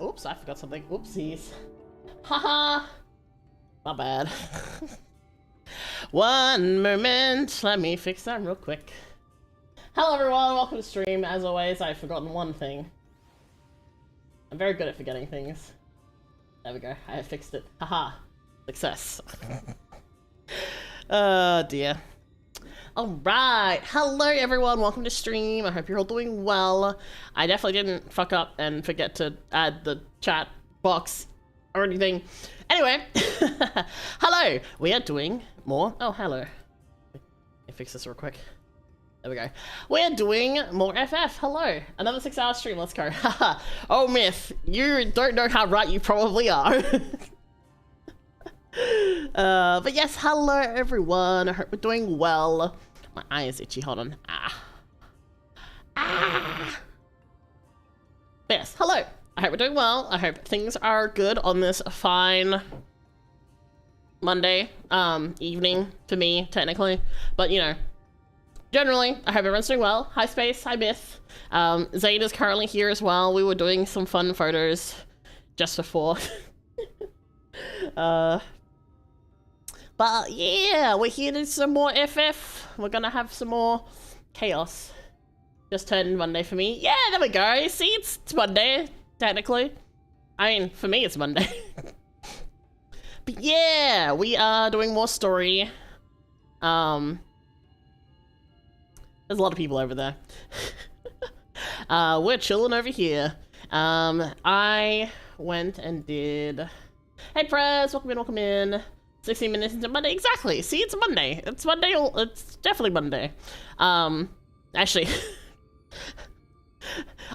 Oops, I forgot something. Oopsies. Haha. My bad. One moment. Let me fix that real quick. Hello everyone, welcome to stream. As always, I've forgotten one thing. I'm very good at forgetting things. There we go, I have fixed it. Haha. Success. Oh dear. Alright, hello everyone, welcome to stream. I hope you're all doing well. I definitely didn't fuck up and forget to add the chat box or anything. Anyway, hello, we are doing more. Oh, hello. Let me fix this real quick. There we go. We're doing more FF. Hello. Another 6-hour stream. Let's go. Haha. Oh, Myth. You don't know how right you probably are. But yes, hello everyone. I hope we're doing well. My eye is itchy. Hold on. But yes, hello. I hope we're doing well. I hope things are good on this fine Monday evening for me, technically. But, you know, generally, I hope everyone's doing well. Hi Space, hi Myth. Zayd is currently here as well. We were doing some fun photos just before. But yeah, we're here to do some more FF. We're gonna have some more chaos. Just turned Monday for me. Yeah, there we go. See, it's Monday, technically. I mean, for me, it's Monday. But yeah, we are doing more story. There's a lot of people over there. We're chilling over here. I went and did... Hey Prez, welcome in. 16 minutes into Monday, exactly. See, it's Monday. It's Monday, it's definitely Monday. Actually,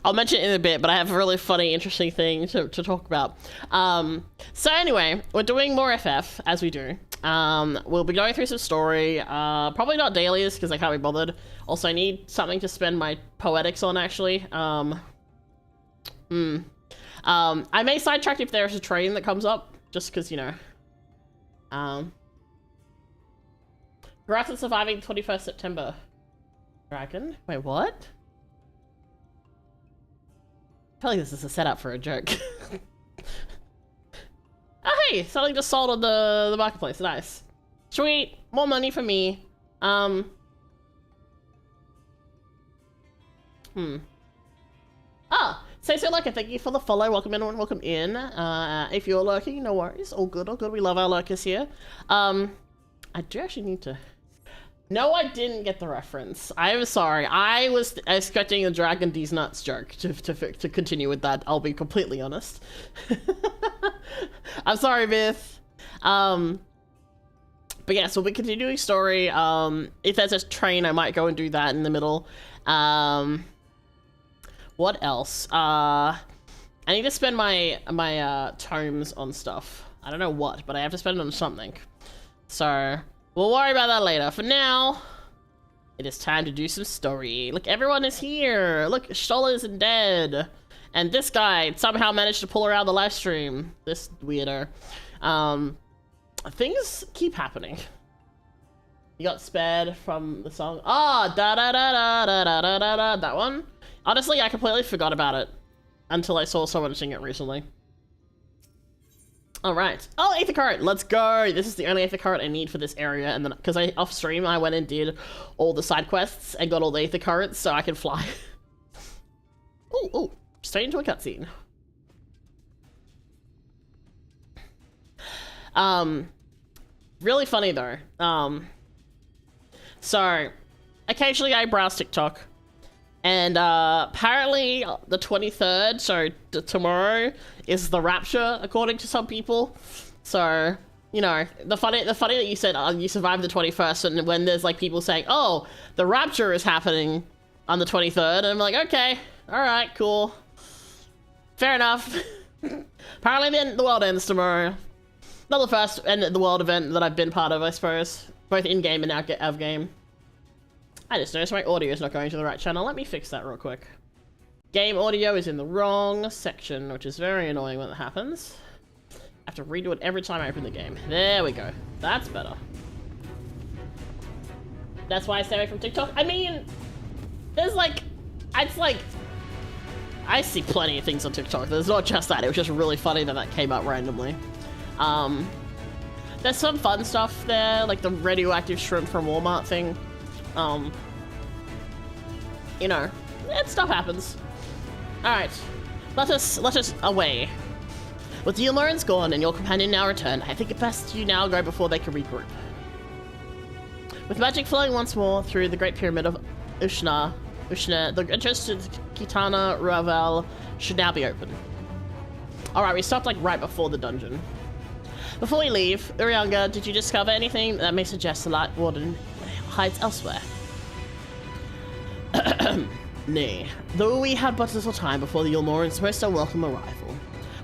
I'll mention it in a bit, but I have a really funny, interesting thing to talk about. So anyway, we're doing more FF, as we do. We'll be going through some story, probably not dailies, because I can't be bothered. Also, I need something to spend my poetics on, actually. I may sidetrack if there's a train that comes up, just because, you know. Congrats on surviving 21st September. Dragon? Wait, what? I feel like this is a setup for a joke. Oh hey, something just sold on the marketplace. Nice. Sweet. More money for me. Ah, say so lurker, thank you for the follow. Welcome in, welcome in. If you're lurking, no worries. All good, all good. We love our lurkers here. I do actually need to... No, I didn't get the reference. I'm sorry. I was expecting a Dragon D's Nuts joke to continue with that. I'll be completely honest. I'm sorry, Myth. But yeah, so we'll be continuing story. If there's a train, I might go and do that in the middle. What else? I need to spend my tomes on stuff. I don't know what, but I have to spend it on something. So we'll worry about that later. For now, it is time to do some story. Look, everyone is here. Look, Stola isn't dead. And this guy somehow managed to pull her out of the live stream. This weirdo. Things keep happening. You got spared from the song. Ah, da da da da da da da da da. That one. Honestly, I completely forgot about it until I saw someone sing it recently. All right. Oh, Aether Current. Let's go. This is the only Aether Current I need for this area, and then because off stream I went and did all the side quests and got all the Aether Currents so I can fly. Oh, straight into a cutscene. Really funny though. So occasionally I browse TikTok. And apparently the 23rd, so tomorrow, is the Rapture, according to some people. So, you know, the funny that you said you survived the 21st, and when there's like people saying, oh, the Rapture is happening on the 23rd, and I'm like, okay, alright, cool. Fair enough. Apparently then the world ends tomorrow. Not the first end of the world event that I've been part of, I suppose. Both in-game and out-of-game. I just noticed my audio is not going to the right channel. Let me fix that real quick. Game audio is in the wrong section, which is very annoying when that happens. I have to redo it every time I open the game. There we go. That's better. That's why I stay away from TikTok. I mean, there's like, it's like I see plenty of things on TikTok. There's not just that. It was just really funny that that came out randomly. There's some fun stuff there, like the radioactive shrimp from Walmart thing. You know, stuff happens. Alright, let us away. With the Ulmorans gone and your companion now returned, I think it best you now go before they can regroup. With magic flowing once more through the Great Pyramid of Ushna, the entrance to Kitana Ravel should now be open. Alright, we stopped like right before the dungeon. Before we leave, Urianga, did you discover anything that may suggest the Light Warden hides elsewhere? Nay, though we had but little time before the Ulmoran's most unwelcome arrival,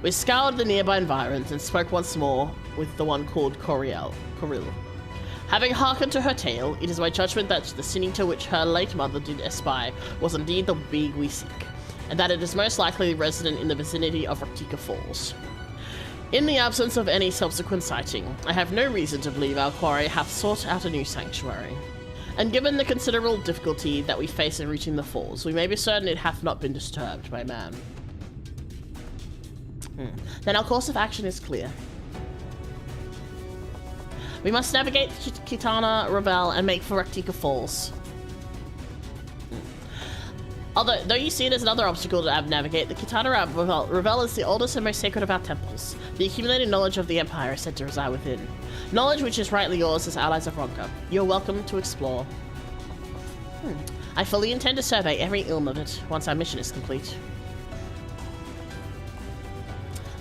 we scoured the nearby environs and spoke once more with the one called Coril. Having hearkened to her tale, it is my judgment that the sin to which her late mother did espy was indeed the being we seek, and that it is most likely resident in the vicinity of Raktika Falls. In the absence of any subsequent sighting, I have no reason to believe our quarry hath sought out a new sanctuary. And given the considerable difficulty that we face in reaching the falls, we may be certain it hath not been disturbed by man. Then our course of action is clear. We must navigate Kitana Ravel and make for Raktika Falls. Though you see it as another obstacle to navigate, the Kitana Ravel is the oldest and most sacred of our temples. The accumulated knowledge of the Empire is said to reside within. Knowledge which is rightly yours as allies of Ronka. You're welcome to explore. I fully intend to survey every ilm of it once our mission is complete.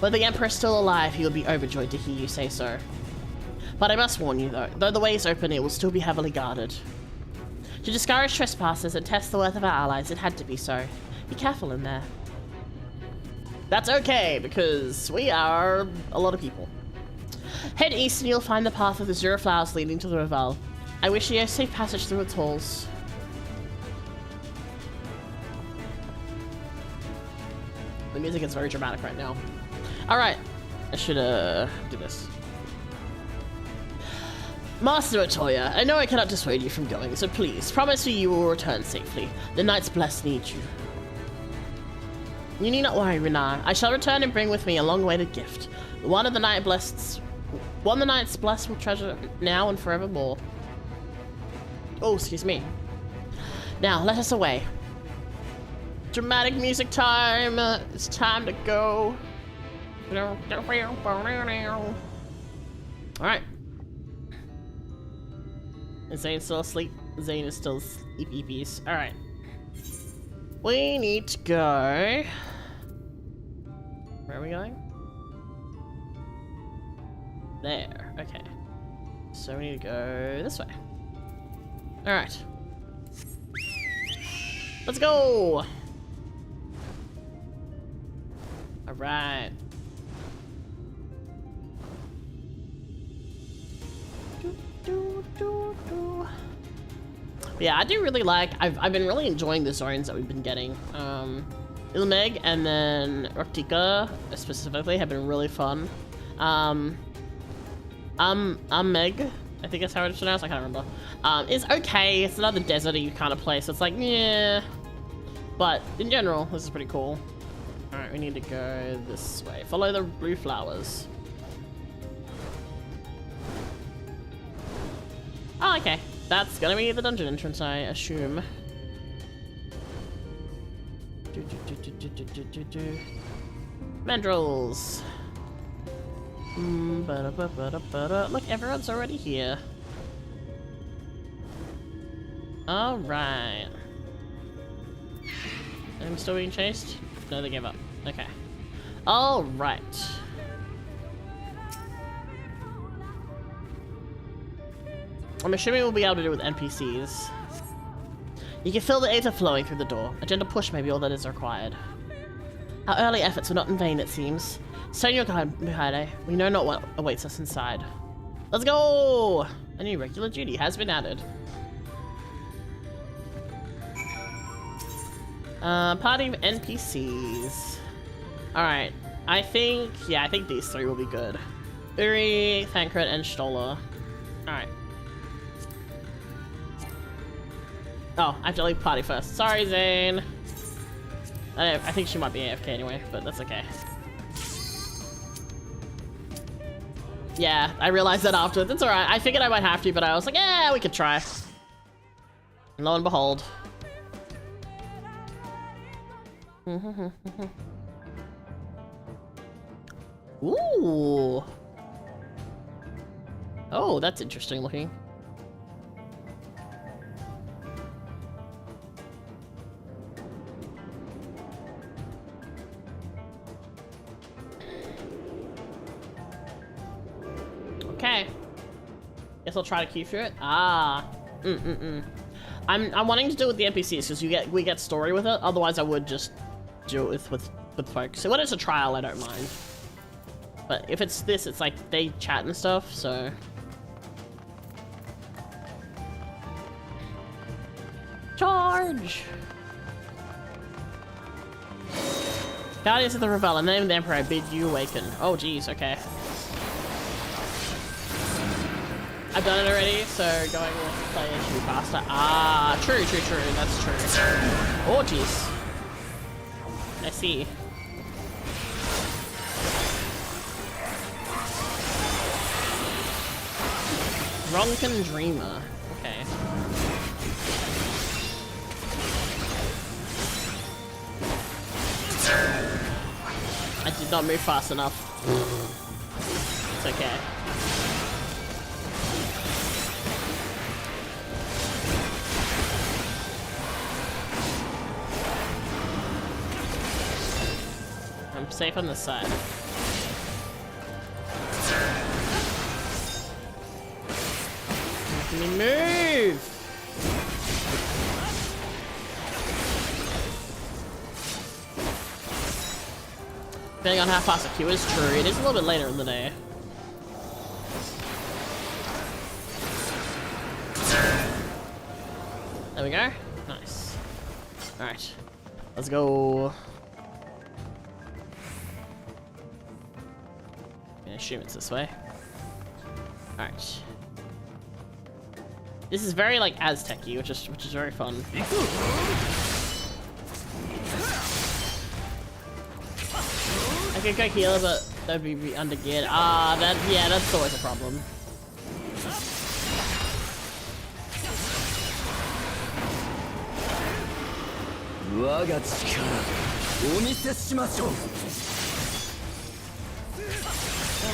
Were the Emperor still alive, he would be overjoyed to hear you say so. But I must warn you though the way is open, it will still be heavily guarded. To discourage trespassers and test the worth of our allies, it had to be so. Be careful in there. That's okay, because we are a lot of people. Head east and you'll find the path of the Zero Flowers leading to the Ravel. I wish you a safe passage through its halls. The music is very dramatic right now. Alright, I should do this. Master Otoya, I know I cannot dissuade you from going, so please, promise me you will return safely. The Knights Blessed need you. You need not worry, Rina. I shall return and bring with me a long-awaited gift. One the Knights Blessed will treasure now and forevermore. Oh, excuse me. Now, let us away. Dramatic music time. It's time to go. Alright. Is Zane still asleep? Zane is still sleepy-peace. Alright. We need to go... Where are we going? There. Okay. So we need to go this way. Alright. Let's go! Alright. Yeah, I do really like, I've been really enjoying the zones that we've been getting. Ilmeg and then Raktika specifically have been really fun. Meg, I think that's how it's pronounced, I can't remember. It's okay, it's another desert-y kind of place. It's like, yeah. But in general, this is pretty cool. Alright, we need to go this way. Follow the blue flowers. Oh, okay. That's gonna be the dungeon entrance, I assume. Mandrills. Look, everyone's already here. Alright. I'm still being chased? No, they gave up. Okay. Alright. I'm assuming we'll be able to do it with NPCs. You can feel the aether flowing through the door. A gentle push may be all that is required. Our early efforts were not in vain, it seems. Stay on your guard, Muhaide. We know not what awaits us inside. Let's go! A new regular duty has been added. Party of NPCs. Alright. I think these three will be good. Uri, Thancred, and Stoller. Alright. Oh, I have to leave party first. Sorry, Zane. I think she might be AFK anyway, but that's okay. Yeah, I realized that afterwards. It's alright. I figured I might have to, but I was like, yeah, we could try. And lo and behold. Ooh. Oh, that's interesting looking. Okay. Guess I'll try to queue for it. Ah. I'm wanting to do it with the NPCs because we get story with it. Otherwise, I would just do it with folks. So when it's a trial, I don't mind. But if it's this, it's like they chat and stuff. So. Charge! Guardians of the Revel, in the name of the Emperor, I bid you awaken. Oh, geez, okay. I've done it already, so going with player should be faster. Ah, true, that's true. Oh, jeez. I see. Drunken Dreamer. Okay. I did not move fast enough. It's okay. I'm safe on this side. Let me move! Depending on how fast the queue is, true. It is a little bit later in the day. There we go. Nice. Alright. Let's go. I assume it's this way. Alright. This is very like Aztec-y, which is very fun. I could go healer, but that'd be undergeared. Ah, yeah, that's always a problem. Oh,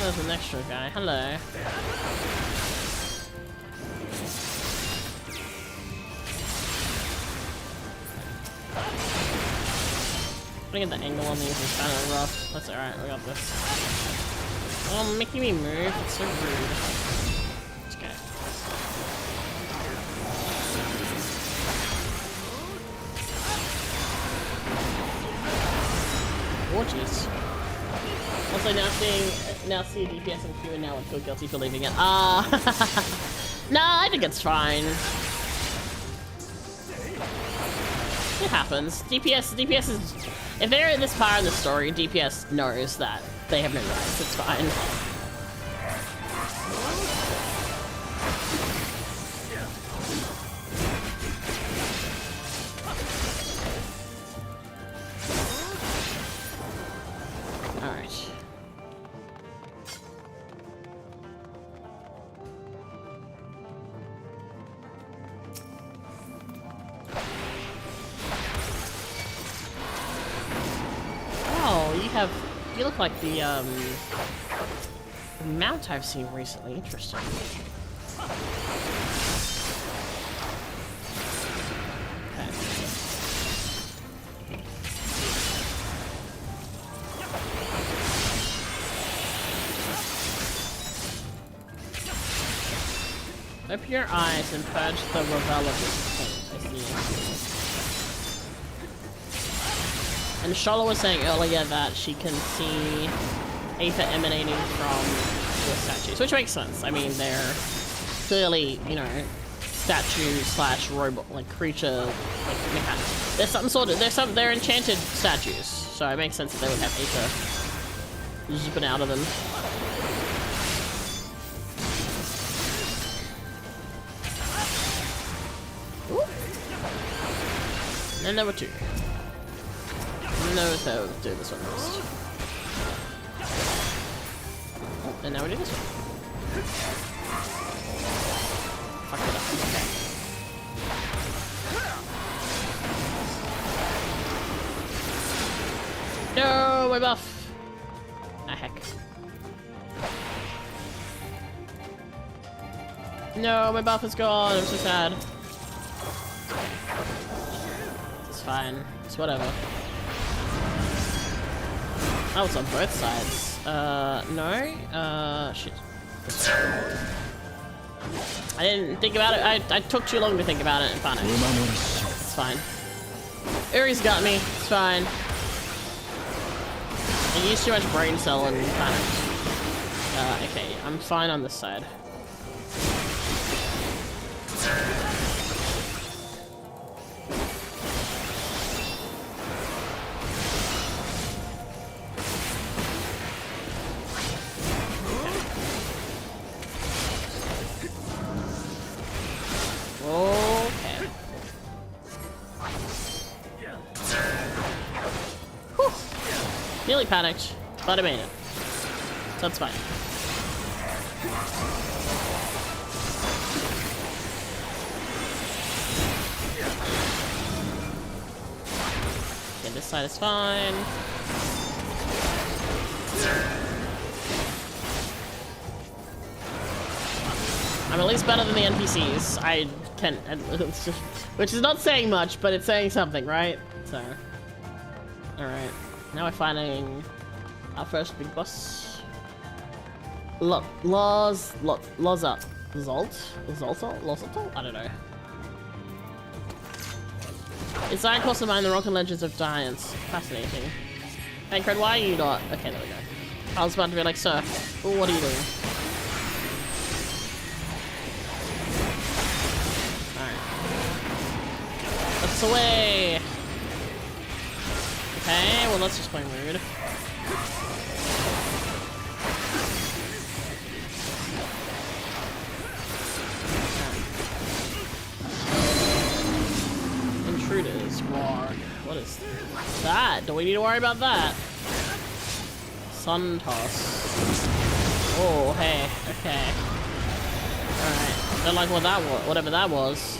there's an extra guy. Hello. Putting the angle on these is kind of rough. That's alright, we got this. Oh, making me move. It's so rude. It's okay. Oh, jeez. Also, now see DPS and Q, and now I feel guilty for leaving it. No, I think it's fine. It happens. DPS is... If they're in this far in the story, DPS knows that they have no rights. It's fine. Alright. You look like the mount I've seen recently. Interesting. Okay. Open your eyes and purge the revel of this paint. I see. And Shola was saying earlier that she can see aether emanating from the statues, which makes sense. I mean, they're clearly, you know, statue slash robot, like creature, like mechanic. There's some sort of, they're enchanted statues, so it makes sense that they would have aether zipping out of them. Ooh. And there were two. No, do this one first. Oh, and now we do this one. Fuck it up. Okay. No, my buff. Ah, heck. No, my buff is gone. I'm so sad. It's fine. It's whatever. Oh, it's on both sides. No. Shit. I didn't think about it. I took too long to think about it and panicked. It's fine. Uri's got me. It's fine. I used too much brain cell and panicked. Okay, I'm fine on this side. Okay. Whew. Nearly panicked, but I made it. So that's fine. Okay, this side is fine. I'm at least better than the NPCs. I can, which is not saying much, but it's saying something, right? So, all right. Now we're finding our first big boss. Lozalto? I don't know. It's Iron Course of Mine, the Rock and Legends of Giants. Fascinating. Hey, Cred, why are you not? Okay, there we go. I was about to be like, sir, what are you doing? Away. Okay, well that's just plain rude. Intruders, roar. What is that? Do we need to worry about that? Sun toss. Oh, hey, okay. Alright. Don't like what that was, whatever that was.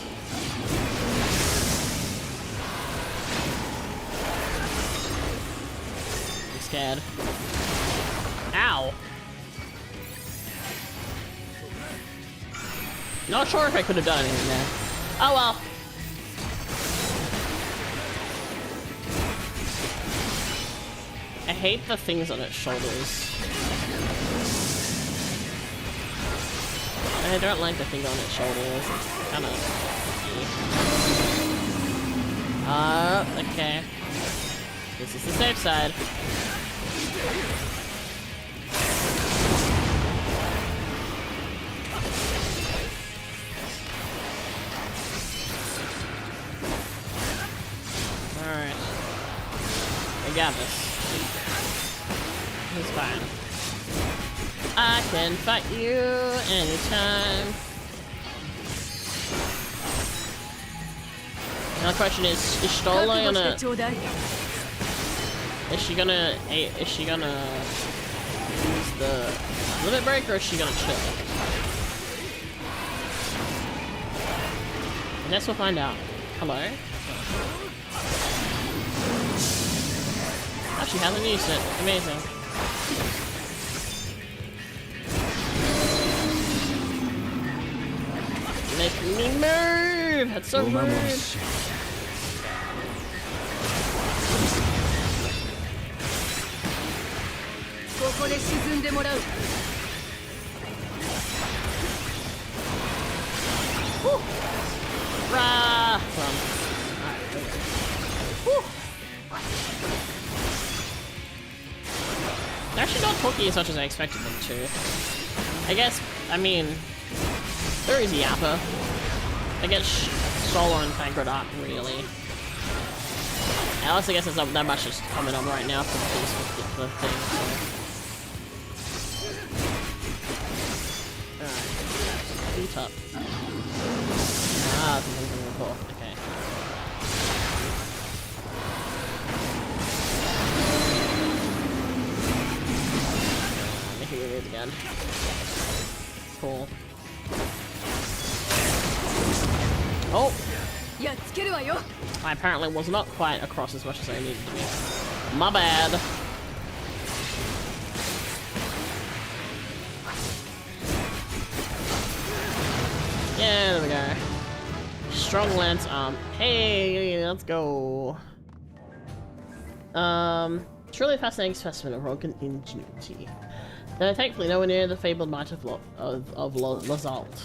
Scared. Ow. Not sure if I could have done anything there. Oh well. I hate the things on its shoulders. I don't like the thing on its shoulders. It's kind of... okay. This is the safe side. Alright. I got this. It's fine. I can fight you anytime. Now the question is Stola gonna... Is she gonna use the limit break, or is she gonna chill? I guess we'll find out. Hello? Oh, she hasn't used it. Amazing. Making me move! That's so rude! Rah! They're actually not talking as much as I expected them to. I guess, I mean, they're easy yapper. I guess Solar and Tancred aren't really. Alice, I guess there's not that much just coming on right now for this particular thing. So. Alright. Beat up. Ah, something from before. Okay. bad. Cool. Oh! I apparently was not quite across as much as I needed to be. My bad. Yeah, there we go. Strong lance arm. Hey, let's go. Truly fascinating specimen of Rogan ingenuity. Though thankfully nowhere near the fabled might of Lazalt.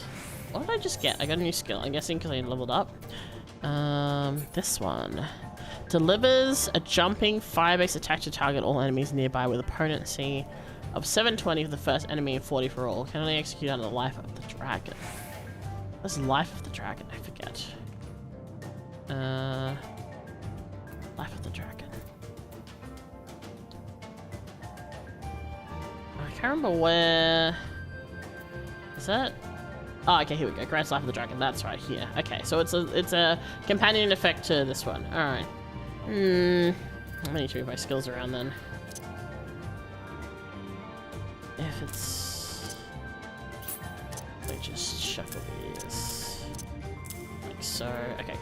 What did I just get? I got a new skill. I'm guessing because I leveled up. This one. Delivers a jumping fire-based attack to target all enemies nearby with a potency of 720 for the first enemy and 40 for all. Can only execute under the life of the dragon. What's the life of the dragon? I forget. Life of the dragon. I can't remember where... Is that... Oh, okay, here we go. Grants life of the dragon. That's right, here. Okay, so it's a companion effect to this one. Alright. I need to move my skills around then. If it's... Let me just shuffle these. Like so. Okay.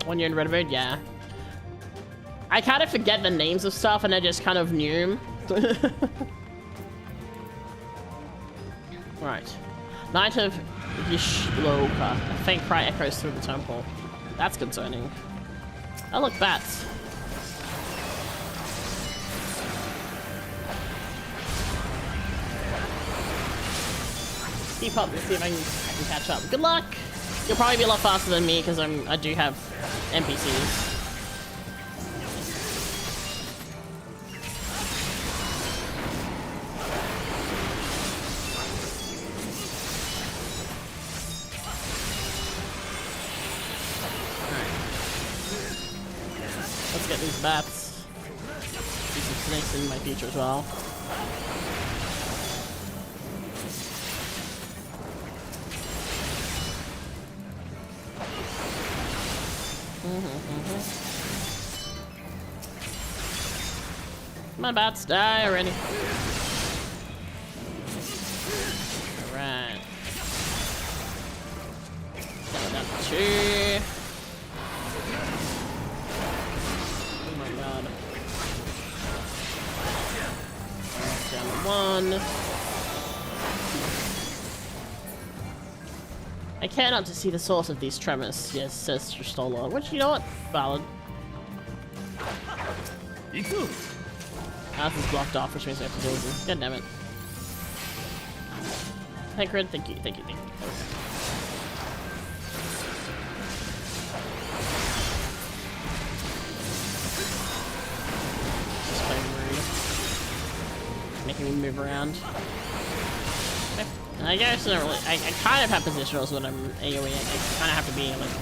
When you're in red mode, yeah. I kind of forget the names of stuff and I just kind of knew them. Right. Night of Yishloka. A faint cry echoes through the temple. That's concerning. Oh look, bats. Keep up and see if I can catch up. Good luck! You'll probably be a lot faster than me because I do have NPCs. Let's get these bats. See some snakes in my future as well. My bats die already. Alright. Down to 2. Oh my god. Down to 1. I care not to see the source of these tremors, yes, says Tristola, which, you know what? Valid. House is blocked off, which means I have to deal with them. God damn it. Tancred, thank you, thank you, thank you. Just playing rude. Making me move around. Okay. I guess I don't really. I kind of have positionals when I'm AoEing. I kind of have to be like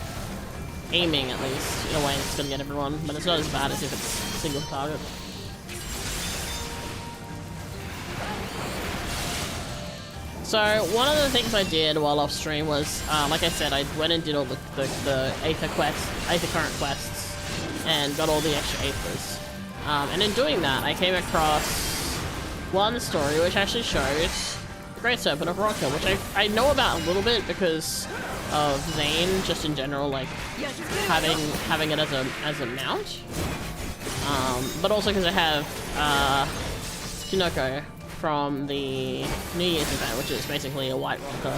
aiming at least in a way that's gonna get everyone, but it's not as bad as if it's single target. So one of the things I did while off stream was, like I said, I went and did all the Aether current quests, and got all the extra Aethers. And in doing that, I came across one story which actually shows the Great Serpent of Rocker, which I know about a little bit because of Zane, just in general, like having it as a mount. But also because I have Kinoko from the New Year's event, which is basically a white rocker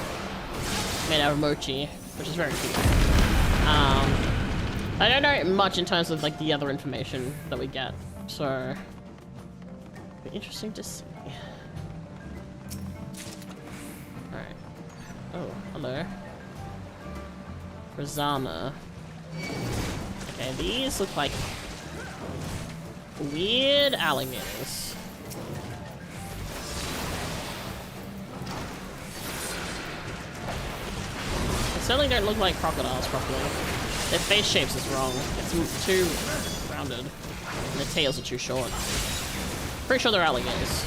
made out of mochi, which is very cute. I don't know much in terms of like the other information that we get, so it'll be interesting to see. Alright. Oh, hello. Razana. Okay, these look like weird alligators. Certainly don't look like crocodiles properly. Their face shapes is wrong. It's too rounded. And their tails are too short. Pretty sure they're alligators.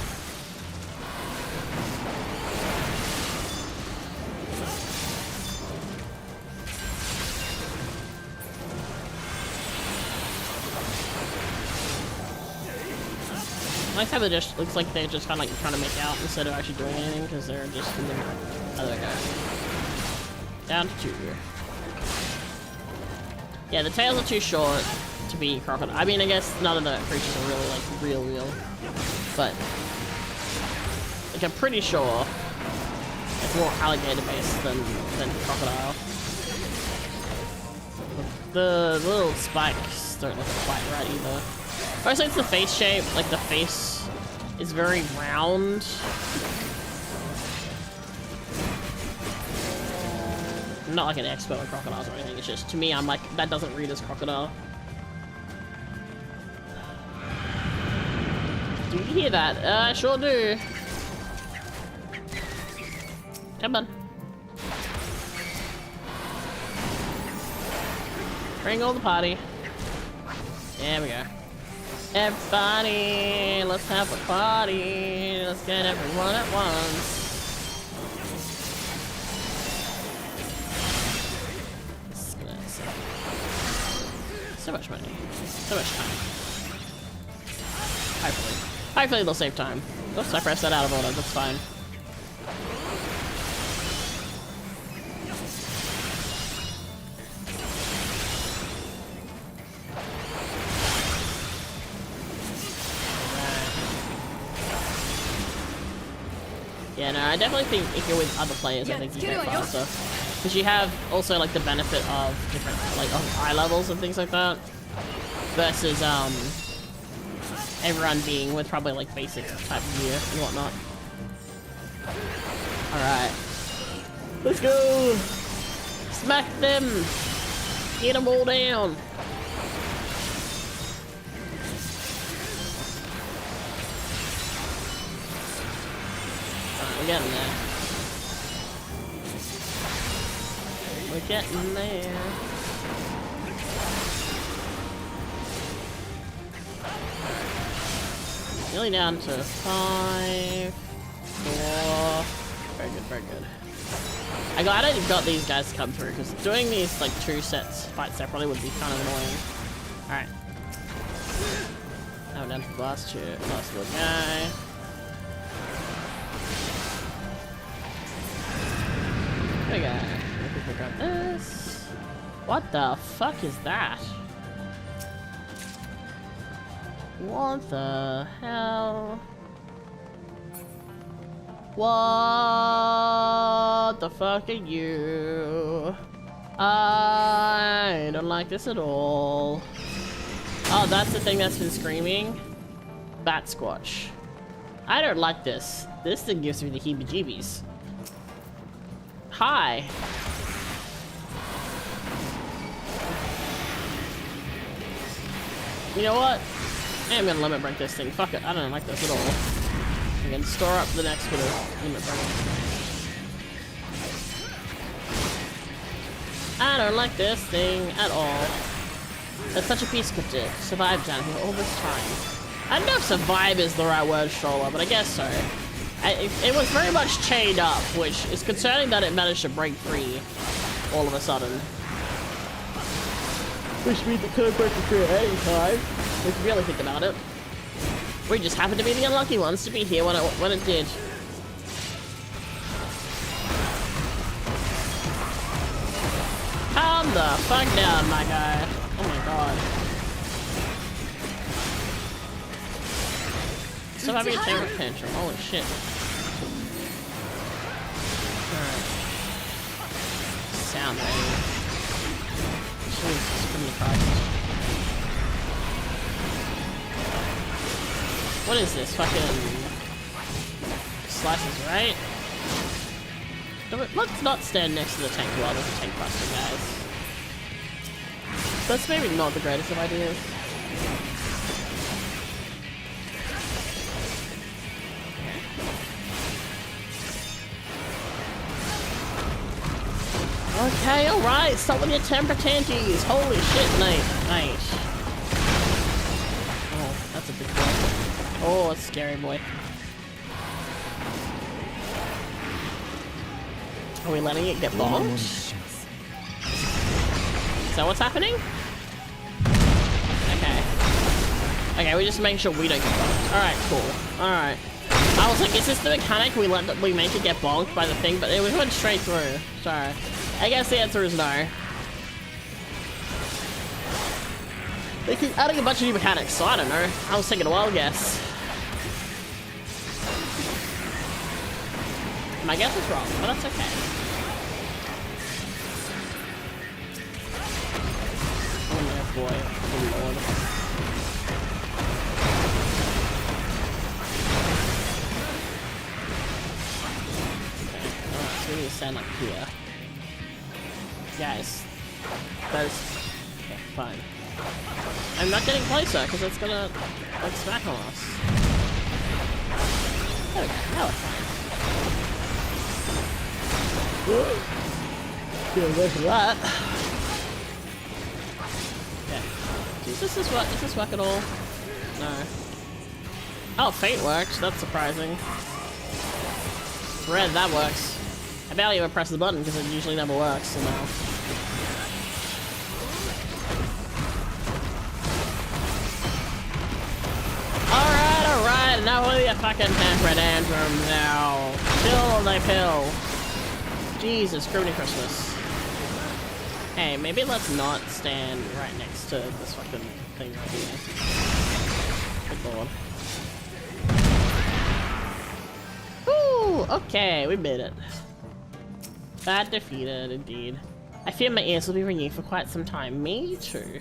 like how they just looks like they're just kind of like trying to make out instead of actually doing anything because they're just in the. Oh, there we go. Down to 2. Yeah, the tails are too short to be crocodile. I mean, I guess none of the creatures are really like real, but like I'm pretty sure it's more alligator based than crocodile. The little spikes don't look quite right either. Mostly it's the face shape, like the face is very round. I'm not like an expert on crocodiles or anything, it's just, to me, I'm like, that doesn't read as crocodile. Do you hear that? I sure do. Come on. Bring all the party. There we go. Everybody, let's have a party. Let's get everyone at once. So much money. So much time. Hopefully they'll save time. Oops, I pressed that out of order. That's fine. Yeah, no, I definitely think if you're with other players, I think you go faster. Because you have also like the benefit of different like of eye levels and things like that. Versus everyone being with probably like basic type gear and whatnot. Alright. Let's go! Smack them! Get them all down! We're getting there. We're getting there. Nearly down to 5, 4. Very good, very good. I'm glad I got these guys to come through because doing these like 2 sets fight separately would be kind of annoying. Alright. Now we're down to the last little guy. There we go. Maybe we got this. What the fuck is that? What the hell? What the fuck are you? I don't like this at all. Oh, that's the thing that's been screaming? Bat Squatch. I don't like this. This thing gives me the heebie-jeebies. Hi. You know what? I'm gonna limit break this thing. Fuck it. I don't like this at all. I'm gonna store up the next bit of limit break. I don't like this thing at all. It's such a piece of to survive down here all this time. I don't know if survive is the right word, Stroller, but I guess so. It was very much chained up, which is concerning that it managed to break free all of a sudden. Which means it could break free at any time. If you really think about it. We just happened to be the unlucky ones to be here when it did. Calm the fuck down, my guy. Oh my god. So having a temper tantrum. Holy shit. Alright. Sound wave. Jesus Christ. What is this? Fucking slices, right? Let's not stand next to the tank while there's a tank buster, guys. That's maybe not the greatest of ideas. Okay, alright, stop with your temper tanties. Holy shit, nice. Oh, that's a big boy. Oh, that's a scary boy. Are we letting it get bombed? Is that what's happening? Okay. Okay, we just make sure we don't get bonked. Alright, cool. Alright. I was like, is this the mechanic we make it get bonked by the thing? But it went straight through. Sorry. I guess the answer is no. They keep adding a bunch of new mechanics, so I don't know. I was taking a wild guess. My guess was wrong, but that's okay. Oh my boy. Oh lord. We need to stand up here. Guys. That is... Okay, fine. I'm not getting closer, because it's gonna, like, smack on us. There we go, now it's fine. Yeah, go for that. Okay. Does this work at all? No. Oh, fate works, that's surprising. Red, that works. I barely even press the button because it usually never works, so now. Alright, now only a fucking temperate anthem now. Pill they pill. Jesus, Criminy Christmas. Hey, maybe let's not stand right next to this fucking thing right here. Good lord. Woo! Okay, we made it. Bad defeated, indeed. I fear my ears will be ringing for quite some time. Me too.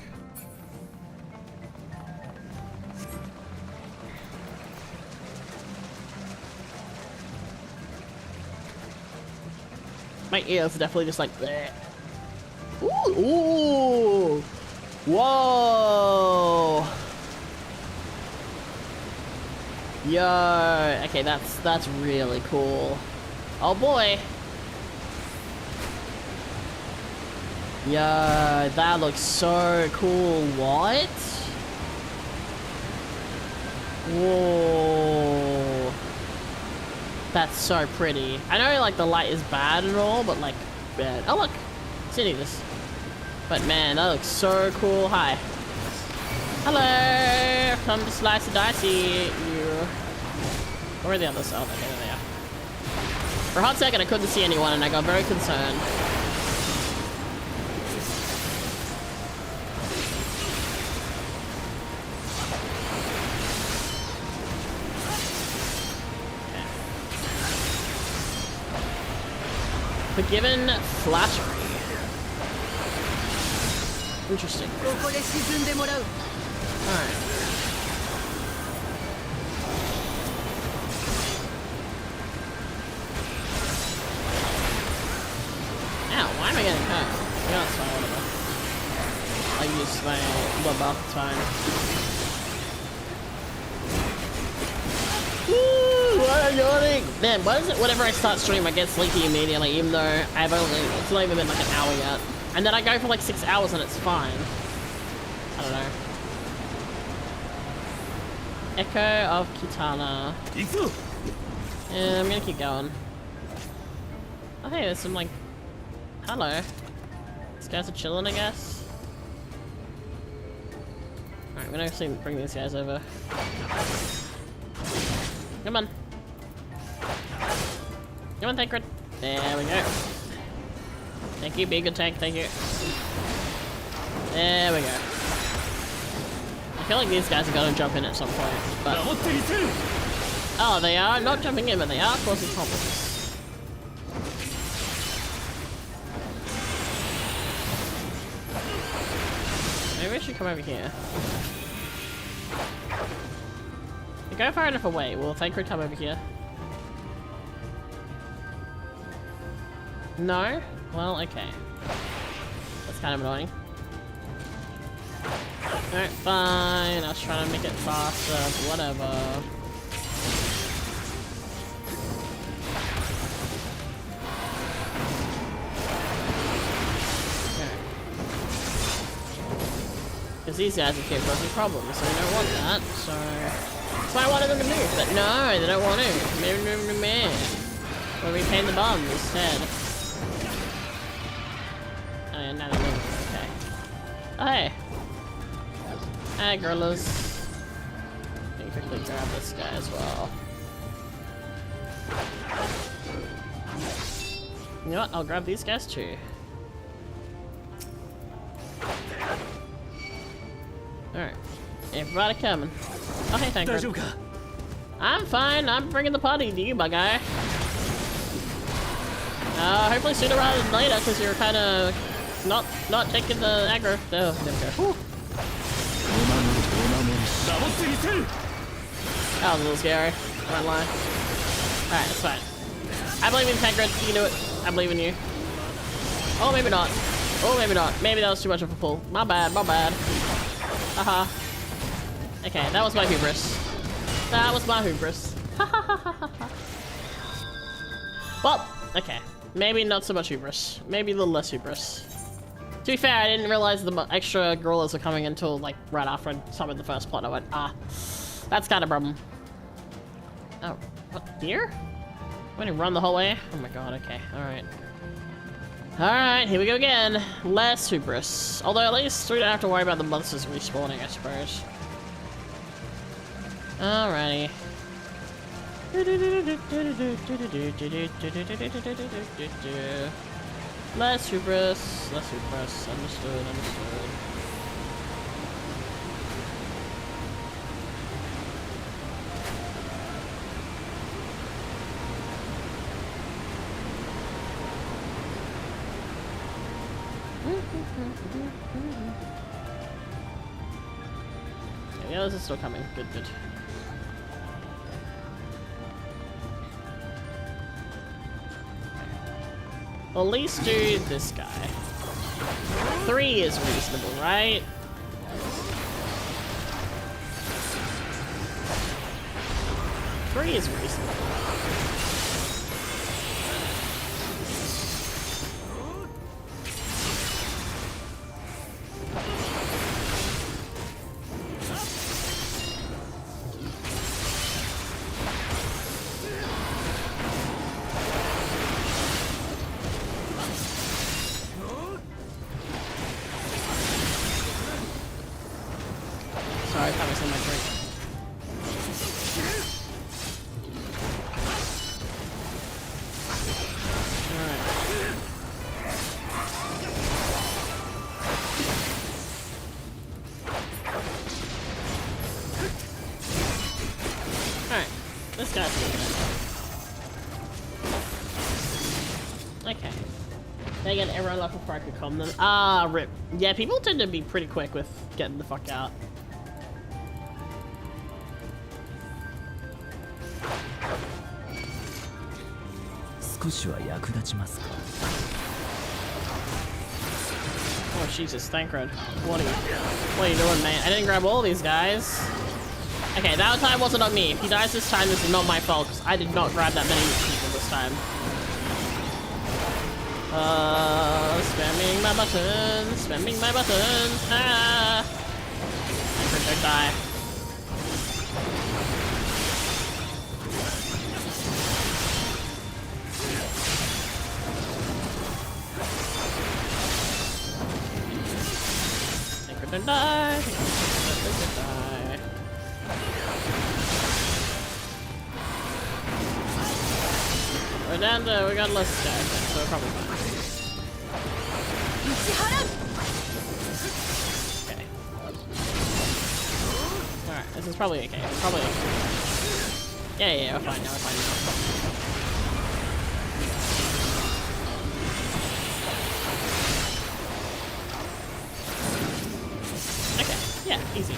My ears are definitely just like bleh. Ooh, ooh, whoa. Yo, okay, that's really cool. Oh boy. Yo, that looks so cool. What? Whoa. That's so pretty. I know, like, the light is bad and all, but, like, man. Oh, look. Sitting this. But, man, that looks so cool. Hi. Hello. Come to slice the dicey. You. Where are the others? Oh, okay, there they are. For a hot second, I couldn't see anyone, and I got very concerned. Forgiven flattery. Interesting. Alright. Ow, why am I getting hurt? Yeah, it's fine, whatever. I use my blood bath, it's fine. Woo! Why am I yawning? Man, why is it whenever I start stream I get sleepy immediately, even though I've only, it's not even been like an hour yet. And then I go for like 6 hours and it's fine. I don't know. Echo of Kitana. Yeah, I'm gonna keep going. Oh hey, there's some like... Hello. These guys are chilling, I guess. Alright, I'm gonna actually bring these guys over. Come on. Come on, Tancred. There we go. Thank you, be a good tank, thank you. There we go. I feel like these guys are gonna jump in at some point, but... Oh, they are not jumping in, but they are causing problems. Maybe we should come over here. We go far enough away, will Tancred come over here? No? Well, okay. That's kind of annoying. Alright, fine. I was trying to make it faster, but whatever. Because these guys are keep causing problems, so we don't want that, so... That's why I wanted them to move, but no, they don't want to. Man. We'll repaint the bomb instead. Oh yeah, now they're moving, okay. Oh hey! Hi, gorillas. quickly grab this guy as well. You know what? I'll grab these guys too. Alright. Everybody coming. Oh, hey, thank you. I'm fine. I'm bringing the party to you, my guy. Hopefully sooner rather than later, because you're kind of not taking the aggro. Oh, there we go. Whew. That was a little scary. I won't lie. Alright, it's fine. I believe in Tancred. You can do it. I believe in you. Oh, maybe not. Oh, maybe not. Maybe that was too much of a pull. My bad, my bad. Haha. Okay, that was my hubris. That was my hubris. Well, okay. Maybe not so much hubris. Maybe a little less hubris. To be fair, I didn't realize the extra gorillas were coming until like right after I summoned the first plot. I went, that's kind of a problem. Oh, what, here? I'm gonna run the whole way? Oh my god, okay, alright. Alright, here we go again. Less hubris. Although at least we don't have to worry about the monsters respawning, I suppose. Alrighty. Less hubris. Less hubris. Understood, understood. Yeah, this is still coming. Good, good. Well, at least do this guy. 3 is reasonable, right? Three is reasonable. Sorry, I thought I was in my drink. Alright, this guy's good. Okay. They get everyone left before I could calm them. Ah, rip. Yeah, people tend to be pretty quick with getting the fuck out. Oh Jesus, Thancred. What are you doing, man? I didn't grab all these guys. Okay, that time wasn't on me. If he dies this time, this is not my fault, because I did not grab that many people this time. Spamming my buttons, spamming my buttons. Ah! Thancred, don't die. Don't die. Don't die. We're down to, we got less guys, so we're probably fine. Okay. Alright, this is probably okay. Probably okay. Yeah, we're fine now, we're fine now. Yeah, easy.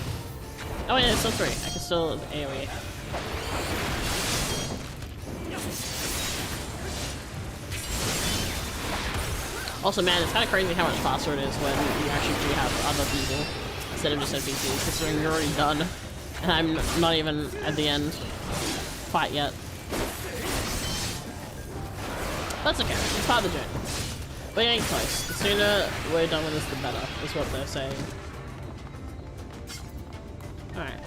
Oh yeah, it's still 3. I can still AoE. Also, man, it's kind of crazy how much faster it is when you actually do have other people instead of just NPCs, considering you're already done, and I'm not even at the end fight yet. That's okay. It's part of the journey. But it ain't close. The sooner we're done with this, the better, is what they're saying. Alright,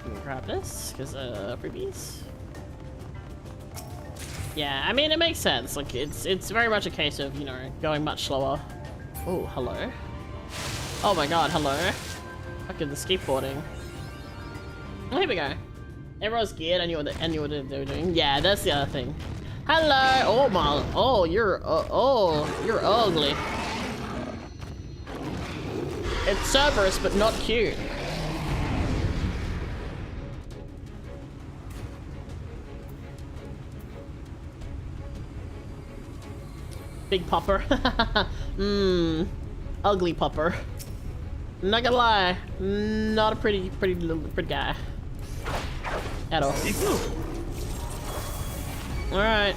let me grab this, because, freebies. Yeah, I mean, it makes sense. Like, it's very much a case of, you know, going much slower. Oh, hello. Oh my god, hello. Fucking the skateboarding. Oh, here we go. Everyone's geared. I knew what they were doing. Yeah, that's the other thing. Hello. Oh my. Oh, you're ugly. It's Cerberus, but not cute. Big popper. Ugly popper. Not gonna lie, not a pretty guy. At all. Alright.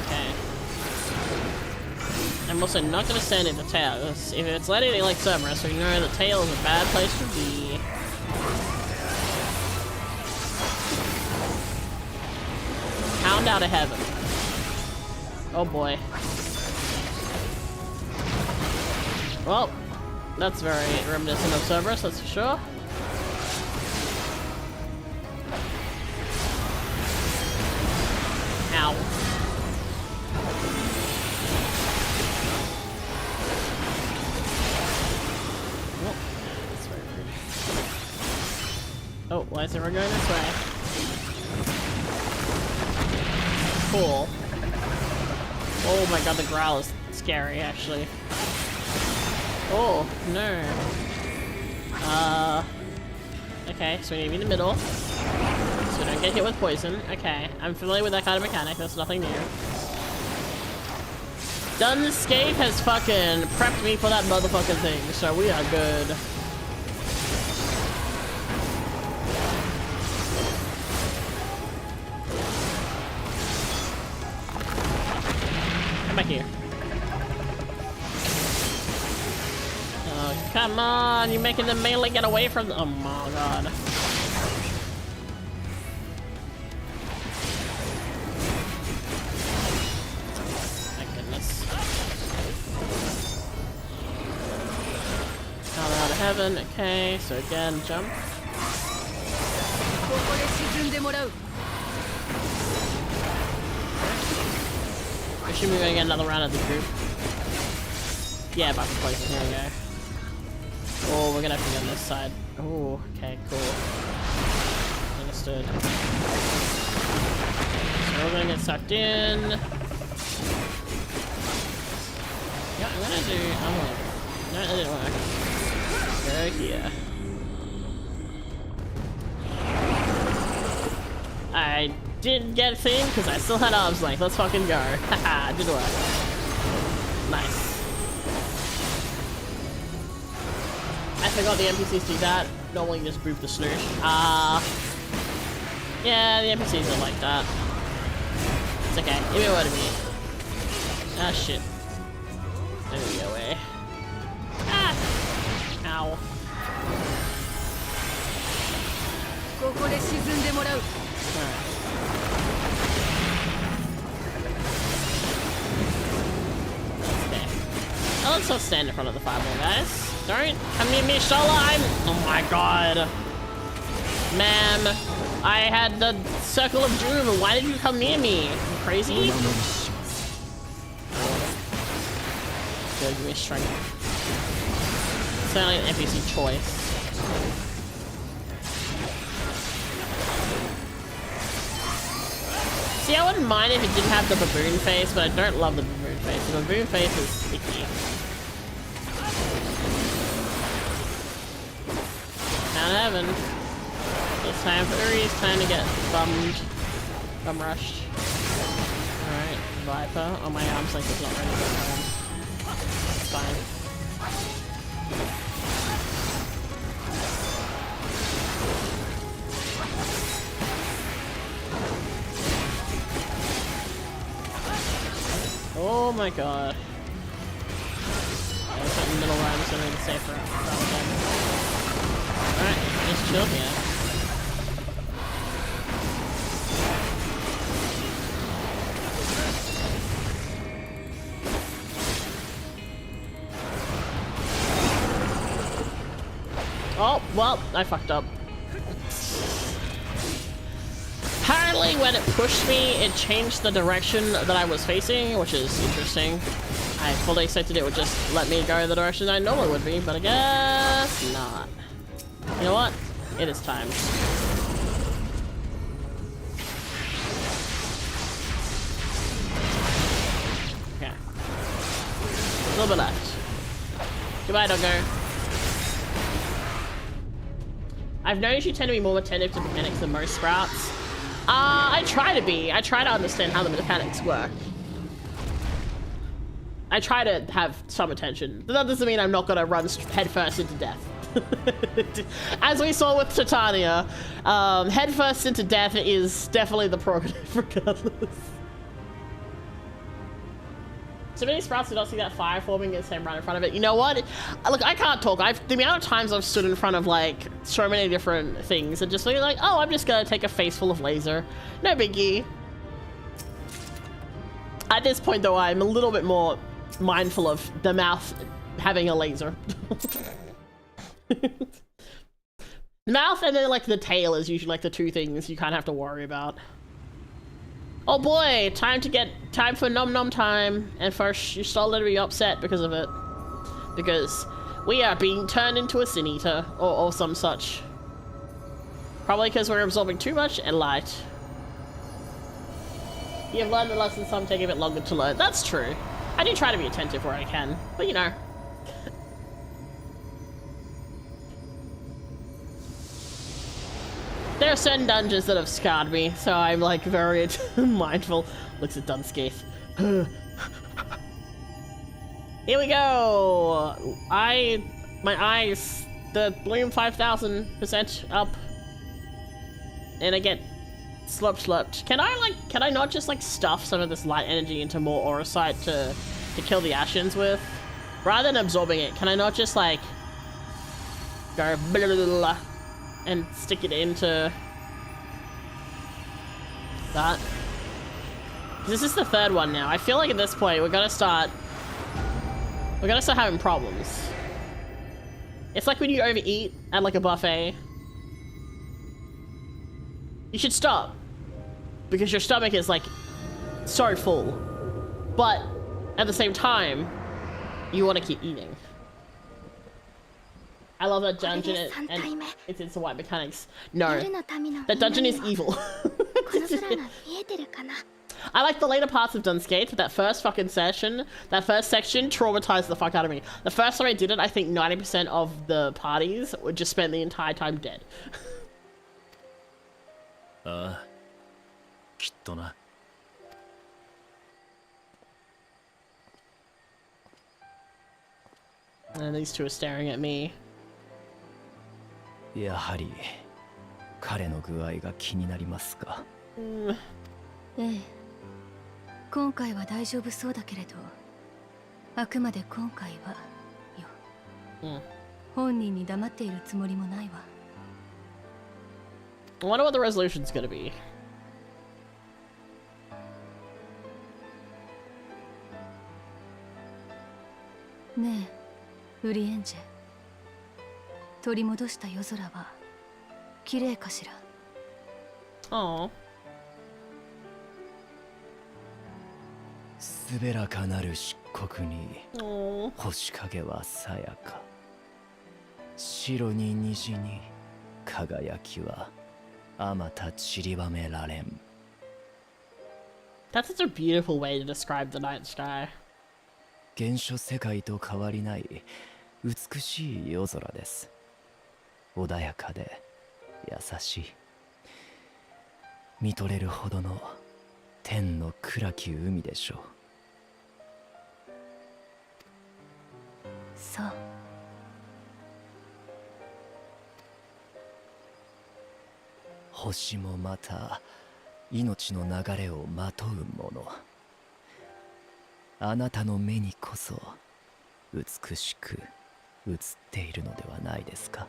Okay. I'm also not gonna send it to tails. If it's anything like Cerberus, we know that tail is a bad place to be. Hound out of heaven. Oh boy. Well, that's very reminiscent of Cerberus, that's for sure. Ow. Oh, that's very rude. Oh, why is everyone going this way? Cool. Oh my god, the growl is scary, actually. Oh, no. Okay, so we need to be in the middle. So we don't get hit with poison. Okay, I'm familiar with that kind of mechanic, that's nothing new. Dunscape has fucking prepped me for that motherfucking thing, so we are good. Come back here. Oh, come on, you're making the melee get away from the— oh my god. My goodness. Out of heaven, okay, so again, jump. We should be going to get another round of the group. Yeah, back to poison, here we go. Oh, we're gonna have to get on this side. Oh, okay, cool. Understood. So we're gonna get sucked in. Yeah, I'm gonna do— no, that didn't work. Go here. I didn't get seen because I still had arms length. Let's fucking go. Haha, didn't work. Nice. I forgot the NPCs do that. Normally just boop the sloosh. Yeah, the NPCs are like that. It's okay. Give me what to me. Ah, shit. There we go, eh? Ah! Ow. Alright. Oh, let's not stand in front of the fireball, guys. Don't come near me, Shola. Oh my god. Ma'am, I had the circle of doom, and why did you come near me? You crazy? Good, give me strength. Certainly an NPC choice. See, I wouldn't mind if it didn't have the baboon face, but I don't love the baboon face. The baboon face is sticky. Down heaven. It's time for the Reese, time to get bum rushed. Alright, Viper. Oh, my arm's like it's not ready to go home. It's fine. Oh my god. Yeah, the middle round is gonna be safer. Alright, just chill here. Oh, well, I fucked up. Apparently when it pushed me, it changed the direction that I was facing, which is interesting. I fully expected it would just let me go the direction I normally would be, but I guess not. You know what? It is time. Okay. A little bit left. Goodbye, doggo. I've noticed you tend to be more attentive to mechanics than most sprouts. I try to be. I try to understand how the mechanics work. I try to have some attention. That doesn't mean I'm not gonna run headfirst into death. As we saw with Titania, headfirst into death is definitely the prerogative regardless. So many sprouts do not see that fire forming in the same right in front of it. You know what? Look, I can't talk. The amount of times I've stood in front of like so many different things and just be like, oh, I'm just gonna take a face full of laser. No biggie. At this point though, I'm a little bit more mindful of the mouth having a laser. Mouth and then like the tail is usually like the two things you kind of have to worry about. Oh boy, time for nom nom time. And first you started to be upset because of it. Because we are being turned into a sin eater or some such. Probably because we're absorbing too much and light. You've learned the lesson, some take a bit longer to learn. That's true. I do try to be attentive where I can, but you know. There are certain dungeons that have scarred me, so I'm like very mindful. Looks at Dunscaith. Here we go! My eyes, the bloom 5,000% up. And I get slurped. Can I not just like stuff some of this light energy into more aura sight to kill the Ashens with? Rather than absorbing it, can I not just like go blah, blah, blah, and stick it into that? This is the third one now. I feel like at this point we're gonna start having problems. It's like when you overeat at like a buffet. You should stop. Because your stomach is like so full. But at the same time, you want to keep eating. I love that dungeon and it's instant white mechanics. No, that dungeon is evil. I like the later parts of Dunscaith, but that first fucking session, that first section traumatized the fuck out of me. The first time I did it, I think 90% of the parties would just spend the entire time dead. And these two are staring at me. やはり彼の具合が気になりますか。ええ、今回は大丈夫そうだけれど、あくまで今回はよ。本人に黙っているつもりもないわ。I wonder what the resolution's gonna be. ねえ、ウリエンジェ。取り戻した夜空は綺麗かしら。Oh. すべらかなる漆黒に星影はさやか。白に虹に輝きはあまた散りばめられん。That's such a beautiful way to describe the night sky. 原初世界と変わりない美しい夜空です。穏やかで優しい。見とれるほどの天の暗き海でしょう。そう。星もまた命の流れをまとうもの。あなたの目にこそ美しく映っているのではないですか。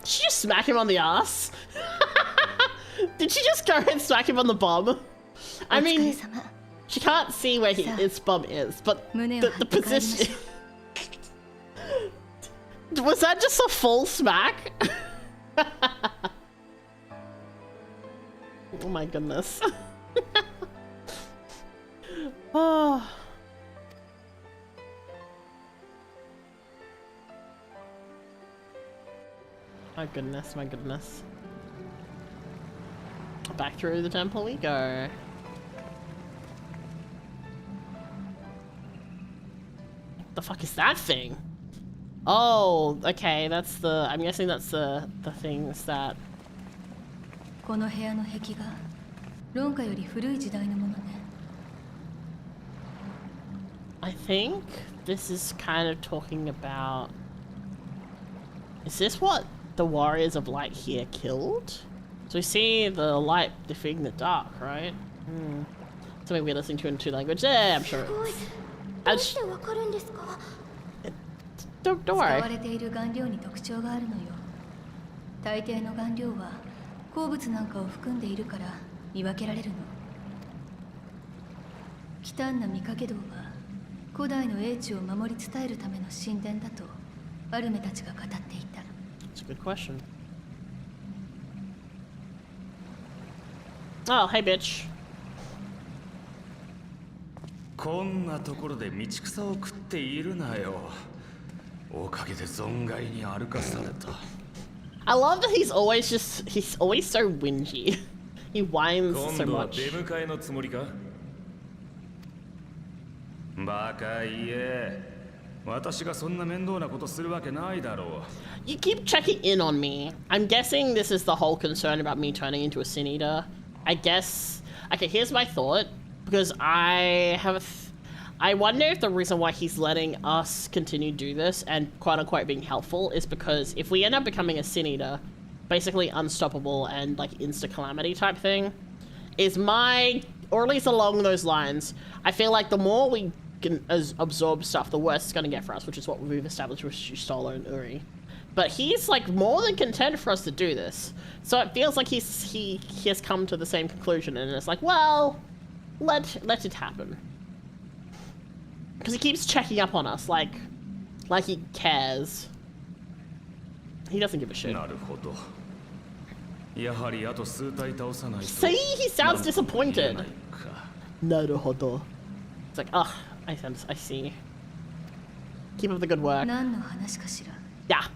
Did she just smack him on the ass? Did she just go and smack him on the bum? I mean, she can't see where his bum is, but the position... Was that just a full smack? Oh my goodness. Oh. My goodness, my goodness. Back through the temple we go. The fuck is that thing? Oh, okay, that's the... I'm guessing that's the things that... この部屋の壁画、論下より古い時代のものね。I think this is kind of talking about... Is this what the warriors of light here killed? So we see the light defeating the dark, right? Something we're listening to in two languages. Yeah, I'm sure. Don't worry. 使われている顔料に特徴があるのよ。大抵の顔料は鉱物なんかを含んでいるから見分けられるの。忌憚な見かけ道は古代の英知を守り伝えるための神殿だとバルメたちが語っていた。That's a good question. Oh, hey, bitch. こんなところで道草を食っているなよ。おかげで存外に歩かされた。I love that he's always so whingy. He whines so 今度は much. 出迎えのつもりか？バカ言え。私がそんな面倒なことするわけないだろう。You keep checking in on me. I'm guessing this is the whole concern about me turning into a sin eater. I guess. Okay, here's my thought. Because I wonder if the reason why he's letting us continue to do this and quote unquote being helpful is because if we end up becoming a sin eater, basically unstoppable and like insta calamity type thing, is or at least along those lines, I feel like the more we can absorb stuff, the worse it's going to get for us, which is what we've established with Shustola and Uri. But he's like more than content for us to do this. So it feels like he has come to the same conclusion and it's like, well, let it happen. Because he keeps checking up on us like he cares. He doesn't give a shit. なるほど。やはりあと数体倒さないと。 See, he sounds disappointed. なんとも言えないか。なるほど. It's like, oh, I see. Keep up the good work. 何の話かしら。 Yeah.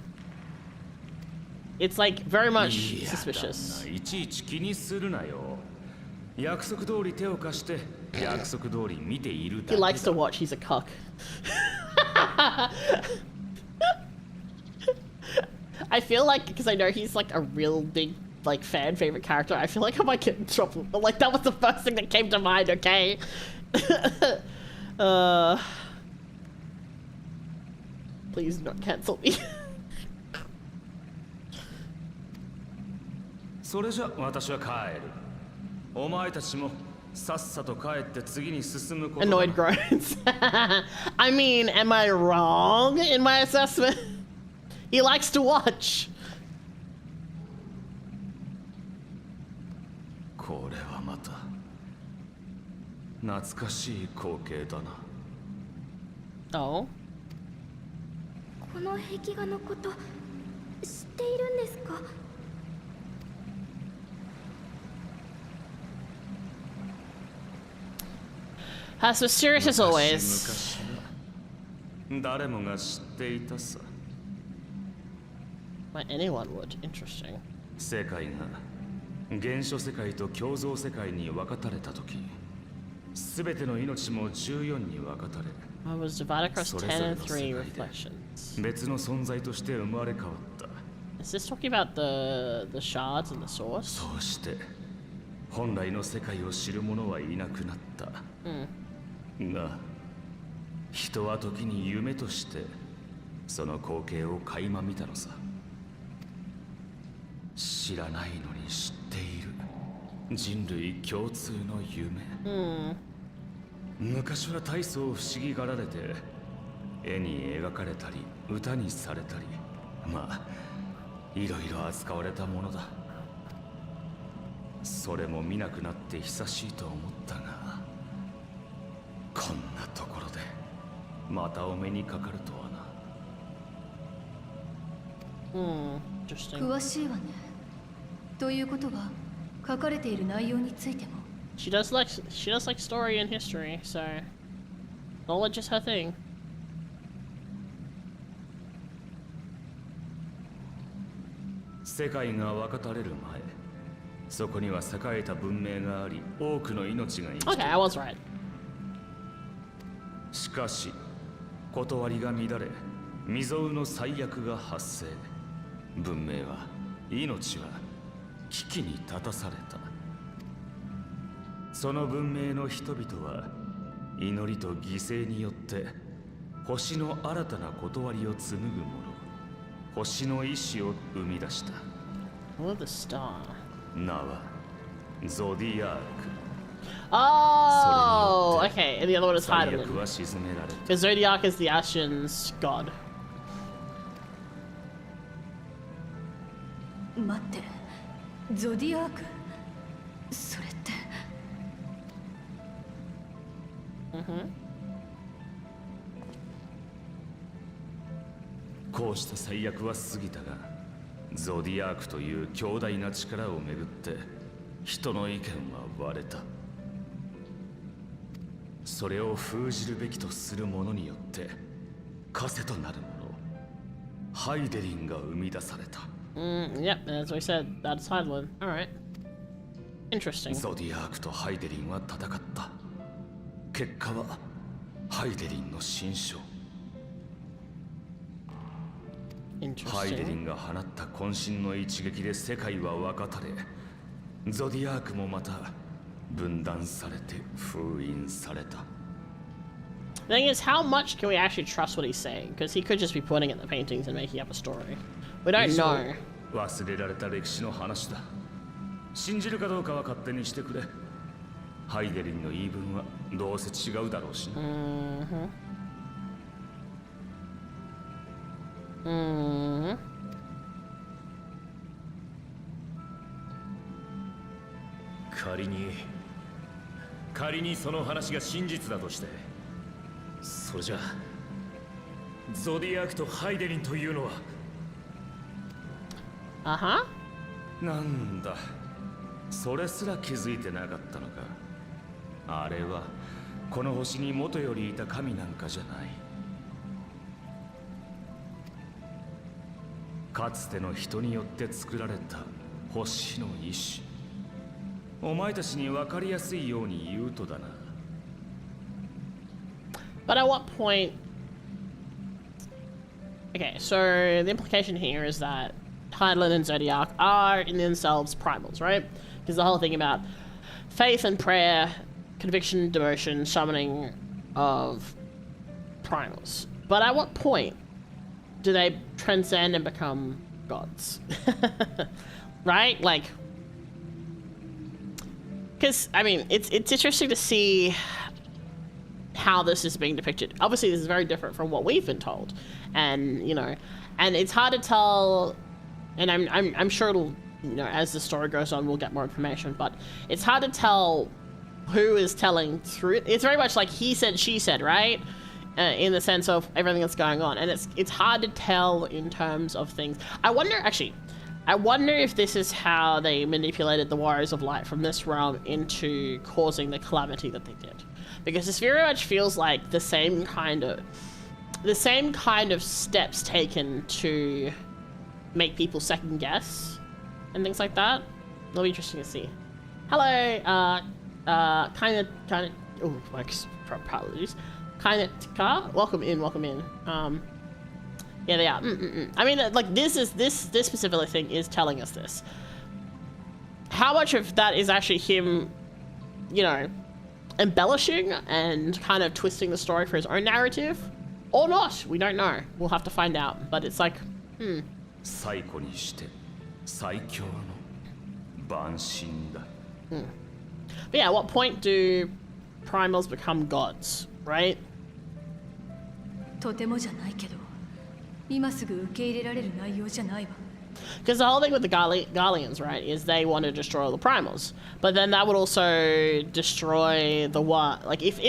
It's like very much いや、 suspicious. 旦那いちいち気にするなよ。約束通り手を貸して約束通り見ているだけ He だ。 likes to watch, he's a cuck. I feel like, because I know he's like a real big like fan favorite character, I feel like I might get in trouble. But like that was the first thing that came to mind, okay? Please not cancel me. それじゃ私は帰る。お前たちもさっさと帰って次に進むことだ。 Annoyed groans. I mean, am I wrong in my assessment? He likes to watch. これはまた懐かしい光景だな。 Oh. この壁画のこと知っているんですか？ As mysterious as always. 昔々誰もが知っていたさ。 Well, anyone would. Interesting. 世界が原初世界と共造世界に分かたれたとき、すべての命も14に分かたれ、 I was divided across それぞれ 10 の and 世 3 界で reflections. 別の存在として生まれ変わった。 Is this talking about the shards and the source? そうして本来の世界を知る者はいなくなった。が、人は時に夢としてその光景を垣間見たのさ。知らないのに知っている人類共通の夢。昔は大層不思議がられて絵に描かれたり歌にされたり、まあいろいろ扱われたものだ。それも見なくなって久しいと思ったが、こんなところでまたお目にかかるとはな。Interesting. 詳しいわね。ということは書かれている内容についても。She does like story and history, so knowledge is her thing. 世界が分かたれる前、そこには栄えた文明があり、多くの命が生きている。 Okay, I was right. しかし、断りが乱れ、未曾有の災厄が発生。文明は、命は危機に立たされた。その文明の人々は、祈りと犠牲によって、星の新たな断りを紡ぐもの、星の意志を生み出した。Oh, the star. 名は、ゾディアーク。 Oh, okay, and the other one is 最 Heidelin. 悪は沈められた。 Because Zodiac is the Ashen's god. 待って、ゾディアーク、それって。こうした最悪は過ぎたが、ゾディアークという強大な力をめぐって人の意見は割れた。それを封じるべきとする者によって枷となるもの、ハイデリンが生み出された。Yep, as we said, that's Heidelin. Alright. Interesting. ゾディアークとハイデリンは戦った。結果はハイデリンの新章。ハイデリ Interesting. ンが放った渾身の一撃で世界は分かたれ、ゾディアークもまた分断されて封印された。 The thing is, how much can we actually trust what he's saying? Because he could just be pointing at the paintings and making up a story. We don't know. 忘れられた歴史の話だ。信じるかどうかは勝手にしてくれ。ハイデリンの言い分はどうせ違うだろうしな。仮にその話が真実だとして、それじゃゾディアークとハイデリンというのは。なんだ、それすら気づいてなかったのか。あれはこの星に元よりいた神なんかじゃない。かつての人によって作られた星の意志。お前たちに分かりやすいように言うとだな。But at what point... Okay, so the implication here is that Heidelin and Zodiac are in themselves primals, right? Because the whole thing about faith and prayer, conviction, devotion, summoning of primals. But at what point do they transcend and become gods? Right? Like... Because, I mean, it's interesting to see how this is being depicted. Obviously, this is very different from what we've been told. And, you know, and it's hard to tell, and I'm sure it'll, you know, as the story goes on, we'll get more information, but it's hard to tell who is telling through. It's very much like he said, she said, right? In the sense of everything that's going on. And it's hard to tell in terms of things. I wonder if this is how they manipulated the Warriors of Light from this realm into causing the calamity that they did. Because this very much feels like the same kind of steps taken to make people second guess and things like that. It'll be interesting to see. Hello, kind of, oh, my apologies. Kind of, welcome in. Yeah, they are. I mean, like, this specific thing is telling us this. How much of that is actually him, you know, embellishing and kind of twisting the story for his own narrative, or not? We don't know. We'll have to find out. But it's like, But yeah, at what point do primals become gods, right? とてもじゃないけど、今すぐ受け入れられる内容じゃないわ。Because the whole thing with the Garleans, right, is they want to destroy all the primals, but then that would also destroy the what? Like if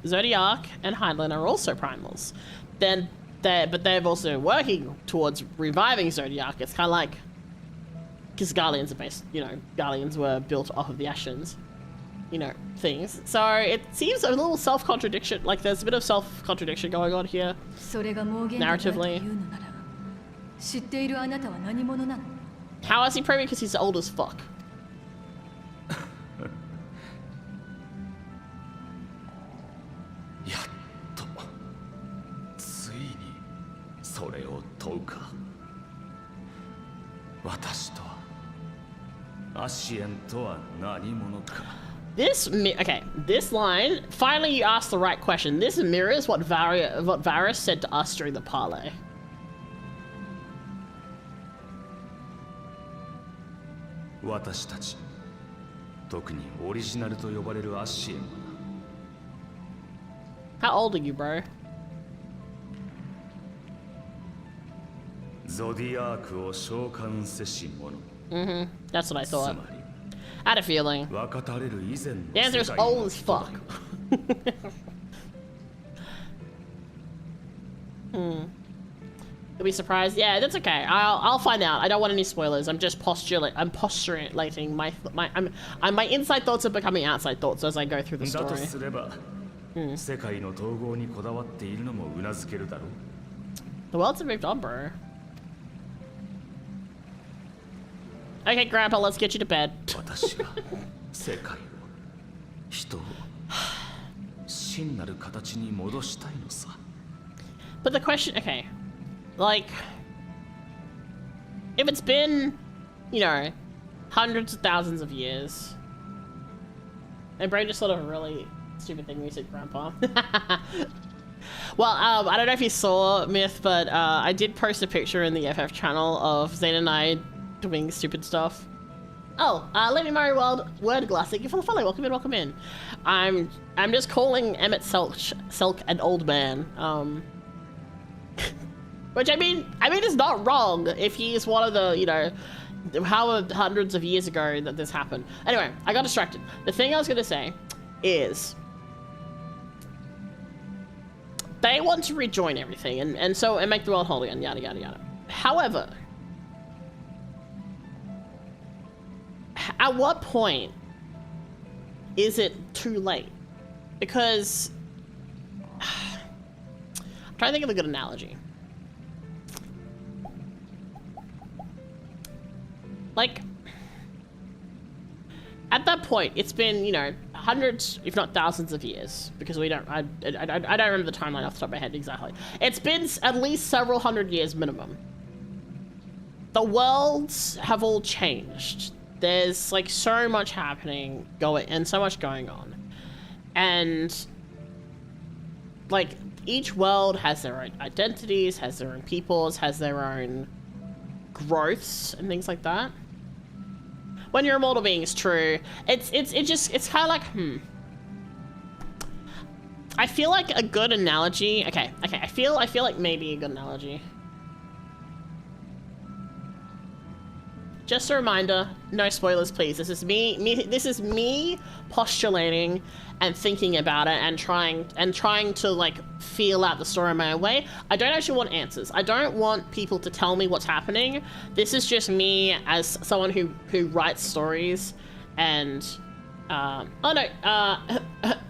Zodiac and Heidelin are also primals, then they're also working towards reviving Zodiac. It's kind of like, because Guardians are based, you know, Guardians were built off of the Ascians, you know, things. So it seems a little self-contradiction, like there's a bit of self-contradiction going on here, narratively. How is he proven? Because he's old as fuck. やっとついにそれを問うか。私とはアシエンとは何者か。 Okay, this line, finally you asked the right question. This mirrors what Varys said to us during the parley. 私たち、特にオリジナルと呼ばれるアシエンは How old are you, bro? ゾディアークを召喚せし者。 That's what I つ thought. まり I had a feeling. 分かたれる以前の The answer is 世界の old as fuck. You'll be surprised. Yeah, that's okay. I'll find out. I don't want any spoilers. I'm just postulating my inside thoughts are becoming outside thoughts as I go through the だと story. すれば、世界の統合にこだわっているのもうなずけるだろう。 The world's have moved on, bro. Okay, Grandpa, let's get you to bed. 私が世界を、人を真なる形に戻したいのさ。 But the question, okay, like, if it's been, you know, hundreds of thousands of years, my brain just thought of a really stupid thing when you said Grandpa. Well, I don't know if you saw, Myth, but I did post a picture in the FF channel of Zane and I doing stupid stuff. Oh, Lady Murray Word Glass, thank you for the follow. Welcome in, welcome in. I'm just calling Emmett Selk an old man. Which I mean is not wrong if he's one of the, you know, however hundreds of years ago that this happened. Anyway, I got distracted. The thing I was gonna say is they want to rejoin everything and make the world whole again, yada yada yada. However, at what point is it too late? Because I'm trying to think of a good analogy. Like, at that point, it's been, you know, hundreds, if not thousands of years, because I don't remember the timeline off the top of my head exactly. It's been at least several hundred years minimum. The worlds have all changed. There's like so much happening and so much going on. And like each world has their own identities, has their own peoples, has their own growths and things like that. When you're a mortal being, it's true. It's kind of like, I feel like a good analogy. Okay. I feel like maybe a good analogy. Just a reminder, no spoilers, please. This is me postulating and thinking about it and trying to like feel out the story in my own way. I don't actually want answers. I don't want people to tell me what's happening. This is just me as someone who writes stories and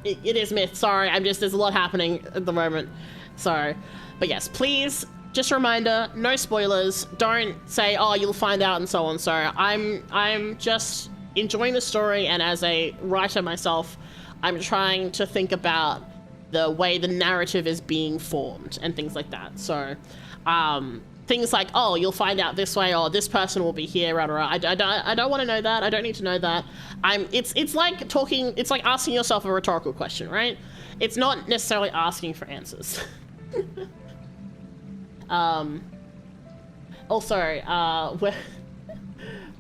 it is Myth. Sorry, there's a lot happening at the moment. So, but yes, please. Just a reminder, no spoilers. Don't say, oh, you'll find out and so on. So I'm just enjoying the story, and as a writer myself, I'm trying to think about the way the narrative is being formed and things like that. So things like, oh, you'll find out this way, or this person will be here, rah, rah, rah. I don't want to know that. I don't need to know that. It's like talking. It's like asking yourself a rhetorical question, right? It's not necessarily asking for answers. Also, where...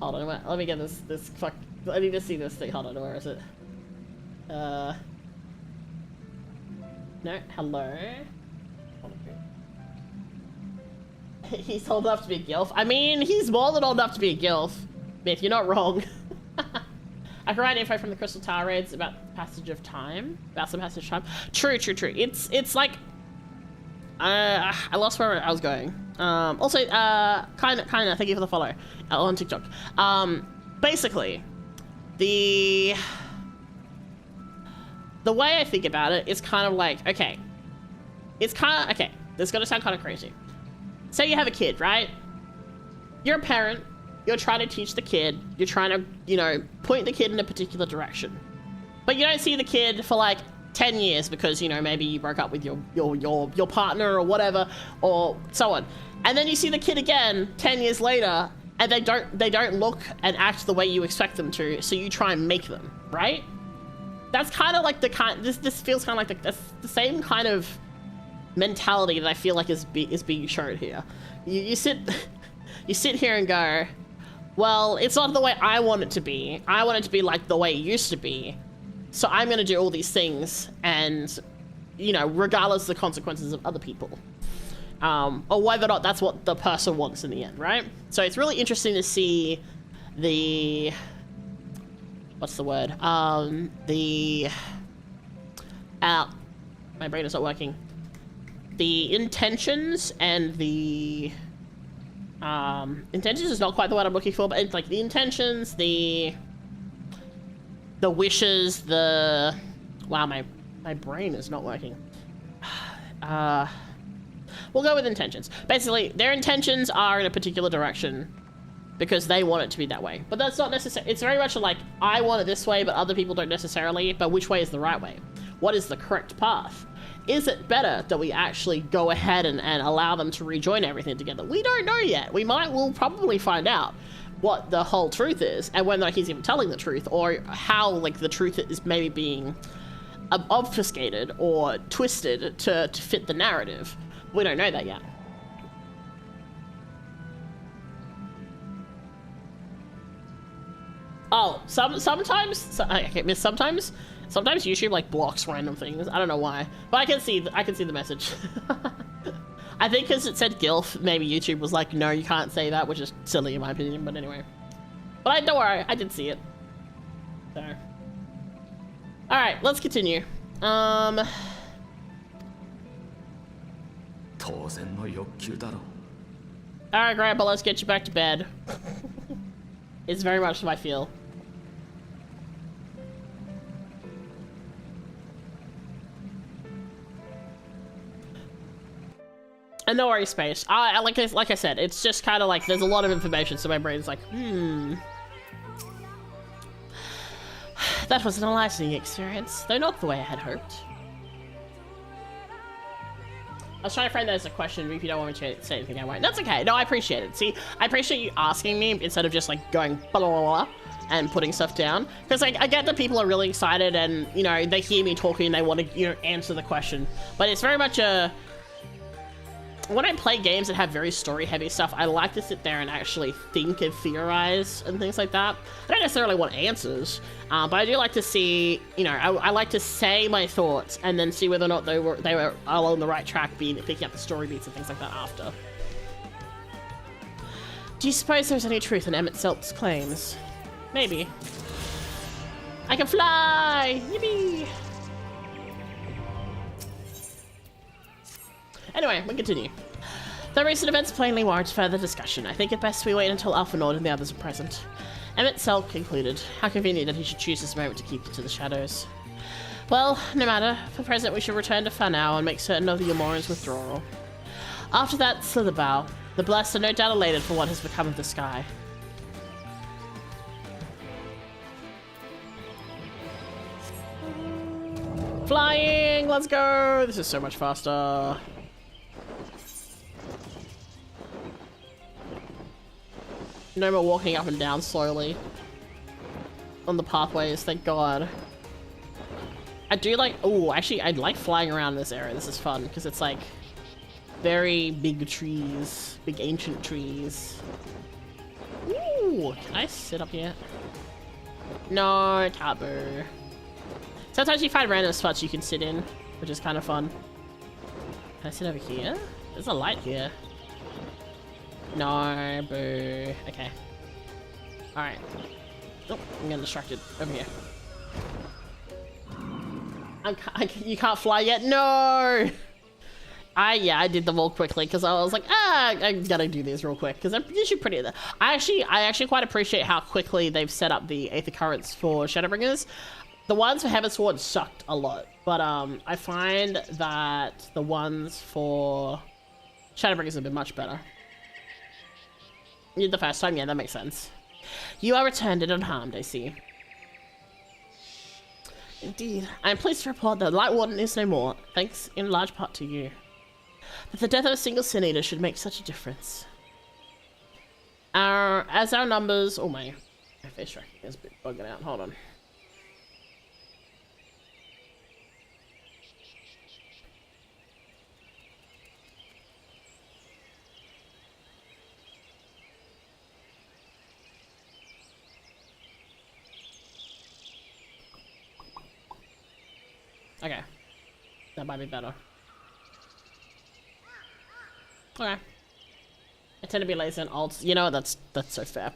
Hold on, let me get this fuck... I need to see this thing. Hold on, where is it? No, hello? He's old enough to be a gilf. I mean, he's more than old enough to be a gilf. Myth, you're not wrong. I can write info from the Crystal Tower raids about the passage of time. About some passage of time. True. It's like... I lost where I was going. Also, kind of, thank you for the follow on TikTok. Basically, the way I think about it is kind of like, okay, this is gonna sound kind of crazy. Say you have a kid, right? You're a parent, you're trying to teach the kid, you're trying to, you know, point the kid in a particular direction. But you don't see the kid for like 10 years because, you know, maybe you broke up with your partner or whatever, or so on. And then you see the kid again 10 years later, and they don't look and act the way you expect them to, so you try and make them, right? That's kind of like this feels kind of like the same kind of mentality that I feel like is being shown here. You sit here and go, well, it's not the way I want it to be. I want it to be like the way it used to be. So I'm going to do all these things, and, you know, regardless of the consequences of other people. Or whether or not that's what the person wants in the end, right? So it's really interesting to see the... What's the word? My brain is not working. The intentions and the... intentions is not quite the word I'm looking for, but it's like the intentions, the wishes, the... Wow, my brain is not working. We'll go with intentions. Basically, their intentions are in a particular direction because they want it to be that way. But that's not necessary. It's very much like, I want it this way, but other people don't necessarily. But which way is the right way? What is the correct path? Is it better that we actually go ahead and allow them to rejoin everything together? We don't know yet. We'll probably find out what the whole truth is, and whether he's even telling the truth, or how, like, the truth is maybe being obfuscated or twisted to fit the narrative. We don't know that yet. Oh, sometimes YouTube like blocks random things. I don't know why, but I can see the message. I think because it said GILF, maybe YouTube was like, no, you can't say that, which is silly in my opinion. But anyway, don't worry, I did see it. So, all right, let's continue. Alright, Grandpa, let's get you back to bed. It's very much how I feel. And no worries, Space. Like I said, it's just kind of like there's a lot of information, so my brain's like, That was an enlightening experience, though not the way I had hoped. I was trying to frame that as a question, but if you don't want me to say anything, I won't. That's okay. No, I appreciate it. See, I appreciate you asking me instead of just like going blah, blah, blah, and putting stuff down. Because like, I get that people are really excited and, you know, they hear me talking and they want to, you know, answer the question. But it's very much a... When I play games that have very story-heavy stuff, I like to sit there and actually think and theorize and things like that. I don't necessarily want answers, but I do like to see, you know, I like to say my thoughts and then see whether or not they were along the right track, picking up the story beats and things like that after. Do you suppose there's any truth in Emmett Selt's claims? Maybe. I can fly! Yippee! Anyway, we continue. The recent events plainly warrant further discussion. I think it best we wait until Alpha Nord and the others are present. Emmett Selk concluded. How convenient that he should choose this moment to keep it to the shadows. Well, no matter. For present, we should return to Fanau and make certain of the Yomoran's withdrawal. After that, Slitherbow. The blessed are no doubt elated for what has become of the sky. Flying! Let's go! This is so much faster. No more walking up and down slowly on the pathways, thank God. I do like, oh, actually, I like flying around this area. This is fun, because it's like very big trees, big ancient trees. Ooh, can I sit up here? No, can't boo. Sometimes you find random spots you can sit in, which is kind of fun. Can I sit over here? There's a light here. No, boo. Okay. Alright. Oh, I'm getting distracted. Over here. You can't fly yet? No! I did them all quickly because I was like, I'm gonna do these real quick because they're usually pretty. I actually quite appreciate how quickly they've set up the Aether Currents for Shadowbringers. The ones for Heavensward sucked a lot, but I find that the ones for Shadowbringers have been much better. You did the first time, yeah, that makes sense. You are returned and unharmed, I see. Indeed, I am pleased to report that the Light Warden is no more, thanks in large part to you. That the death of a single Sin Eater should make such a difference. As our numbers... Oh, my face tracking is a bit bugging out. Hold on. Okay. That might be better. Okay. I tend to be lazy on alts. You know, that's so fair.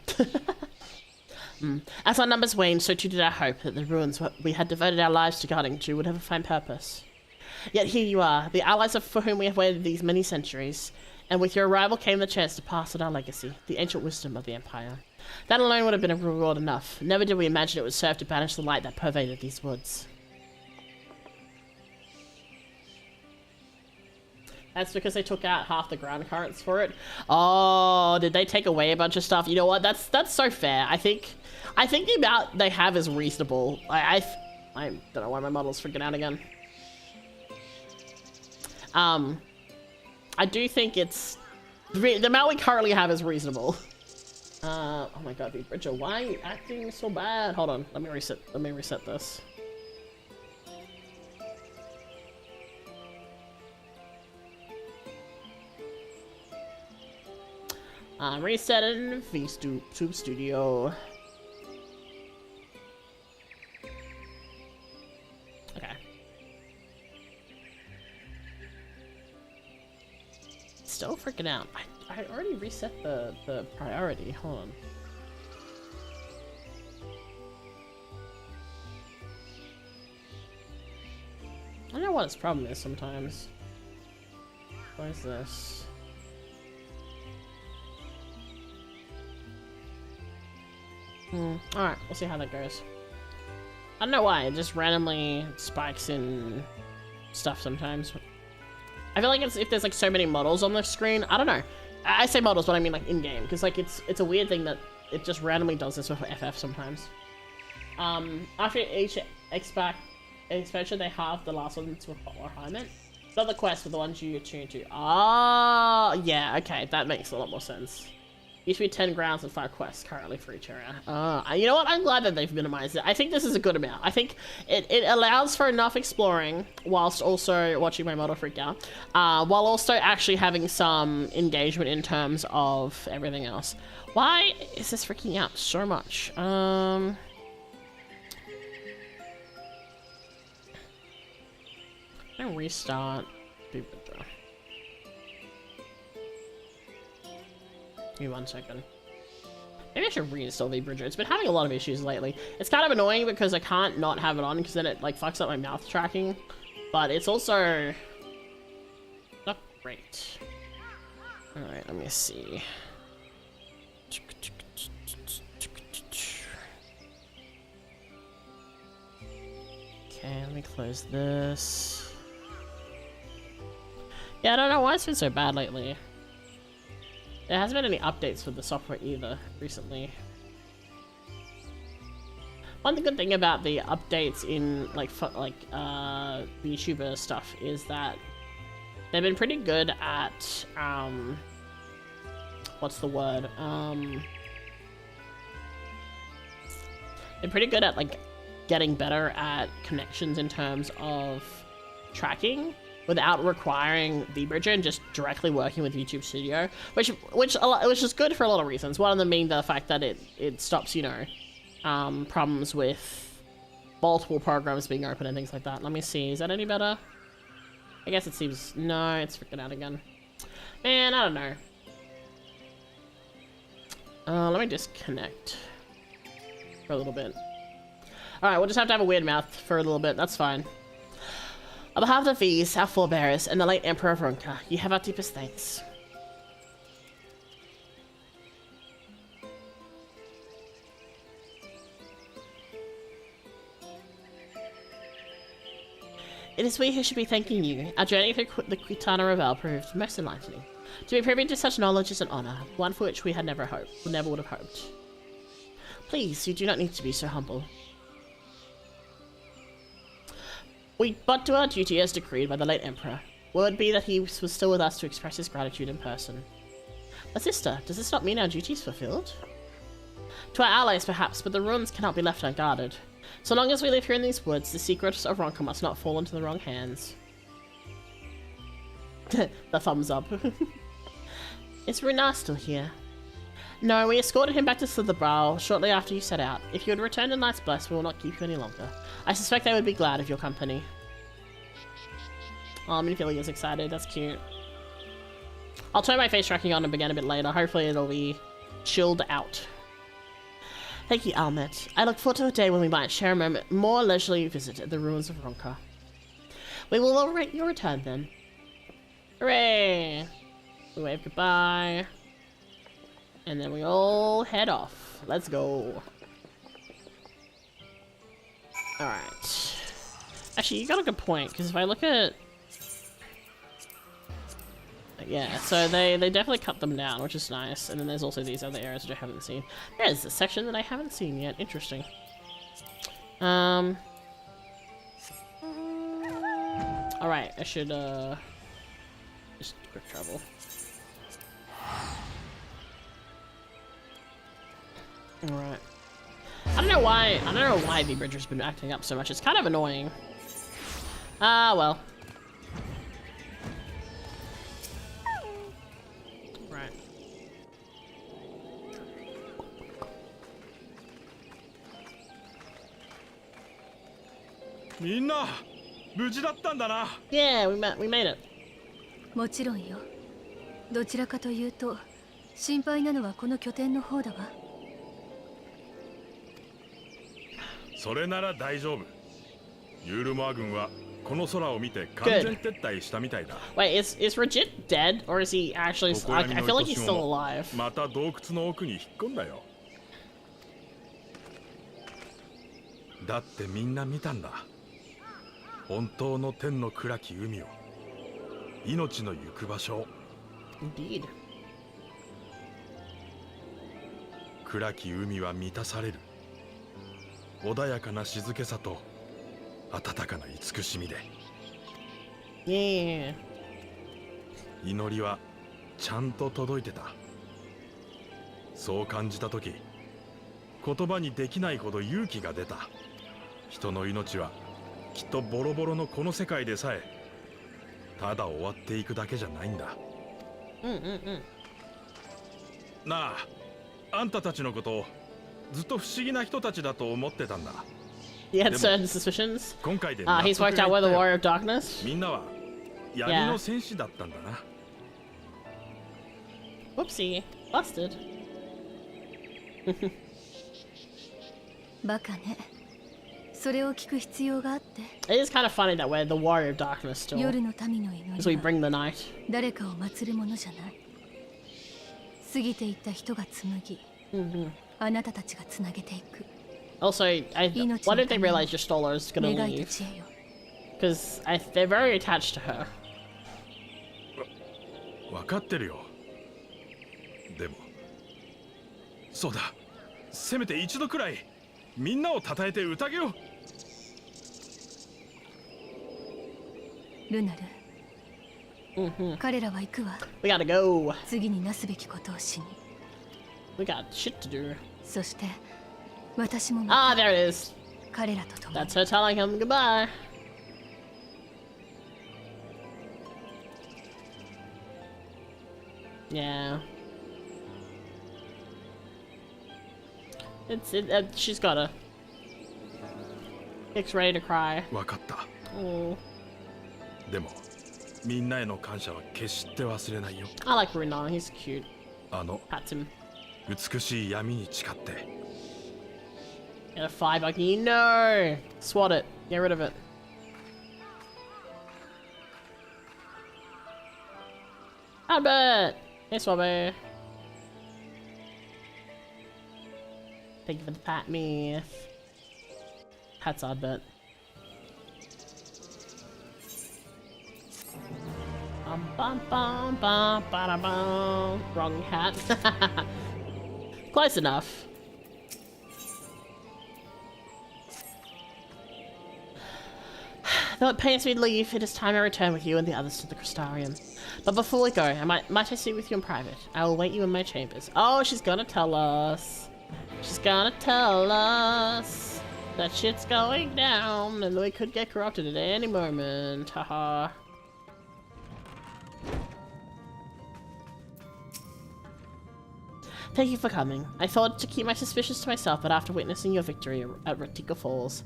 As our numbers waned, so too did our hope that the ruins we had devoted our lives to guarding to would have a fine purpose. Yet here you are, the allies for whom we have waited these many centuries, and with your arrival came the chance to pass on our legacy, the ancient wisdom of the Empire. That alone would have been a reward enough. Never did we imagine it would serve to banish the light that pervaded these woods. That's because they took out half the ground currents for it. Oh, did they take away a bunch of stuff? You know what? That's so fair. I think the amount they have is reasonable. I don't know why my model's freaking out again. I do think it's the amount we currently have is reasonable. Oh my god, Bridger, why are you acting so bad? Hold on, let me reset this. Reset in VTuber Studio. Okay. Still freaking out. I already reset the priority. Hold on. I don't know what its problem is sometimes. What is this? Alright, we'll see how that goes. I don't know why, it just randomly spikes in stuff sometimes. I feel like it's if there's like so many models on the screen. I don't know. I say models, but I mean like in-game, because like it's a weird thing that it just randomly does this with FF sometimes. After each expansion, they halve the last one to harassment. Not the quest for the ones you attune to. Ah, yeah, okay, that makes a lot more sense. Used to be 10 grounds and 5 quests currently for each area. You know what? I'm glad that they've minimized it. I think this is a good amount. I think it allows for enough exploring whilst also watching my model freak out, while also actually having some engagement in terms of everything else. Why is this freaking out so much? I'm gonna restart. Give me 1 second. Maybe I should reinstall VBridger. It's been having a lot of issues lately. It's kind of annoying because I can't not have it on because then it like fucks up my mouth tracking. But it's also not great. Alright, let me see. Okay, let me close this. Yeah, I don't know why it's been so bad lately. There hasn't been any updates for the software either recently. One good thing about the updates in like VTuber stuff is that they've been pretty good at what's the word? They're pretty good at like getting better at connections in terms of tracking, without requiring VBridger and just directly working with YouTube Studio, which is good for a lot of reasons. One of them being the fact that it stops, you know, problems with multiple programs being open and things like that. Let me see, is that any better? I guess it seems, no, it's freaking out again. Man, I don't know. Let me disconnect for a little bit. Alright, we'll just have to have a weird mouth for a little bit, that's fine. On behalf of the V's, our forebears, and the late Emperor of Ronka, you have our deepest thanks. It is we who should be thanking you. Our journey through the Quitana Revel proved most enlightening. To be privy to such knowledge is an honor, one for which we had never would have hoped. Please, you do not need to be so humble. We but do our duty as decreed by the late Emperor. Word be that he was still with us to express his gratitude in person. But sister, does this not mean our duty is fulfilled? To our allies perhaps, but the ruins cannot be left unguarded. So long as we live here in these woods, the secrets of Ronka must not fall into the wrong hands. The thumbs up. Is Runar still here? No, we escorted him back to Slitherbrow shortly after you set out. If you had returned to Night's Bless, we will not keep you any longer. I suspect they would be glad of your company. Oh, Minifilly is excited. That's cute. I'll turn my face tracking on and begin a bit later. Hopefully it'll be chilled out. Thank you, Almet. I look forward to a day when we might share a moment more leisurely visit at the ruins of Ronka. We will await your return then. Hooray! We wave goodbye. And then we all head off. Let's go. Alright. Actually, you got a good point, because if I look at... Yeah, so they definitely cut them down, which is nice. And then there's also these other areas which I haven't seen. There's a section that I haven't seen yet. Interesting. Alright, I should, just quick travel. Alright. I don't know why the Bridger's been acting up so much. It's kind of annoying. Ah, well. Right. Yeah, we made it. もちろんよ。どちらかというと、心配なのはこの拠点の方だわ。それなら大丈夫。ユールモア軍はこの空を見て完全撤退したみたいだ。Wait, is Regit dead, or is he actually? I feel like he's still alive. また洞窟の奥に引っ込んだよ。だってみんな見たんだ。本当の天の暗き海を、命の行く場所を。Indeed. 暗き海は満たされる。穏やかな静けさと温かな慈しみで。Yeah. 祈りはちゃんと届いてた。そう感じたとき、言葉にできないほど勇気が出た。人の命はきっとボロボロのこの世界でさえただ終わっていくだけじゃないんだ。なあ、あんたたちのことをずっと不思議な人たちだと思ってたんだ。He had certain suspicions. 今回で He's worked out we're the Warrior of Darkness. みんなは闇の戦士だったんだな。Whoopsie, busted. バカね。それを聞く必要があって。It is kind of funny that we're the Warrior of Darkness still. 夜の民の祈りは As we bring the night. 誰かを祀るものじゃない。過ぎていった人が紡ぎ、あなたたちがつなげていく。Also, why did they realize your Stoller is gonna leave? Because they're very attached to her. わかってるよ。でも、そうだ。せめて一度くらいみんなを称えて宴を。ルナル。彼らは行くわ。We gotta go. 次になすべきことをしに。We got shit to do. そして私も there it is. 彼らと共に。That's her telling him goodbye. Yeah. She's gotta. Nick's ready to cry. わかった。Oh. でも、みんなへの感謝は決して忘れないよ。I like Runar, he's cute. Pats him. 美しい闇に誓って。Get a 5 buggy. No! Swat it. Get rid of it. Albert! Hey, Swabby. Thank you for the pat me. Pat's Albert. Bum, bum, bum, bada, bum. Wrong hat. Close enough. Though it pains me to leave, it is time I return with you and the others to the Crystarium. But before we go, might I speak with you in private? I will wait you in my chambers. Oh, she's gonna tell us. She's gonna tell us that shit's going down and we could get corrupted at any moment. Haha. Thank you for coming. I thought to keep my suspicions to myself, but after witnessing your victory at Ratika Falls,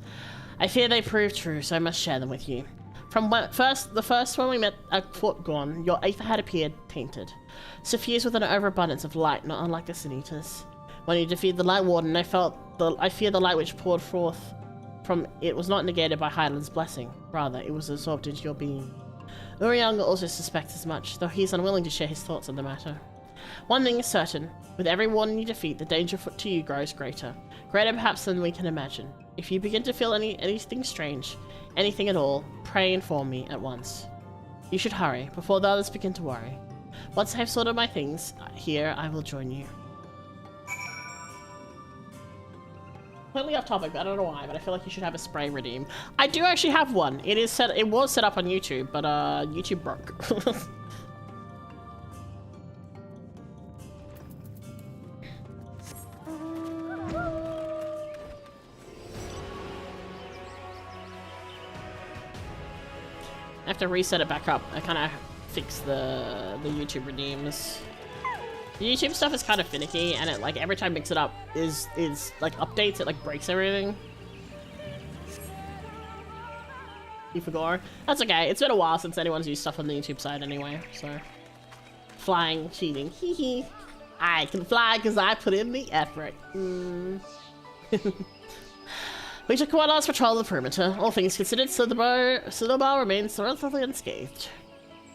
I fear they proved true, so I must share them with you. From the first one we met at Fort Gorn, your aether had appeared tainted, suffused with an overabundance of light, not unlike the Sin Eaters. When you defeated the Light Warden, I fear the light which poured forth from it was not negated by Hyland's blessing. Rather, it was absorbed into your being. Urianga also suspects as much, though he is unwilling to share his thoughts on the matter. One thing is certain, with every warden you defeat, the danger to you grows greater. Greater perhaps than we can imagine. If you begin to feel anything strange, anything at all, pray inform me at once. You should hurry, before the others begin to worry. Once I have sorted my things here, I will join you. Completely off topic, but I don't know why, but I feel like you should have a spray redeem. I do actually have one. It was set up on YouTube, but YouTube broke. I have to reset it back up. I kind of fixed the YouTube redeems. The YouTube stuff is kind of finicky, and it like every time it picks it up is like updates. It like breaks everything. You forgot? That's okay. It's been a while since anyone's used stuff on the YouTube side anyway. So flying, cheating, hee hee. I can fly because I put in the effort. We took one last patrol of the perimeter. All things considered, Silverbar remains relatively unscathed.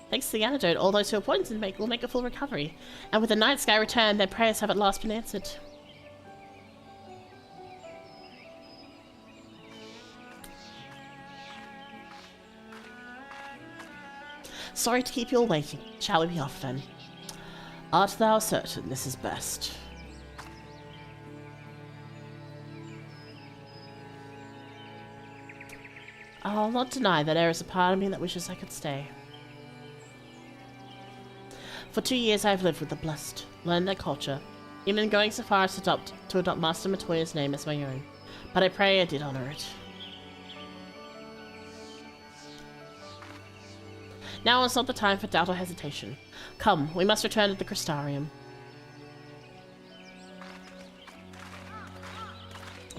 Thanks to the antidote, all those who are poisoned will make a full recovery. And with the night sky returned, their prayers have at last been answered. Sorry to keep you all waiting. Shall we be off then? Art thou certain this is best? I'll not deny that there is a part of me that wishes I could stay. For 2 years I have lived with the blessed, learned their culture, even going so far as to adopt Master Matoya's name as my own. But I pray I did honor it. Now is not the time for doubt or hesitation. Come, we must return to the Crystarium.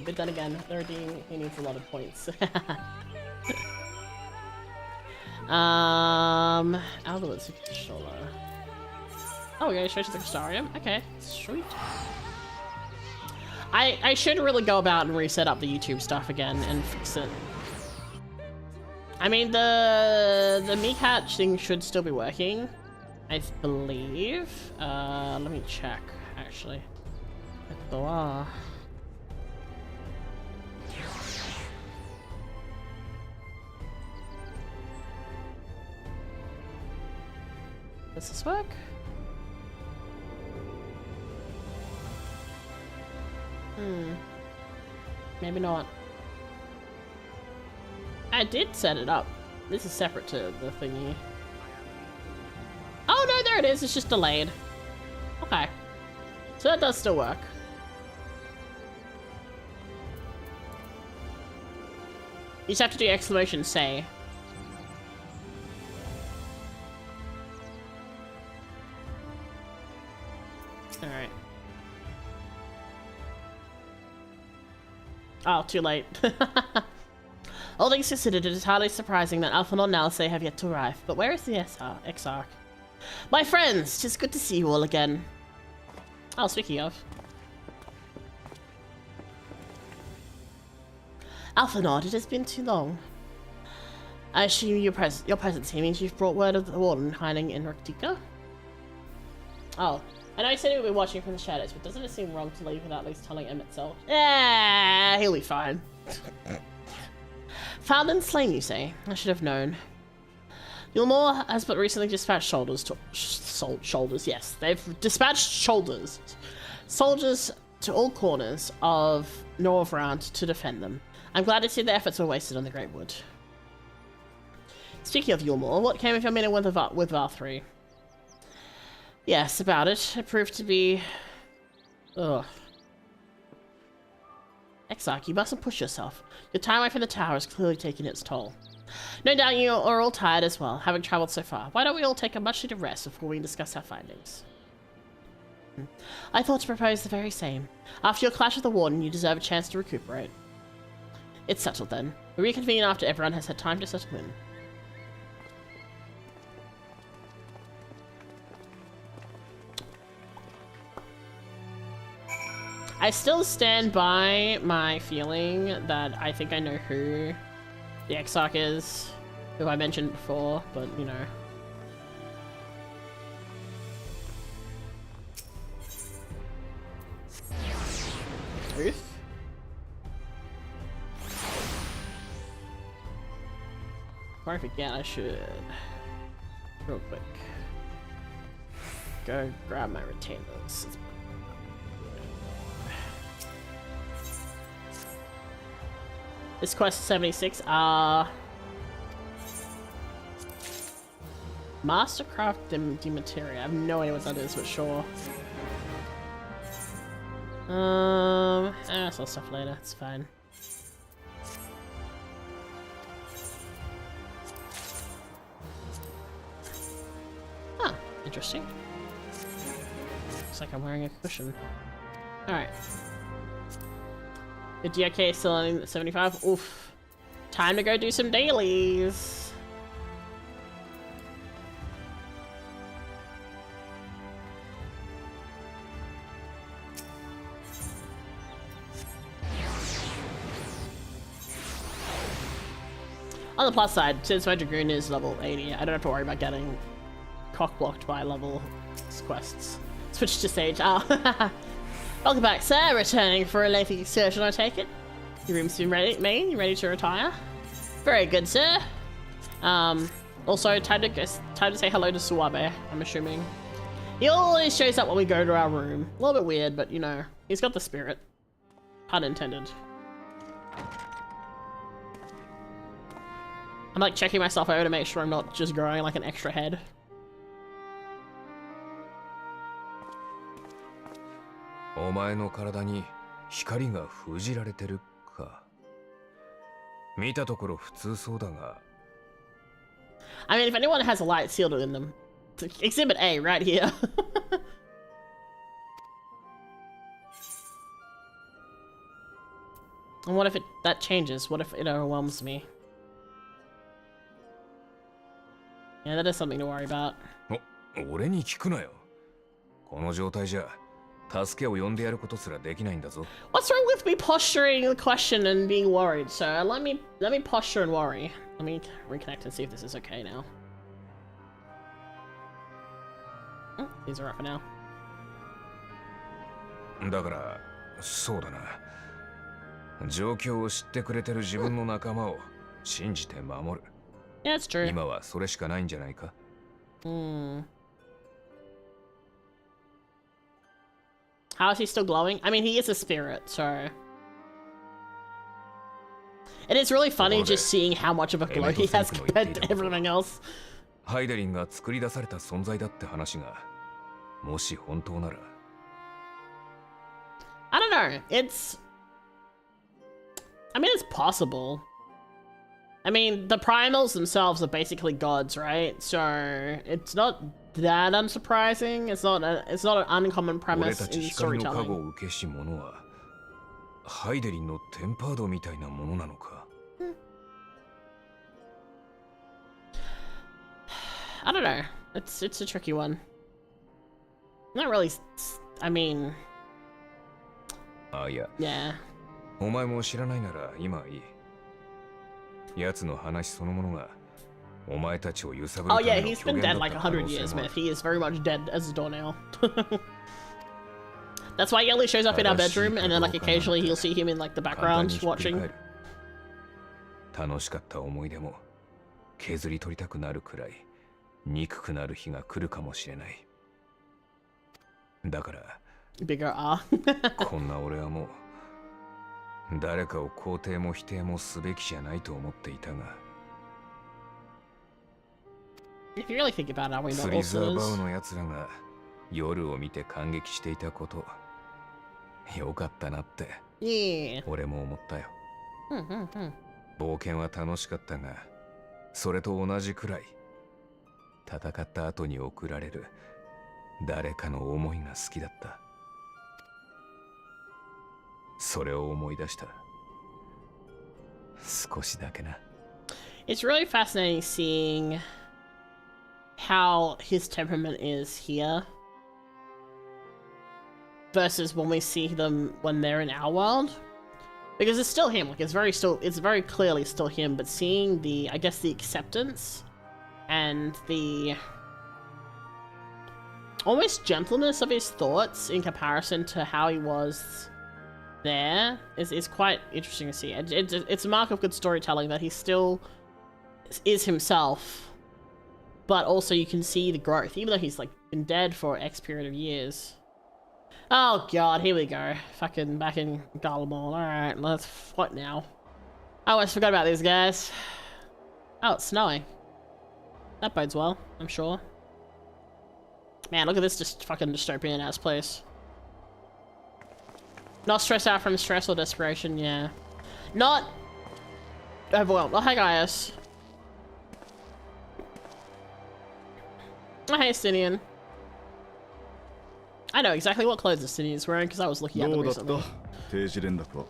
But then again, he needs a lot of points. Algorithm controller. Oh, we're going straight to the Crystarium? Okay, sweet. I should really go about and reset up the YouTube stuff again and fix it. I mean, the Mika thing should still be working, I believe. Let me check, actually. Blah. Does this work? Maybe not. I did set it up. This is separate to the thingy. Oh no, there it is. It's just delayed. Okay. So that does still work. You just have to do exclamation say. Alright. Oh, too late. All things considered, it is hardly surprising that Alphanor and Nalse have yet to arrive. But where is the Exarch? My friends, 'tis good to see you all again. Oh, speaking of. Alphanor, it has been too long. I assume your presence here means you've brought word of the warden hiding in Ratika? Oh, I know he said he would be watching from the shadows, but doesn't it seem wrong to leave without at least telling him itself? Yeah, he'll be fine. Found and slain, you say? I should have known. Yulmore has but recently dispatched soldiers, yes. They've dispatched soldiers to all corners of Northrand to defend them. I'm glad to see the efforts were wasted on the Great Wood. Speaking of Yulmore, what came of your meeting with Valthree? Yes, about it. It proved to be... Ugh. Exarch, you mustn't push yourself. Your time away from the tower is clearly taking its toll. No doubt you are all tired as well, having travelled so far. Why don't we all take a much-needed rest before we discuss our findings? I thought to propose the very same. After your clash with the Warden, you deserve a chance to recuperate. It's settled then. We reconvene after everyone has had time to settle in. I still stand by my feeling that I think I know who the Exarch is, who I mentioned before, but you know. Truth? Before I forget, I should, real quick, go grab my retainers. This quest is 76. Mastercraft Demateria. I have no idea what that is, but sure. I'll sell stuff later. It's fine. Huh. Interesting. Looks like I'm wearing a cushion. Alright. The DOK is still on 75. Oof. Time to go do some dailies. On the plus side, since my Dragoon is level 80, I don't have to worry about getting cock-blocked by level quests. Switch to Sage. Oh. Welcome back, sir. Returning for a lengthy excursion, I take it. Your room's been ready, made. You ready to retire? Very good, sir. Also, time to say hello to Suabe, I'm assuming. He always shows up when we go to our room. A little bit weird, but you know, he's got the spirit. Pun intended. I'm like checking myself over to make sure I'm not just growing like an extra head. I mean, if anyone has a light sealed in them, Exhibit A right here. And what if that changes? What if it overwhelms me? Yeah, that is something to worry about. What's wrong with me posturing the question and being worried? So let me posture and worry. Let me reconnect and see if this is okay now. Oh, these are up for now. Yeah, it's true. How is he still glowing? I mean, he is a spirit, so... It is really funny just seeing how much of a glow he has compared to everything else. I don't know, it's... I mean, it's possible. I mean, the primals themselves are basically gods, right? So, it's not that unsurprising. It's not an uncommon premise in storytelling. I don't know. It's a tricky one. Not really. I mean. Yeah. お前たちを揺さぶる Oh ため yeah, の he's 虚 been 言 dead だ like った可 100能性 years, もあ Myth. る He is very much dead as a door now. That's why he only shows up in our bedroom, and then like occasionally he'll see him in like the 簡単 background にひっくり watching. 返る楽しかった思い出も削り取りたくなるくらい憎くなる日が来るかもしれないだから Bigger R. こんな俺はもう誰かを肯定も否定もすべきじゃないと思っていたが If you really think about it, are we not フ all リザーバウ sinners? のやつらが夜を見て感激していたことよかったなって Yeah. 俺も思ったよ Hmm. 冒険は楽しかったがそれと同じくらい戦った後に送られる誰かの思いが好きだったそれを思い出した少しだけな It's really fascinating seeing how his temperament is here versus when we see them when they're in our world. Because it's still him, like it's very clearly still him, but seeing the, I guess the acceptance and the almost gentleness of his thoughts in comparison to how he was there is quite interesting to see. It's a mark of good storytelling that he still is himself, but also you can see the growth, even though he's like been dead for X period of years. Oh god, here we go. Fucking back in Garlemald. Alright, let's what now? I almost forgot about these guys. Oh, it's snowing. That bodes well, I'm sure. Man, look at this just fucking dystopian ass place. Not stressed out from stress or desperation, yeah. Not overwhelmed. Oh, hi guys. Oh, hey, Stinian. I know exactly what clothes Stinian is wearing because I was looking at them recently. 定時連絡は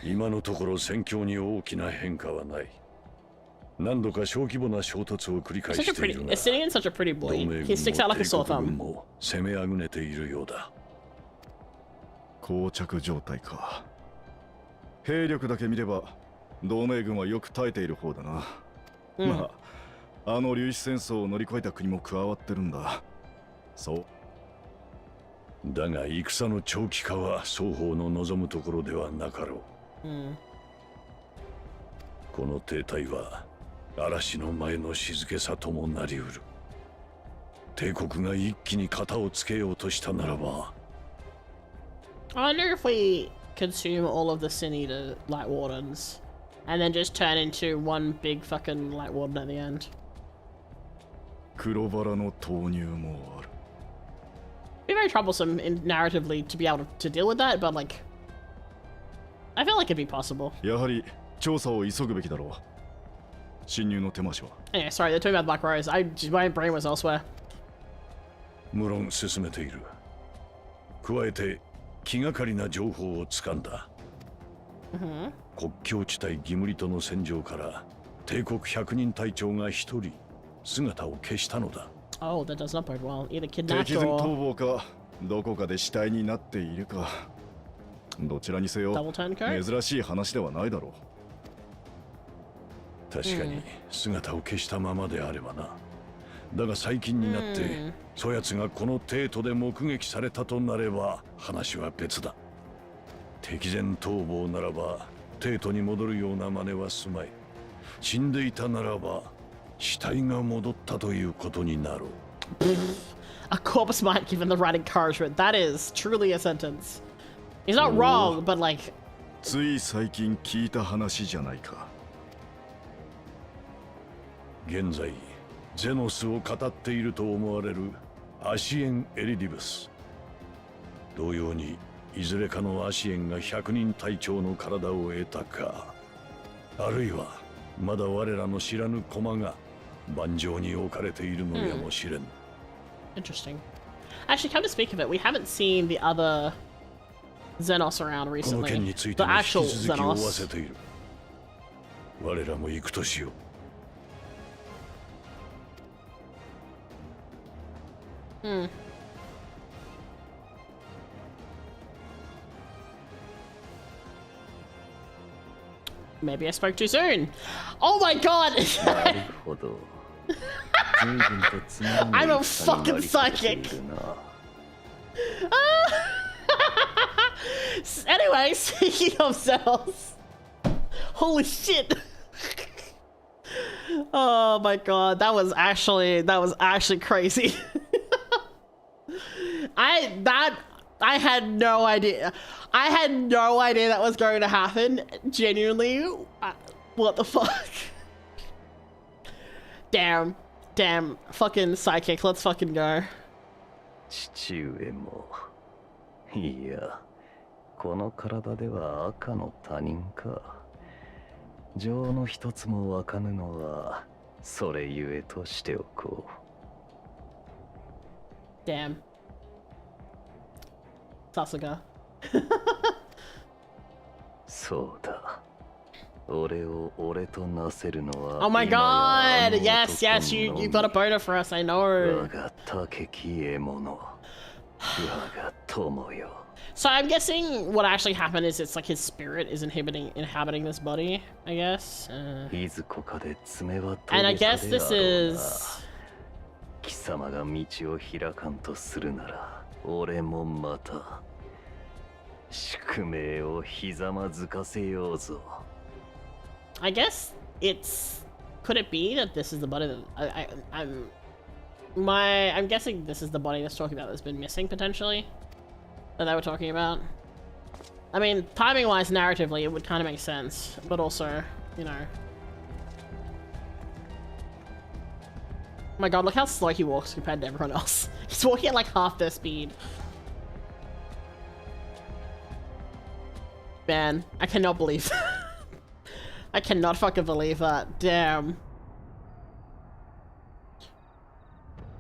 今のところ戦況に大きな変化はない。何度か小規模な衝突を繰り返しているが、 Stinian's such a pretty boy. 同盟 He sticks out like a sore 軍 thumb. も攻めあぐねているようだ。膠着状態か。兵力だけ見れば同盟軍はよく耐えている方だな。まあ、あの粒子戦争を乗り越えた国も加わってるんだ。そう。だが戦の長期化は双方の望むところではなかろう。この停滞は嵐の前の静けさともなりうる。帝国が一気に型をつけようとしたならば。I wonder if we consume all of the Sin Eater Light Wardens and then just turn into one big fucking Light Warden at the end. 黒バラの投入もある。Be very troublesome in narratively to be able to deal with that, but like, I feel like it'd be possible. やはり調査を急ぐべきだろう。侵入の手回しは。Anyway, sorry, they're talking about Black Rose. My brain was elsewhere. 無論進めている。加えて気がかりな情報をつかんだ。国境地帯ギムリとの戦場から帝国100人隊長が一人姿を消したのだ。Oh, that does not bode well. Either 敵 kidnapped 前 or 逃亡かどこかで死体になっているか。どちらにせよ double turncoat. 珍しい話ではないだろう。確かに姿を消したままであればな。だが最近になってそやつがこの帝都で目撃されたとなれば話は別だ。敵前逃亡ならば帝都に戻るような真似はすまい。死んでいたならば死体が戻ったということになろう。A corpse might give him the right encouragement. That is truly a sentence. He's not wrong, but like. つい最近聞いた話じゃないか。現在ゼノスを語っていると思われるアシエン・エリディブス。同様にいずれかのアシエンが100人隊長の体を得たか、あるいはまだ我らの知らぬ駒が盤上に置かれているのやもしれん。Interesting. Actually, come to speak of it, we haven't seen the other Xenos around この件 recently. につい The ても引 actual き続き追わ Xenos. せている。我らも行くとしよう。Maybe I spoke too soon. Oh my god! I'm a fucking psychic. Anyway, speaking of cells. Holy shit. Oh my god, that was actually crazy. I had no idea. I had no idea that was going to happen. Genuinely, what the fuck? Damn, fucking psychic. Let's fucking go. 父上もいやこの体では赤の他人か情の一つもわかぬのはそれゆえとしておこう Damn さすがそうだ俺を俺となせるのは Oh my god! Yes, you got a boner for us, I know. 我が高き獲物我が友よ So I'm guessing what actually happened is it's like his spirit is inhabiting this body, I guess. And I guess this is... 貴様が道を開かんとするなら俺もまた宿命をひざまずかせようぞ I guess it's... Could it be that this is the body that... I'm guessing this is the body that's talking about that's been missing, potentially. That they were talking about. I mean, timing-wise, narratively, it would kind of make sense. But also, you know... Oh my god, look how slow he walks compared to everyone else. He's walking at like half their speed. Man, I cannot believe that. I cannot fucking believe that. Damn.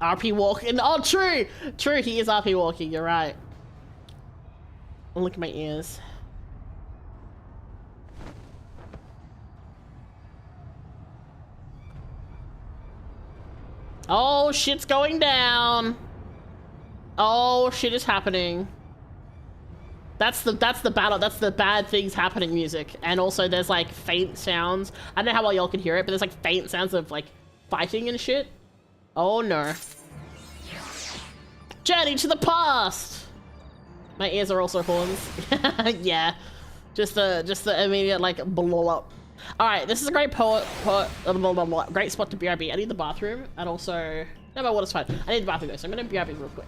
RP walking. Oh, true! True, he is RP walking, you're right. Oh, look at my ears. Oh, shit's going down. Oh, shit is happening. That's the battle. That's the bad things happening music. And also there's like faint sounds. I don't know how well y'all can hear it, but there's like faint sounds of like fighting and shit. Oh no. Journey to the past. My ears are also horns. Yeah. Just the immediate like blow up. Alright, this is a great great spot to BRB. I need the bathroom and also no, my water's fine. I need the bathroom though, so I'm gonna BRB real quick.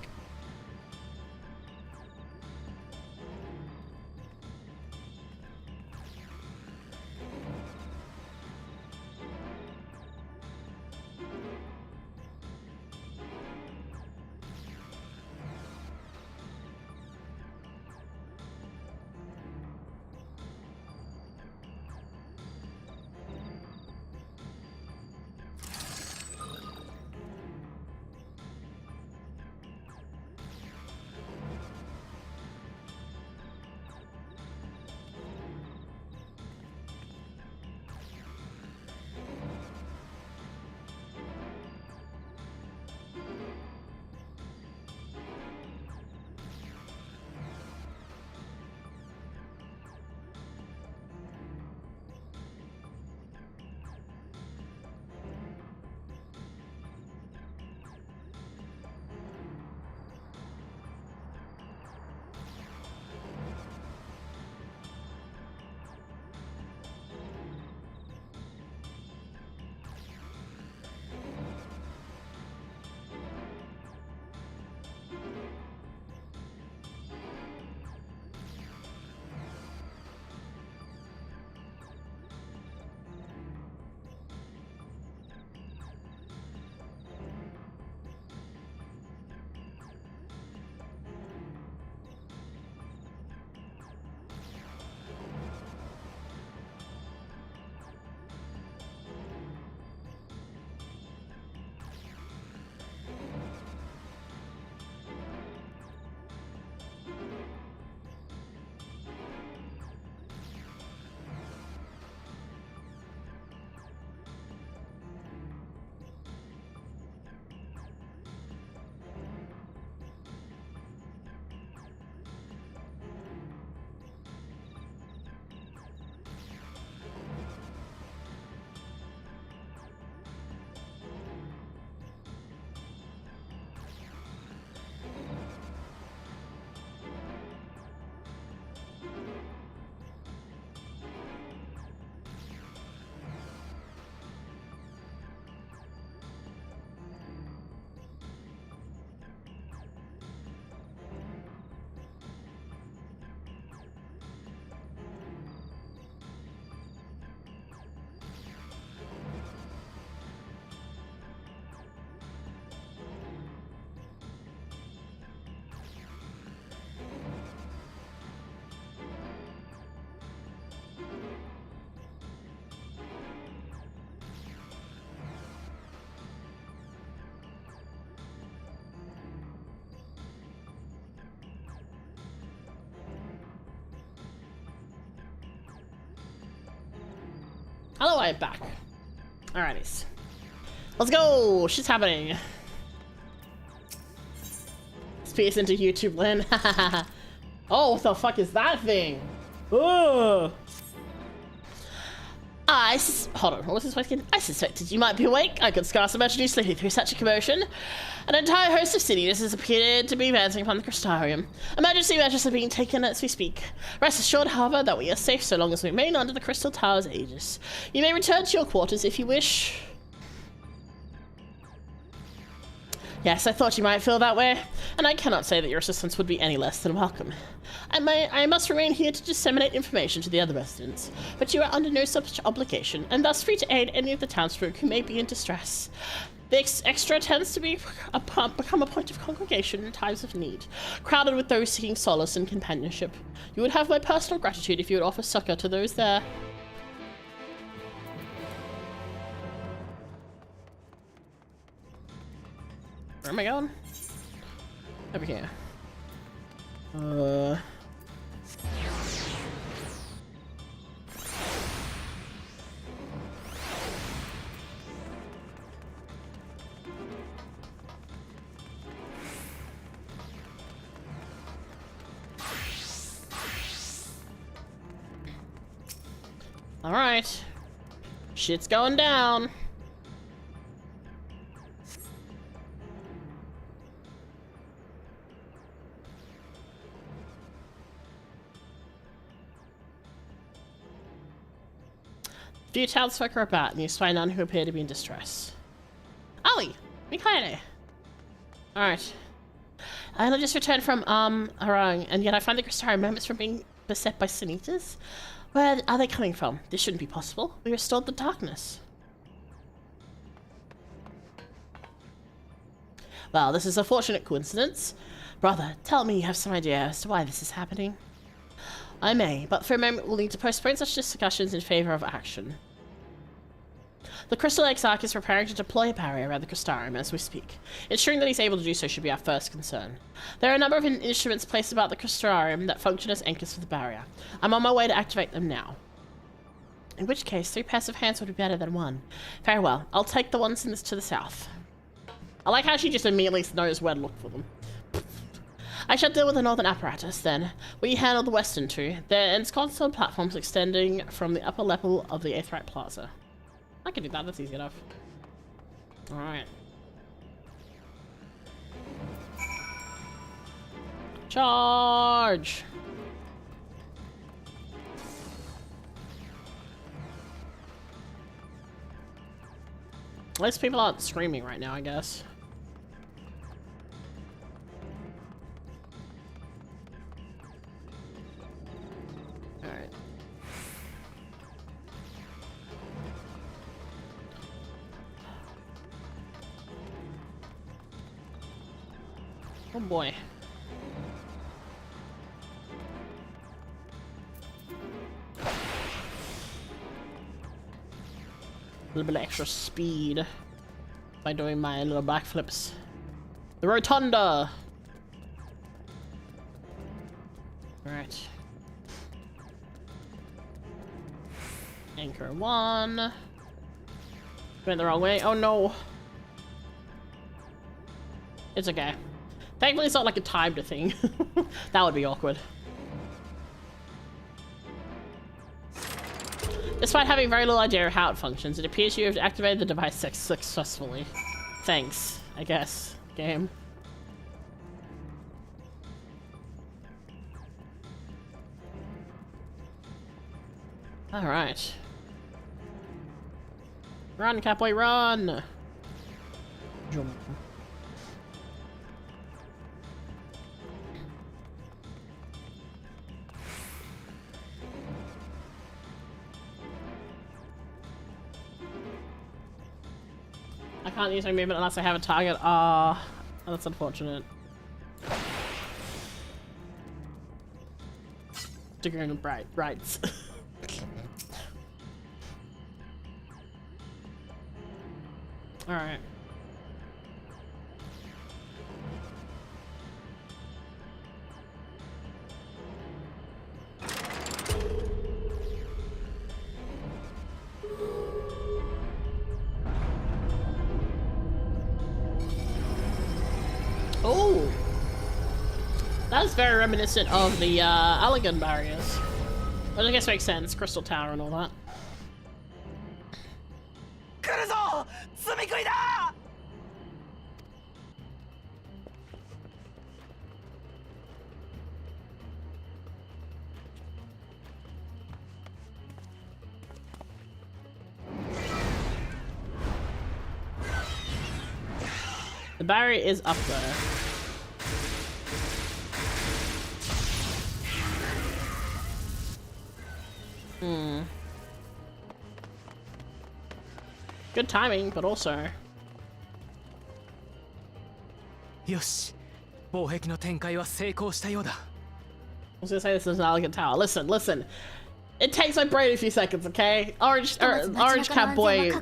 Hello, I'm back. Alrighties. Let's go! Shit's happening. Let's pierce into YouTube land. Oh, what the fuck is that thing? Ugh. Hold on, what was this question? I suspected you might be awake. I could scarce imagine you sleeping through such a commotion. An entire host of cities has appeared to be advancing upon the Crystarium. Emergency measures are being taken as we speak. Rest assured, however, that we are safe so long as we remain under the Crystal Tower's aegis. You may return to your quarters if you wish. Yes, I thought you might feel that way, and I cannot say that your assistance would be any less than welcome. I must remain here to disseminate information to the other residents, but you are under no such obligation, and thus free to aid any of the townsfolk who may be in distress. The extra tends to become a point of congregation in times of need, crowded with those seeking solace and companionship. You would have my personal gratitude if you would offer succor to those there. Where am I going? Over here. All right. Shit's going down. Few townsfolk are about, and you spy none who appear to be in distress. Ollie! Mika. Alright. I only just returned from, Harang, and yet I find the Crystarium moments from being beset by sin eaters. Where are they coming from? This shouldn't be possible. We restored the darkness. Well, this is a fortunate coincidence. Brother, tell me you have some idea as to why this is happening. I may, but for a moment we'll need to postpone such discussions in favor of action. The Crystal Exarch is preparing to deploy a barrier around the Crystarium as we speak. Ensuring that he's able to do so should be our first concern. There are a number of instruments placed about the Crystarium that function as anchors for the barrier. I'm on my way to activate them now. In which case, 3 pairs of hands would be better than 1. Very well, I'll take the ones to the south. I like how she just immediately knows where to look for them. I shall deal with the northern apparatus, then. We handle the western two. There are console platforms extending from the upper level of the Aetheryte Plaza. I can do that, that's easy enough. Alright. Charge! At least people aren't screaming right now, I guess. Alright. Oh boy. A little bit of extra speed by doing my little backflips. The rotunda! Alright. Anchor 1. Went the wrong way. Oh no! It's okay. Thankfully it's not like a timed thing. That would be awkward. Despite having very little idea of how it functions, it appears you have activated the device successfully. Thanks, I guess, game. Alright. Run, Catboy, run! Jump. I can't use my movement unless I have a target. Ah, oh, that's unfortunate. Triggering rights. Alright. That's very reminiscent of the Allegan barriers. Which I guess makes sense, Crystal Tower and all that. The barrier is up there. Good timing, but also. よし、防壁の展開は成功したようだ。I was gonna say this is an elegant tower. Listen, listen. It takes my brain a few seconds, okay? Orange Cat Boy,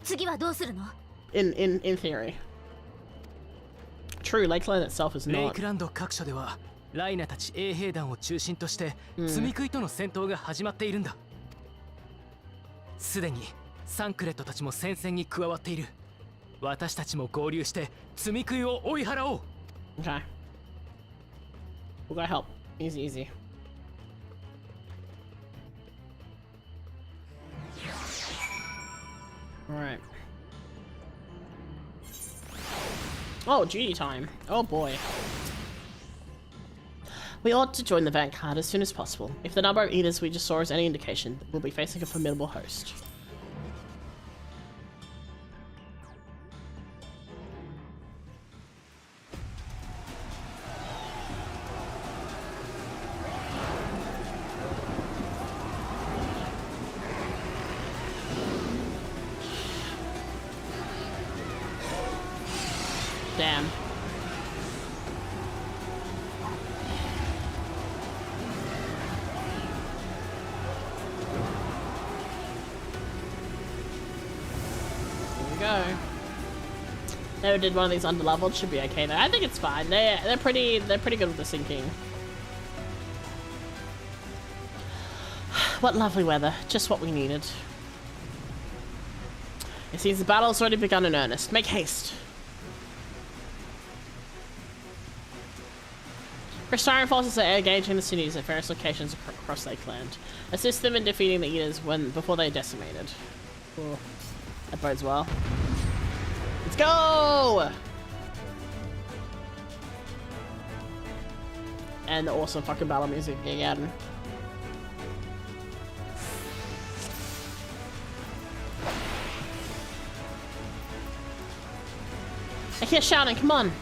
次はどうするの？ in theory. True, Lakeland itself is レイ not. クランド各所ではライナたち衛兵団を中心として積み食いとの戦闘が始まっているんだ。すでにサンクレットたちも戦線に加わっている。私たちも合流して積み食いを追い払おう。 Okay. Who got help? Easy, easy. Alright. Oh, duty time. Oh boy. We ought to join the Vanguard as soon as possible. If the number of eaters we just saw is any indication, we'll be facing a formidable host. Damn. Here we go. Never did one of these underleveled. Should be okay though. I think it's fine. They're pretty good with the sinking. What lovely weather. Just what we needed. It seems the battle's already begun in earnest. Make haste. Prestarian forces are engaging the cities at various locations across Lakeland. Assist them in defeating the Eaters before they're decimated. Ooh, that bodes well. Let's go! And the awesome fucking battle music again. I hear shouting, come on!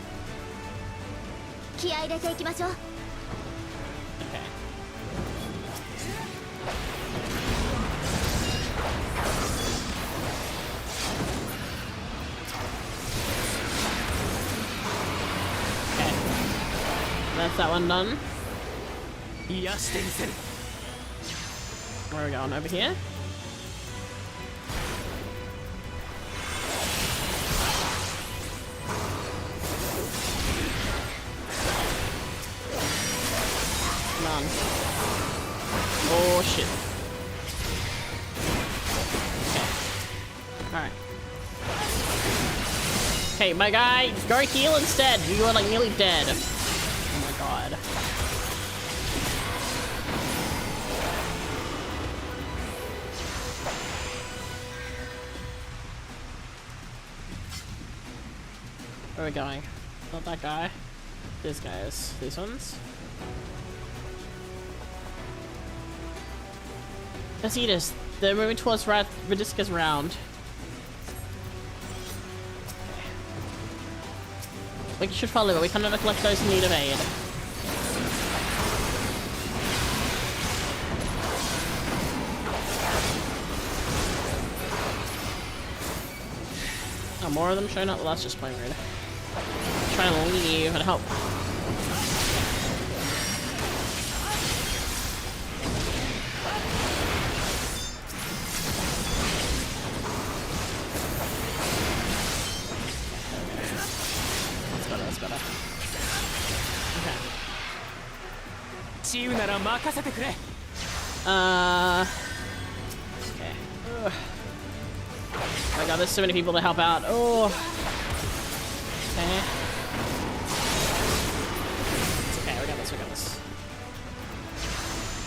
気合い入れていきましょう。 Okay. Okay. That's that one done. Where are we going? Over here? Oh shit. Okay. Alright. Okay, my guy, go heal instead. You are like nearly dead. Oh my god. Where are we going? Not that guy. These guys. These ones. Let's eat us. They're moving towards Radisca's round. We should follow it. We can never collect those in need of aid. Oh, more of them showing up? Well, that's just plain rude. Trying to leave and help. Okay. Ugh. Oh my god, there's so many people to help out. Oh. Okay. this, we got this.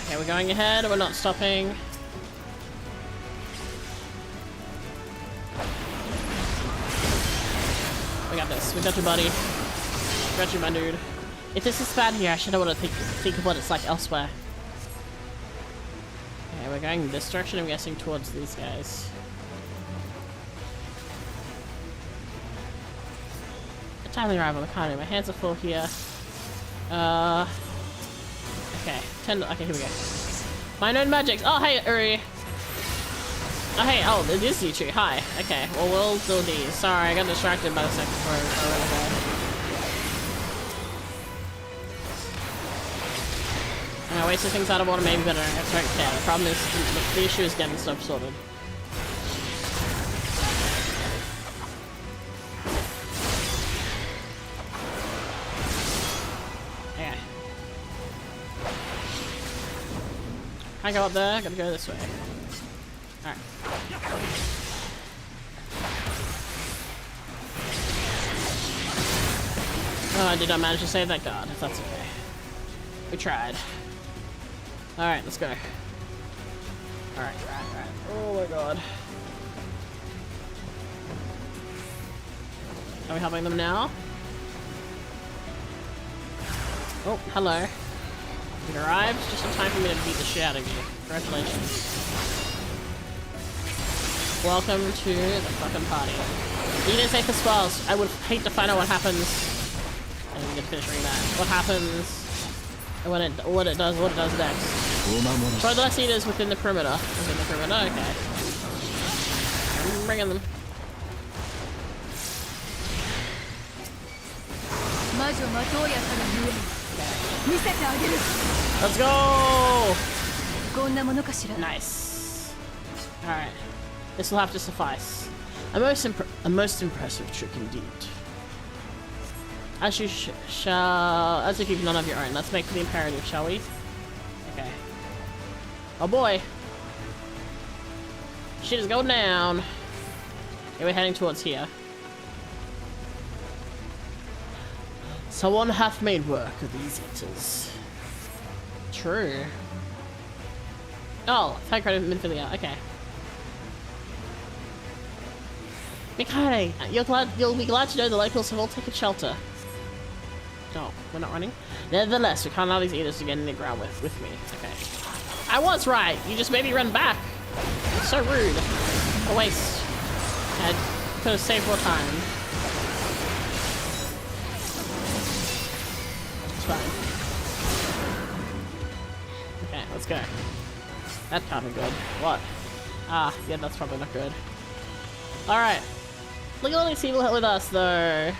Okay, we're going ahead, we're not stopping. We got this, we got you, buddy. Got you, my dude. If this is bad here, I should know what to think of what it's like elsewhere. Okay, we're going this direction, I'm guessing, towards these guys. A timely arrival, I can't do. My hands are full here. Okay, okay, here we go. My known magics. Oh, hey, Uri. Oh, hey, oh, it is you two. Hi. Okay, well, we'll do these. Sorry, I got distracted by the second I wasted things out of order, maybe, but I don't care. The problem is, the issue is getting stuff sorted. Okay. I go up there, I gotta go this way. Alright. Oh, I did not manage to save that guard. That's okay. We tried. Alright, let's go. Alright. Oh my god. Are we helping them now? Oh, hello. You arrived just in time for me to beat the shit out of you. Congratulations. Welcome to the fucking party. You didn't say for spells. I would hate to find out what happens. I didn't get to finish reading that. What happens when what it does next. Try the less eaters within the perimeter. Within the perimeter, okay. I'm bringing them. Let's go! Nice. Alright. This will have to suffice. A most impressive trick indeed. As you shall... As if you've none of your own. Let's make the imperative, shall we? Okay. Oh boy! Shit is going down. Okay, we're heading towards here. Someone hath made work of these eaters. True. Oh, thank credit Minfilia. Okay. Mikade, you'll be glad to know the locals have all taken shelter. Oh, we're not running? Nevertheless, we can't allow these eaters to get in the ground with me. Okay. I was right! You just made me run back! It's so rude. A waste. I could have saved more time. It's fine. Okay, let's go. That can't be good. What? Ah, yeah, that's probably not good. Alright. Look at all these people with us, though.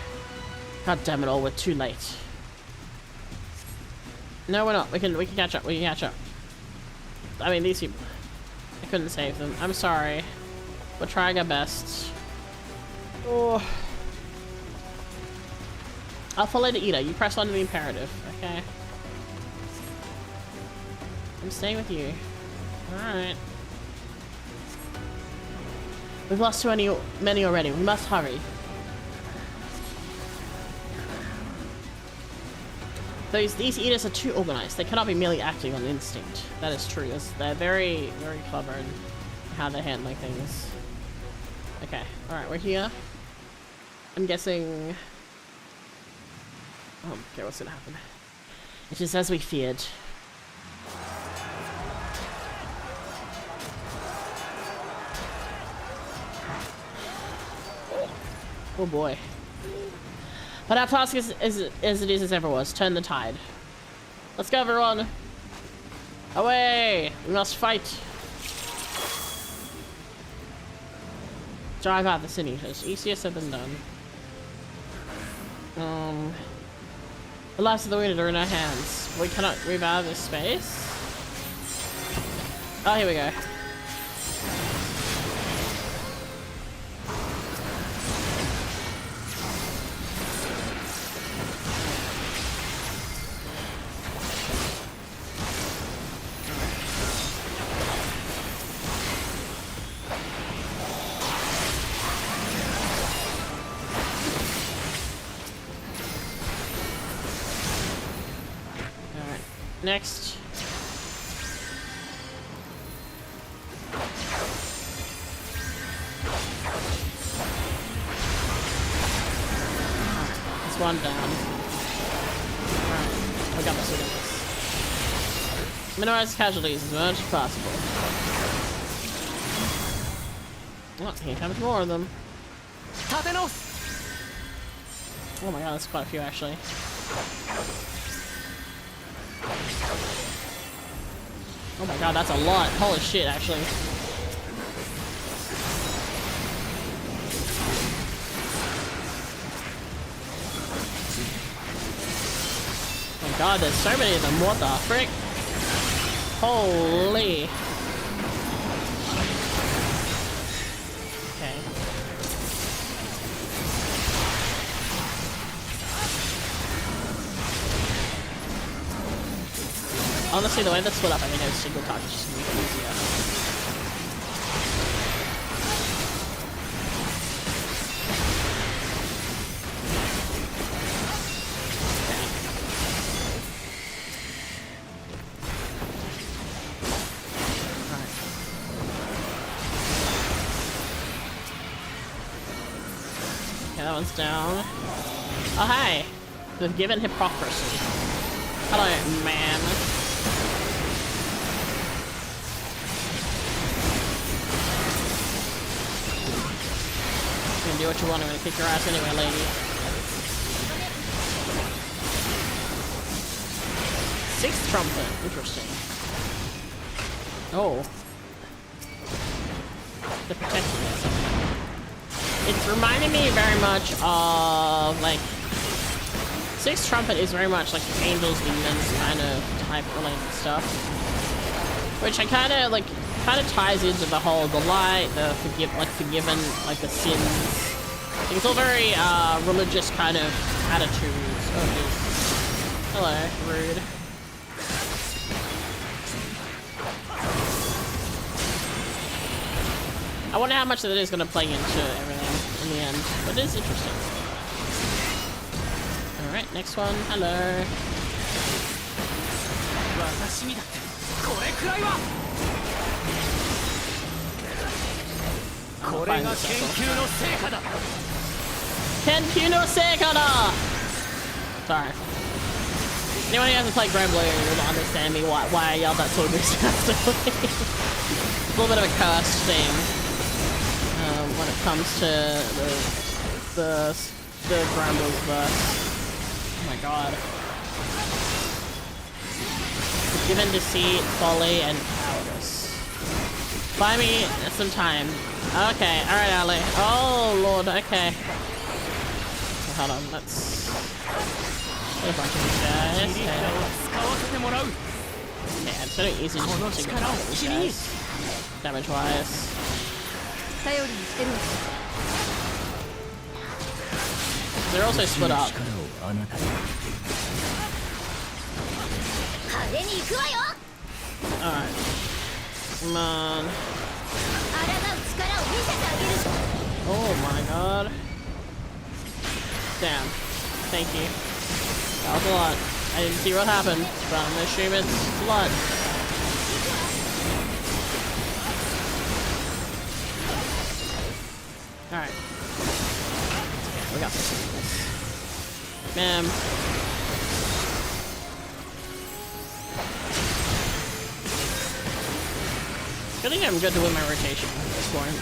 God damn it all, we're too late. No, we're not. We can catch up. We can catch up. I mean, these people. I couldn't save them. I'm sorry. We're trying our best. Oh. I'll follow the eater. You press on to the imperative. Okay. I'm staying with you. Alright. We've lost too many already. We must hurry. These eaters are too organized. They cannot be merely acting on instinct. That is true. They're very, very clever in how they're handling things. Okay. Alright, we're here. I'm guessing... Oh, okay, what's gonna happen? It is as we feared. Oh boy. But our task is as it is as ever was. Turn the tide. Let's go, everyone. Away! We must fight. Drive out the sin eaters. Easier said than done. The lives of the wounded are in our hands. We cannot move out of this space. Oh, here we go. next. That's one down. Alright, we got this, we got this. Minimize casualties as much as possible. Oh, here comes more of them. Oh my god, that's quite a few actually. Oh my god, that's a lot. Holy shit, actually. Oh my god, there's so many of them. What the frick? Holy. Okay. Honestly, the way that's split up, I think a single target is just gonna make it easier. Okay, that one's down. Oh, hi! The given hypocrisy. Hello, man. You can do what you want, I'm gonna kick your ass anyway, lady. 6th trumpet, interesting. Oh. The protection is something. It's reminding me very much of, like, 6th trumpet is very much like angels, demons kind of type related stuff. Which I kind of ties into the whole, the light, the forgiven, like the sins. It's all very, religious kind of attitudes. Oh, geez. Hello, rude. I wonder how much of that is going to play into everything in the end, but it is interesting. Alright, next one. Hello. Kenkyu no Seika da! Sorry. Anyone who hasn't played Grand Blue will understand me why I yelled that so disgustingly. It's a little bit of a cursed thing. When it comes to the Grand Blue verse. Oh my god. Given deceit, folly, and cowardice. Buy me some time. Okay, alright, Ali. Oh lord, okay. Oh, hold on, let's get a bunch of these guys. Yeah, it's very easy to single target these guys. Damage wise. They're also split up. Alright. Come on. Oh my god. Damn. Thank you. That was a lot. I didn't see what happened, but I'm gonna assume it's a lot. Alright. We got this. Ma'am. I think I'm good to win my rotation at this point.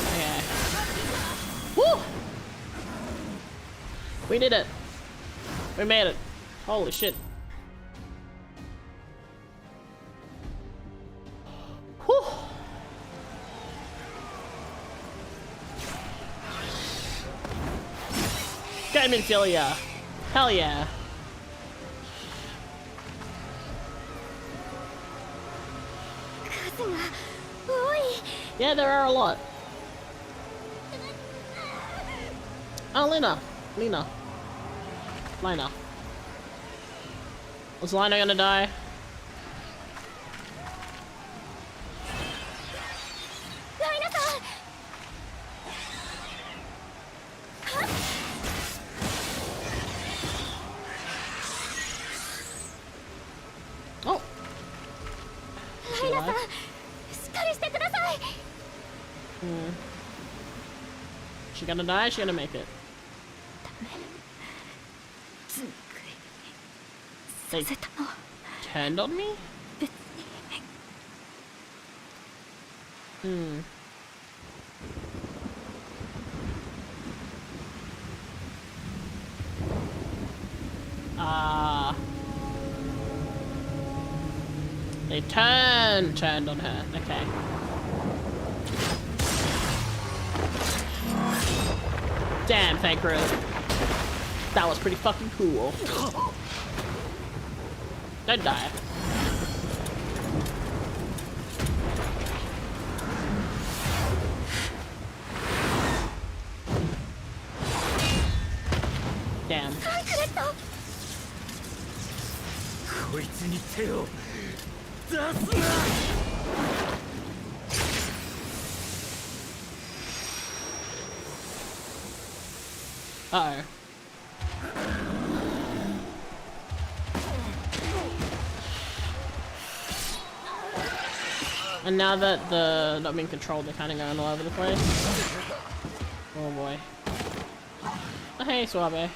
Okay. Woo! We did it. We made it. Holy shit. Whew. Diamondphilia. Hell yeah. Yeah, there are a lot. Oh, Lina. Was Lina gonna die? alive. She gonna die? She gonna make it? They turned on me? They turned on her. Okay. Damn, thank you. That was pretty fucking cool. Don't die. Damn. Uh-oh. And now that they're not being controlled, they're kind of going all over the place. Oh boy. Oh, hey, Suave.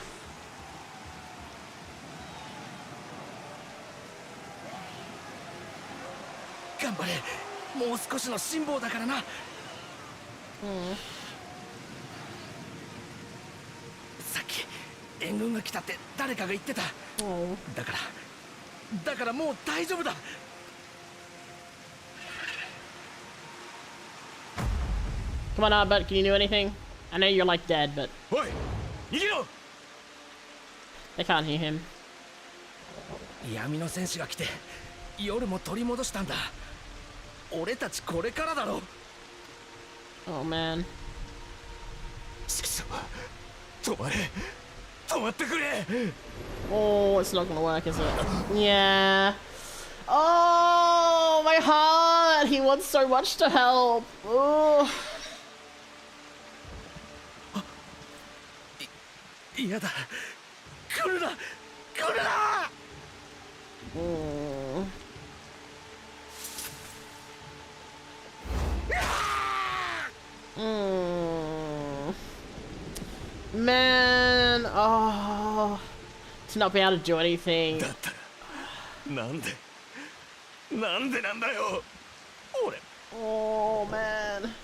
Come on, Albert, can you do anything? I know you're like dead, but they can't hear him. Oh man. Oh, it's not gonna work, is it? Yeah. Oh, my heart! He wants so much to help. Oh. Man, oh, to not be able to do anything. Oh man.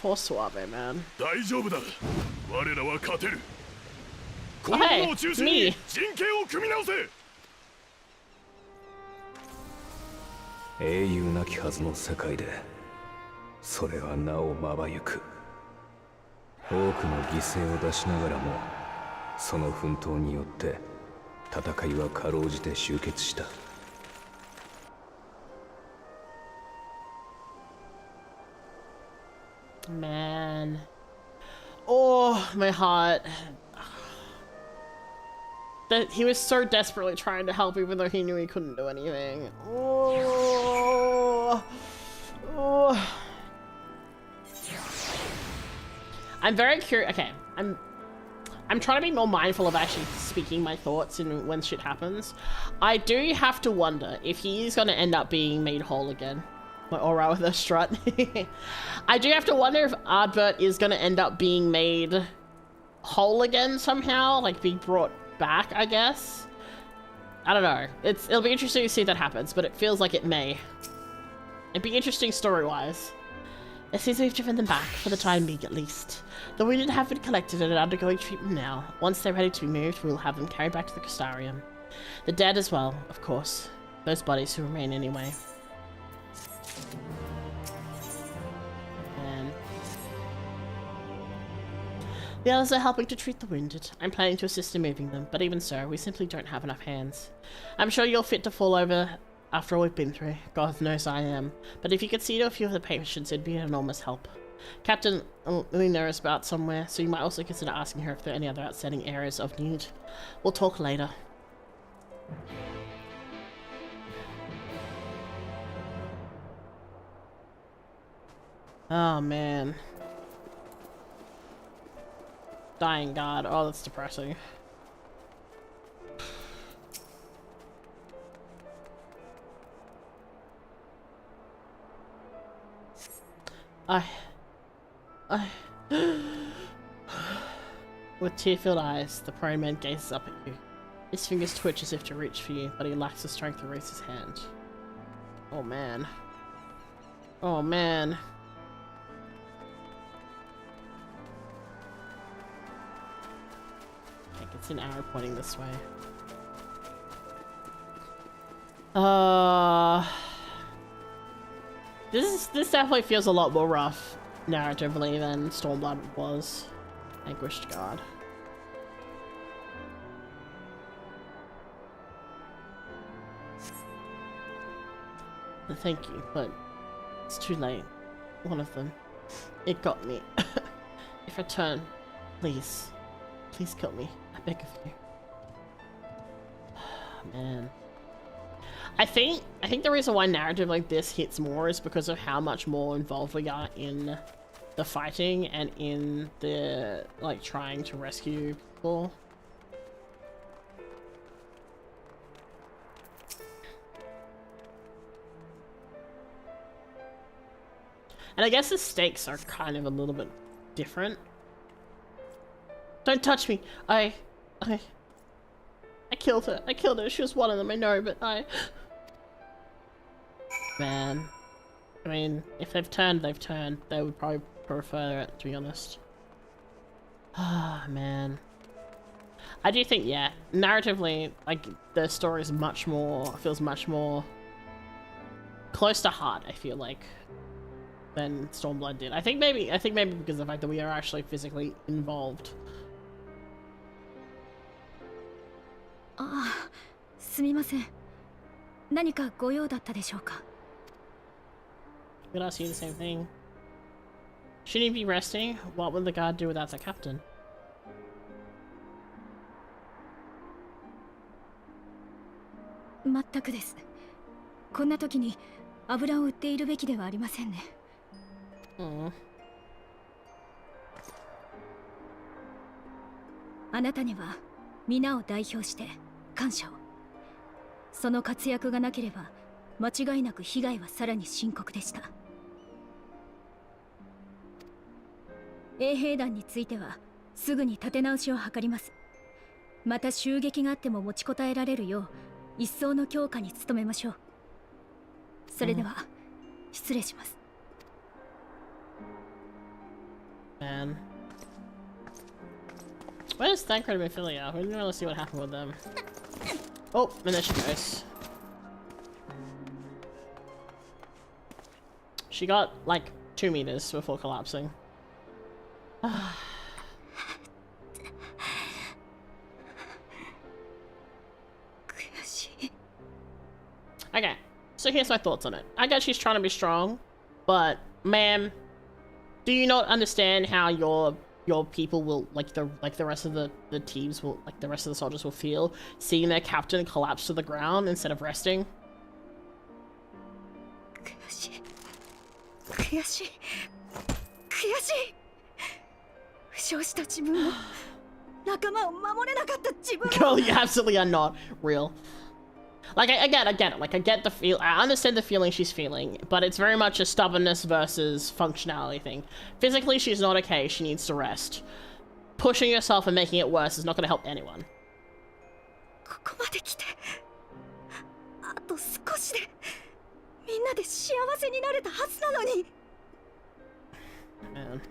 Poor Suave, man. Oh, hey, me. 英雄なきはずの世界でそれはなおまばゆく多くの犠牲を出しながらもその奮闘によって戦いはかろうじて終結した Man. Oh, my heart. That he was so desperately trying to help even though he knew he couldn't do anything. Oh. Oh. I'm very curious. Okay, I'm trying to be more mindful of actually speaking my thoughts and when shit happens. I do have to wonder if he is going to end up being made whole again. Or rather with a strut. I do have to wonder if Ardbert is going to end up being made whole again somehow, like being brought back, I guess. I don't know. It'll be interesting to see if that happens, but it feels like it may. It'd be interesting story-wise. It seems we've driven them back, for the time being at least. The wounded have been collected and are undergoing treatment now. Once they're ready to be moved, we'll have them carried back to the Crystarium. The dead as well, of course. Those bodies who remain anyway. Man. The others are helping to treat the wounded. I'm planning to assist in moving them, but even so, we simply don't have enough hands. I'm sure you're fit to fall over after all we've been through. God knows I am. But if you could see to a few of the patients, it'd be an enormous help. Captain Lena is about somewhere, so you might also consider asking her if there are any other outstanding areas of need. We'll talk later. Oh man. Dying God. Oh, that's depressing. With tear-filled eyes, the prone man gazes up at you. His fingers twitch as if to reach for you, but he lacks the strength to raise his hand. Oh man. Oh man. I think it's an arrow pointing this way. This definitely feels a lot more rough narratively than Stormblood was. Anguished God. Thank you, but it's too late. One of them. It got me. If I turn, please. Please kill me. I beg of you. Man. I think the reason why narrative like this hits more is because of how much more involved we are in the fighting and in the like trying to rescue people. And I guess the stakes are kind of a little bit different. Don't touch me. I killed her. I killed her. She was one of them, I know, but Man. I mean, if they've turned, they've turned. They would probably prefer it, to be honest. Ah, man. I do think, yeah, narratively, like, the story is much more, feels much more close to heart, I feel like, than Stormblood did. I think maybe because of the fact that we are actually physically involved. ああ、すみません。何かご用だったでしょうか? Could I see the same thing? Shouldn't he be resting? What would the guard do without the captain? 全くです。こんな時に油を売っているべきではありませんね。あなたには皆を代表して感謝を。その活躍がなければ間違いなく被害はさらに深刻でした。衛兵団についてはすぐに立て直しを図ります。また襲撃があっても持ちこたえられるよう一層の強化に努めましょう。それでは失礼します。Man. Where's Thancred and Ophelia? We didn't really see what happened with them. Oh, and there she goes. She got like 2 meters before collapsing. Okay, so here's my thoughts on it. I guess she's trying to be strong, but ma'am, do you not understand how your people will like the rest of the teams will like the rest of the soldiers will feel seeing their captain collapse to the ground instead of resting? 悔しい負傷した自分を仲間を守れなかった自分を Girl, you absolutely are not real. Like I get it. Like I get the feel. I understand the feeling she's feeling, but it's very much a stubbornness versus functionality thing. Physically, she's not okay. She needs to rest. Pushing yourself and making it worse is not going to help anyone. ここまで来て、あと少しでみんなで幸せになれたはずなのに。Man.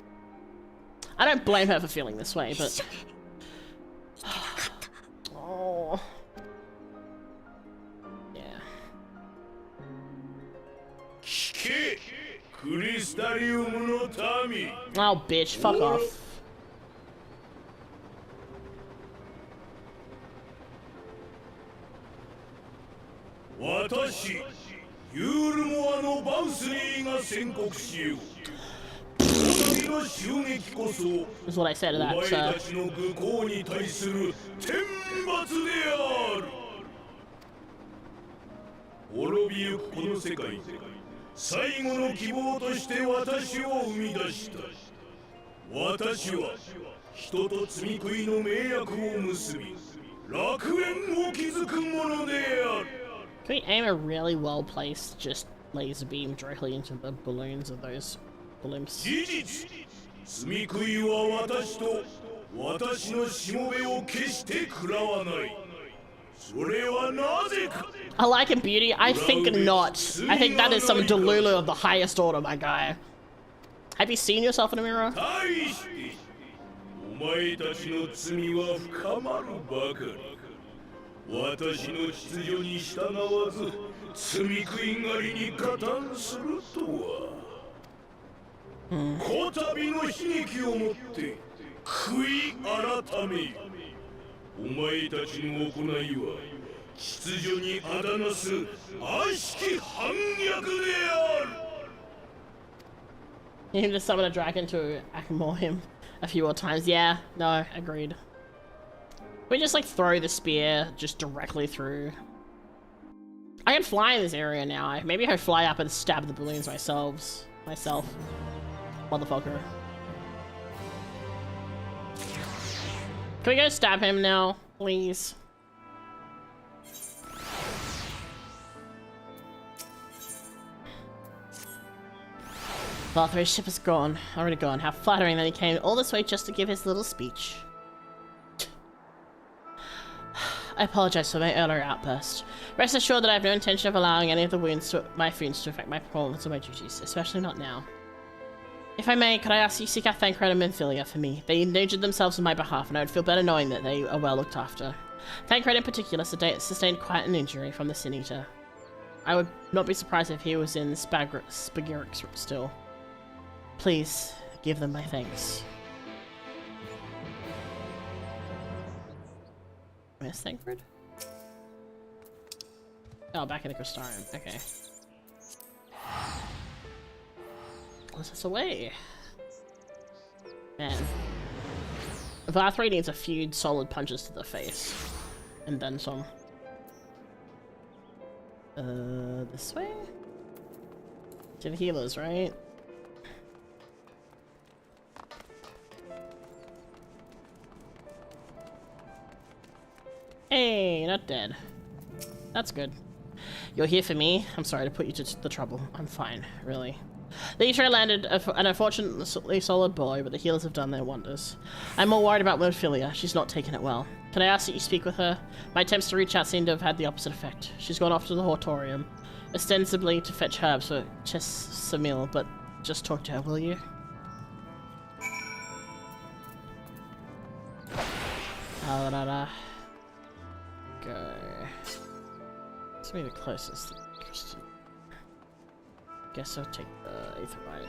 I don't blame her for feeling this way, but oh. Oh, bitch, fuck off. That's what I said to that, sir. 最後の希望として私を生み出した。私は人と罪食いの盟約を結び、楽園を築くものである。Can we aim a really well placed just laser beam directly into the balloons of those glimpse. 罪食いは私と私のしもべを決して食らわない。それはなぜか。 I like in beauty? I think not. I think that is some Delulu of the highest order, my guy. Have you seen yourself in a mirror? 対してお前たちの罪は深まるばかり。私の秩序に従わず罪食い狩りに加担するとは。こたびの悲劇をもって悔い改めよ。お前たちの行いは秩序にあだなす悪しき反逆である。 You need to summon a dragon to ignore him a few more times. Yeah, no, agreed. We just like throw the spear just directly through. I can fly in this area now. Maybe I fly up and stab the balloons myself. Motherfucker. Can we go stab him now, please? Valthry's ship is gone. Already gone. How flattering that he came all this way just to give his little speech. I apologize for my earlier outburst. Rest assured that I have no intention of allowing any of the my wounds to affect my performance or my duties, especially not now. If I may, could I ask you to seek out Thancred and Minfilia for me? They endangered themselves on my behalf, and I would feel better knowing that they are well looked after. Thancred in particular sustained quite an injury from the Sin Eater. I would not be surprised if he was in Spagirix still. Please, give them my thanks. Where's Thancred? Oh, back in the Crystarium. Okay. Let's us away. Man. Valthry needs a few solid punches to the face. And then some. This way? To the healers, right? Hey, not dead. That's good. You're here for me? I'm sorry to put you to the trouble. I'm fine, really. The Eater landed an unfortunately solid blow, but the healers have done their wonders. I'm more worried about Minfilia. She's not taken it well. Can I ask that you speak with her? My attempts to reach out seem to have had the opposite effect. She's gone off to the Hortorium, ostensibly to fetch herbs for Samil, but just talk to her, will you? Go. This will be the closest. Guess I'll take the Aetherite.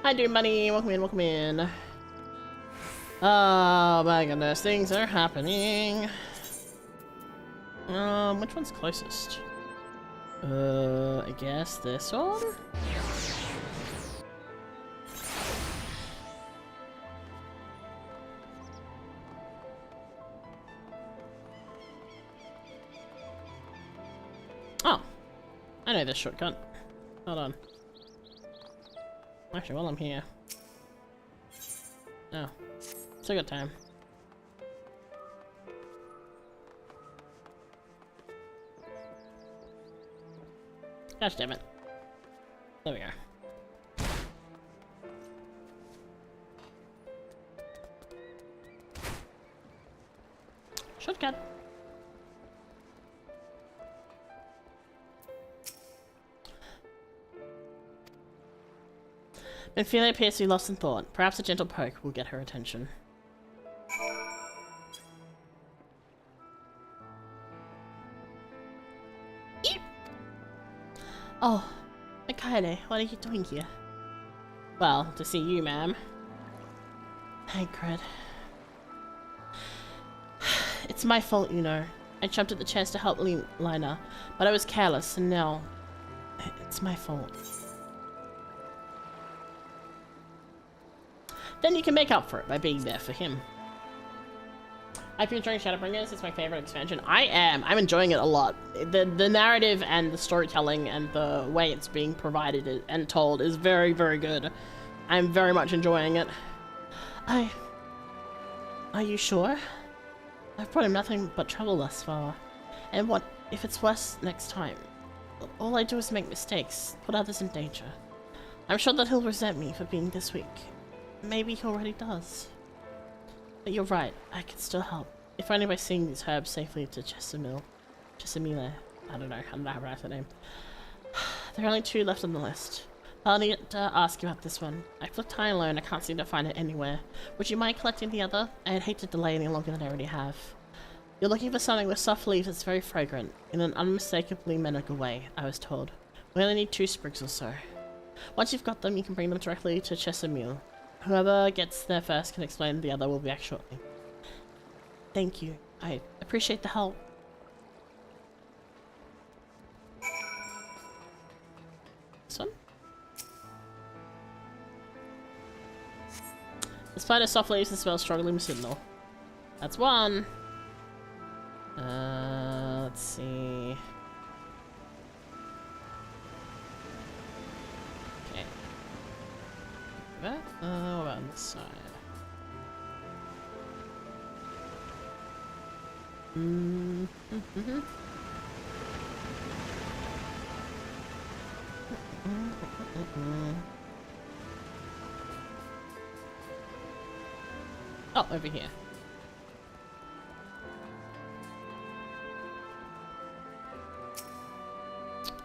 Hi, dude, money. Welcome in, welcome in. Oh my goodness, things are happening. Which one's closest? I guess this one? Oh, I know this shortcut. Hold on. Actually, while I'm here. Oh, still got time. Gosh damn it. There we go. Shortcut. Minfilia appears to be lost in thought. Perhaps a gentle poke will get her attention. Eep. Oh, Mikaele, what are you doing here? Well, to see you, ma'am. Thancred. It's my fault, you know. I jumped at the chance to help Lina, but I was careless, and now it's my fault. Then you can make up for it by being there for him. I've been enjoying Shadowbringers. It's my favorite expansion. I am. I'm enjoying it a lot. The narrative and the storytelling and the way it's being provided and told is very, very good. I'm very much enjoying it. Are you sure? I've brought him nothing but trouble thus far. And what if it's worse next time? all I do is make mistakes, put others in danger. I'm sure that he'll resent me for being this weak. Maybe he already does. But you're right, I can still help. If only by seeing these herbs safely to Chesamille. I don't know how to pronounce that name. There are only 2 left on the list. I'll need to ask you about this one. I've looked high and low and I can't seem to find it anywhere. Would you mind collecting the other? I'd hate to delay any longer than I already have. You're looking for something with soft leaves that's very fragrant, in an unmistakably medical way, I was told. We only need 2 sprigs or so. Once you've got them, you can bring them directly to Chesamille. Whoever gets there first can explain, the other will be back shortly. Thank you. I appreciate the help. This one? Despite its soft leaves, it smells strongly medicinal. That's one. Let's see. Okay. What about on this side? Oh, over here.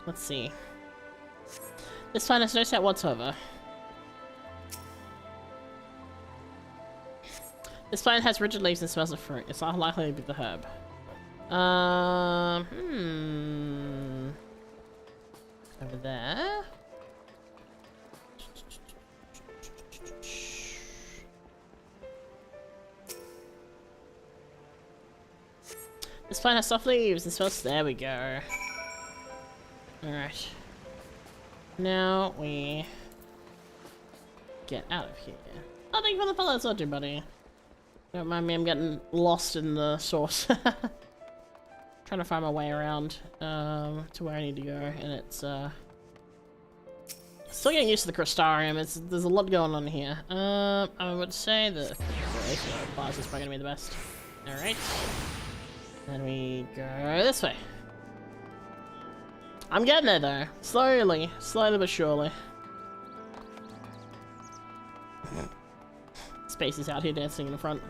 Let's see. This plant has no scent whatsoever. This plant has rigid leaves and smells of fruit. It's not likely to be the herb. Over there. This plant has soft leaves and smells. There we go. Alright. Now we get out of here. Oh, thank you for the follow, soldier buddy. Don't mind me, I'm getting lost in the source. Trying to find my way around to where I need to go, and it's still getting used to the crystarium. There's a lot going on here. I would say the plaza is probably gonna be the best. Alright. Then we go this way. I'm getting there though. Slowly but surely. Space is out here dancing in the front.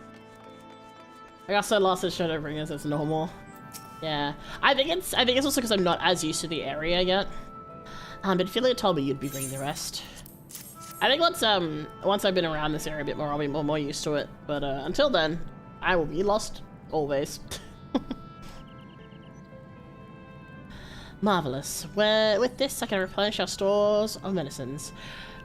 I got so lost in Shadow Bringers, it's normal. Yeah. I think it's also because I'm not as used to the area yet. But Philia told me you'd be bringing the rest. I think once I've been around this area a bit more, I'll be more used to it. But until then, I will be lost always. Marvelous. With this, I can replenish our stores of medicines.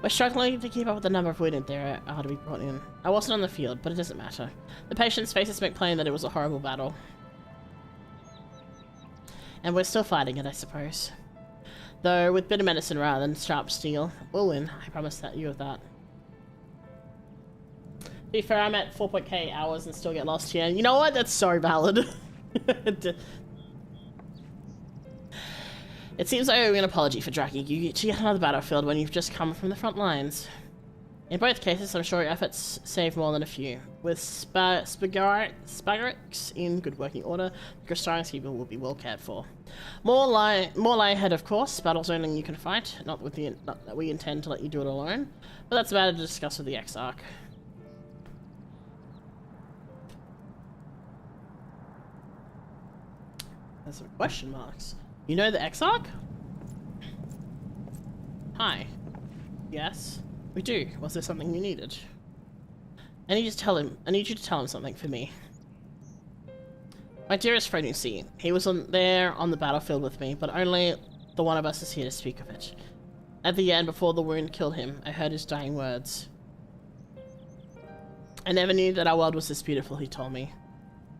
We're struggling to keep up with the number of wounded there are to be brought in. I wasn't on the field, but it doesn't matter. The patient's faces make plain that it was a horrible battle. And we're still fighting it, I suppose. Though, with bitter medicine rather than sharp steel, we'll win. I promise you of that. To be fair, I'm at 4.k hours and still get lost here. You know what? That's so valid. It seems I owe you an apology for dragging you to yet another battlefield when you've just come from the front lines. In both cases, I'm sure your efforts save more than a few. With Spagarix in good working order, the Crystarian people will be well cared for. More lie ahead, of course. Battle's only you can fight. Not that we intend to let you do it alone. But that's a matter to discuss with the Exarch. There's some question marks. You know the Exarch? Hi. Yes, we do. Was there something you needed? I need you to tell him something for me. My dearest friend, you see, he was there on the battlefield with me, but only the one of us is here to speak of it. At the end, before the wound killed him, I heard his dying words. I never knew that our world was this beautiful, he told me.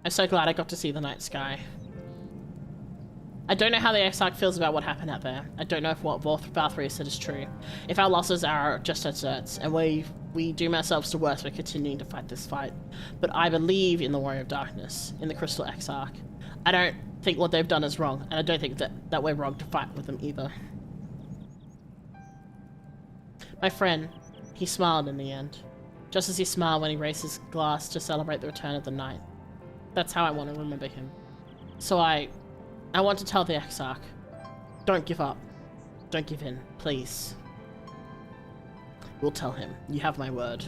I'm so glad I got to see the night sky. I don't know how the Exarch feels about what happened out there. I don't know if what Valkyrie said is true. If our losses are just deserts, and we doom ourselves to worse by continuing to fight this fight. But I believe in the Warrior of Darkness, in the Crystal Exarch. I don't think what they've done is wrong, and I don't think that we're wrong to fight with them either. My friend, he smiled in the end. Just as he smiled when he raised his glass to celebrate the return of the night. That's how I want to remember him. So I want to tell the Exarch. Don't give up. Don't give in, please. We'll tell him. You have my word.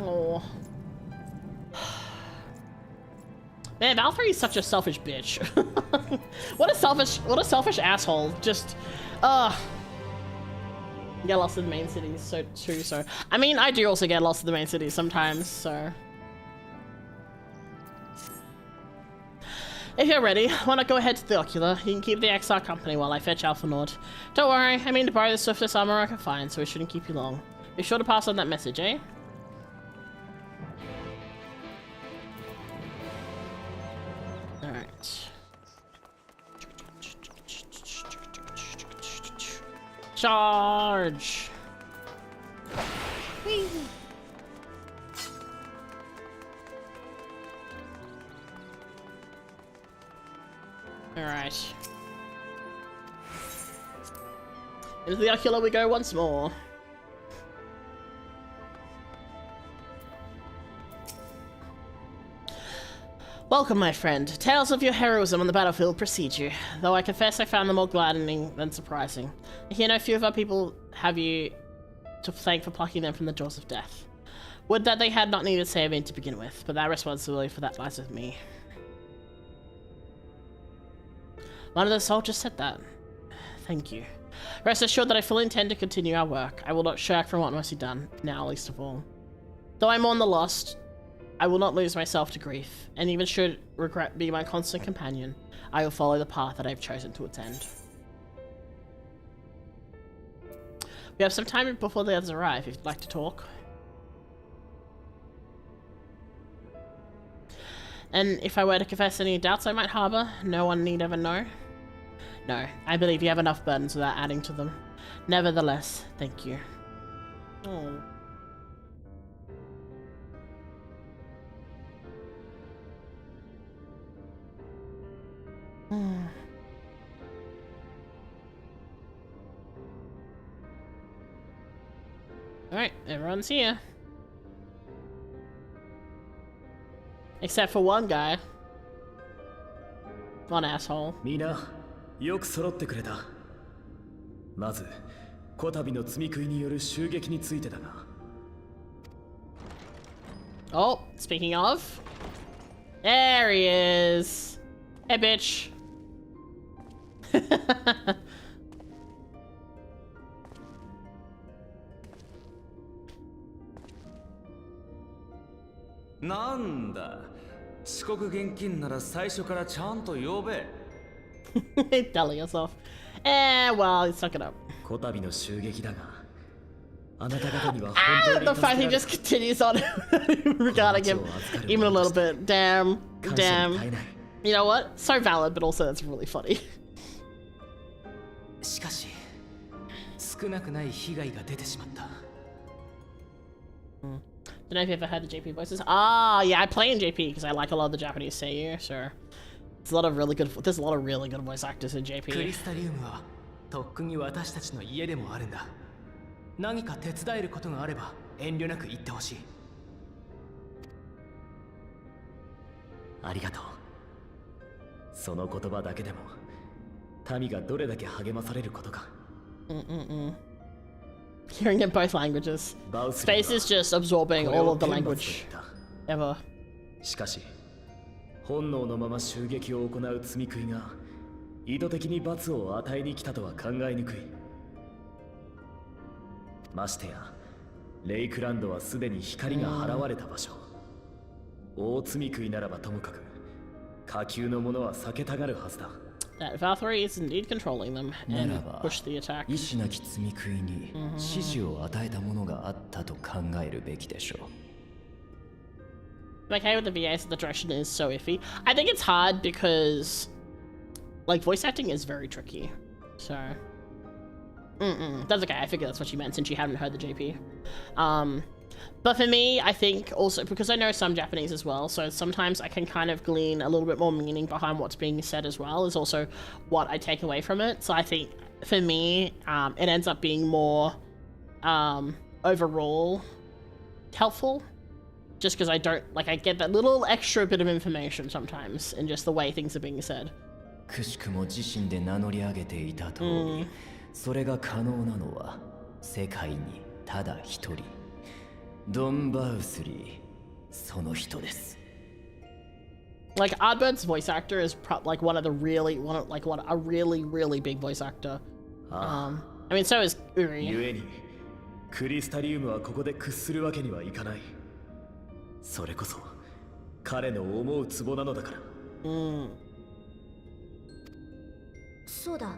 Oh. Man, Valkyrie is such a selfish bitch. What a selfish asshole. Just, get lost in the main cities, so true, so. I mean, I do also get lost in the main cities sometimes, so. If you're ready, why not go ahead to the Ocular? You can keep the XR company while I fetch Alpha Nord. Don't worry, I mean to borrow the swiftest armor I can find, so it shouldn't keep you long. Be sure to pass on that message, eh? Alright. Charge! Whee! Alright. Into the Ocular we go once more. Welcome, my friend. Tales of your heroism on the battlefield precede you, though I confess I found them more gladdening than surprising. I hear no few of our people have you to thank for plucking them from the jaws of death. Would that they had not needed saving to begin with, but that responsibility for that lies with me. One of the soldiers said that. Thank you. Rest assured that I fully intend to continue our work. I will not shirk from what must be done, now least of all. Though I mourn the lost, I will not lose myself to grief, and even should regret be my constant companion, I will follow the path that I have chosen to its end. We have some time before the others arrive, if you'd like to talk. And if I were to confess any doubts I might harbour, no one need ever know. No, I believe you have enough burdens without adding to them. Nevertheless, thank you. Oh. Alright, everyone's here. Except for one guy. One asshole. Mina, よく揃ってくれた。まず、こたびの積み食いによる襲撃についてだが。Oh, speaking of. There he is. Hey, bitch.なんだ、遅刻現金なら最初からちゃんと呼べ。Telling yourself. Well, he's suck it up. こたびの襲撃だが、あなた方には本当に The fact he just continues on regarding him even a little bit. Damn. You know what? So valid, but also that's really funny. しかし、少なくない被害が出てしまった。Don't know if you ever heard the JP voices. Ah, yeah, I play in JP because I like a lot of the Japanese seiyuu, so there's a lot of really good voice actors in JP. クリスタリウムはとっくに私たちの家でもあるんだ。何か手伝えることがあれば遠慮なく言ってほしい。ありがとう。その言葉だけでも民がどれだけ励まされることか。Hearing in both languages. Space is just absorbing all of the language ever. しかし、本能のまま襲撃を行う積み食いが意図的に罰を与えに来たとは考えにくい。ましてや、レイクランドはすでに光が払われた場所。大積み食いならばともかく、下級の者は避けたがるはずだ。That Valkyrie is indeed controlling them and push the attack. 意志なき積み食いに指示を与えたものがあったと考えるべきでしょう。I'm okay with the VAs, the direction is so iffy. I think it's hard because, like, voice acting is very tricky. So, that's okay. I figured that's what you meant since you haven't heard the JP. But for me, I think also, because I know some Japanese as well, so sometimes I can kind of glean a little bit more meaning behind what's being said as well, is also what I take away from it. So I think, for me, it ends up being more, overall, helpful. Just because I don't, like, I get that little extra bit of information sometimes in just the way things are being said. くしくも自身で名乗り上げていた通り、それが可能なのは世界にただ一人、ドン・バウスリー、その人です。Like Oddbird's voice actor is like one of a really big voice actor. I mean, so is Uri. ゆえにクリスタリウムはここで屈するわけにはいかない。それこそ彼の思うツボなのだから。そうだ、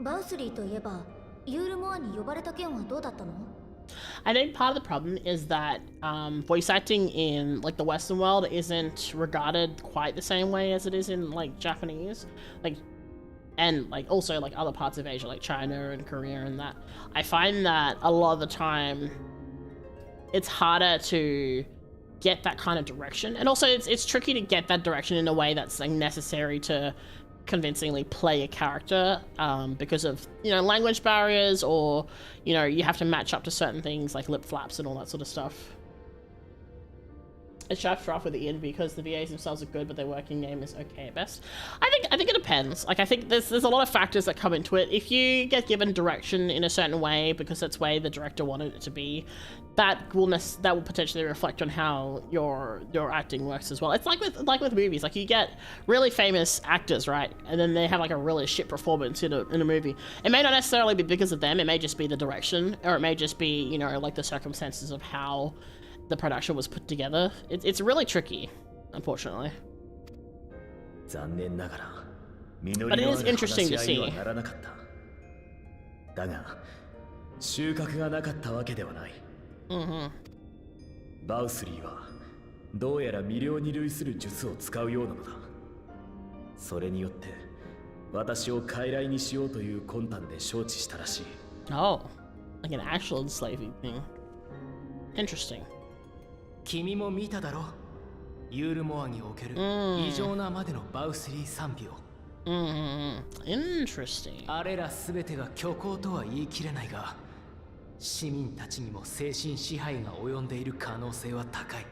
バウスリーといえばユールモアに呼ばれた件はどうだったの？ I think part of the problem is that voice acting in like the Western world isn't regarded quite the same way as it is in like Japanese, like, and like also like other parts of Asia, like China and Korea and that. I find that a lot of the time it's harder to get that kind of direction, and also it's tricky to get that direction in a way that's like necessary to convincingly play a character, because of, you know, language barriers, or, you know, you have to match up to certain things like lip flaps and all that sort of stuff. It's rough with the end because the VAs themselves are good, but their working game is okay at best. I think it depends. Like, I think there's a lot of factors that come into it. If you get given direction in a certain way because that's the way the director wanted it to be, that will potentially reflect on how your acting works as well. It's like with movies. Like, you get really famous actors, right? And then they have like a really shit performance in a movie. It may not necessarily be because of them. It may just be the direction, or it may just be, you know, like the circumstances of how the production was put together. It's really tricky, unfortunately. But it is interesting to see. だが収穫がなかったわけではない。バウスリーはどうやら魅了に類する術を使うようなのだ。それによって私を傀儡にしようという魂胆で承知したらしい。Oh, like an actual enslaving thing. Interesting. 君も見ただろ、ユールモアにおける異常なまでのバウスリー賛美を。Interesting. あれらすべてが虚構とは言い切れないが、市民たちにも精神支配が及んでいる可能性は高い。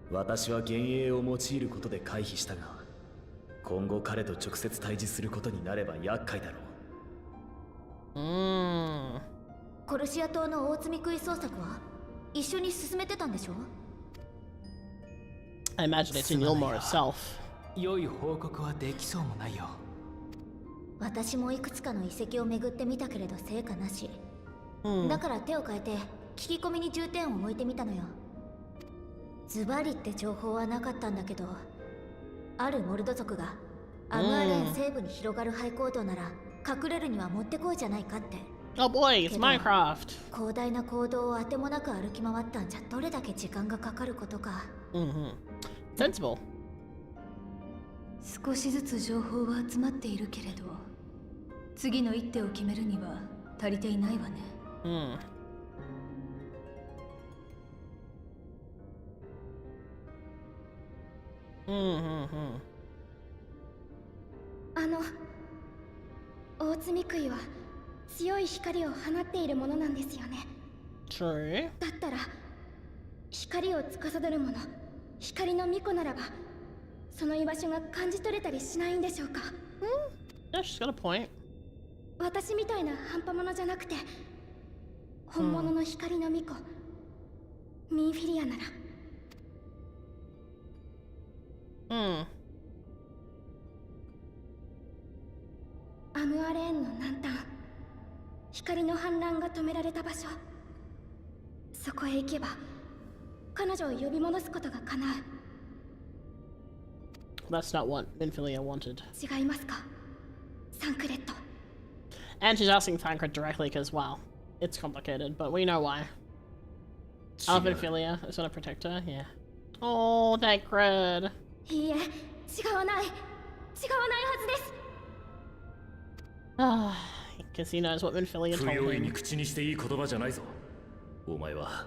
私は幻影を用いることで回避したが、今後彼と直接対峙することになれば厄介だろう。コルシア島の大積み食い捜索は一緒に進めてたんでしょ？ I imagine it's in Yulmore itself. 良い報告はできそうもないよ。私もいくつかの遺跡を巡ってみたけれど成果なし。だから手を変えて聞き込みに重点を置いてみたのよ。ズバリって情報はなかったんだけど、あるモルド族がアムアレン西部に広がる廃坑道なら隠れるにはもってこいじゃないかって。Oh boy, it's Minecraft. 広大な坑道をあてもなく歩き回ったんじゃどれだけ時間がかかることか。Sensible. 少しずつ情報は集まっているけれど、次の一手を決めるには足りていないわね。大積み杭は強い光を放っているものなんですよね。True. だったら光を司るもの、光の巫女ならばその居場所が感じ取れたりしないんでしょうか。Yeah, she's got a point. 私みたいな半端者じゃなくて本物の光の巫女、ミンフィリアなら。アムアレーンの南端、光の氾濫が止められた場所、そこへ行けば彼女を呼び戻すことが叶う。That's not what Minfilia wanted. 違いますか、サンクレット。And she's asking Thancred directly because, well, it's complicated, but we know why. Minfilia is gonna protect her, yeah. Oh, Thancred. いいえ、違わない。違わないはずです。Because he knows what Minfilia told 不用意 him. に口にしていい言葉じゃないぞ。お前は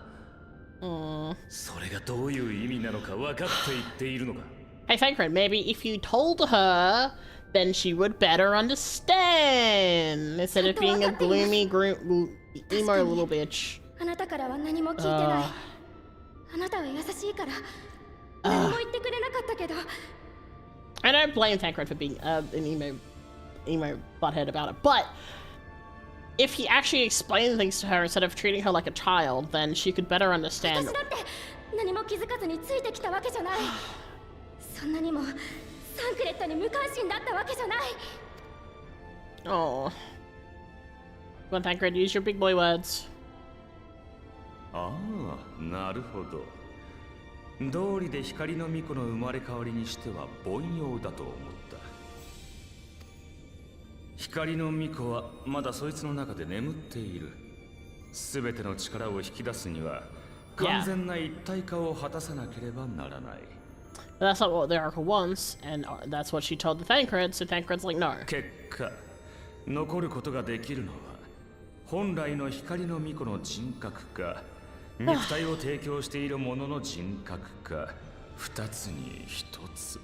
それがどういう意味なのか分かって言っているのか。Hey, Thancred, maybe if you told her, then she would better understand instead of being a gloomy, emo little bitch. あなたからは何も聞いてない。あなたは優しいから何も言ってくれなかったけど、I don't blame Thancred for being an emo butthead about it, but if he actually explained things to her instead of treating her like a child, then she could better understand. Oh. Come on, Thancred, use your big boy words. ああ、なるほど。道理で光の巫女の生まれ変わりにしては凡庸だと思った。光の巫女はまだそいつの中で眠っている。すべての力を引き出すには完全な一体化を果たさなければならない。That's not what the Oracle wants, and that's what she told the Thancred, so Thancred's like, no. 結果、残ることができるのは本来の光の巫女の人格か、肉体を提供している者の人格か、二つに一つ。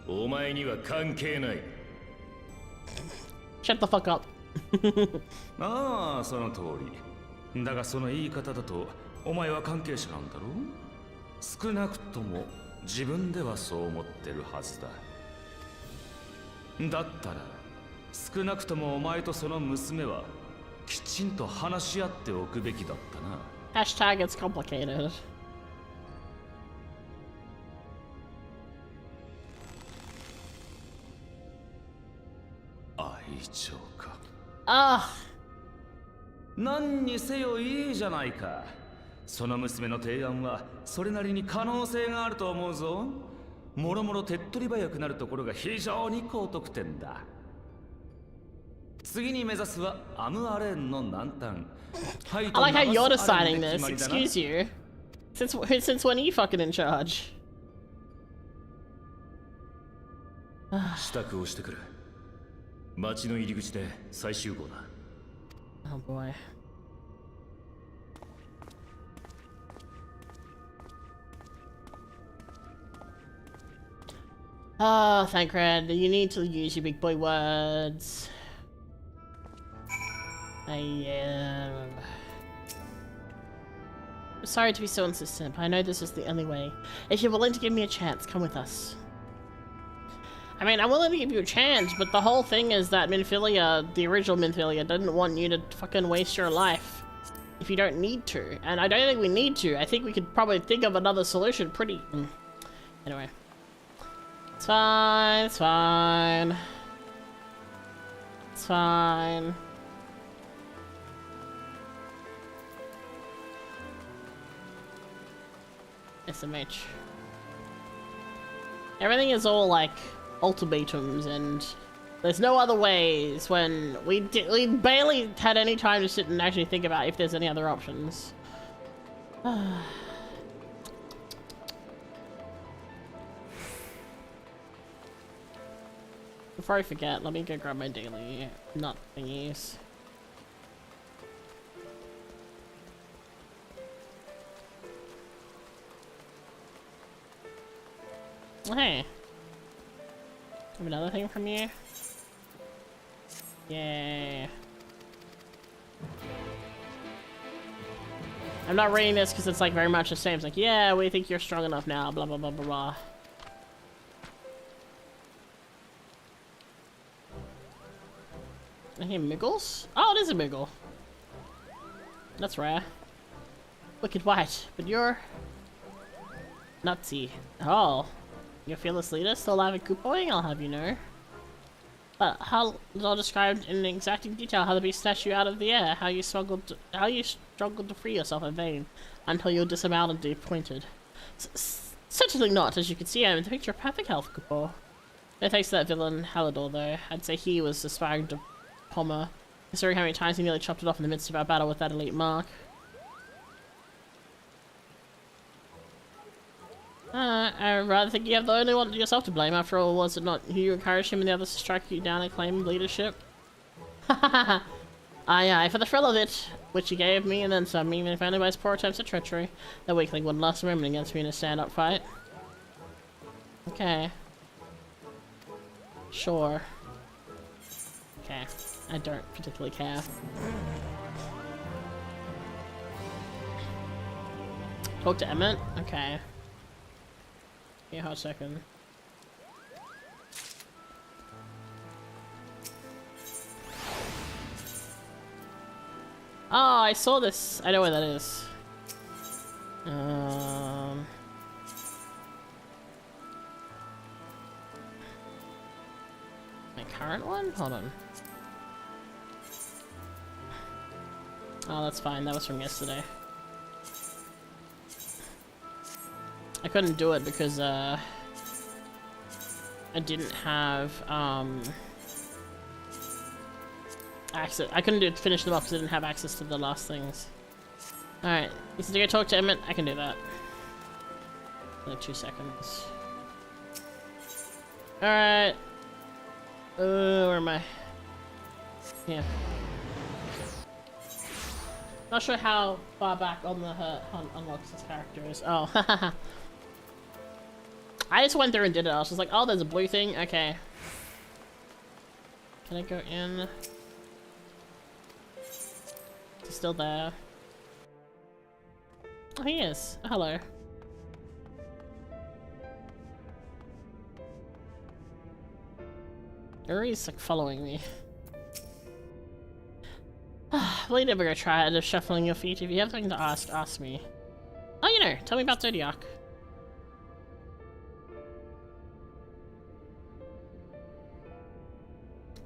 お前には関係ない。Shut the fuck up. ああ、その通り。だがその言い方だと、お前は関係者なんだろう？少なくとも自分ではそう思ってるはずだ。だったら、少なくともお前とその娘はきちんと話し合っておくべきだったな。Hashtag it's complicated. Ah. 何にせよいいじゃないか。その娘の提案はそれなりに可能性があると思うぞ。もろもろ手っ取り早くなるところが非常に高得点だ。次に目指すはアムアレーンの南端。I like how you're deciding this. Excuse you. Since when are you fucking in charge? 支度をしてくる。町の入り口で再集合だ。Oh boy. Oh, Thancred, you need to use your big boy words. I'm sorry to be so insistent, but I know this is the only way. If you're willing to give me a chance, come with us. I mean, I'm willing to give you a chance, but the whole thing is that Minfilia, the original Minfilia, didn't want you to fucking waste your life if you don't need to. And I don't think we need to. I think we could probably think of another solution pretty... Anyway. It's fine, it's fine. It's fine. SMH. Everything is all like ultimatums, and there's no other ways when we barely had any time to sit and actually think about if there's any other options. Before I forget, let me go grab my daily nut thingies. Hey. Have another thing from you? Yay. I'm not reading this because it's like very much the same. It's like, yeah, we think you're strong enough now, blah blah blah blah blah. I hear Miggles? Oh, it is a Miggle. That's rare. Wicked white, but you're... nutsy. Oh. Your fearless leader still alive and coupoing, I'll have you know. But how I'll describe in exacting detail how the beast snatched you out of the air, how you struggled to free yourself in vain until you were dismounted and disappointed. Certainly not, as you can see I'm in the picture of perfect health, Coupo. No thanks to that villain Halidor though. I'd say he was aspiring to Pommer, considering how many times he nearly chopped it off in the midst of our battle with that elite mark. I rather think you have the only one yourself to blame. After all, was it not you encouraged him and the others to strike you down and claim leadership? Aye, aye, for the thrill of it, which you gave me and then some, even if only by his poor attempts at treachery. The weakling wouldn't last a moment against me in a stand-up fight. Okay. Sure. Okay. I don't particularly care. Talk to Emmett? Okay. Yeah, hot second. Oh, I saw this. I know where that is. My current one? Hold on. Oh, that's fine. That was from yesterday. I couldn't do it because, I didn't have, access. I couldn't finish them up because I didn't have access to the last things. Alright, you said to go talk to Emmett? I can do that. Like 2 seconds. Alright. Where am I? Yeah. Not sure how far back on the hunt unlocks this character is. Oh, I just went through and did it. I was just like, oh, there's a blue thing. Okay. Can I go in? Is he still there? Oh, he is. Oh, hello. Or he's like following me. Well, you never go try it of shuffling your feet. If you have something to ask, ask me. Oh, you know, tell me about Zodiac.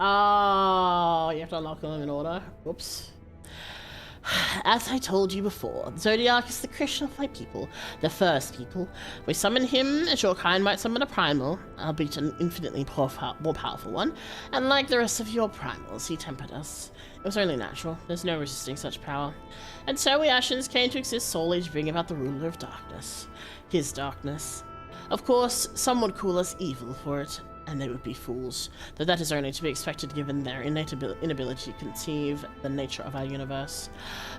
Oh, you have to unlock them in order. Whoops. As I told you before, Zodiac is the creation of my people, the first people. We summon him as your kind might summon a primal, albeit an infinitely more powerful one, and like the rest of your primals, he tempered us. It was only natural. There's no resisting such power. And so we Ashians came to exist solely to bring about the ruler of darkness. His darkness. Of course, some would call us evil for it, and they would be fools, though that is only to be expected given their innate inability to conceive the nature of our universe.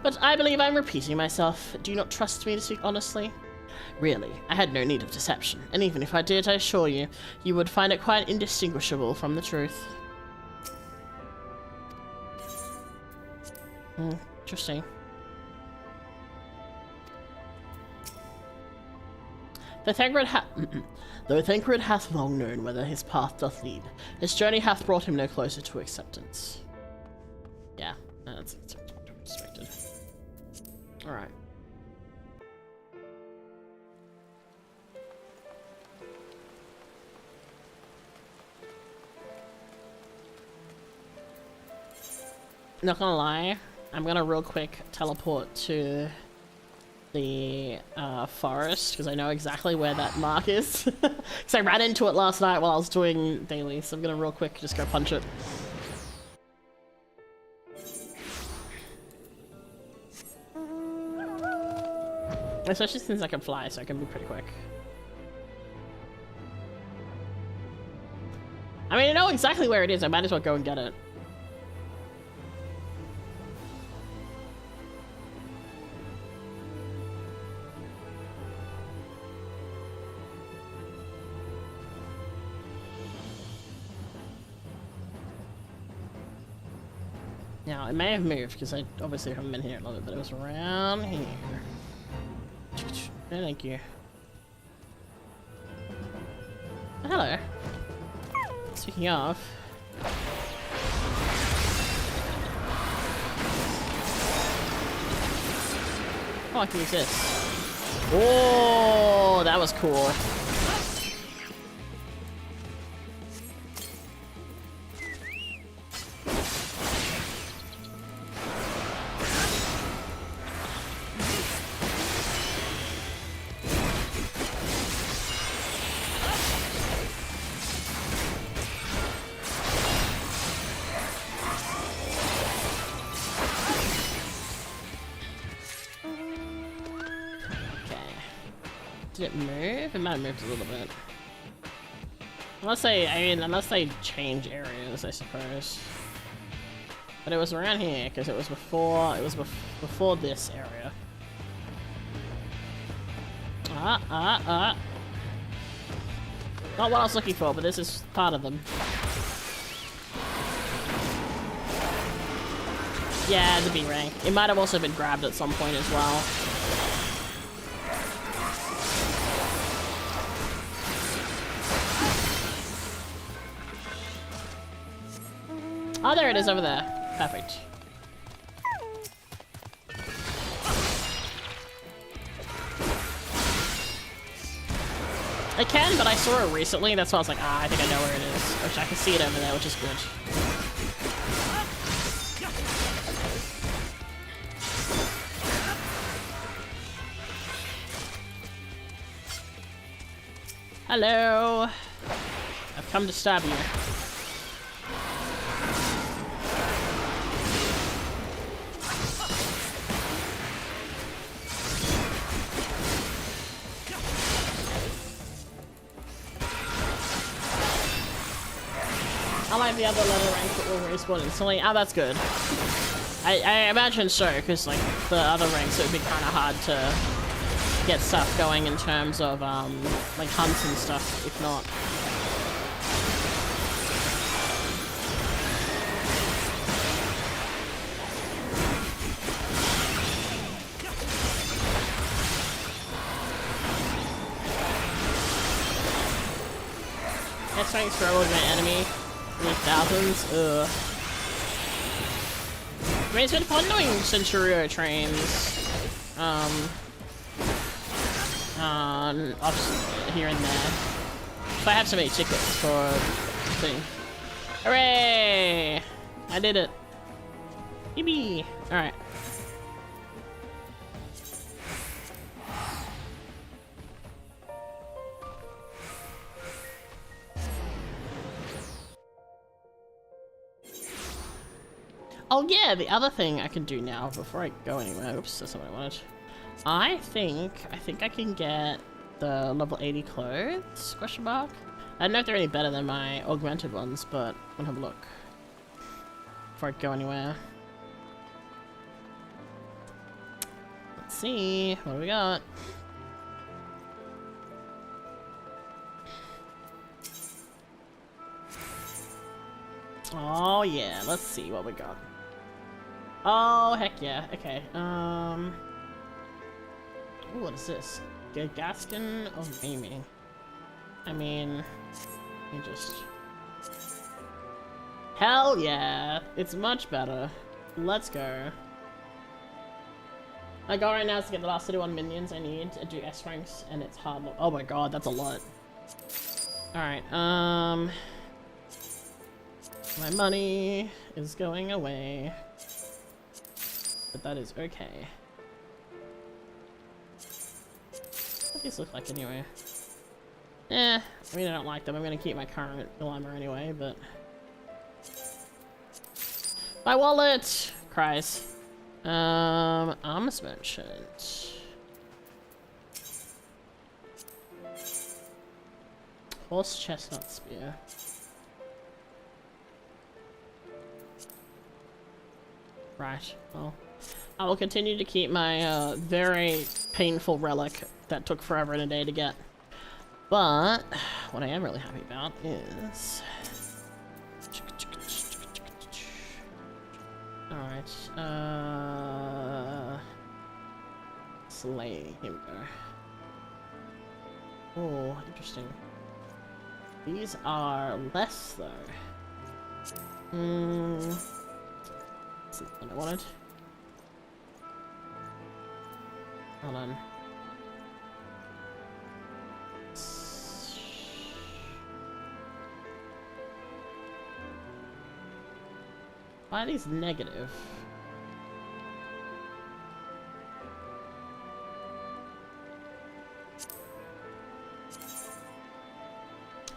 But I believe I'm repeating myself. Do you not trust me to speak honestly? Really, I had no need of deception, and even if I did, I assure you, you would find it quite indistinguishable from the truth. Interesting. Though Thancred hath long known whither his path doth lead, his journey hath brought him no closer to acceptance. Yeah, that's expected. Alright. Not gonna lie, I'm gonna real quick teleport to the forest because I know exactly where that mark is. Because I ran into it last night while I was doing daily, so I'm gonna real quick just go punch it. Especially since I can fly, so I can be pretty quick. I mean, I know exactly where it is, I might as well go and get it. Now, it may have moved, because I obviously haven't been here a lot, but it was around here. Oh, thank you. Oh, hello. Speaking of... Oh, I can use this. Oh, that was cool. Did it move? It might have moved a little bit. Unless they change areas, I suppose. But it was around here, because it was before this area. Not what I was looking for, but this is part of them. Yeah, the B rank. It might have also been grabbed at some point as well. Oh, there it is over there. Perfect. I can, but I saw it recently. That's why I was like, I think I know where it is. Which I can see it over there, which is good. Hello. I've come to stab you. I like the other level ranks that will respawn instantly. Oh, that's good. I imagine so, because like the other ranks it would be kind of hard to get stuff going in terms of like hunts and stuff, if not. That's rank struggle with my enemy. Thousands. Ugh. I mean, it's been fun doing Centurio trains. Here and there. If I have so many tickets for the thing. Hooray! I did it. Yippee! Alright. Oh yeah, the other thing I can do now before I go anywhere. Oops, that's not what I wanted. I think I can get the level 80 clothes, question mark. I don't know if they're any better than my augmented ones, but I'm gonna have a look before I go anywhere. Let's see, what do we got? Oh yeah, let's see what we got. Oh heck yeah, okay. Ooh, what is this? Gaskin of Amy. I mean, let me just... Hell yeah! It's much better. Let's go. My goal right now is to get the last 31 minions I need to do S ranks, and it's hard. Oh my god, that's a lot. Alright, my money is going away. But that is okay. What do these look like anyway? Eh, I mean I don't like them. I'm gonna keep my current dilemma anyway, but... My wallet! Cries. Arms merchant. Horse chestnut spear. Right, well... I will continue to keep my very painful relic that took forever and a day to get. But what I am really happy about is... Alright, Slay, here we go. Oh, interesting. These are less though. That's not what I wanted. Hold on. Why are these negative?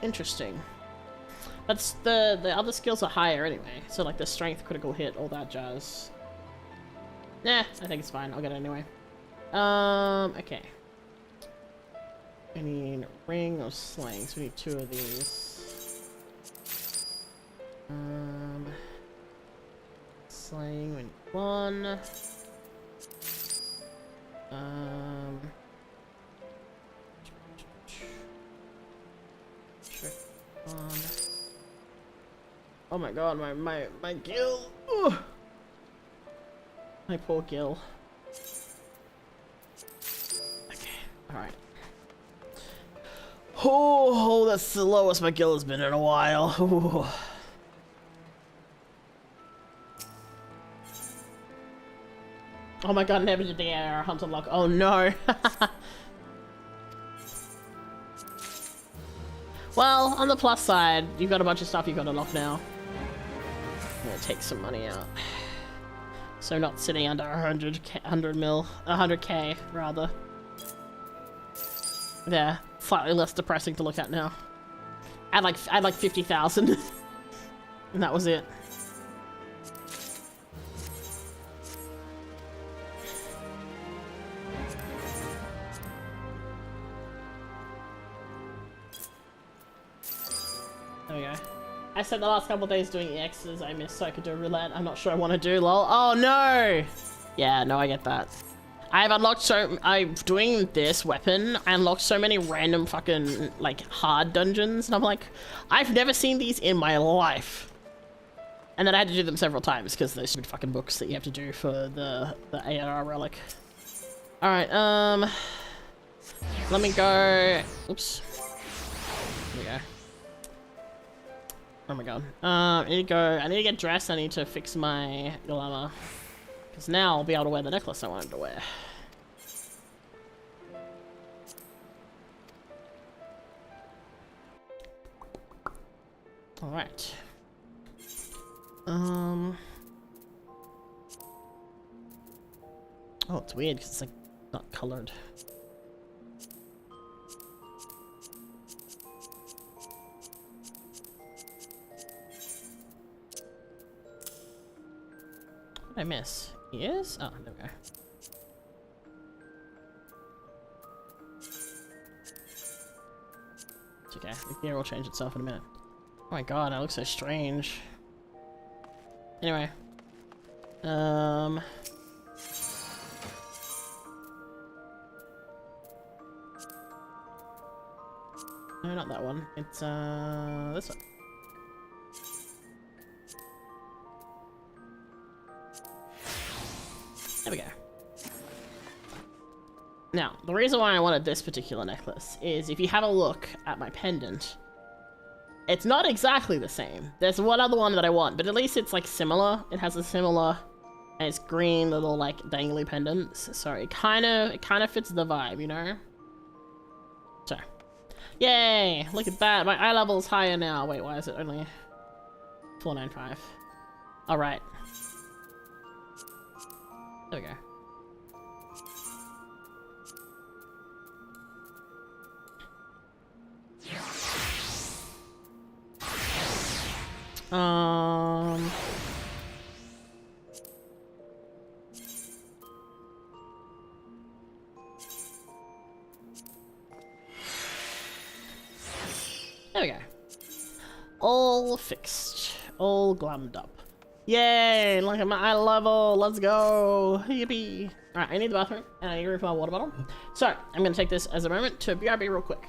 Interesting. That's the other skills are higher anyway. So like the strength, critical hit, all that jazz. Nah, I think it's fine. I'll get it anyway. Okay. I need ring of slaying, so we need 2 of these. Slaying, we need 1. Trick 1. Oh my god, my gill. Ugh. My poor gill. Alright. Oh, that's the lowest my gill has been in a while. Ooh. Oh my god, I never did the AR hunt unlock. Oh no. Well, on the plus side, you've got a bunch of stuff you've got to unlock now. I'm gonna take some money out. So not sitting under 100k rather. Yeah, slightly less depressing to look at now. I had like 50,000 and that was it. There we go. I spent the last couple of days doing EXs I missed so I could do a roulette. I'm not sure I want to do lol. Oh no! Yeah, no, I get that. I've unlocked I'm doing this weapon, I unlocked so many random fucking, like, hard dungeons, and I'm like, I've never seen these in my life. And then I had to do them several times, because there's stupid fucking books that you have to do for the AR relic. Alright, let me go... Oops. There we go. Oh my god. I need to get dressed, I need to fix my glamour. Because now I'll be able to wear the necklace I wanted to wear. Alright. Oh, it's weird because it's like not colored. What did I miss? Ears? Oh, there we go. It's okay. The gear will change itself in a minute. Oh my god, that looks so strange. Anyway. No, not that one. It's, this one. There we go. Now, the reason why I wanted this particular necklace is if you have a look at my pendant, it's not exactly the same. There's one other one that I want, but at least it's like similar. It has a similar, and it's green little like dangly pendants. So it kind of fits the vibe, you know? So, yay! Look at that. My eye level is higher now. Wait, why is it only 495? All right. There we go. There we go. All fixed. All glammed up. Yay! Look at my eye level. Let's go. Yippee. Alright, I need the bathroom and I need to refill my water bottle. So, I'm gonna take this as a moment to BRB real quick.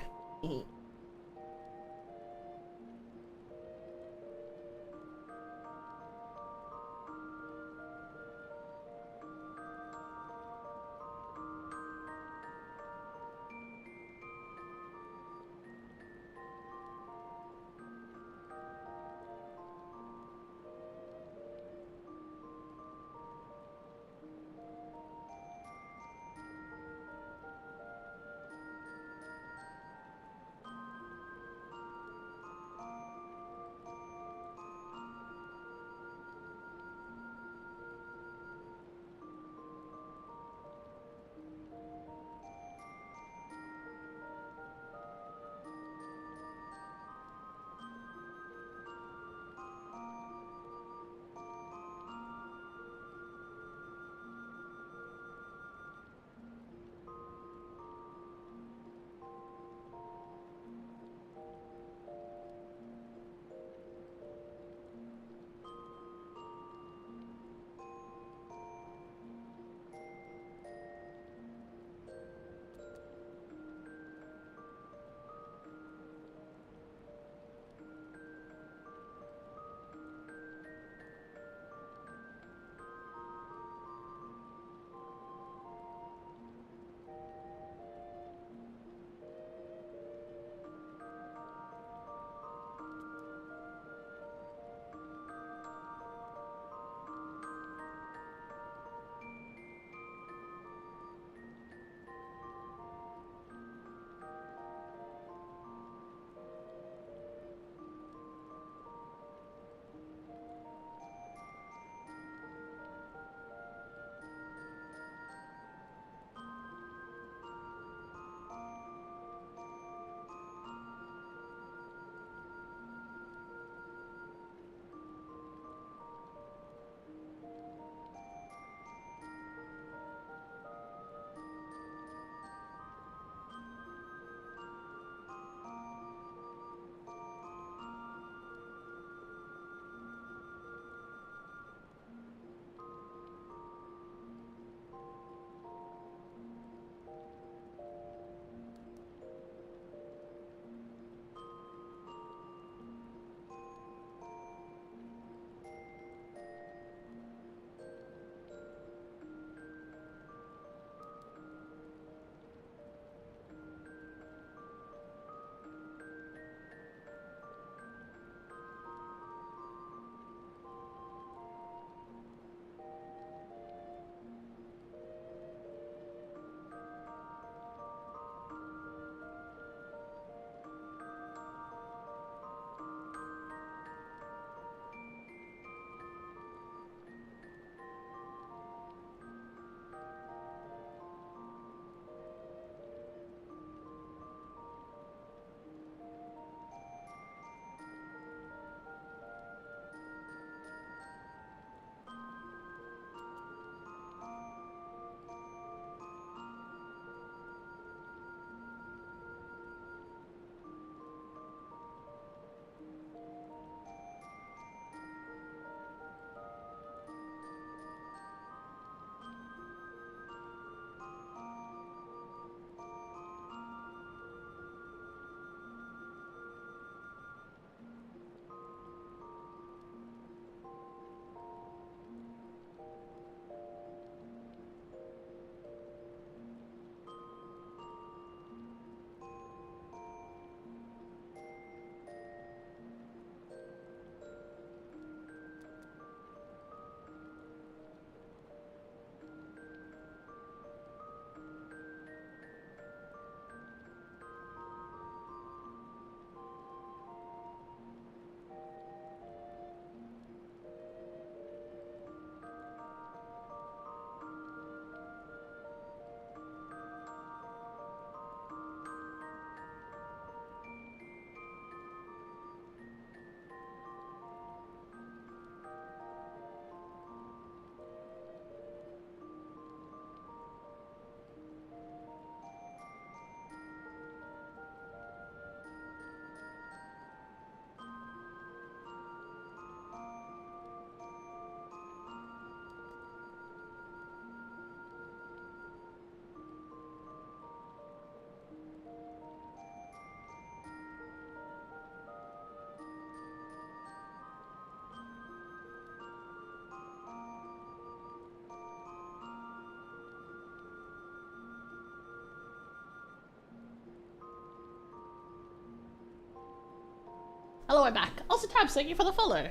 Hello, I'm back. Also, Tabs, thank you for the follow.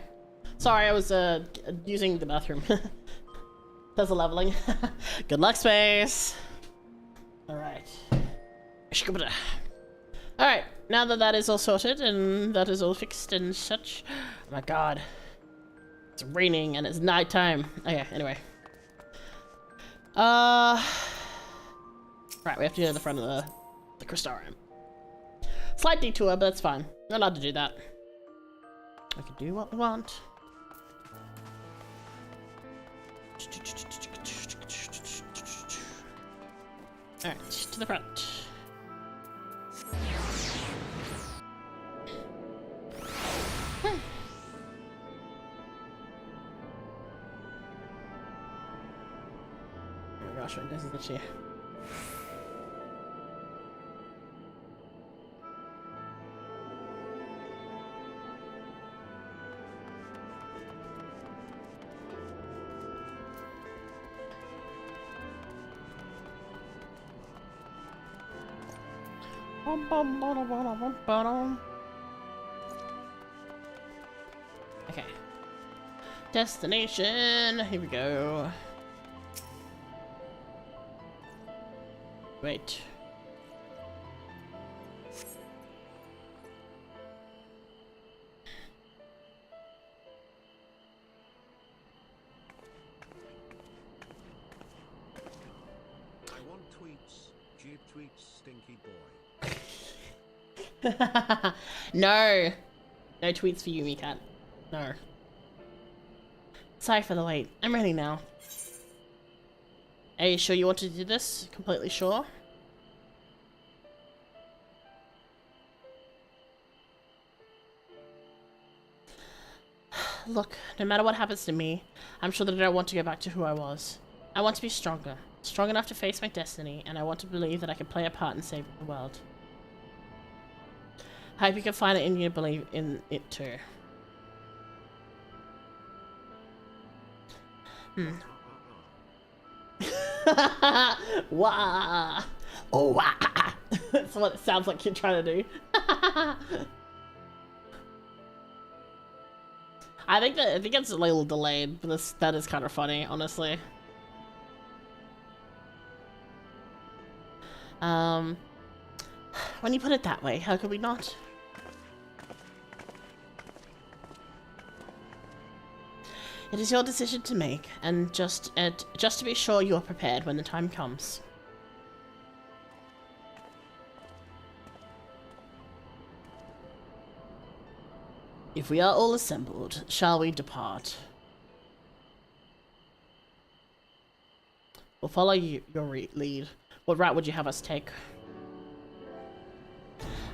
Sorry, I was using the bathroom. There's a leveling. Good luck, Space. Alright. Alright, now that that is all sorted and that is all fixed and such. Oh my god. It's raining and it's nighttime. Okay, anyway. Right, we have to go to the front of the crystarium. Slight detour, but that's fine. We're allowed to do that. We can do what we want. Alright, to the front. Oh my gosh, this is the chair. Okay. Destination. Here we go. Wait. I want tweets. Jeep tweets, stinky boy. No. No tweets for you, Mika. No. Sorry for the wait. I'm ready now. Are you sure you want to do this? Completely sure? Look, no matter what happens to me, I'm sure that I don't want to go back to who I was. I want to be stronger. Strong enough to face my destiny, and I want to believe that I can play a part in saving the world. I hope you can find it in you to believe in it too. Wah! Oh, wah! That's what it sounds like you're trying to do. I think it's a little delayed, but that is kind of funny, honestly. When you put it that way, how could we not? It is your decision to make, and just to be sure you are prepared when the time comes. If we are all assembled, shall we depart? We'll follow your lead. What route would you have us take?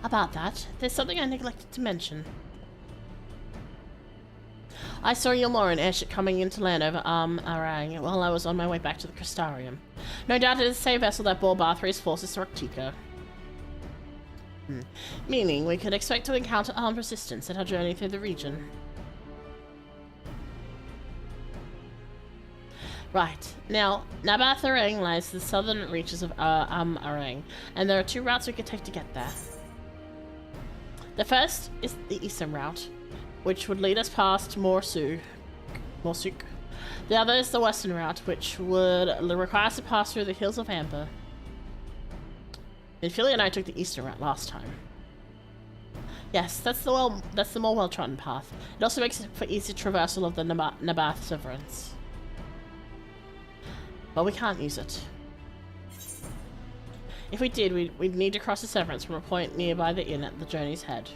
About that, there's something I neglected to mention. I saw your Lauren airship coming into land over Arang while I was on my way back to the Crystarium. No doubt it is the same vessel that bore Bathory's forces to Raktika. Meaning we could expect to encounter armed resistance at our journey through the region. Right, now, Nabath Arang lies to the southern reaches of Arang, and there are two routes we could take to get there. The first is the eastern route, which would lead us past Morsuk. The other is the western route, which would require us to pass through the Hills of Amber. Ophelia and I took the eastern route last time. Yes, that's the more well-trodden path. It also makes it for easy traversal of the Nabath Severance. But we can't use it. If we did, we'd need to cross the Severance from a point nearby the inn at the journey's head.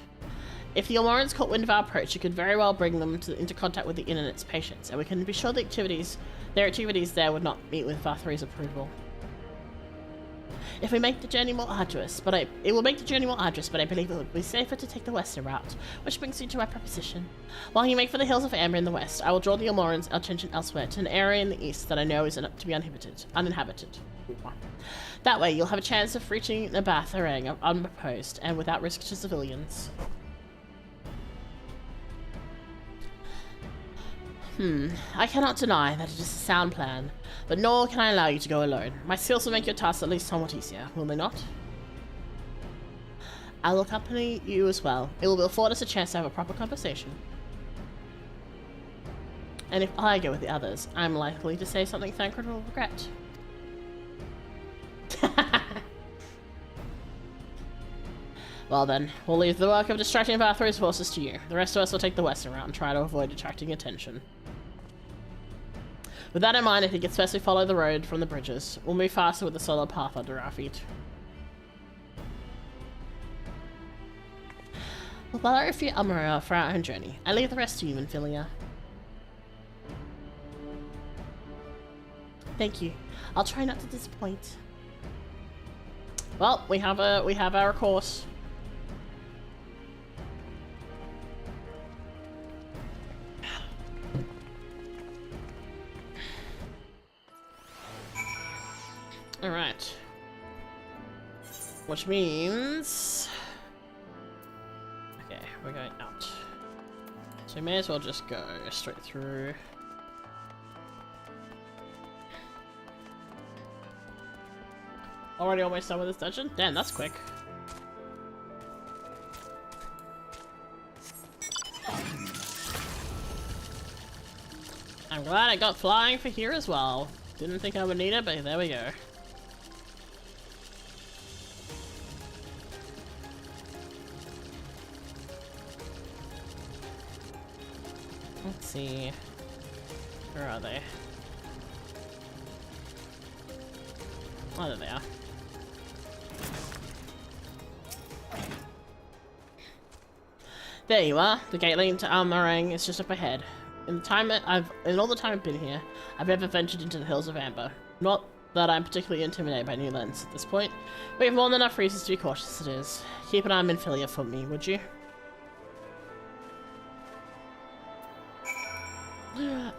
If the Almorans caught wind of our approach, it could very well bring them into contact with the inn and its patients, and we can be sure their activities there would not meet with Bathory's approval. If we make the journey more arduous, it will make the journey more arduous, but I believe it would be safer to take the western route, which brings me to my proposition. While you make for the Hills of Amber in the west, I will draw the Almorans' attention elsewhere to an area in the east that I know is to be uninhabited. That way, you'll have a chance of reaching Nabath Arang unopposed and without risk to civilians. I cannot deny that it is a sound plan, but nor can I allow you to go alone. My skills will make your tasks at least somewhat easier, will they not? I'll accompany you as well. It will afford us a chance to have a proper conversation. And if I go with the others, I'm likely to say something Thancred will regret. Well then, we'll leave the work of distracting Valthry's forces to you. The rest of us will take the western route and try to avoid attracting attention. With that in mind, I think it's best we follow the road from the bridges. We'll move faster with the solid path under our feet. We'll follow a few Almera for our own journey. I leave the rest to you, Minfilia. Thank you. I'll try not to disappoint. Well, we have our course. Alright. Which means... Okay, we're going out. So we may as well just go straight through. Already almost done with this dungeon? Damn, that's quick. I'm glad I got flying for here as well. Didn't think I would need it, but there we go. Let's see. Where are they? Oh, there they are. There you are. The gate leading to Almarang is just up ahead. In all the time I've been here, I've never ventured into the Hills of Amber. Not that I'm particularly intimidated by new lands at this point, but we have more than enough reasons to be cautious as it is. Keep an eye on Minfilia for me, would you?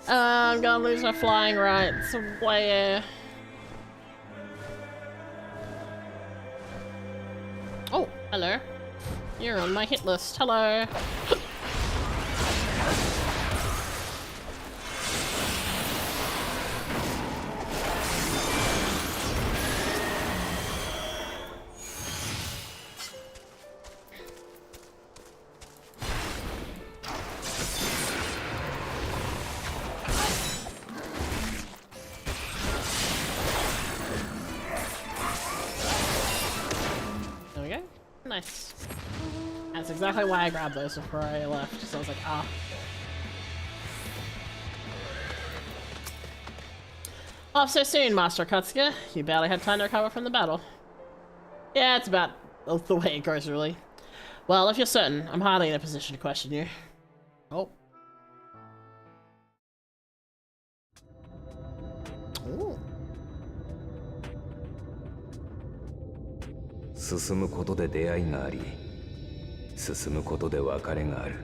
I'm gonna lose my flying rights. Where? Oh, hello. You're on my hit list. Hello. Nice. That's exactly why I grabbed those before I left, so I was like, ah. Off so soon, Master Akatsuka. You barely had time to recover from the battle. Yeah, it's about the way it goes, really. Well, if you're certain, I'm hardly in a position to question you. Oh. Ooh. 進むことで出会いがあり、進むことで別れがある。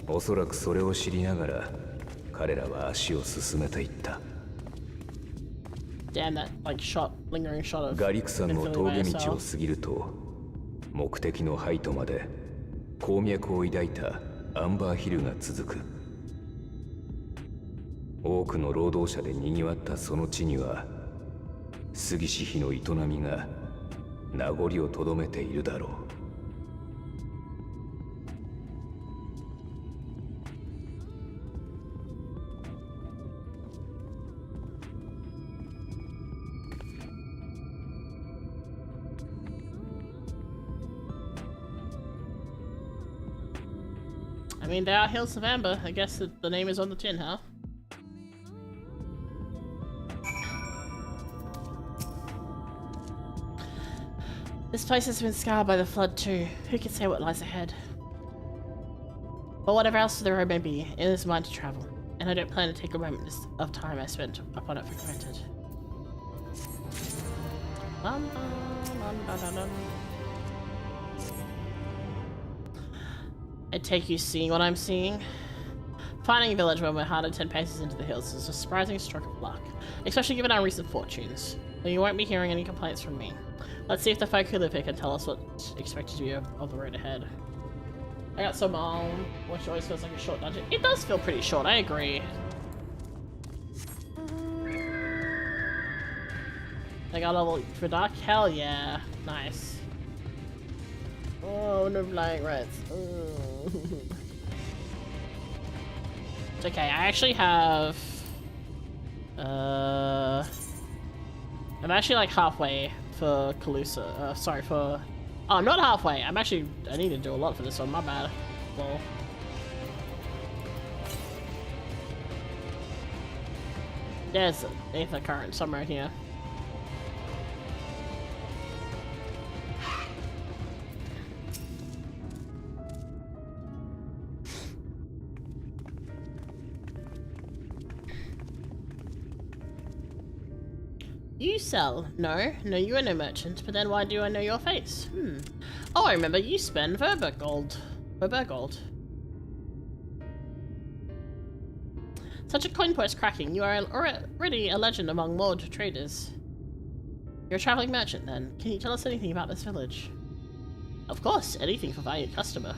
おそらくそれを知りながら、彼らは足を進めていった。Damn that, like, lingering shot of ガリクさんの峠道を過ぎると、目的のハイトまで鉱脈を抱いたアンバーヒルが続く。多くの労働者で賑わったその地には、杉氏妃の営みが名残をとどめているだろう。I mean, they are Hills of Amber. I guess the name is on the tin, huh? This place has been scarred by the flood too. Who can say what lies ahead? But whatever else the road may be, it is mine to travel, and I don't plan to take a moment of time I spent upon it for granted. I take you seeing what I'm seeing? Finding a village when we're hardly 10 paces into the hills is a surprising stroke of luck, especially given our recent fortunes. Though you won't be hearing any complaints from me. Let's see if the folk who live here can tell us what's expected to be of the road ahead. I got some which always feels like a short dungeon. It does feel pretty short, I agree. I got a level for dark? Hell yeah. Nice. Oh, no flying rats. It's okay, I actually have... I'm actually like halfway for Calusa. Sorry, for... Oh, I'm not halfway. I need to do a lot for this one, my bad. Lol. There's an Aether Current somewhere here. You sell? No, you are no merchant, but then why do I know your face? Oh, I remember, you spend Verber gold. Such a coin purse cracking, you are already a legend among Mord traders. You're a traveling merchant then. Can you tell us anything about this village? Of course, anything for valued customer.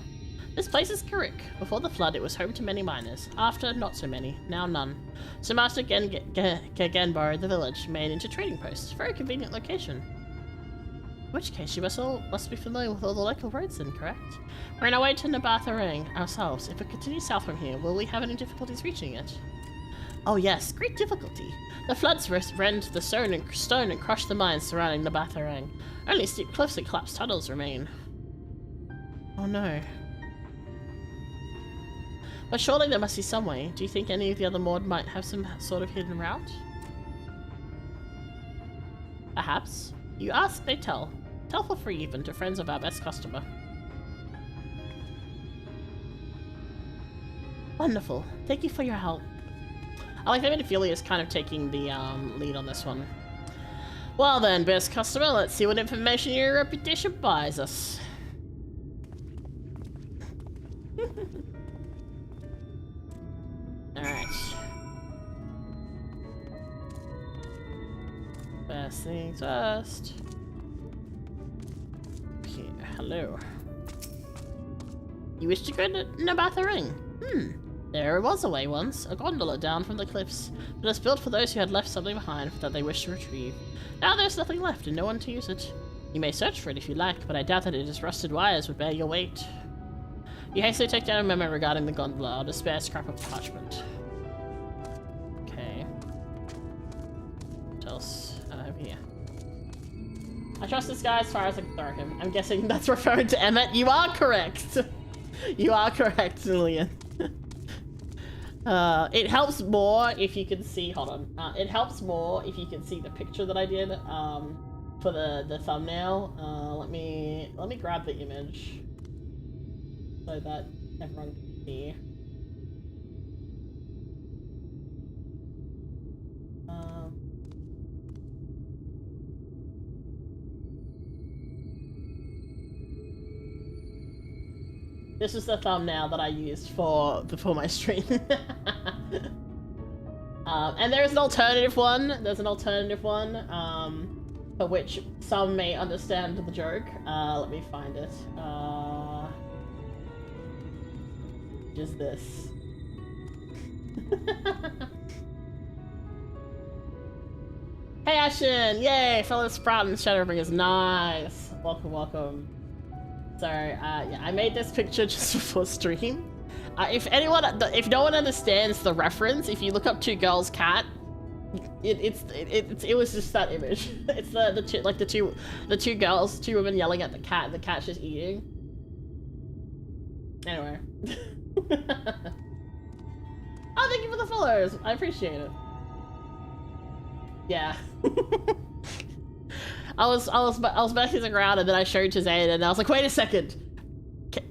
This place is Karuk. Before the flood, it was home to many miners. After, not so many. Now none. So Master Gen borrowed the village, made into trading posts. Very convenient location. In which case, you must be familiar with all the local roads then, correct? We're on our way to Nabatharang ourselves. If we continue south from here, will we have any difficulties reaching it? Oh yes, great difficulty. The floods rend the stone and crush the mines surrounding Nabatharang. Only steep cliffs and collapsed tunnels remain. Oh no. But surely there must be some way. Do you think any of the other Mord might have some sort of hidden route? Perhaps. You ask, they tell. Tell for free even to friends of our best customer. Wonderful. Thank you for your help. I like that Ophelia is kind of taking the lead on this one. Well then, best customer, let's see what information your reputation buys us. Alright. First things first. Here, hello. You wish to go to Nabatharang? There was a way once, a gondola down from the cliffs, but it was built for those who had left something behind that they wished to retrieve. Now there's nothing left and no one to use it. You may search for it if you like, but I doubt that its rusted wires would bear your weight. You hastily take down a memo regarding the gondola, or a spare scrap of parchment. Okay. What else? Over here. I trust this guy as far as I can throw him. I'm guessing that's referring to Emmett. You are correct! You are correct, Lillian. It helps more if you can see, hold on. It helps more if you can see the picture that I did, for the thumbnail. Let me grab the image so that everyone can see. This is the thumbnail that I used for my stream. And there's an alternative one. There's an alternative one, for which some may understand the joke. Let me find it. Just this. Hey Ashen! Yay! Fellow Sprout and Shadowbringers. Nice! Welcome, welcome. So, yeah, I made this picture just before stream. If no one understands the reference, if you look up Two Girls Cat, it was just that image. It's the two girls, two women yelling at the cat, and the cat's just eating. Anyway. Oh, thank you for the follows. I appreciate it. Yeah. I was messing around and then I showed to Zane and I was like, wait a second.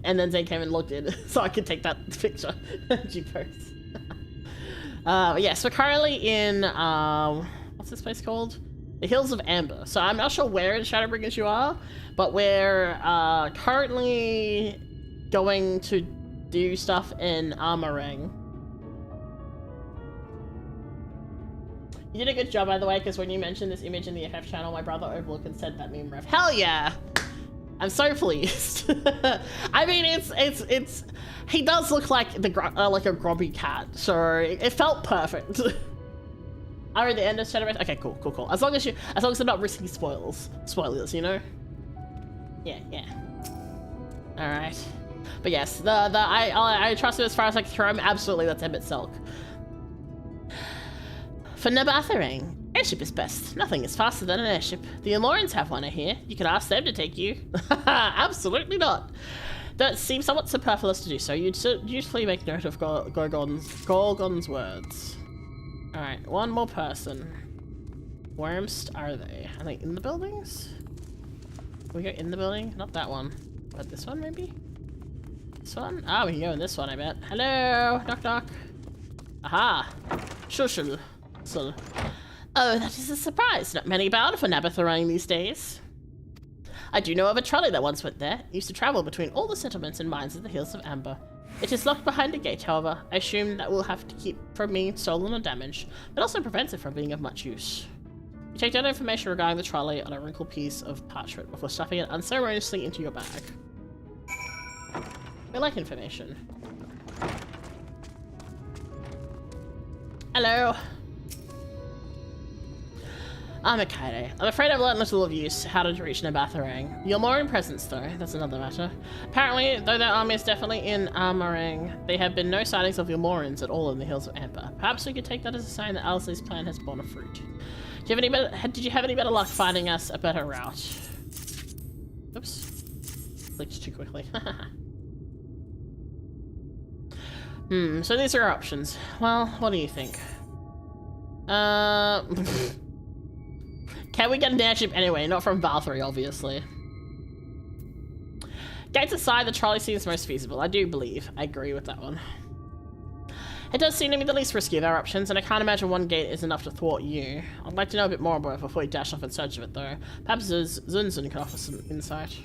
And then Zane came and looked in so I could take that picture. G-post. Yes, we're currently in, what's this place called? The Hills of Amber. So I'm not sure where in Shadowbringers you are, but we're currently going to do stuff in Armorang. You did a good job, by the way, because when you mentioned this image in the FF channel, my brother overlooked and said that meme ref. Hell yeah! I'm so pleased. I mean, it's he does look like like a grubby cat, so it felt perfect. Are we at the end of Shadowbringers? Okay, cool. As long as I'm not risking spoilers, you know. Yeah. Alright. But yes, I trust him as far as I can throw him. Absolutely, that's Emmett Selk. For Nabathering, airship is best. Nothing is faster than an airship. The Amorans have one, I hear. You could ask them to take you. Absolutely not. That seems somewhat superfluous to do so. You'd usually make note of Gorgon's words. Alright, one more person. Where are they? Are they in the buildings? Can we go in the building? Not that one. But this one, maybe? This one? Ah, we can go in this one, I bet. Hello? Knock knock. Aha! Shushul. Oh, that is a surprise. Not many about for Nabathering these days. I do know of a trolley that once went there. It used to travel between all the settlements and mines of the Hills of Amber. It is locked behind a gate, however. I assume that will have to keep from being stolen or damaged, but also prevents it from being of much use. You take down information regarding the trolley on a wrinkled piece of parchment before stuffing it unceremoniously into your bag. We like information. Hello. I'm Akaide. I'm afraid I've learned little of use how to reach Nabathering. You're more in presence, though. That's another matter. Apparently, though their army is definitely in Armoring, there have been no sightings of Yulmorans at all in the Hills of Amber. Perhaps we could take that as a sign that Alice's plan has borne fruit. Did you have any better luck finding us a better route? Oops. Clicked too quickly. So these are our options. Well, what do you think? Can we get an airship anyway? Not from Valkyrie, obviously. Gates aside, the trolley seems most feasible. I do believe. I agree with that one. It does seem to be the least risky of our options, and I can't imagine one gate is enough to thwart you. I'd like to know a bit more about it before you dash off in search of it, though. Perhaps Zunzun can offer some insight.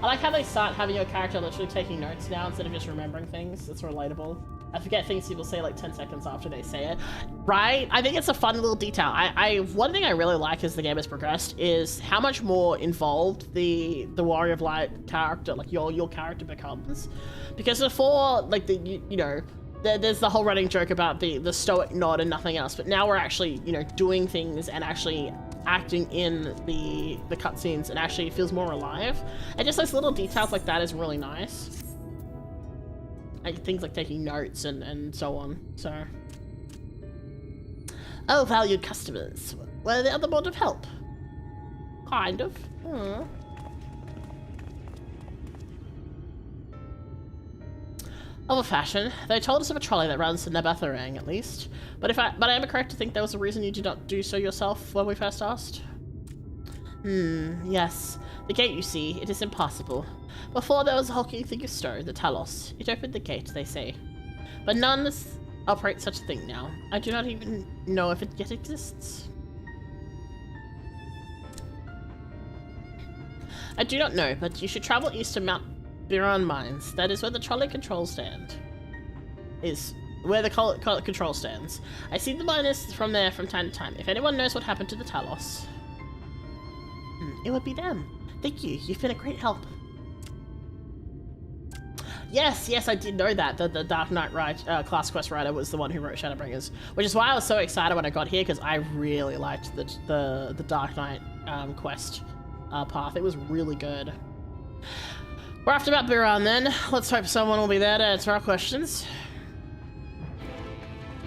I like how they start having your character literally taking notes now instead of just remembering things. It's relatable. I forget things people say like 10 seconds after they say it. Right? I think it's a fun little detail. One thing I really like as the game has progressed is how much more involved the Warrior of Light character, like your character becomes. Because before, like, there's the whole running joke about the stoic nod and nothing else, but now we're actually, doing things and actually acting in the cutscenes, and actually feels more alive. And just those little details like that is really nice. Like things like taking notes and so on. So, oh, valued customers, were the other mode of help? Kind of. Of a fashion. They told us of a trolley that runs to Nabathering, at least. But I am correct to think there was a reason you did not do so yourself when we first asked? Yes. The gate, you see, it is impossible. Before there was a hulking thing of stone, the Talos. It opened the gate, they say. But none operate such a thing now. I do not even know if it yet exists. I do not know, but you should travel east to Mount Biron Mines. That is where the trolley control stand is. Where the control stands. I see the miners from there from time to time. If anyone knows what happened to the Talos, it would be them. Thank you. You've been a great help. Yes, I did know that. The Dark Knight class quest writer was the one who wrote Shadowbringers, which is why I was so excited when I got here, because I really liked the Dark Knight quest path. It was really good. We're off to Mount Biron then. Let's hope someone will be there to answer our questions.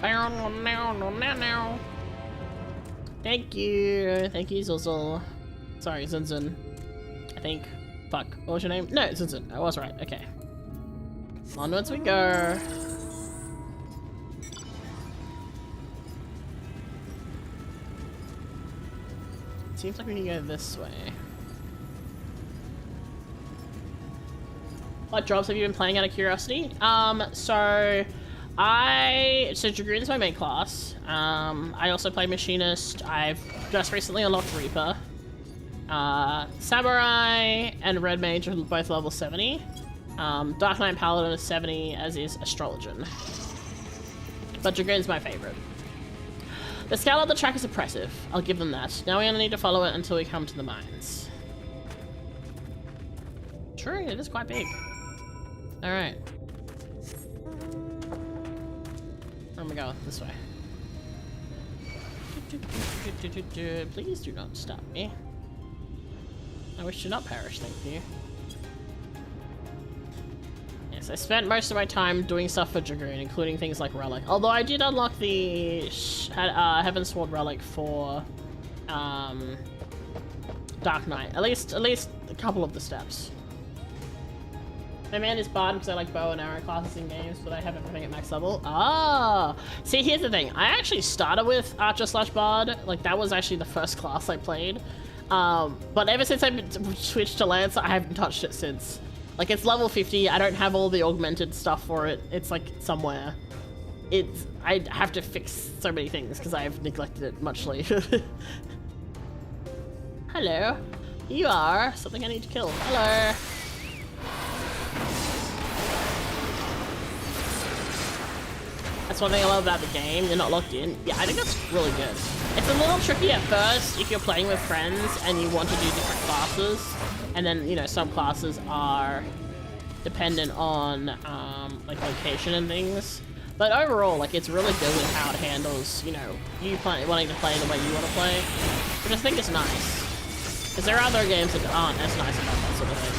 Thank you, Zuzzle. Sorry, Zunzun. I think. Fuck. What was your name? No, Zunzun. I was right. Okay. Onwards we go. Seems like we can go this way. What jobs have you been playing out of curiosity? So Dragoon's my main class. I also play Machinist. I've just recently unlocked Reaper. Samurai and Red Mage are both level 70. Dark Knight Paladin is 70, as is Astrologian. But Dragoon's my favorite. The scale of the track is impressive. I'll give them that. Now we only need to follow it until we come to the mines. True, it is quite big. Alright. Where am I going? This way. Please do not stop me. I wish to not perish, thank you. Yes, I spent most of my time doing stuff for Dragoon, including things like Relic. Although I did unlock the Heaven's Sword Relic for Dark Knight. At least a couple of the steps. My man is barred because I like bow and arrow classes in games, but I have everything at max level. Ah! See, here's the thing. I actually started with Archer/Bard. Like, that was actually the first class I played. But ever since I switched to Lancer, I haven't touched it since. Like, it's level 50. I don't have all the augmented stuff for it. It's, like, somewhere. I have to fix so many things because I've neglected it muchly. Hello. You are something I need to kill. Hello. That's one thing I love about the game. You're not locked in. Yeah, I think that's really good. It's a little tricky at first if you're playing with friends and you want to do different classes. And then, you know, some classes are dependent on, like, location and things. But overall, like, it's really good with how it handles, you know, you wanting to play the way you want to play. Which I think is nice. Because there are other games that aren't as nice about that sort of thing.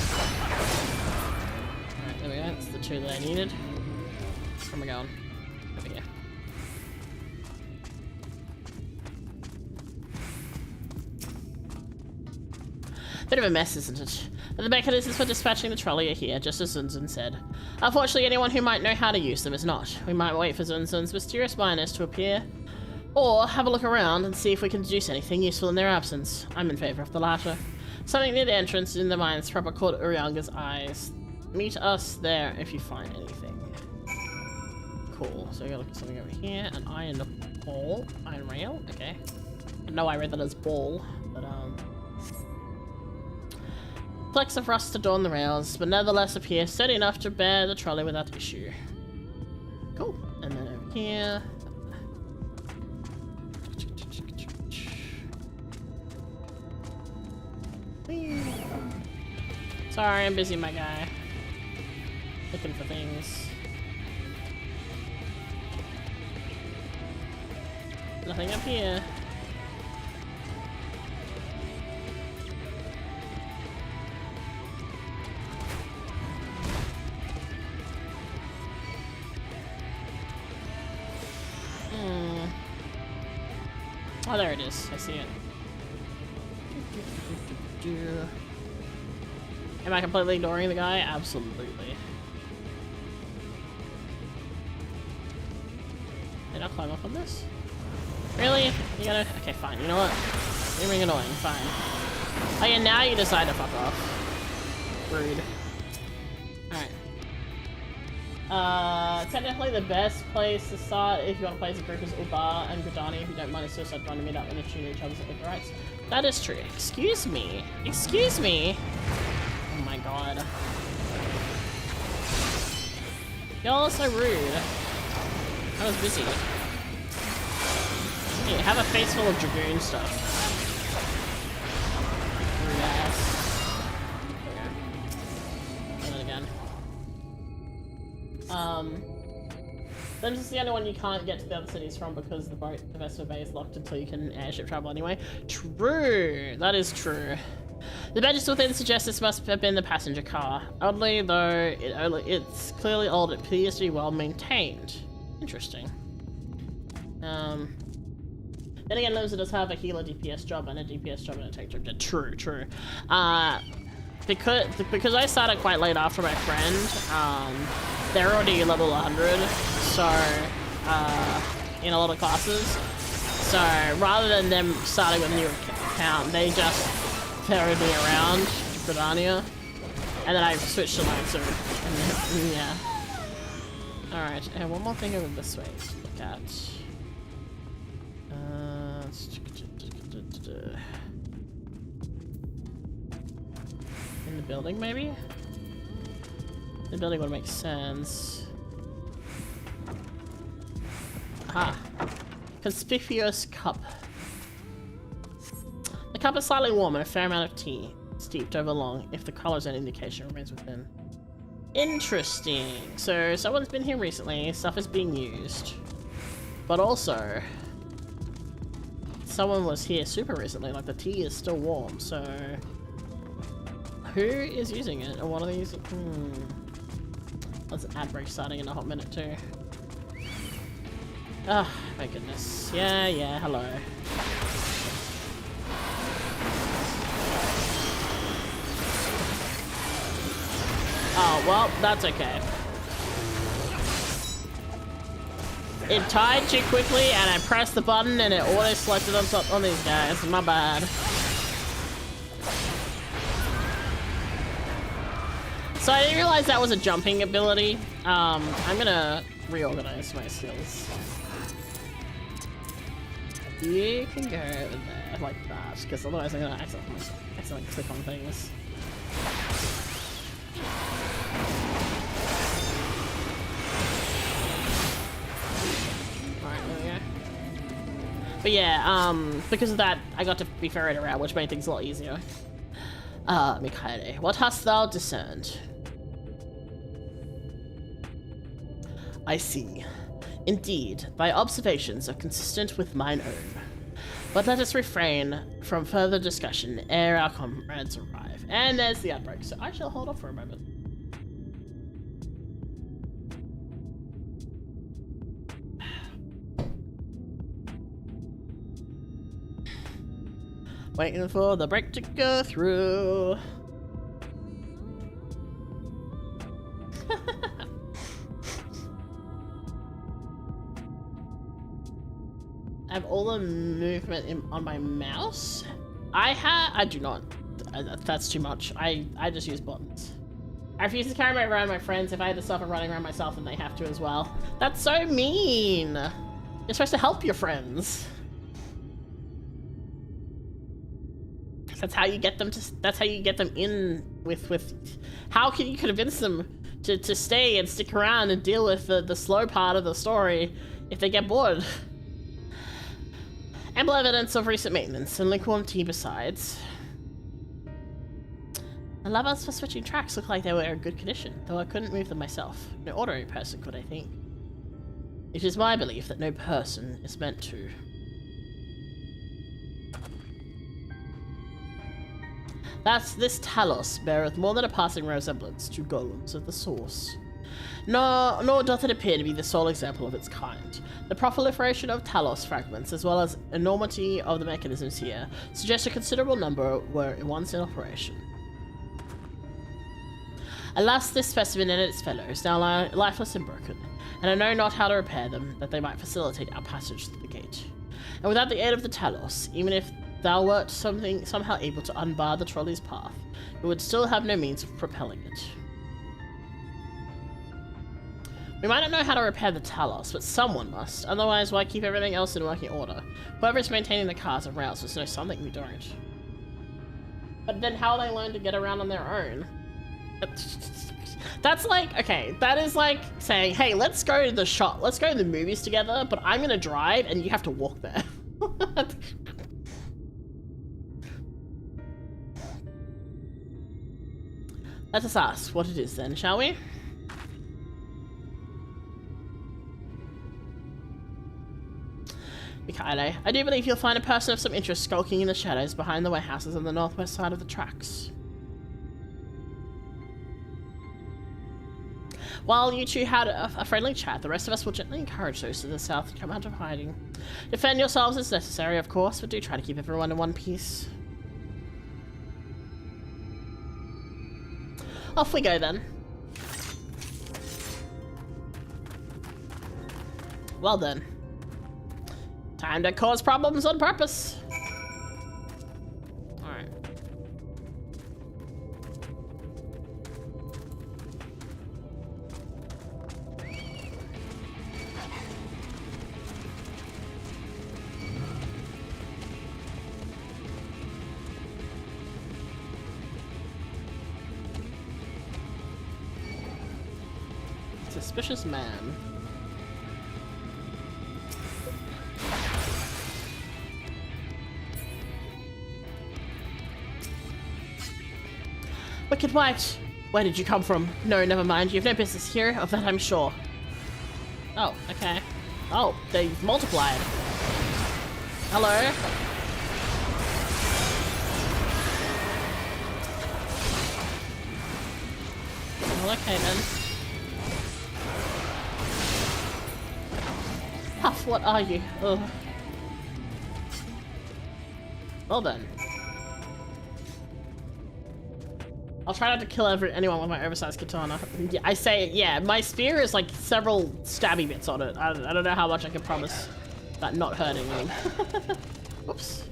Alright, there we go. That's the two that I needed. Where am I going? Over here. Bit of a mess, isn't it? But the mechanisms for dispatching the trolley are here, just as Zunzun said. Unfortunately, anyone who might know how to use them is not. We might wait for Zunzun's mysterious miners to appear, or have a look around and see if we can deduce anything useful in their absence. I'm in favor of the latter. Something near the entrance in the mines proper caught Urianga's eyes. Meet us there if you find anything. Cool, so we gotta look at something over here. An iron ball. Iron rail, okay. I know I read that as ball, but flecks of rust adorn the rails, but nevertheless appear steady enough to bear the trolley without issue. Cool. And then over here. Whee. Sorry, I'm busy, my guy. Looking for things. Nothing up here. Oh, there it is. I see it. Am I completely ignoring the guy? Absolutely. Did I climb up on this? Really? You gotta... Okay, fine. You know what? You're being annoying. Fine. Oh yeah, now you decide to fuck off. Rude. Alright. Technically the best place to start if you want to play as a group is Ubar and Gridani. If you don't mind a suicide run to meet up and tune each other's rights. That is true. Excuse me. Excuse me. Oh my god. Y'all are so rude. I was busy. Hey, have a face full of Dragoon stuff. Rude ass. Okay. Do it again. Then this is the only one you can't get to the other cities from because the vessel bay is locked until you can airship travel anyway. True, that is true. The badges within suggest this must have been the passenger car. Oddly, though, it's clearly old. It appears to be well maintained. Interesting. Then again, Loser does have a healer DPS job and a DPS job and a tech job. True, true. Because I started quite late after my friend, they're already level 100, so, in a lot of classes. So, rather than them starting with a new account, they just ferried me around to Gridania, and then I switched to Lancer, and yeah. Alright, and one more thing over this way to look at. In the building, maybe? The building would make sense. Aha! Conspicuous cup. The cup is slightly warm and a fair amount of tea, steeped over long, if the color's an indication remains within. Interesting. So, someone's been here recently, stuff is being used. But also, someone was here super recently, like the tea is still warm, so... Who is using it? Or what are they using? That's an ad break starting in a hot minute too. Oh, my goodness. Yeah, hello. Oh, well, that's okay. It tied too quickly and I pressed the button and it auto-selected on these guys. My bad. So I didn't realize that was a jumping ability. I'm gonna reorganize my skills. You can go there like that, because otherwise I'm gonna accidentally click on things. Alright, there we go. But yeah, because of that, I got to be ferried around, which made things a lot easier. Mikaele, what hast thou discerned? I see. Indeed, thy observations are consistent with mine own. But let us refrain from further discussion ere our comrades arrive. And there's the outbreak, so I shall hold off for a moment. Waiting for the break to go through. I have all the movement on my mouse. I do not. That's too much. I just use buttons. I refuse to carry around my friends. If I had to suffer running around myself, then they have to as well. That's so mean. You're supposed to help your friends. That's how you get them to. That's how you get them in with. How can you convince them to stay and stick around and deal with the slow part of the story if they get bored? Ample evidence of recent maintenance and lukewarm tea besides. The levers for switching tracks look like they were in good condition, though I couldn't move them myself. No ordinary person could, I think. It is my belief that no person is meant to. This Talos beareth more than a passing resemblance to golems of the source. Nor doth it appear to be the sole example of its kind. The proliferation of Talos fragments, as well as enormity of the mechanisms here, suggest a considerable number were once in operation. Alas, this specimen and its fellows now lie lifeless and broken, and I know not how to repair them, that they might facilitate our passage through the gate. And without the aid of the Talos, even if thou wert somehow able to unbar the trolley's path, we would still have no means of propelling it. We might not know how to repair the Talos, but someone must. Otherwise, why keep everything else in working order? Whoever is maintaining the cars and routes must know something we don't. But then how they learn to get around on their own? That's like, okay, that is like saying, hey, let's go to the shop, let's go to the movies together, but I'm gonna drive and you have to walk there. Let us ask what it is then, shall we? Mikaele, I do believe you'll find a person of some interest skulking in the shadows behind the warehouses on the northwest side of the tracks. While you two had a friendly chat, the rest of us will gently encourage those to the south to come out of hiding. Defend yourselves as necessary, of course, but do try to keep everyone in one piece. Off we go then. Well then. Time to cause problems on purpose. Alright. Suspicious man. Wicked White! Where did you come from? No, never mind. You have no business here, of that I'm sure. Oh, okay. Oh, they've multiplied. Hello? Well, okay then. Huff, what are you? Ugh. Well then. I'll try not to kill anyone with my oversized katana. I say, yeah, my spear is like several stabby bits on it. I don't know how much I can promise that not hurting me. Oops.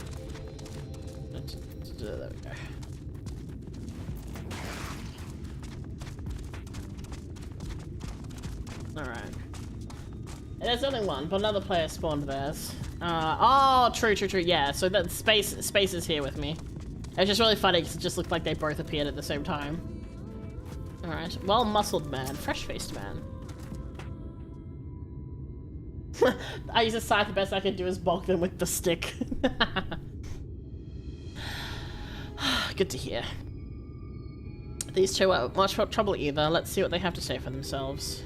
There we go. Alright. There's only one, but another player spawned theirs. Oh, true. Yeah, so that space is here with me. It's just really funny because it just looked like they both appeared at the same time. Alright. Well-muscled man. Fresh-faced man. I use a scythe. The best I can do is bulk them with the stick. Good to hear. These two are much trouble either. Let's see what they have to say for themselves.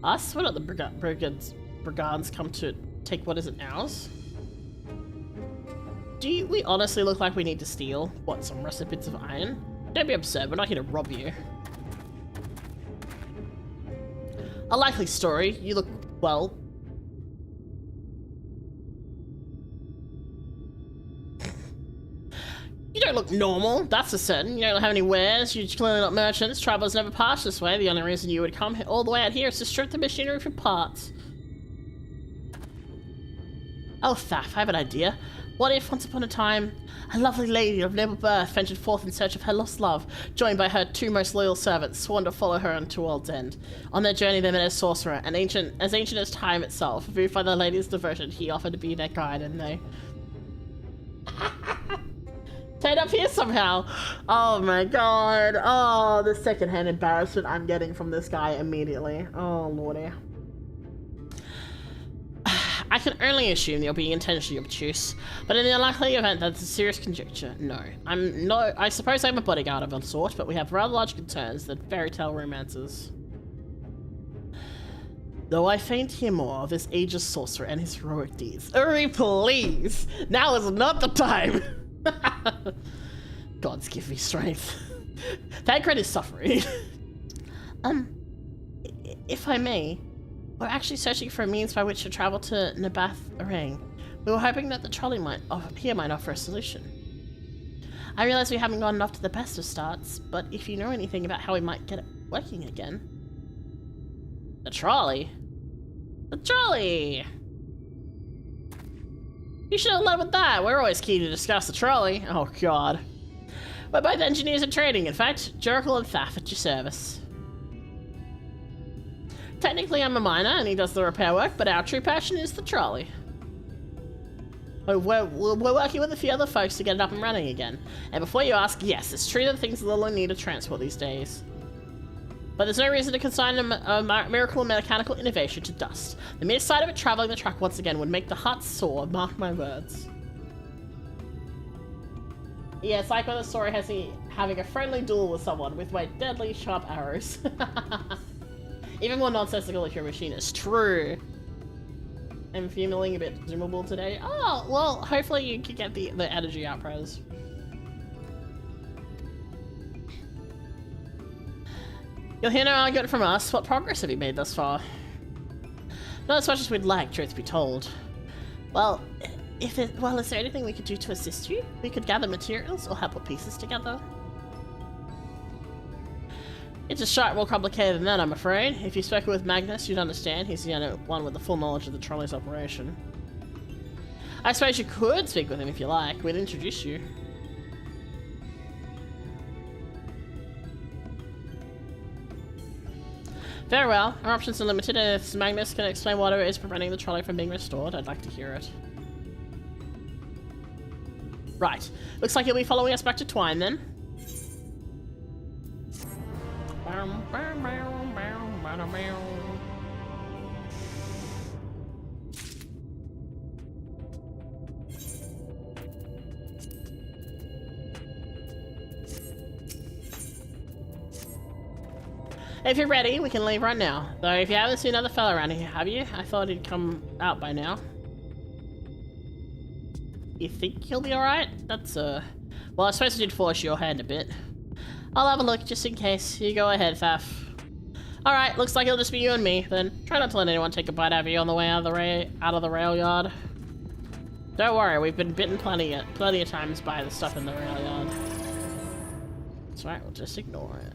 Us? What are the brigands come to take what isn't ours? Do we honestly look like we need to steal? What, some rusted bits of iron? Don't be absurd, we're not here to rob you. A likely story. You look, well... You don't look normal, that's for certain. You don't have any wares, you're clearly not merchants. Travelers never pass this way. The only reason you would come all the way out here is to strip the machinery for parts. Oh, Thaf, I have an idea. What if, once upon a time, a lovely lady of noble birth ventured forth in search of her lost love, joined by her two most loyal servants, sworn to follow her unto world's end. On their journey, they met a sorcerer, as ancient as time itself. Moved by the lady's devotion, he offered to be their guide, and they... Tied up here somehow. Oh my god. Oh, the secondhand embarrassment I'm getting from this guy immediately. Oh, lordy. I can only assume you're being intentionally obtuse, but in the unlikely event that's a serious conjecture, no. I suppose I'm a bodyguard of a sort, but we have rather large concerns than fairy tale romances. Though I fain to hear more of this ageless sorcerer and his heroic deeds. Hurry, please! Now is not the time! Gods give me strength. Thancred is suffering. If I may, we're actually searching for a means by which to travel to Nabath Arang. We were hoping that the trolley might offer a solution. I realize we haven't gotten off to the best of starts, but if you know anything about how we might get it working again... The trolley? The trolley! You should have led with that. We're always keen to discuss the trolley. Oh, God. We're both engineers in training, in fact. Jericho and Thaf at your service. Technically, I'm a miner, and he does the repair work, but our true passion is the trolley. We're working with a few other folks to get it up and running again. And before you ask, yes, it's true that things are little in need of transport these days. But there's no reason to consign a miracle mechanical innovation to dust. The mere sight of it traveling the track once again would make the heart sore, mark my words. Yeah, it's like when the story has me having a friendly duel with someone with my deadly sharp arrows. Even more nonsensical if you're a machinist. True. I'm feeling a bit zoomable today. Oh, well, hopefully you can get the energy out, Prez. You'll hear no argument from us. What progress have you made thus far? Not as much as we'd like, truth be told. Well, is there anything we could do to assist you? We could gather materials or help put pieces together. It's a shot more complicated than that, I'm afraid. If you spoke with Magnus, you'd understand. He's the only one with the full knowledge of the trolley's operation. I suppose you could speak with him if you like. We'd introduce you. Very well. Our options are limited, and if Magnus can explain what it is preventing the trolley from being restored, I'd like to hear it. Right. Looks like you'll be following us back to Twine, then. If you're ready, we can leave right now. Though if you haven't seen another fella around here, have you? I thought he'd come out by now. You think he'll be alright? That's, well, I suppose I did force your hand a bit. I'll have a look just in case. You go ahead, Faf. Alright, looks like it'll just be you and me, then. Try not to let anyone take a bite out of you on the way out of the rail yard. Don't worry, we've been bitten plenty of times by the stuff in the rail yard. That's right, we'll just ignore it.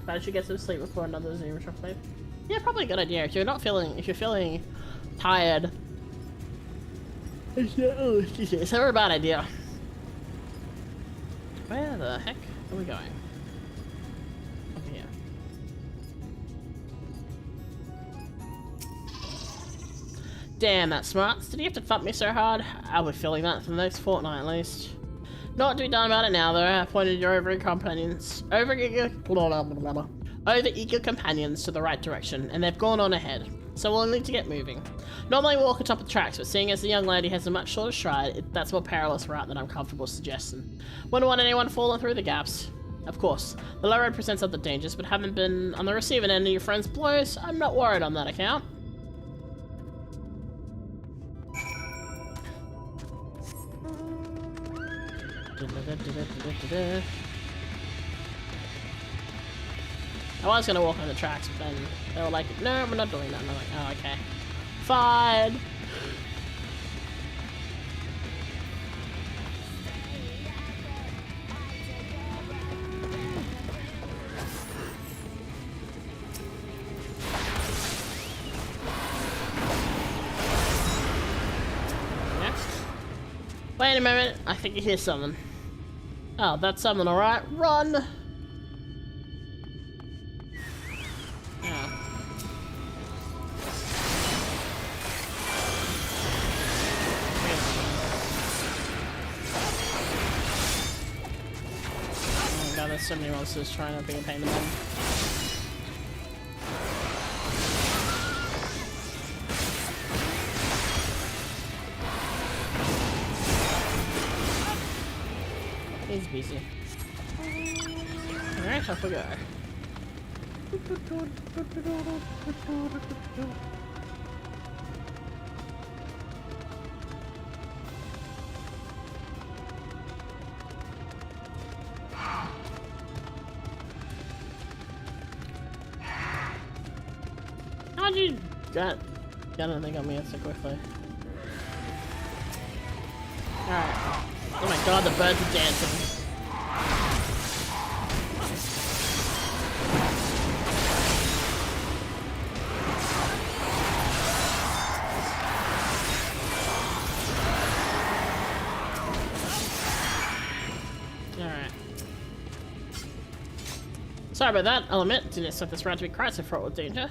Probably should get some sleep before another Zoom trip. Yeah, probably a good idea. If you're feeling tired, it's never a bad idea. Where the heck are we going? Up here. Damn, that smarts. Did he have to thump me so hard? I'll be feeling that for the next fortnight at least. Not to be done about it now, though. I pointed your over-eager companions to the right direction, and they've gone on ahead. So we'll need to get moving. Normally we walk atop the tracks, but seeing as the young lady has a much shorter stride, that's a more perilous route than I'm comfortable suggesting. Wouldn't want anyone falling through the gaps. Of course, the low road presents other dangers, but having been on the receiving end of your friend's blows, I'm not worried on that account. I was gonna walk on the tracks, but then they were like, no, we're not doing that. And I'm like, oh, okay. Fine. Next. Wait a minute, I think you hear something. Oh, that's something, alright. Run! There's so many monsters trying to be a pain in the butt. He's busy. Alright, off we go. How'd you get anything on me so quickly? Alright. Oh my god, the birds are dancing. Alright. Sorry about that, element. Didn't expect this round to be quite so fraught with danger.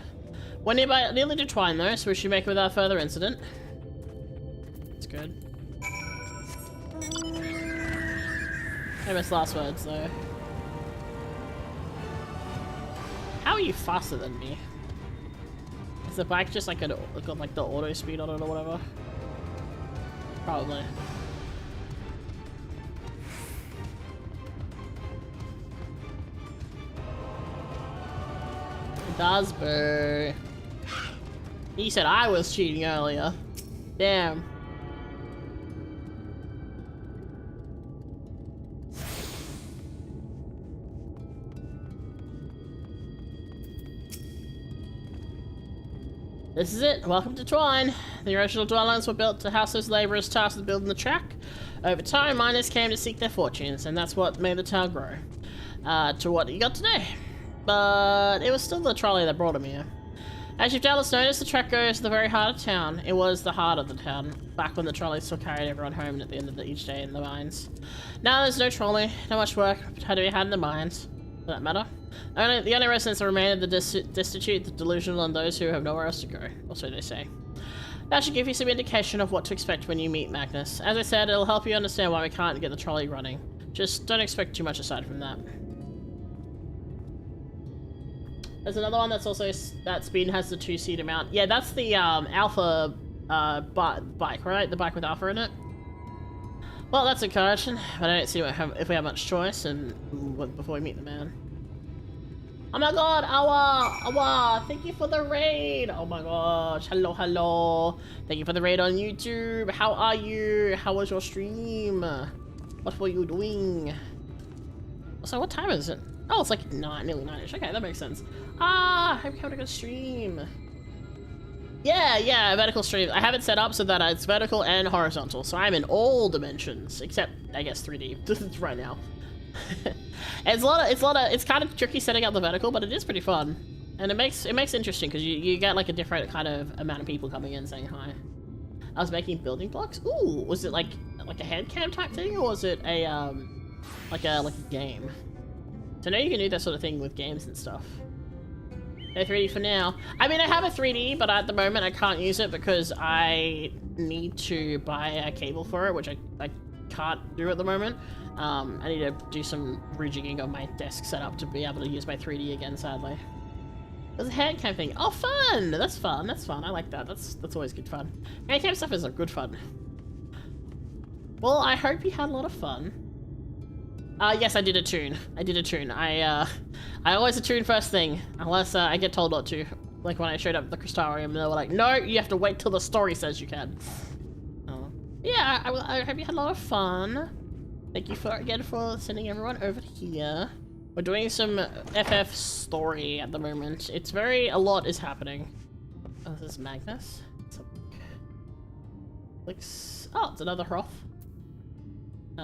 We're nearly to Twine though, so we should make it without further incident. That's good. I missed last words though. How are you faster than me? Is the bike just like got like the auto speed on it or whatever? Probably. It does, boo. He said I was cheating earlier. Damn. This is it. Welcome to Twine. The original dwellings were built to house those laborers tasked with building the track. Over time, miners came to seek their fortunes, and that's what made the town grow. To what you got today. But it was still the trolley that brought him here. As you've doubtless noticed, the track goes to the very heart of town. It was the heart of the town, back when the trolley still carried everyone home at the end of each day in the mines. Now there's no trolley, not much work had to be had in the mines, for that matter. The only residents that remain are the destitute, the delusional, and those who have nowhere else to go, or so they say. That should give you some indication of what to expect when you meet Magnus. As I said, it'll help you understand why we can't get the trolley running. Just don't expect too much aside from that. There's another one that's also, that speed has the 2-seater mount. Yeah, that's the Alpha bike, right? The bike with Alpha in it. Well, that's encouraging, but I don't see if we have much choice before we meet the man. Oh my god, Awa, thank you for the raid. Oh my gosh, hello. Thank you for the raid on YouTube. How are you? How was your stream? What were you doing? So what time is it? Oh, it's like 9, nearly 9ish. Okay, that makes sense. Hope you're having a good stream. Yeah, vertical stream. I have it set up so that it's vertical and horizontal. So I'm in all dimensions, except I guess 3D right now. It's kind of tricky setting up the vertical, but it is pretty fun. And it makes it interesting because you get like a different kind of amount of people coming in saying hi. I was making building blocks. Ooh, was it like a hand cam type thing, or was it a like a game? So now you can do that sort of thing with games and stuff. No 3D for now. I mean, I have a 3D, but at the moment I can't use it because I need to buy a cable for it, which I can't do at the moment. I need to do some rejigging of my desk setup to be able to use my 3D again, sadly. There's a hand cam thing. Oh, fun! That's fun. I like that. That's always good fun. Hand cam stuff is a good fun. Well, I hope you had a lot of fun. Yes, I did a tune. I always attune first thing, unless I get told not to. Like when I showed up at the Crystarium, they were like, no, you have to wait till the story says you can. Yeah, I hope you had a lot of fun. Thank you again for sending everyone over here. We're doing some FF story at the moment. It's a lot is happening. Oh, this is Magnus. It's another Hroth.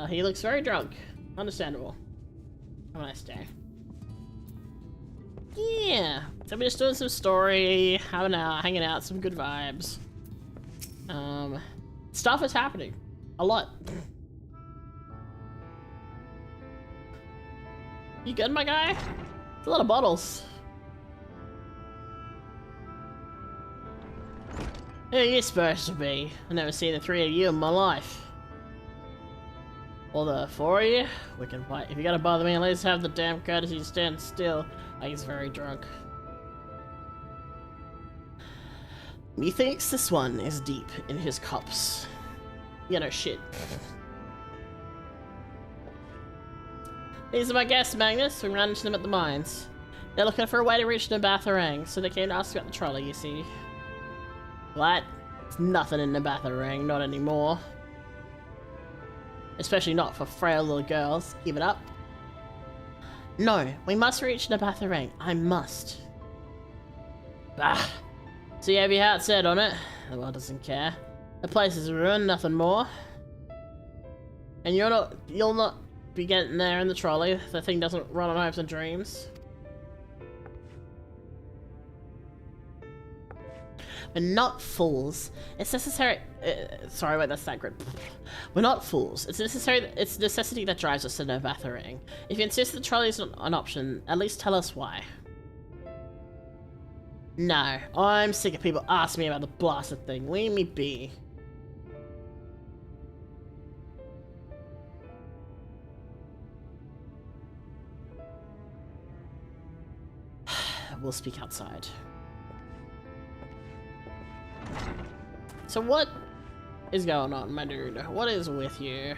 He looks very drunk. Understandable. Have a nice day. Yeah, so we're just doing some story, hanging out, some good vibes. Stuff is happening. A lot. You good, my guy? It's a lot of bottles. Who are you supposed to be? I've never seen the 3 of you in my life. Or the 4 of you? We can fight. If you gotta bother me, at least have the damn courtesy to stand still. Like he's very drunk. Methinks this one is deep in his cups. You know, shit. These are my guests, Magnus. We ran into them at the mines. They're looking for a way to reach Nabatharang, so they came to ask about the trolley, you see. What? There's nothing in Nabatharang, not anymore. Especially not for frail little girls. Give it up. No, we must reach Nabatharang. I must. Bah. So you have your heart set on it. The world doesn't care. The place is ruined, nothing more. And you'll not be getting there in the trolley. The thing doesn't run on hopes and dreams. We're not fools. It's necessary. Sorry, wait, that's sacred. We're not fools. It's necessary. It's necessity that drives us to Nabatharang. If you insist the trolley is not an option, at least tell us why. No, I'm sick of people asking me about the blasted thing. Leave me be. We'll speak outside. So what is going on, my dude? What is with you?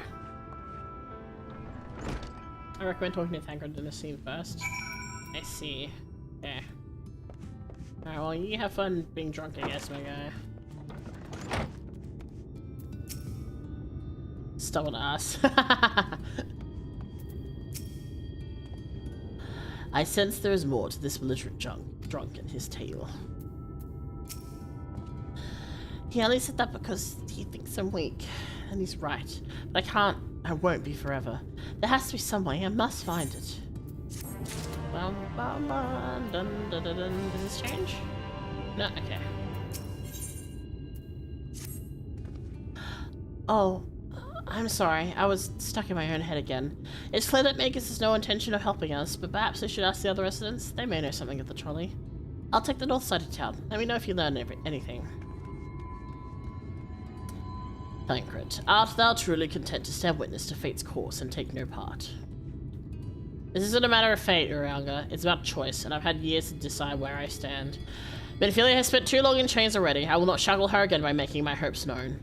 I recommend talking to Thancred in the scene first. I see. Okay. Alright, well, you have fun being drunk, I guess, my guy. Stubborn ass. I sense there is more to this belligerent drunk and his tale. He only said that because he thinks I'm weak, and he's right. But I won't be forever. There has to be some way, I must find it. Bum, bum, bum, dun, dun, dun, dun. Does this change? No, okay. Oh, I'm sorry. I was stuck in my own head again. It's clear that Magus has no intention of helping us, but perhaps I should ask the other residents. They may know something of the trolley. I'll take the north side of town. Let me know if you learn anything. Thancred, art thou truly content to stand witness to fate's course and take no part? This isn't a matter of fate, Uranga. It's about choice, and I've had years to decide where I stand. Benephilia has spent too long in chains already. I will not shackle her again by making my hopes known.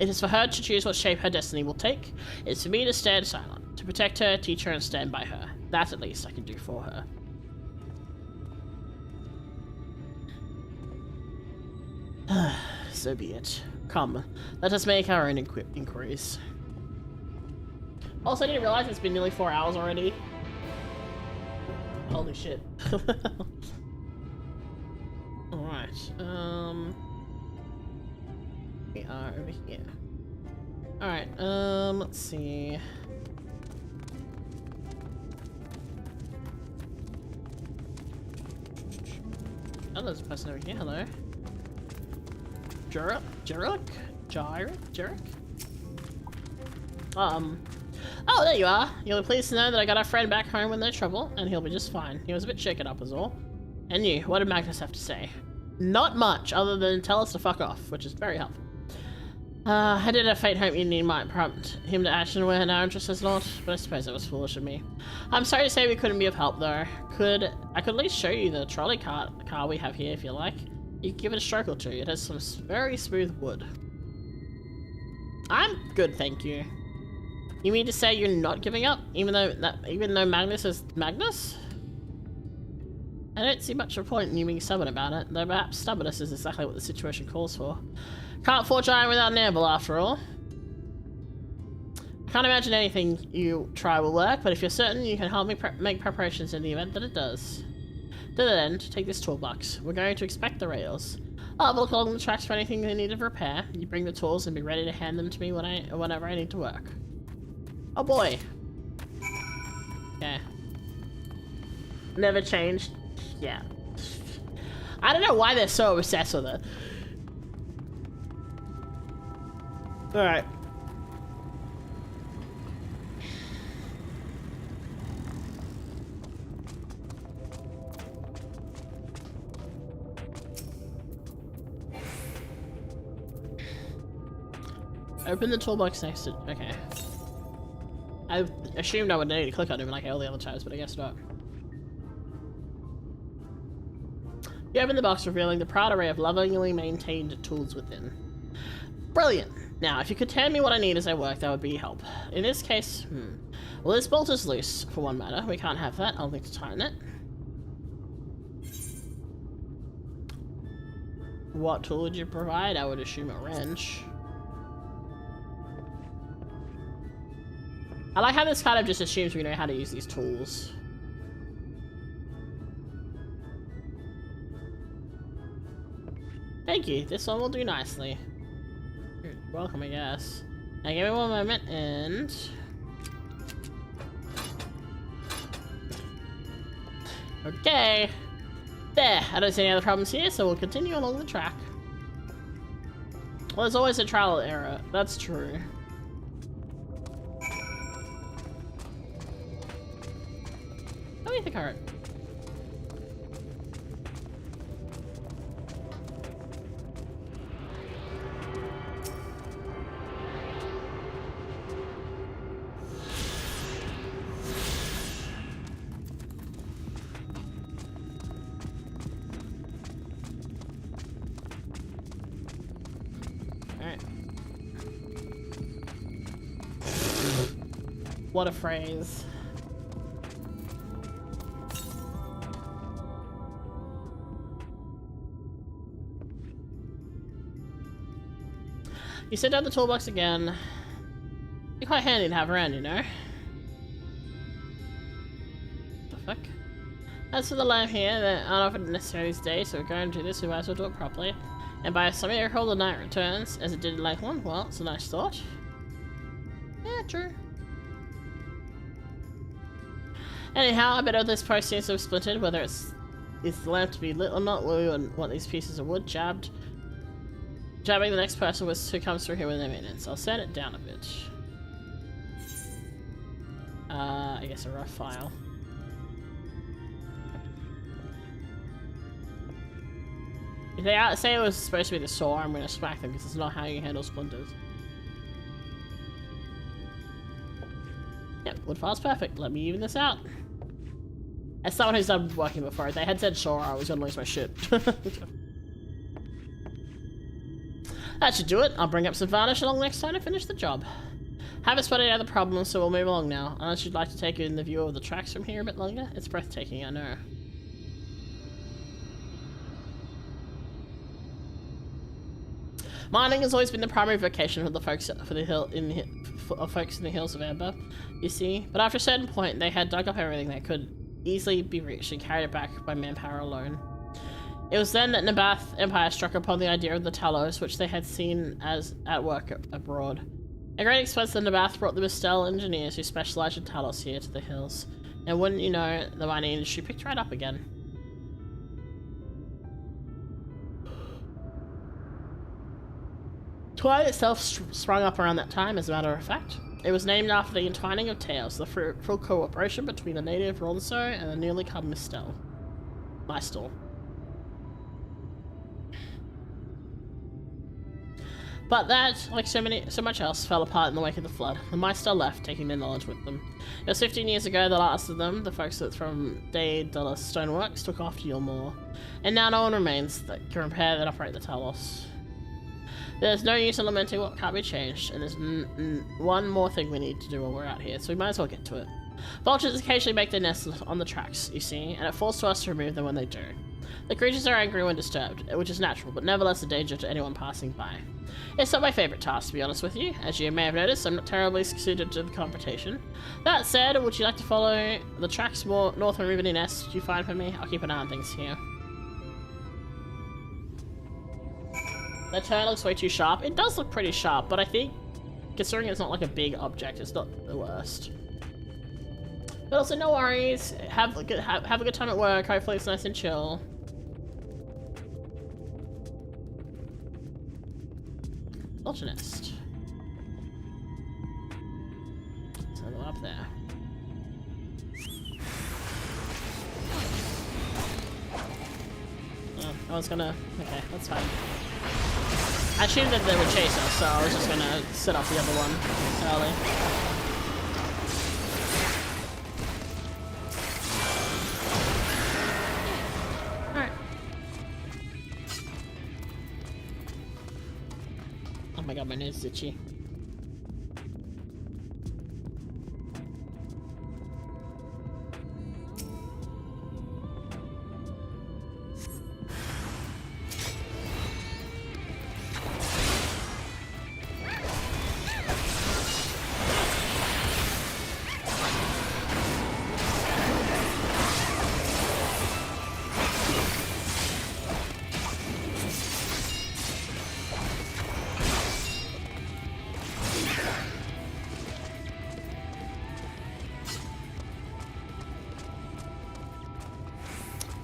It is for her to choose what shape her destiny will take. It is for me to stand silent, to protect her, teach her, and stand by her. That, at least, I can do for her. So be it. Come, let us make our own inquiries. Also, I didn't realize it's been nearly 4 hours already. Holy shit. Alright, we are over here. Alright, let's see. Oh, there's a person over here, hello. Jurek? Oh, there you are. You'll be pleased to know that I got our friend back home with no trouble, and he'll be just fine. He was a bit shaken up is all. And you, what did Magnus have to say? Not much, other than tell us to fuck off, which is very helpful. I did a faint hope Indian might prompt him to action where our interest is not, but I suppose it was foolish of me. I'm sorry to say we couldn't be of help, though. I could at least show you the trolley car we have here, if you like. You can give it a stroke or two. It has some very smooth wood. I'm good, thank you. You mean to say you're not giving up, even though Magnus is Magnus? I don't see much of a point in you being stubborn about it, though perhaps stubbornness is exactly what the situation calls for. Can't forge iron without an anvil, after all. I can't imagine anything you try will work, but if you're certain, you can help me make preparations in the event that it does. To that end, take this toolbox. We're going to inspect the rails. I'll have a look along the tracks for anything they need of repair. You bring the tools and be ready to hand them to me whenever I need to work. Oh boy. Yeah. Never changed. Yeah. I don't know why they're so obsessed with it. Alright. Open the toolbox next to... Okay. I assumed I would need to click on him like all the other times, but I guess not. You open the box, revealing the proud array of lovingly maintained tools within. Brilliant! Now, if you could tell me what I need as I work, that would be help. In this case, well, this bolt is loose, for one matter. We can't have that. I'll need to tighten it. What tool would you provide? I would assume a wrench. I like how this kind of just assumes we know how to use these tools. Thank you. This one will do nicely. You're welcome, I guess. Now give me one moment and... Okay. There. I don't see any other problems here, so we'll continue along the track. Well, there's always a trial error. That's true. How do you think I heard? What a phrase. You set down the toolbox again. Be quite handy to have around, you know. The fuck? As for the lamp here, they aren't often necessary these days, so we're going to do this, we might as well do it properly. And by some miracle, the night returns, as it did in Nightfall. Well, it's a nice thought. Yeah, true. Anyhow, I bet this post seems to have splintered, whether it's the lamp to be lit or not. We want these pieces of wood jabbing the next person who comes through here with their maintenance. I'll set it down a bit. I guess a rough file. If they say it was supposed to be the saw, I'm gonna smack them because it's not how you handle splinters. Yep, wood file's perfect. Let me even this out. As someone who's done working before, if they had said saw, I was gonna lose my shit. That should do it. I'll bring up some varnish along next time to finish the job. Haven't spotted any other problems, so we'll move along now. Unless you'd like to take in the view of the tracks from here a bit longer. It's breathtaking, I know. Mining has always been the primary vocation of the folks for the hill in the folks in the hills of Amber, you see. But after a certain point, they had dug up everything that could easily be reached and carried it back by manpower alone. It was then that Nabath Empire struck upon the idea of the Talos, which they had seen as at work abroad. At great expense, the Nabath brought the Mistel engineers who specialized in Talos here to the hills. And wouldn't you know, the mining industry picked right up again. Twilight itself sprung up around that time, as a matter of fact. It was named after the entwining of tales, the fruitful cooperation between the native Ronso and the newly come Mistel. But that, like so much else, fell apart in the wake of the flood. The Maester left, taking their knowledge with them. It was 15 years ago the last of them, the folks from De La Stoneworks, took off to Yulmore. And now no one remains that can repair and operate the Talos. There's no use in lamenting what can't be changed, and there's one more thing we need to do while we're out here, so we might as well get to it. Vultures occasionally make their nests on the tracks, you see, and it falls to us to remove them when they do. The creatures are angry when disturbed, which is natural, but nevertheless a danger to anyone passing by. It's not my favourite task, to be honest with you. As you may have noticed, I'm not terribly suited to the confrontation. That said, would you like to follow the tracks more north and remove any nests you find for me? I'll keep an eye on things here. The turn looks way too sharp. It does look pretty sharp, but I think, considering it's not like a big object, it's not the worst. But also, no worries. Have a good time at work. Hopefully it's nice and chill. Vulture nest. So go up there. Oh, I was gonna... Okay, that's fine. I assumed that they would chase us, so I was just gonna set off the other one early. Alright. Oh my god, my nose is itchy.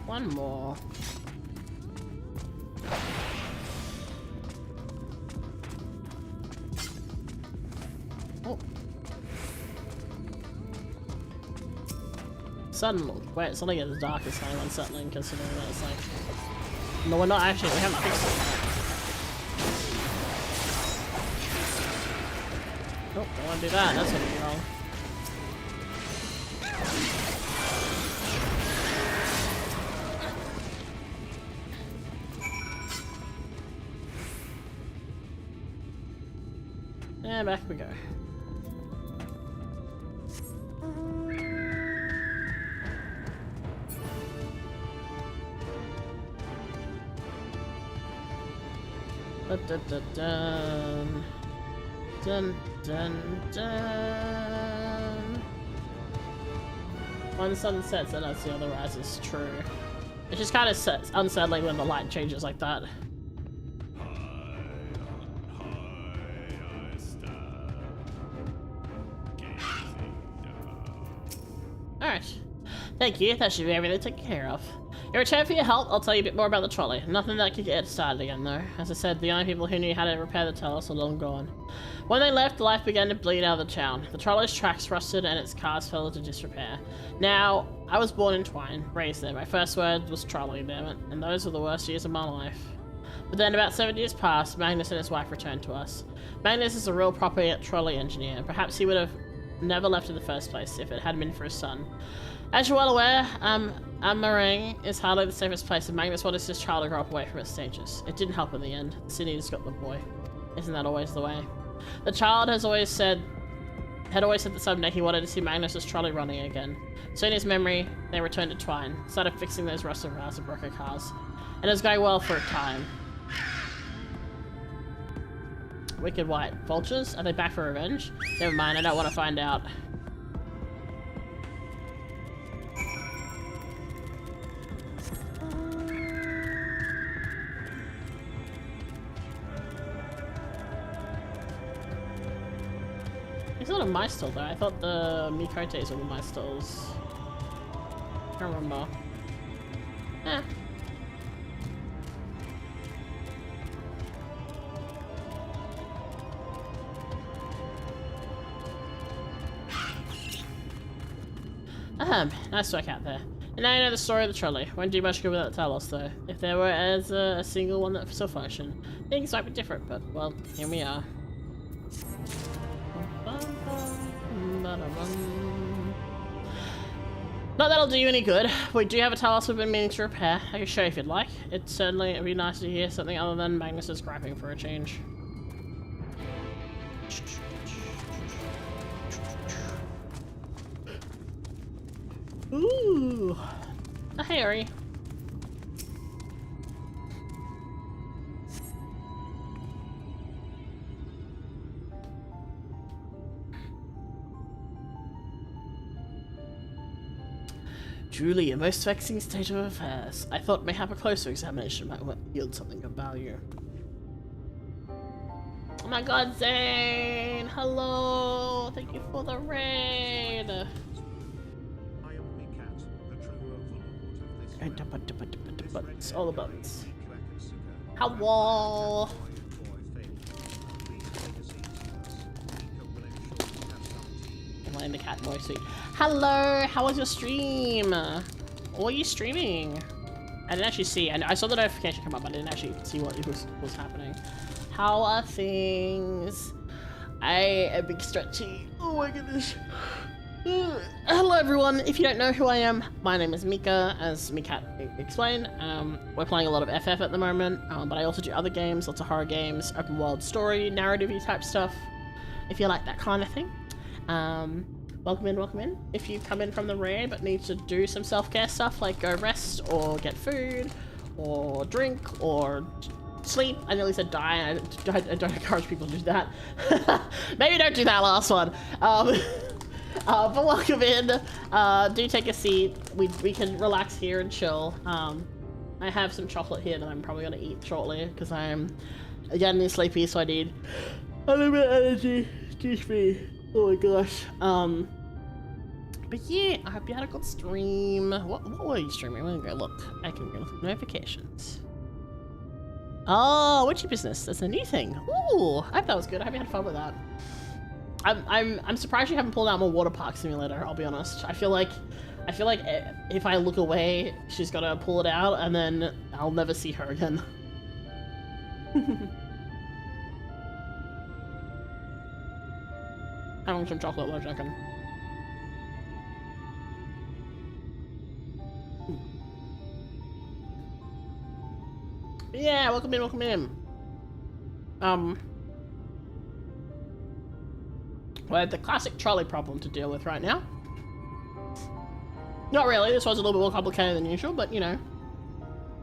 One more. Oh. Suddenly, wait, suddenly gets dark is kind of unsettling considering that it's like... No, we're not actually, we haven't fixed it yet. Oh, don't want to do that, that's gonna be wrong. And back we go. Dun dun dun dun dun dun. One sun sets and that's the other rises. True. It's just kind of unsettling when the light changes like that. Alright. Thank you, that should be everything taken care of. In return for your help, I'll tell you a bit more about the trolley. Nothing that could get it started again though. As I said, the only people who knew how to repair the Talos are long gone. When they left, life began to bleed out of the town. The trolley's tracks rusted and its cars fell into disrepair. Now, I was born in Twine, raised there. My first word was trolley, damn it. And those were the worst years of my life. But then about 7 years passed, Magnus and his wife returned to us. Magnus is a real proper trolley engineer. Perhaps he would have never left in the first place if it hadn't been for his son. As you're well aware, Amarang is hardly the safest place, and Magnus wanted his child to grow up away from its dangers. It didn't help in the end. The city just got the boy. Isn't that always the way? The child had always said that someday he wanted to see Magnus's trolley running again. So in his memory, they returned to Twine, started fixing those rusted rails and broken cars, and it was going well for a time. Wicked White Vultures? Are they back for revenge? Never mind, I don't want to find out. It's not a my stall though. I thought the Mikotes were the my stalls. Can't remember. Eh. Nice work out there. And now you know the story of the trolley. Won't do much good without Talos though. If there were as a single one that still functioned, things might be different, but well, here we are. Not that'll do you any good. We do have a Talos we've been meaning to repair. I can show you if you'd like. It'd be nice to hear something other than Magnus's griping for a change. Ooh, a Harry. Truly a most vexing state of affairs. I thought mayhap a closer examination might yield something of value. Oh my god, Zane! Hello! Thank you for the raid! Butts, all the buttons. Hello. Am I in the cat boy suit? Hello, how was your stream? What were you streaming? I didn't actually see, and I saw the notification come up, I didn't actually see what was happening. How are things? I am big stretchy. Oh my goodness. Hello everyone, if you don't know who I am, my name is Mika, as Mika explained. We're playing a lot of FF at the moment, but I also do other games, lots of horror games, open world story, narrative-y type stuff, if you like that kind of thing. Welcome in, welcome in. If you come in from the raid but need to do some self-care stuff like go rest or get food or drink or sleep, I nearly said die, I don't encourage people to do that. Maybe don't do that last one. But welcome in, do take a seat, we can relax here and chill. I have some chocolate here that I'm probably going to eat shortly, because I'm getting sleepy, so I need a little bit of energy, excuse me, oh my gosh. But yeah, I hope you had a good stream. What were you streaming? I'm gonna go look, I can go look at notifications. Oh, witchy business, that's a new thing. Ooh, I hope that was good, I hope you had fun with that. I'm surprised you haven't pulled out more water park simulator, I'll be honest. I feel like if I look away, she's gotta pull it out and then I'll never see her again. I want some chocolate love chicken. Yeah, welcome in, welcome in. We have the classic trolley problem to deal with right now. Not really, this was a little bit more complicated than usual, but you know,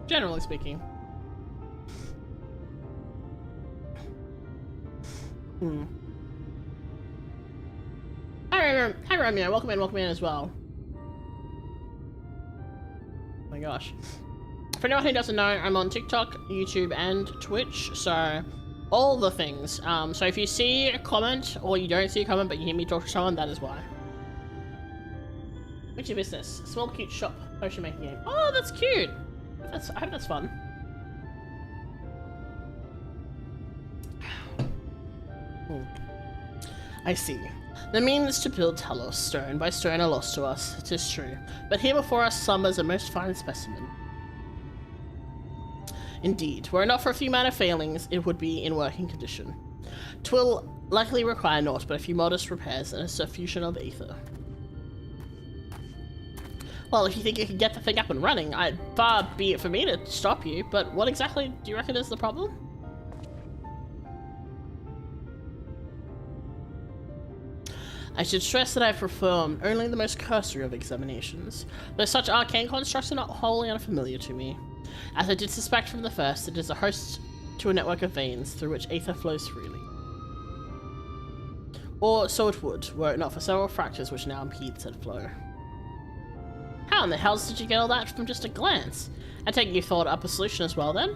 generally speaking. Hi Romeo, welcome in as well. Oh my gosh. For anyone who doesn't know, I'm on TikTok, YouTube, and Twitch, so all the things. So if you see a comment, or you don't see a comment but you hear me talk to someone, that is why. What's your business? A small cute shop, potion making game. Oh, that's cute! I hope that's fun. I see. The means to build Talos stone by stone are lost to us, it is true. But here before us slumbers a most fine specimen. Indeed, were it not for a few minor failings, it would be in working condition. 'Twill likely require naught but a few modest repairs and a suffusion of ether. Well, if you think you can get the thing up and running, far be it for me to stop you, but what exactly do you reckon is the problem? I should stress that I have performed only the most cursory of examinations, though such arcane constructs are not wholly unfamiliar to me. As I did suspect from the first, it is a host to a network of veins through which ether flows freely. Or so it would, were it not for several fractures which now impede said flow. How in the hell did you get all that from just a glance? I take it you thought up a solution as well then?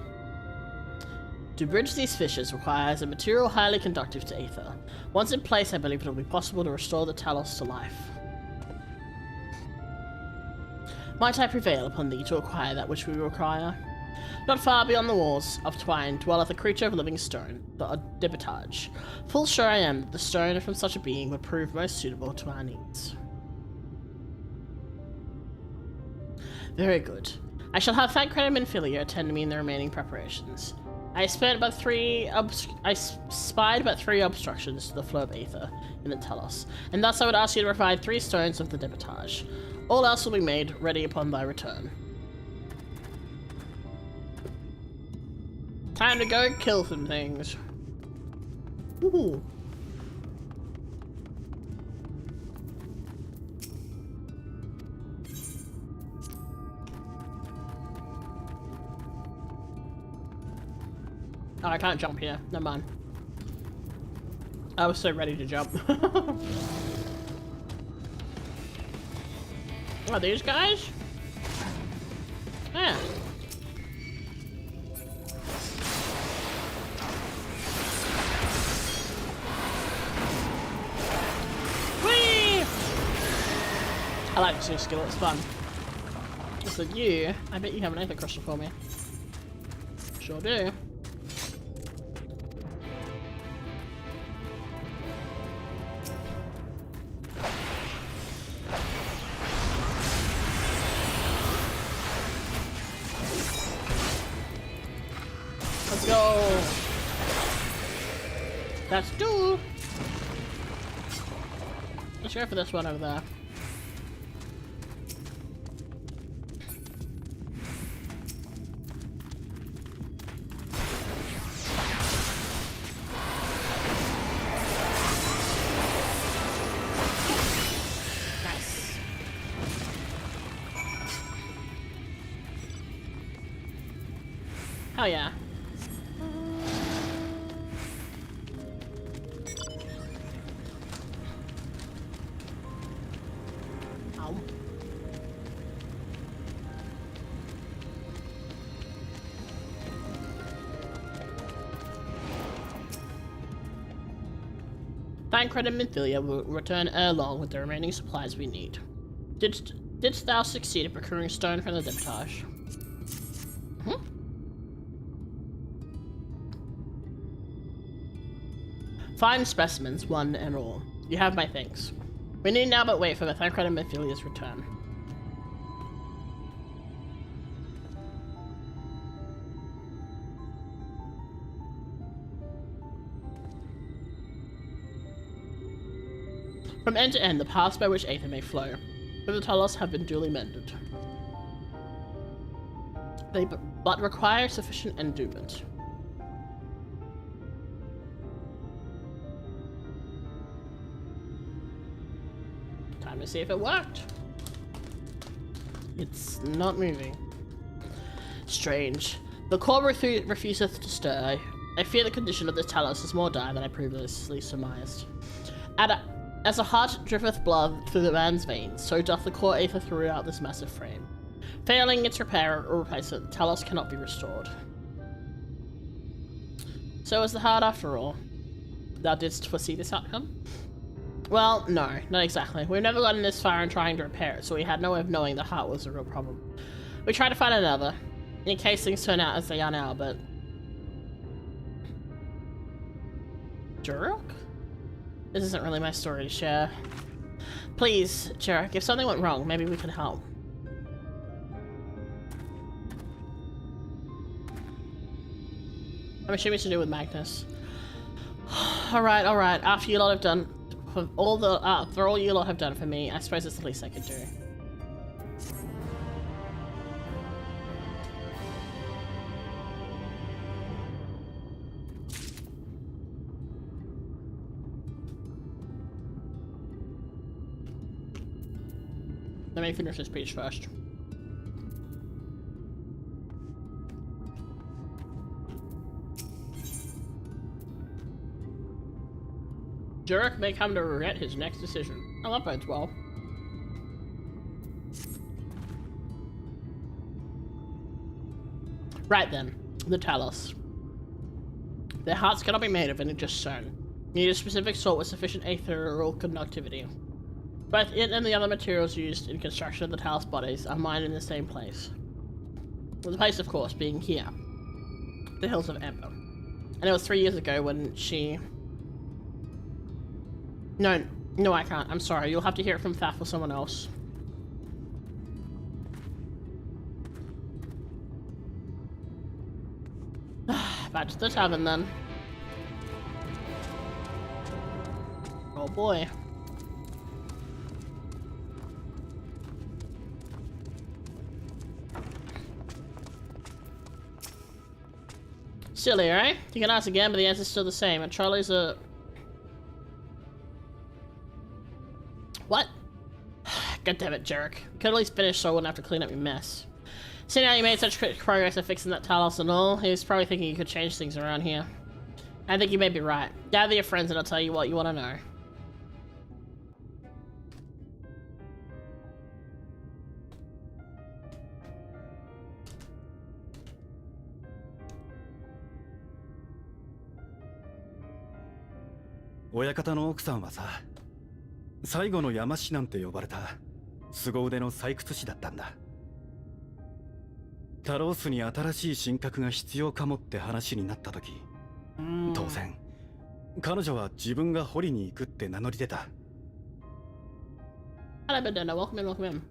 To bridge these fissures requires a material highly conductive to ether. Once in place, I believe it will be possible to restore the Talos to life. Might I prevail upon thee to acquire that which we require? Not far beyond the walls of twine dwelleth a creature of living stone, the debitage. Full sure I am that the stone from such a being would prove most suitable to our needs. Very good. I shall have Thancred and Filia attend me in the remaining preparations. I spied about three obstructions to the flow of ether in the Talos, and thus I would ask you to provide 3 stones of the debitage. All else will be made ready upon thy return. Time to go kill some things. Woohoo! Oh, I can't jump here. Never mind. I was so ready to jump. Oh, these guys? Yeah. Whee! I like this new skill, it's fun. So you, I bet you have an ether crystal for me. Sure do. Let's go. That's 2. Let's go for this one over there. Nice. Hell yeah. Thancred and Mythilia will return ere long with the remaining supplies we need. Didst thou succeed in procuring stone from the debitage? Fine specimens, one and all. You have my thanks. We need now but wait for the Thancred and Mythilia's return. From end to end, the paths by which aether may flow, but the Talos have been duly mended. They but require sufficient endowment. Time to see if it worked. It's not moving. Strange. The core refuseth to stir. I fear the condition of the Talos is more dire than I previously surmised. As a heart driveth blood through the man's veins, so doth the core aether throughout this massive frame. Failing its repair or replacement, Talos cannot be restored. So is the heart after all. Thou didst foresee this outcome? Well, no, not exactly. We've never gotten this far in trying to repair it, so we had no way of knowing the heart was a real problem. We tried to find another, in case things turn out as they are now, but... Jurok? This isn't really my story to share. Please, Jurok, if something went wrong, maybe we can help. I'm assuming it's to do with Magnus. Alright, after you lot have done... For all you lot have done for me, I suppose it's the least I could do. Let me finish this speech first. Jurek may come to regret his next decision. Oh, that bodes well. Right then, the Talos. Their hearts cannot be made of any just stone. You need a specific sort with sufficient ethereal conductivity. Both it and the other materials used in construction of the Talos bodies are mined in the same place. The place, of course, being here. The Hills of Ember. And it was 3 years ago when she... No, I can't. I'm sorry. You'll have to hear it from Thaf or someone else. Back to the tavern then. Oh boy. Silly, right? You can ask again, but the answer's still the same. And Charlie's a... What? God damn it, Jurek. You could at least finish so I wouldn't have to clean up your mess. Seeing how you made such quick progress at fixing that Talos and all, he was probably thinking you could change things around here. I think you may be right. Gather your friends and I'll tell you what you want to know.親方の奥さんはさ、最後の山師なんて呼ばれた凄腕の採掘師だったんだ。タロースに新しい神格が必要かもって話になった時、当然彼女は自分が掘りに行くって名乗り出た。Hello, Bandana. Welcome in, welcome in.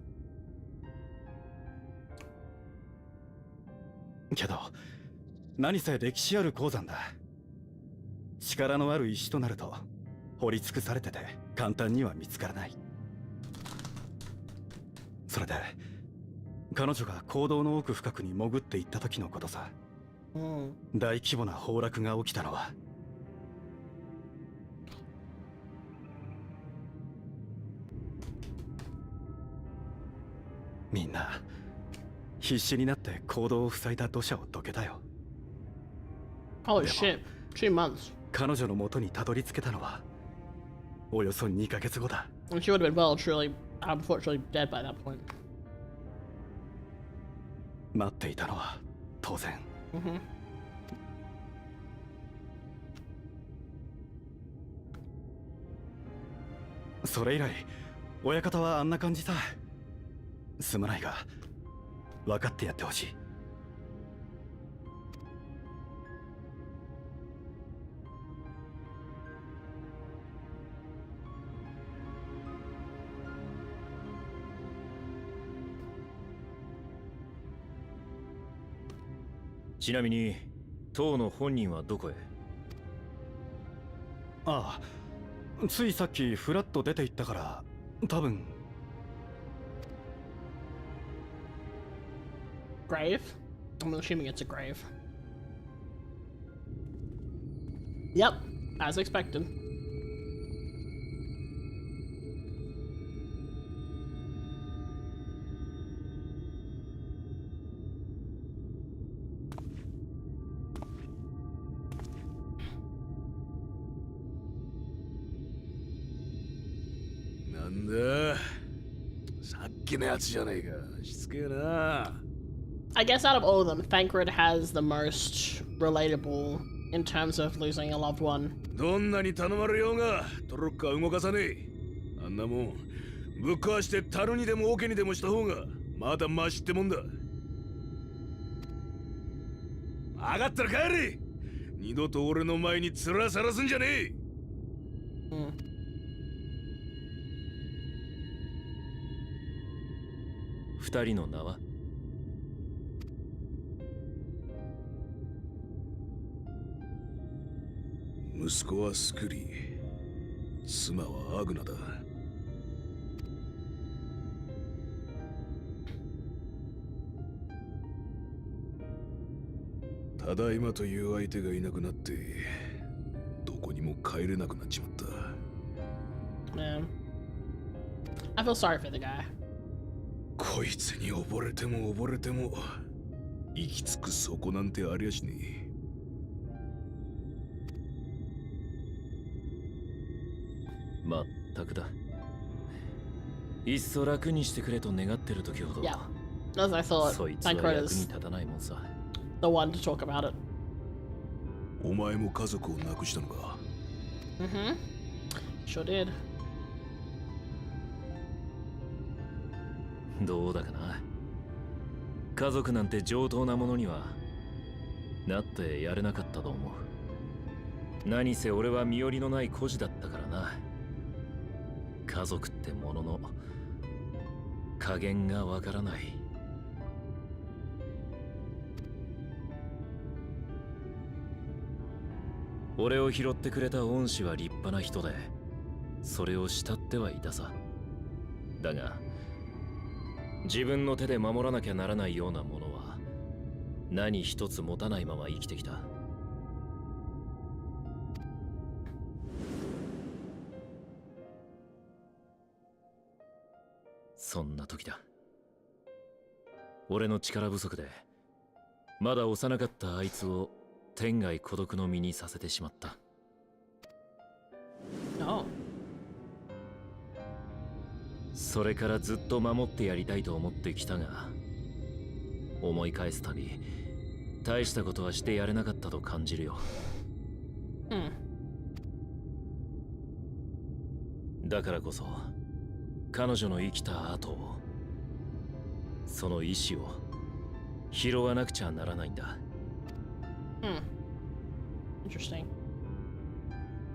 けど何せ歴史ある鉱山だ。力のある石となると掘り尽くされてて簡単には見つからない。それで彼女が坑道の奥深くに潜っていった時のことさ。大規模な崩落が起きたのはみんな必死になって坑道を塞いだ土砂をどけたよ。Holy shit. 2 months. 彼女の元にたどり着けたのはおよそ2ヶ月後だ。And she would have been well, truly, unfortunately dead by that point. 待っていたのは当然。それ以来、親方はあんな感じさ。すまないが、分かってやってほしい。ちなみに当の本人はどこへ？ああ、ついさっきフラッと出て行ったから多分。Grave? I'm assuming it's a grave. Yep, as expected. I guess out of all of them, Thancred has the most relatable in terms of losing a loved one. どんなに頼まれようがトロッカー動かさねえ。あんなもんぶっ壊して樽にでも桶にでもした方がまだマシってもんだ。上がったら帰れ。二度と俺の前に面さらすんじゃねえ。二人の名は？息子はスクリー、妻はアグナだ。ただいまという相手がいなくなってどこにも帰れなくなっちまった。Man, I feel sorry for the guy. こいつに溺れても溺れても行き着く底なんてありゃしねえ。まったくだ。いっそ楽にしてくれと願ってる時ほど、 Yeah, as I thought, そいつは役 Bankroll に is 立たないもんさ。 the one to talk about it. お前も家族を亡くしたのか。Sure did. どうだかな。家族なんて上等なものにはなってやれなかったと思う。何せ俺は身寄りのない孤児だったからな。家族ってものの加減がわからない。俺を拾ってくれた恩師は立派な人で、それを慕ってはいたさ。だが自分の手で守らなきゃならないようなものは何一つ持たないまま生きてきた。そんな時だ。俺の力不足でまだ幼かったあいつを天涯孤独の身にさせてしまった。それからずっと守ってやりたいと思ってきたが、思い返すたび大したことはしてやれなかったと感じるよ。だからこそ彼女の生きた後を、その意志を拾わなくちゃならないんだ。Interesting.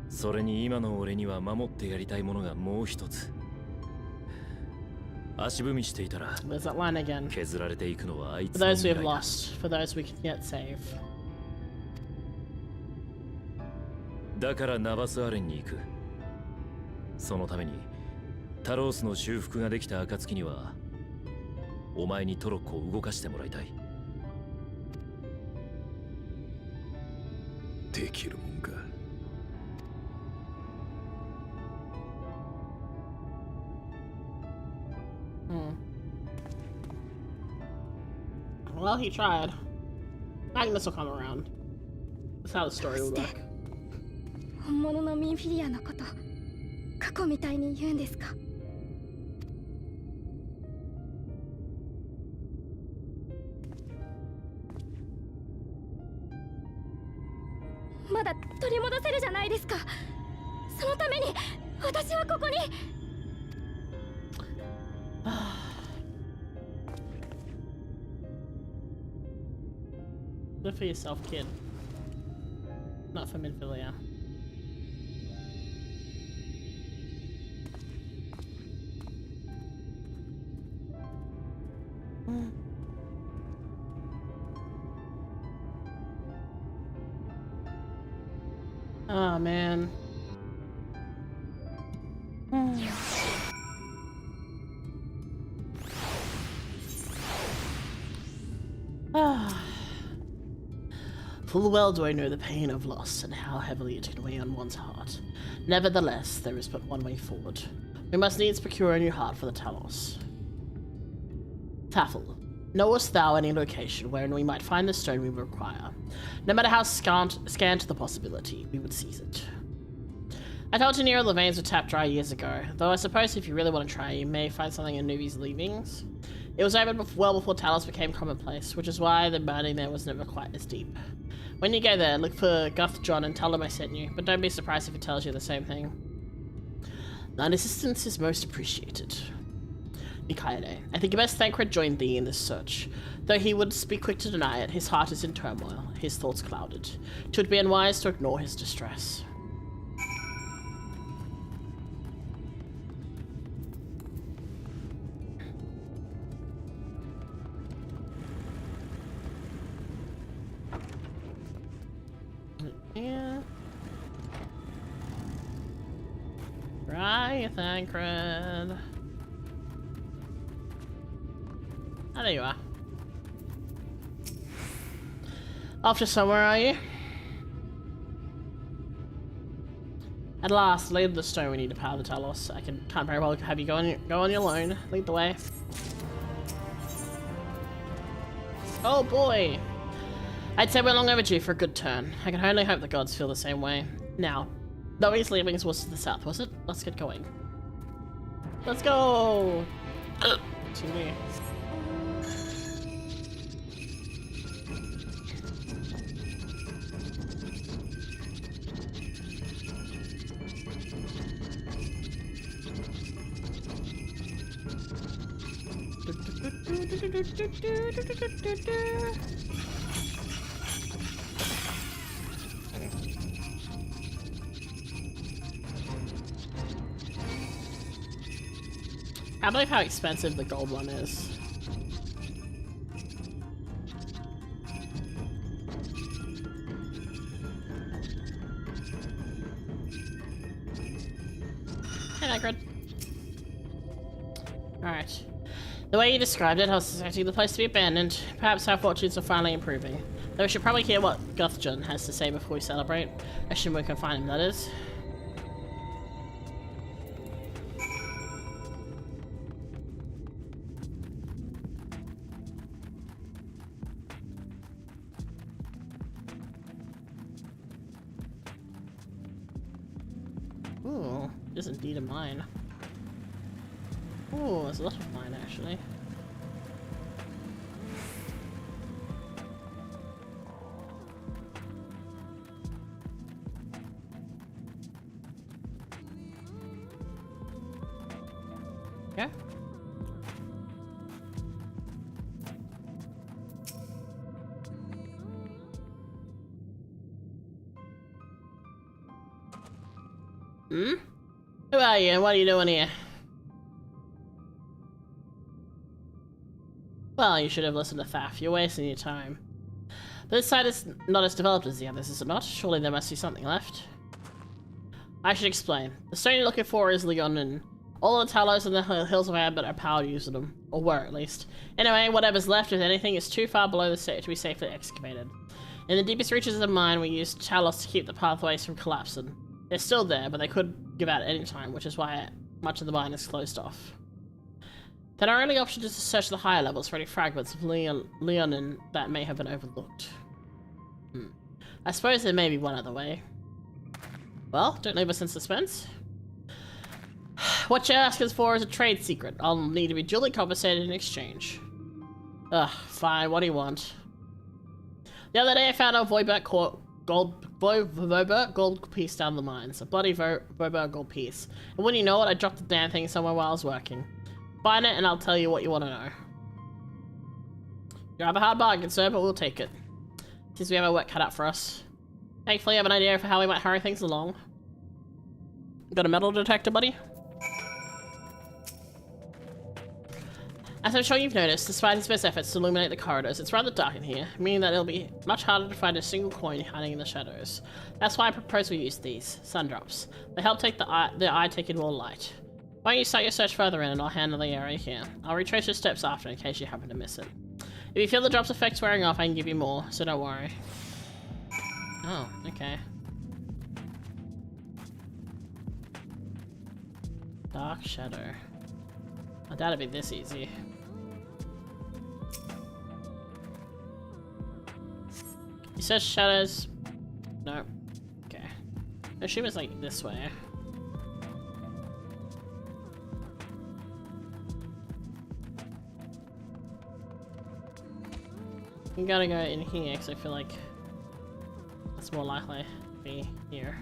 それに今の俺には守ってやりたいものがもう一つ。足踏みしていたら There's that line again. 削られていくのはあいつ For の those we 未 have 来だ。 lost, for those we can yet save. だからナバスアレンに行く。そのためにタロースの修復ができた暁にはお前にトロッコを動かしてもらいたい。できるもんか。Well, he tried. Magnus will come around. That's how the story will work. 本物のミンフィリアのこと過去みたいに言うんですか？まだ取り戻せるじゃないですか。そのために私はここに。Live for yourself, kid. Not for Minfilia. Oh man. Full well do I know the pain of loss and how heavily it can weigh on one's heart. Nevertheless, there is but one way forward. We must needs procure a new heart for the Talos. Taffel, knowest thou any location wherein we might find the stone we require? No matter how scant the possibility, we would seize it. I told Nero the veins were tapped dry years ago, though I suppose if you really want to try, you may find something in Nuvi's leavings. It was opened well before Talos became commonplace, which is why the burning there was never quite as deep. When you go there, look for Guth John and tell him I sent you, but don't be surprised if he tells you the same thing. Thine assistance is most appreciated. Mikaede, I think you best Thancred joined thee in this search. Though he would be quick to deny it, his heart is in turmoil, his thoughts clouded. 'Twould be unwise to ignore his distress. Yeah. Right, Thancred. Ah, there you are. Off to somewhere, are you? At last, lead the stone we need to power the Talos. Can't very well have you go on your own. Lead the way. Oh boy! I'd say we're long overdue for a good turn. I can only hope the gods feel the same way. Now, No, he's leaving was to the south, was it? Let's get going. Let's go! To me. I believe how expensive the gold one is. Hey, Nigrid. Alright. The way you described it, I was expecting the place to be abandoned. Perhaps our fortunes are finally improving. Though we should probably hear what Guthjun has to say before we celebrate. Assuming we can find him, that is. Ooh, is indeed a mine. Ooh, there's a lot of mine actually. Yeah. Hmm? Who are you and what are you doing here? Well, you should have listened to Thaf. You're wasting your time. But this site is not as developed as the others, is it not? Surely there must be something left. I should explain. The stone you're looking for is Leonin. All the Talos and the hills of Ambit are power using them. Or were, at least. Anyway, whatever's left, if anything, is too far below the state to be safely excavated. In the deepest reaches of the mine, we used Talos to keep the pathways from collapsing. They're still there, but they could give out at any time, which is why much of the mine is closed off. Then our only option is to search the higher levels for any fragments of Leonin that may have been overlooked. I suppose there may be one other way. Well, don't leave us in suspense. What you're asking for is a trade secret. I'll need to be duly compensated in exchange. Ugh, fine, what do you want? The other day I found a Voibert gold piece down the mines. A bloody Voibert gold piece. And when you know it, I dropped the damn thing somewhere while I was working. Find it and I'll tell you what you want to know. You have a hard bargain, sir, but we'll take it. Since we have our work cut out for us. Thankfully, I have an idea for how we might hurry things along. Got a metal detector, buddy? As I'm sure you've noticed, despite his best efforts to illuminate the corridors, it's rather dark in here, meaning that it'll be much harder to find a single coin hiding in the shadows. That's why I propose we use these, sundrops. They help take the eye take in more light. Why don't you start your search further in and I'll handle the area here. I'll retrace your steps after in case you happen to miss it. If you feel the drop's effects wearing off, I can give you more, so don't worry. Oh, okay. Dark shadow. I doubt it'd be this easy. You search shadows? No. Okay. I assume it's like this way. You gotta go in here because I feel like it's more likely to be here.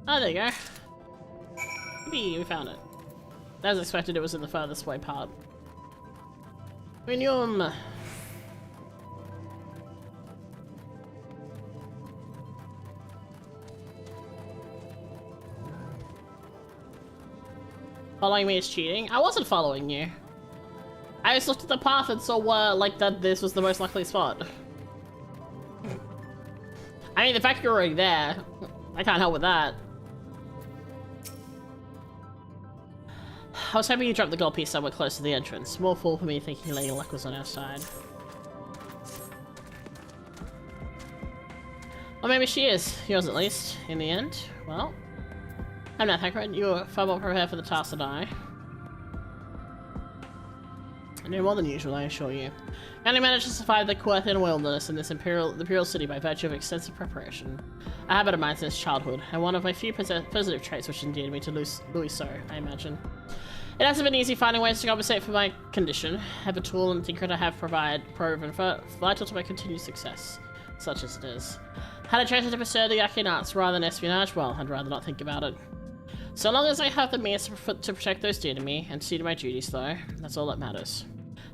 Oh, there you go. Maybe we found it. As expected, it was in the furthest away part. Minium! Following me is cheating? I wasn't following you. I just looked at the path and saw like that this was the most likely spot. I mean, the fact you're already there, I can't help with that. I was hoping you dropped the gold piece somewhere close to the entrance. More fool for me thinking Lady Luck was on our side. Or maybe she is. Yours at least, in the end. Well, I'm not Hagrid. You're far more prepared for the task than I. I know more than usual, I assure you. I only managed to survive the Quirthian wilderness in this imperial city by virtue of extensive preparation. A habit of mine since childhood, and one of my few positive traits which endeared me to Louis So, I imagine. It hasn't been easy finding ways to compensate for my condition. Every tool and secret I have proven vital to my continued success, such as it is. Had I chosen to pursue the arcane arts rather than espionage, well, I'd rather not think about it. So long as I have the means to protect those dear to me, and see to my duties though, that's all that matters.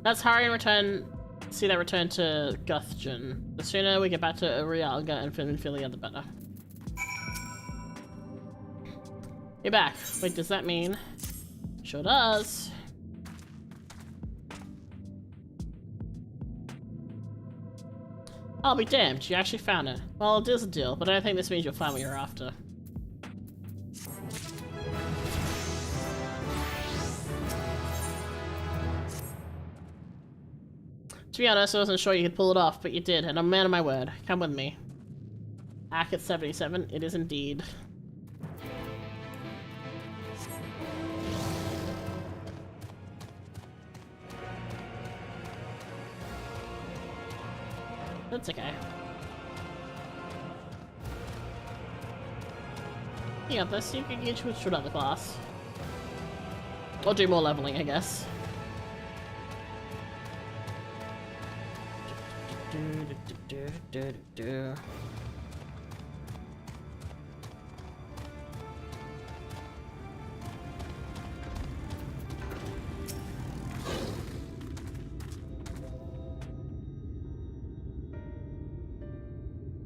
Let's hurry and see that return to Guthgen. The sooner we get back to Rialga and Finfilia, the better. You're back. Wait, does that mean... Sure does. I'll be damned, you actually found it. Well, a deal's a deal, but I don't think this means you'll find what you're after. To be honest, I wasn't sure you could pull it off, but you did, and I'm a man of my word. Come with me. Act 77, it is indeed. That's okay. You got this, you can get with another class. Or do more leveling, I guess.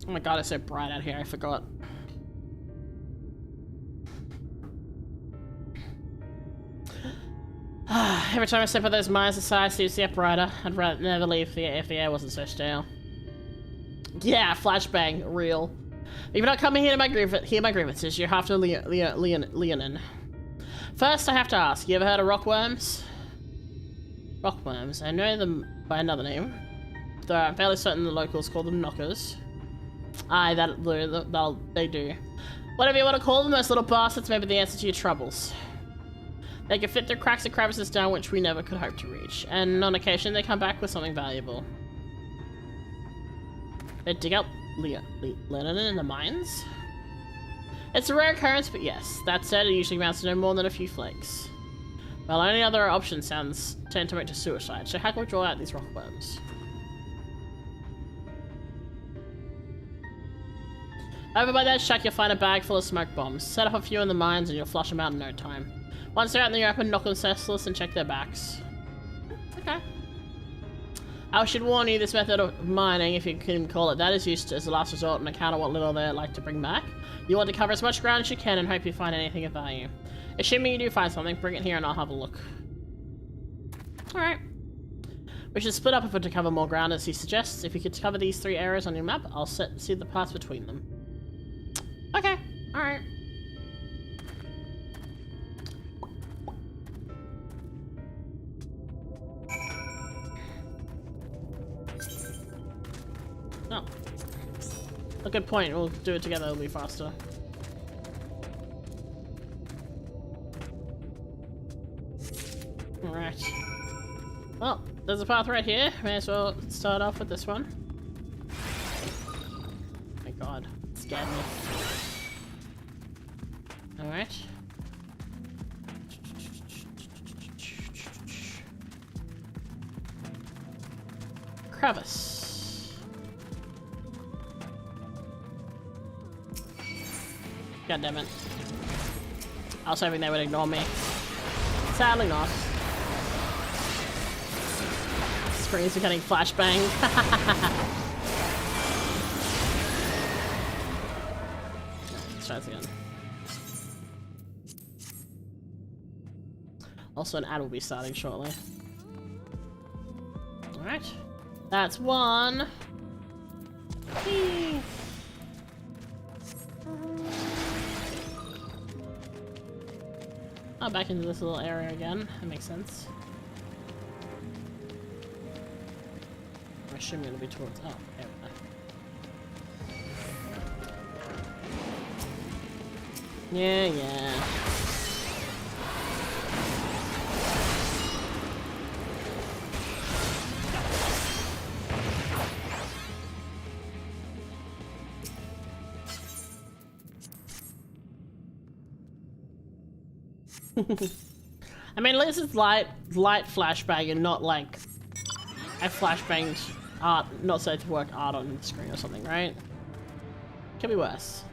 Oh my god, it's so bright out here, I forgot. Every time I step out those mines, the side seems to get brighter. I'd rather never leave if the air wasn't so stale. Yeah, flashbang, real. If you're not coming here to hear my grievances, you have to Leonin. First, I have to ask, you ever heard of rockworms? Rockworms, I know them by another name, though I'm fairly certain the locals call them knockers. Aye, they do. Whatever you want to call them, those little bastards may be the answer to your troubles. They can fit through cracks and crevices down which we never could hope to reach, and on occasion they come back with something valuable. They dig up Lenin in the mines? It's a rare occurrence, but yes. That said, it usually amounts to no more than a few flakes. Well, any other option sounds tantamount to suicide, so how can we draw out these rockworms? Over by that shack, you'll find a bag full of smoke bombs. Set up a few in the mines and you'll flush them out in no time. Once they're out in the open, knock them senseless and check their backs. Okay. I should warn you, this method of mining, if you can call it that, is used as a last resort on account of what little they like to bring back. You want to cover as much ground as you can and hope you find anything of value. Assuming you do find something, bring it here and I'll have a look. Alright. We should split up if we're to cover more ground as he suggests. If you could cover these 3 areas on your map, I'll see the paths between them. Okay, alright. Oh. A good point, we'll do it together, it'll be faster. Alright. Well, there's a path right here. May as well start off with this one. Oh my god, it scared me. Alright. Crevice. God damn it. I was hoping they would ignore me. Sadly not. Screens are getting flashbang. Let's try this again. Also, an ad will be starting shortly. Alright. That's one. Whee. Oh, back into this little area again. That makes sense. I'm assuming it'll be towards. Oh, there we go. Yeah. I mean, at least it's light flashbang and not like a flashbanged art, not safe to work art on the screen or something, right? Could be worse.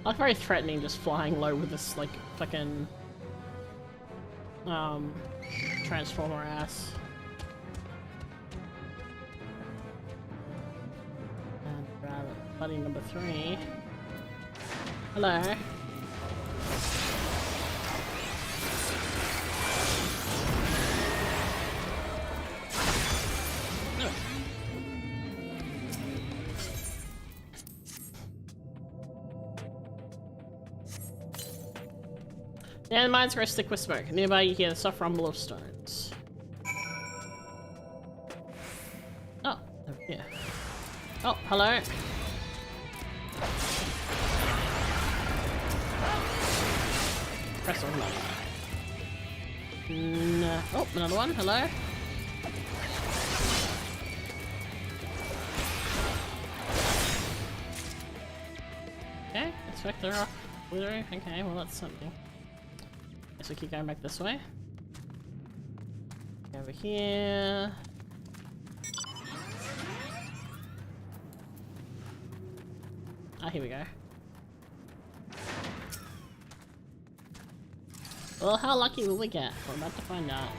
Like very threatening, just flying low with this like fucking transformer ass. And buddy number 3. Hello. Yeah, the mines are thick with smoke. Nearby you hear the soft rumble of stones. Oh, over here. Oh, hello. Press on lever. Oh, another one. Hello. Okay, expect the rock withering. Okay, well that's something. Guess we keep going back this way. Over here. Ah, here we go. Well, how lucky will we get? We're about to find out.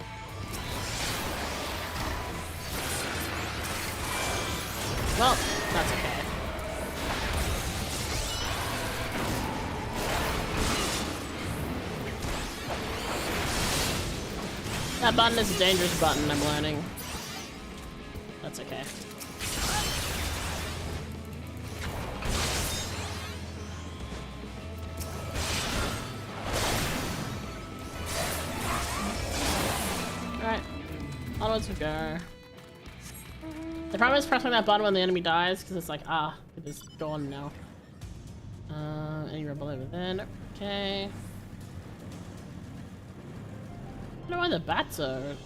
Well, that's okay. That button is a dangerous button, I'm learning. That's okay. Alright. Onwards we go. The problem is pressing that button when the enemy dies, because it's like, ah, it is gone now. Any rebel over there? Nope. Okay. I don't know why the bats are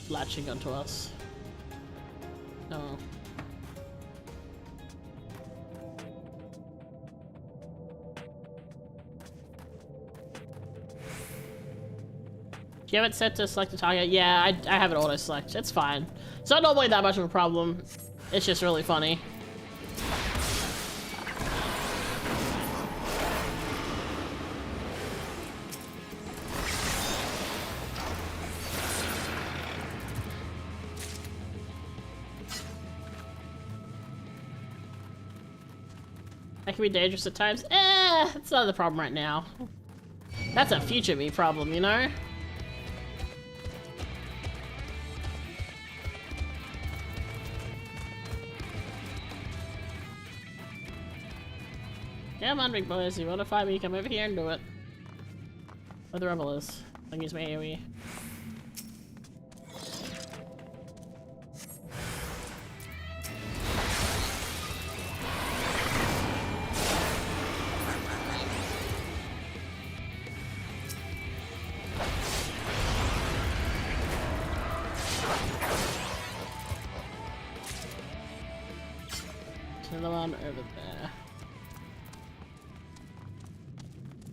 latching onto us. Oh. Do you have it set to select a target? Yeah, I have it auto-select. It's fine. It's not normally that much of a problem. It's just really funny. That can be dangerous at times. It's not the problem right now. That's a future me problem, you know? Come on, big boys. You wanna fight me? Come over here and do it. Where the rebel is. I can use my AoE. Another one over there.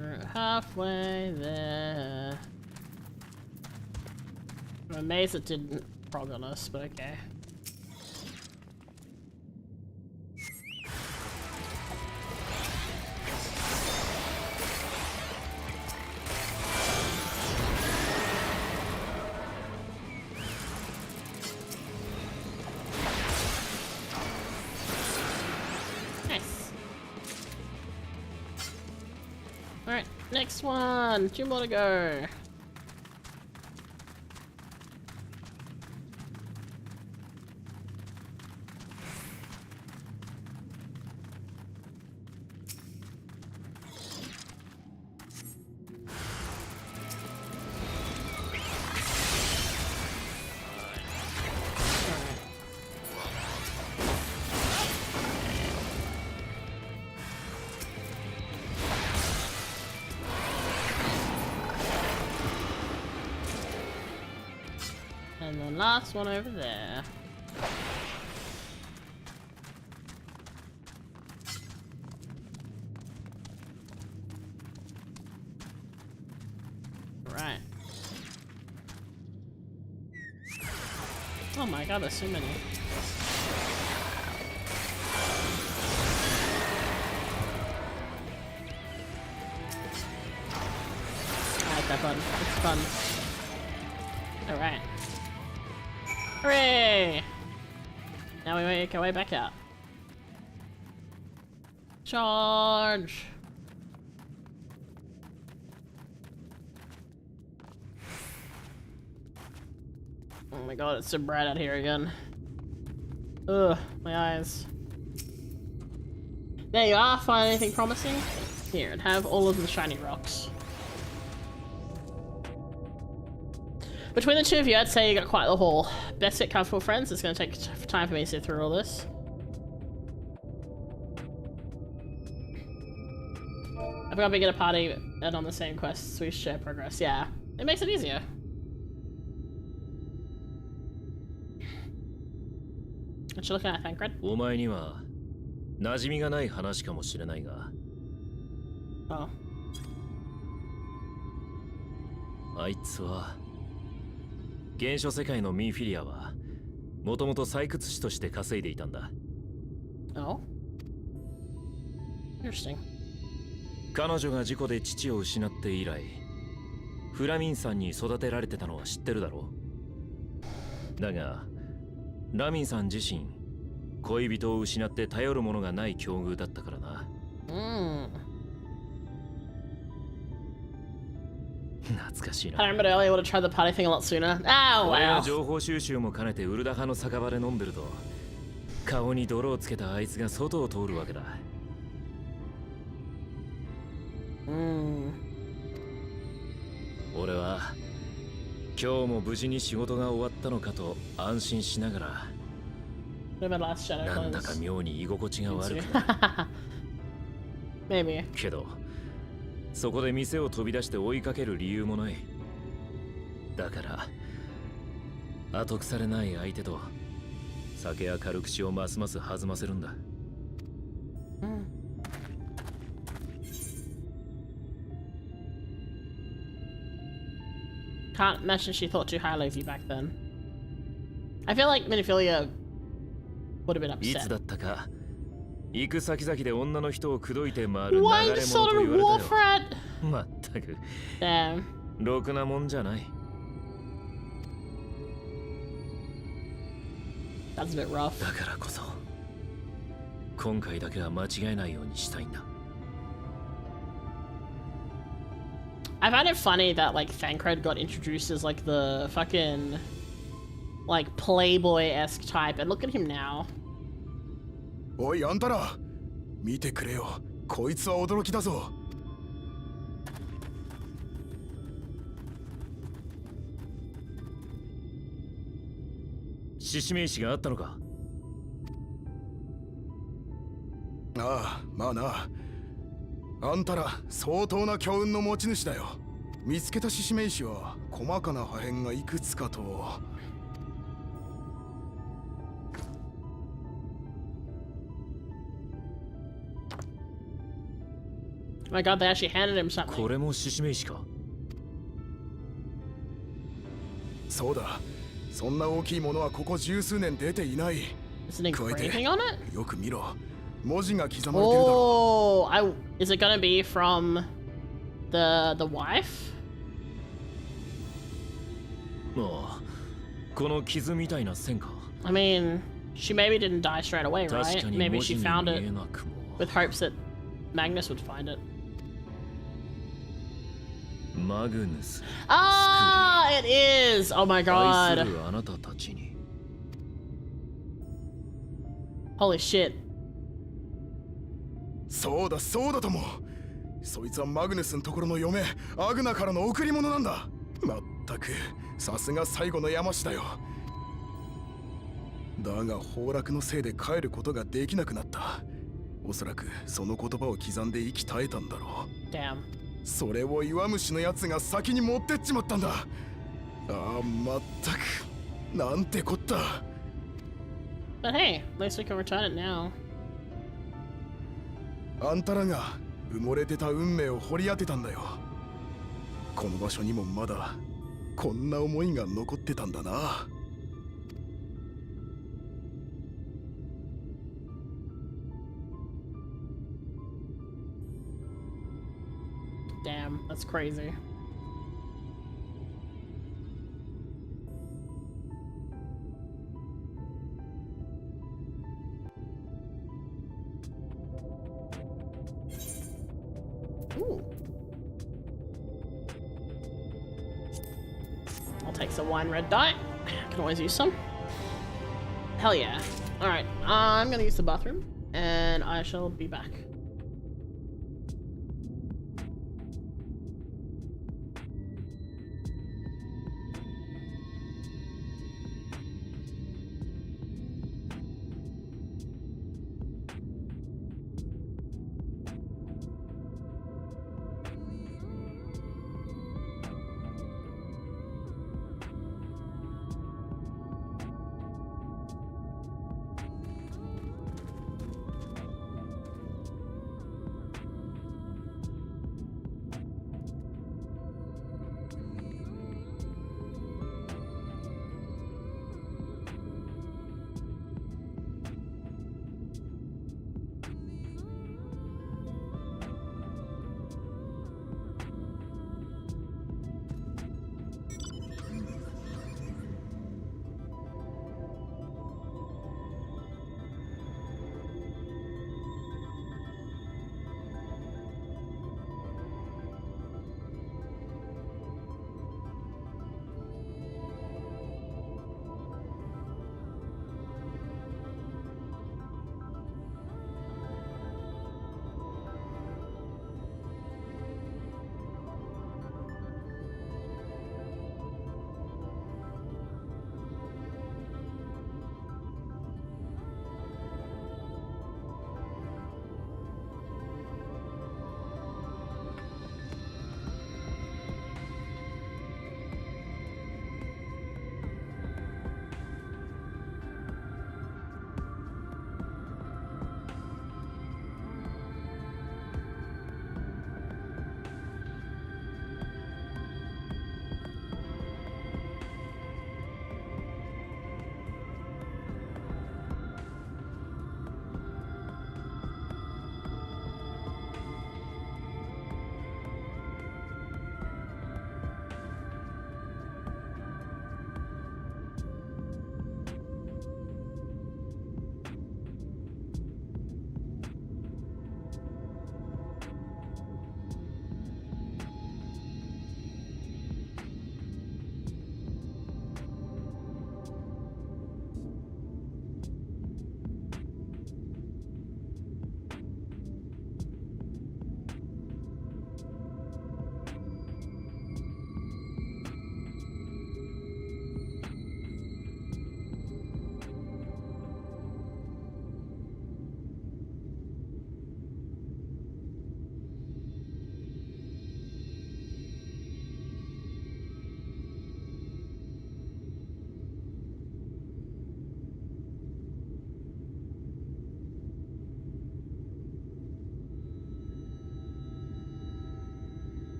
We're halfway there. I'm amazed it didn't prog on us, but okay. Alright, next one! 2 more to go! And the last one over there. Right. Oh my god, there's so many. I like that button. It's fun. Alright. Hooray! Now we make our way back out. Charge! Oh my god, it's so bright out here again. Ugh, my eyes. There you are, find anything promising? Here, and have all of the shiny rocks. Between the two of you, I'd say you got quite the haul. Best get comfortable, friends. It's gonna take time for me to sit through all this. I've got to get a party and on the same quest, so we share progress. Yeah, it makes it easier. What you looking at, Thancred? お前には馴染みがない話かもしれないが。Oh. あいつは原初世界のミーフィリアはもともと採掘師として稼いでいたんだ。Oh. Interesting. 彼女が事故で父を失って以来、フラミンさんに育てられてたのは知ってるだろう。だが、ラミンさん自身、恋人を失って頼るものがない境遇だったからな。懐かしいな。I remember earlier, I would have tried the party thing a lot sooner. Oh, 俺 wow. が情報収集も兼ねてウルダ派の酒場で飲んでると、顔に泥をつけたあいつが外を通るわけだ。俺は今日も無事に仕事が終わったのかと安心しながら、なんだか妙に居心地が悪くなる。Maybe. けどそこで店を飛び出して追いかける理由もない。だから後腐れない相手と酒や軽口をますます弾ませるんだ。Can't imagine she thought too highly of you back then. I feel like Minophilia would have been い upset. つだったか行く先々で女の人を口説いて回る流れ Why 者 you と sort 言 of わ wolf れたよ。rat? まったく Damn. ろくなもんじゃない。That's a bit rough. だからこそ今回だけは間違えないようにしたいんだ。I find it funny that like Thancred got introduced as like the fucking like playboy-esque type, and look at him now. おいあんたら見てくれよ、こいつは驚きだぞ。獅子名詞があったのか。ああ、まあな。あんたら相当な強運の持ち主だよ。見つけた獅子名詞は細かな破片がいくつかと。Oh my god, they actually handed him something. これも獅子名詞か。そうだ。そんな大きいものはここ十数年出ていない。Is an engraving on it? よく見ろ。文字が刻まれてるだろ。Oh, is it gonna be from the wife? ああ、この傷みたいな線か。I mean, she maybe didn't die straight away, 確 right? かに Maybe 文 she 字に found 見 it えなくも。 with hopes that Magnus would find it. マグヌス。Ah, it is! Oh my 愛 god. するあなたたちに。Holy shit. そうだそうだとも。そいつはマグヌスのところの嫁アグナからの贈り物なんだ。まったくさすが最後の山師だよ。だが崩落のせいで帰ることができなくなった。おそらくその言葉を刻んで息絶えたんだろう。 Damn. それを岩虫のやつが先に持ってっちまったんだ。ああ、まったくなんてこった。 But hey, at least we can return it now. あんたらが埋もれてた運命を掘り当てたんだよ。この場所にもまだこんな思いが残ってたんだな。 Damn, that's crazy. Ooh. I'll take some wine red dye. Can always use some. Hell yeah. Alright, I'm gonna use the bathroom and I shall be back.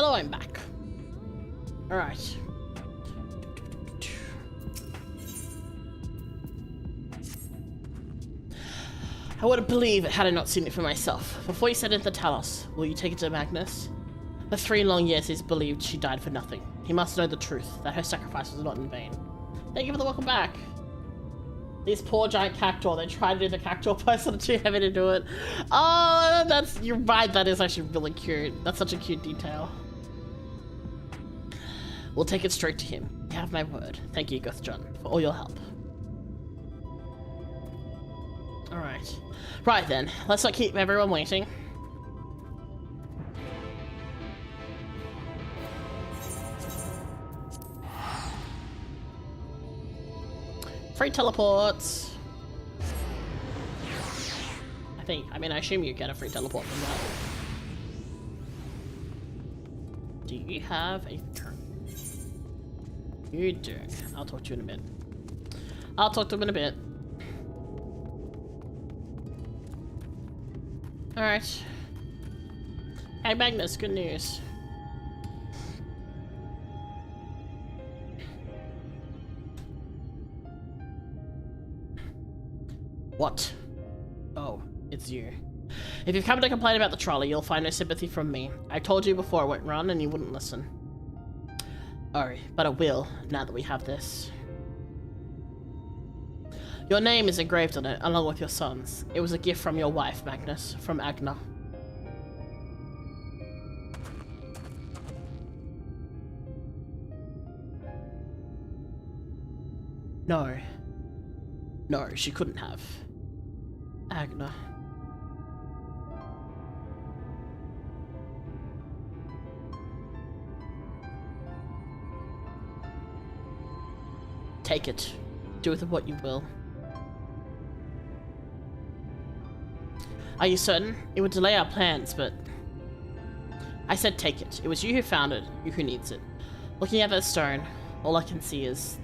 Hello, I'm back. Alright. I wouldn't believe it had I not seen it for myself. Before you send it to Talos, will you take it to Magnus? For 3 long years he's believed she died for nothing. He must know the truth, that her sacrifice was not in vain. Thank you for the welcome back. These poor giant cactuar, they try to do the cactuar pose and too heavy to do it. Oh, you're right, that is actually really cute. That's such a cute detail. We'll take it straight to him. You have my word. Thank you, Guthjon, for all your help. Alright. Right then, let's not keep everyone waiting. Free teleports. I assume you get a free teleport from that. Do you have a turn? You do. I'll talk to you in a bit. I'll talk to him in a bit. Alright. Hey Magnus, good news. What? Oh, it's you. If you've come to complain about the trolley, you'll find no sympathy from me. I told you before I won't run and you wouldn't listen. Oh, but I will, now that we have this. Your name is engraved on it, along with your son's. It was a gift from your wife, Magnus, from Agna. No. No, she couldn't have. Agna. Take it. Do with it what you will. Are you certain? It would delay our plans, but... I said take it. It was you who found it, you who needs it. Looking at that stone, all I can see is...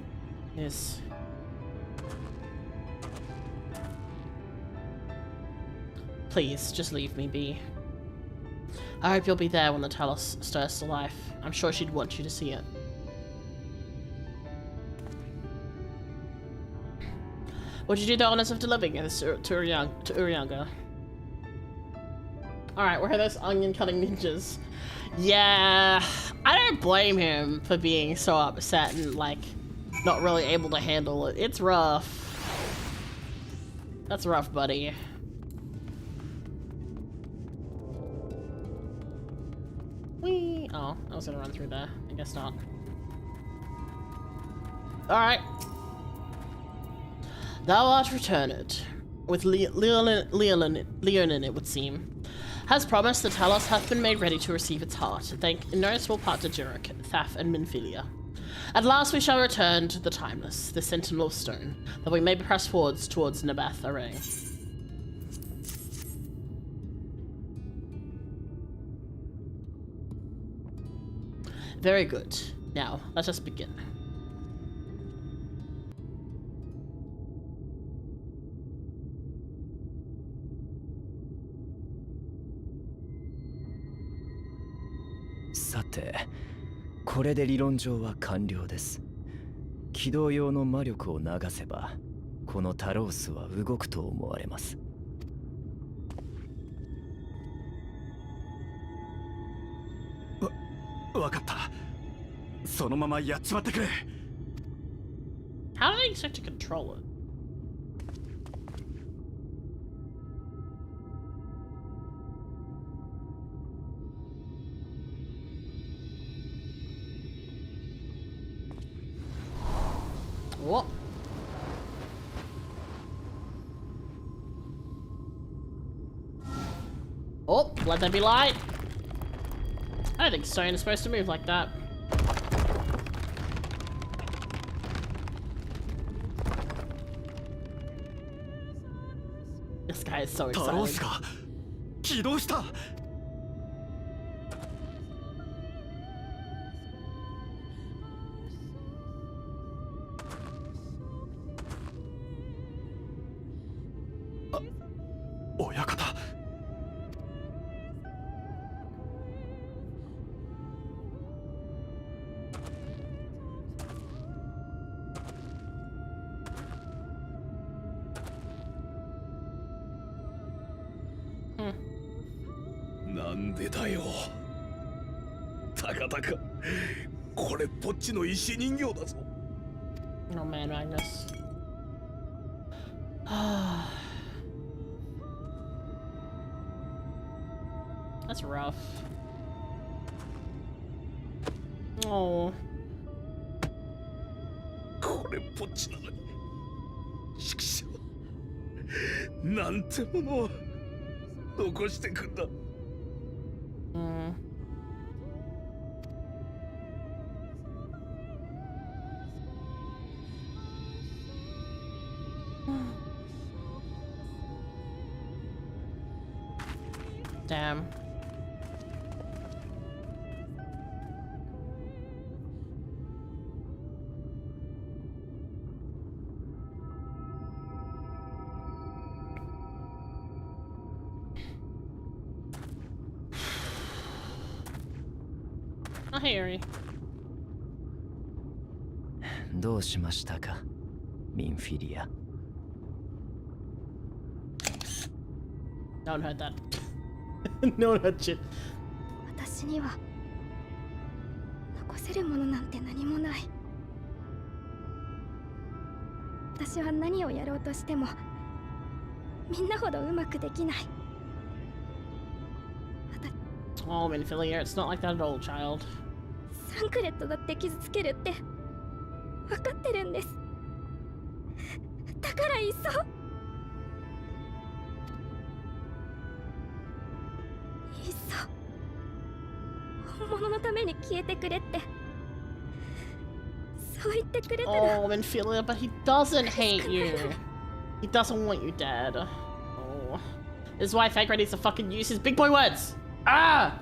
Please, just leave me be. I hope you'll be there when the Talos stirs to life. I'm sure she'd want you to see it. Would you do the honors of delivering this to Urianga? Alright, where are those onion cutting ninjas? Yeah, I don't blame him for being so upset and like not really able to handle it. It's rough. That's rough, buddy. Whee! Oh, I was gonna run through there. I guess not. Alright. Thou art returned. With Leonin, it would seem. As promised, the Talos hath been made ready to receive its heart, thank in no small part to Jurek, Thaf, and Minfilia. At last we shall return to the Timeless, the Sentinel of Stone, that we may press forwards towards Nabath Array. Very good. Now, let us begin.さて、これで理論上は完了です。起動用の魔力を流せば、このタロースは動くと思われます。わかった。そのままやっちまってくれ。How do they expect to control it? What? Oh, let there be light. I don't think stone is supposed to move like that. This guy is so excited. 起動した。親方。でだよ。たかたかこれっぽっちの石人形だぞ。Oh man, Magnus. That's rough. Oh. これっぽっちなのに。畜生。なんてものを残してくんだ。Damn. Oh, hey, Yuri. どうしましたか、ミンフィリア。No one heard that. No one heard shit. 私には残せるものなんて何もない。私は何をやろうとしてもみんなほどうまくできない。Oh, Minfilia, it's not like that at all, child. サンクレットだって傷つけるって分かってるんです。だからいっそ本物のために消えてくれってそう言ってくれたら。 Oh, Minfilia, but he doesn't hate you. He doesn't want you dead. Oh. This is why Fake needs to fucking use his big boy words. Ah!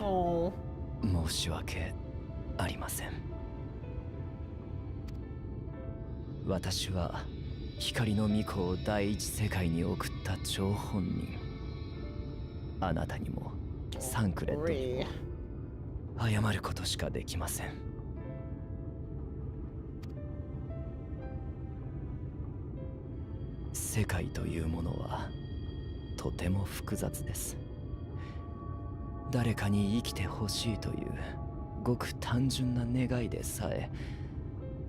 Oh. 申し訳ありません。私は光の巫女を第一世界に送った張本人。あなたにもサンクレットにも謝ることしかできません。世界というものはとても複雑です。誰かに生きてほしいというごく単純な願いでさえ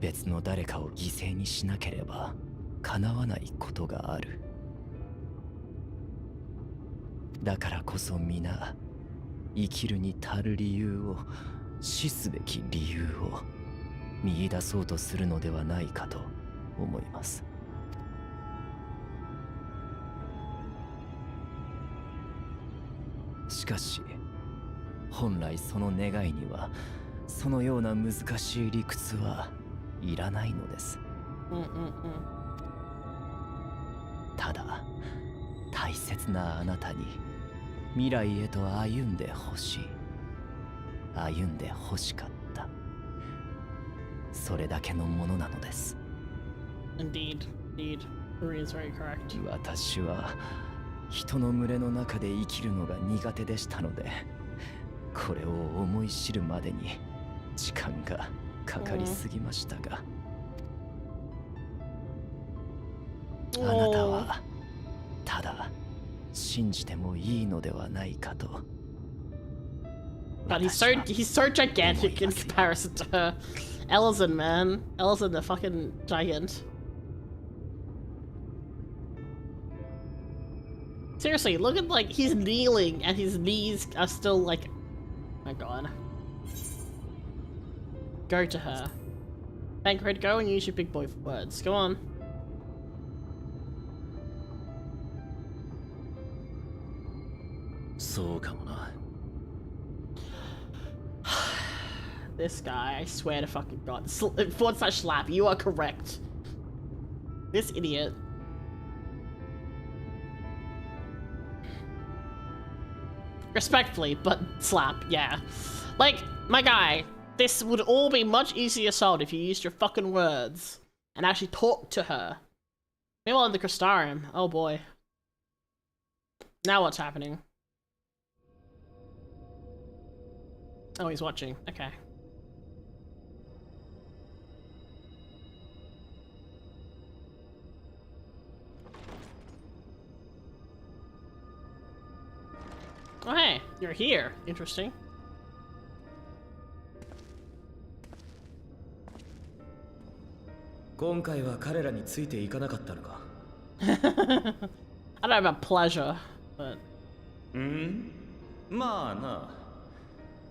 別の誰かを犠牲にしなければ叶わないことがある。だからこそ皆生きるに足る理由を、死すべき理由を見出そうとするのではないかと思います。しかし本来その願いにはそのような難しい理屈はいらないのです。ただ大切なあなたに未来へと歩んでほしい、歩んでほしかった、それだけのものなのです。 Indeed, indeed. Rui is very correct. 私は人の群れの中で生きるのが苦手でしたので、これを思い知るまでに時間がかかりすぎましたが、あなたはただ信じてもいいのではないかと。 But he's so gigantic in comparison to her. Elizon, man. Elizon, the fucking giant. Seriously, look at, like, he's kneeling and his knees are still like... Oh my god. Go to her. Bankroid, go and use your big boy words. Go on. So come on. This guy, I swear to fucking god. Forward slash slap, you are correct. This idiot. Respectfully, but slap, yeah. Like, my guy, this would all be much easier solved if you used your fucking words and actually talked to her. Meanwhile in the Crystarium, oh boy. Now what's happening? Oh, he's watching, okay. You're here. Interesting. I don't have a pleasure, but... まあな。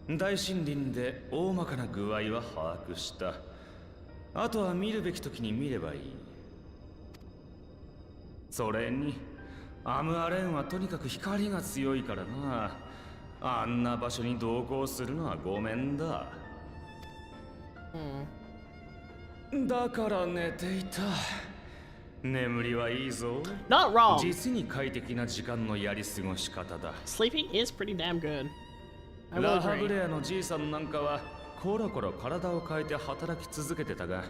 大森林で大まかな具合は把握した。あとは見るべき時に見ればいい。それに、アムアレンはとにかく光が強いからな。あんな場所に同行するのはごめんだ。だから寝ていた。眠りはいいぞ。Not wrong. 実に快適な時間のやり過ごし方だ。Sleeping is pretty damn good. I will ラハブ agree. レアのじいさんなんかはコロコロ体を変えて働き続けてたが、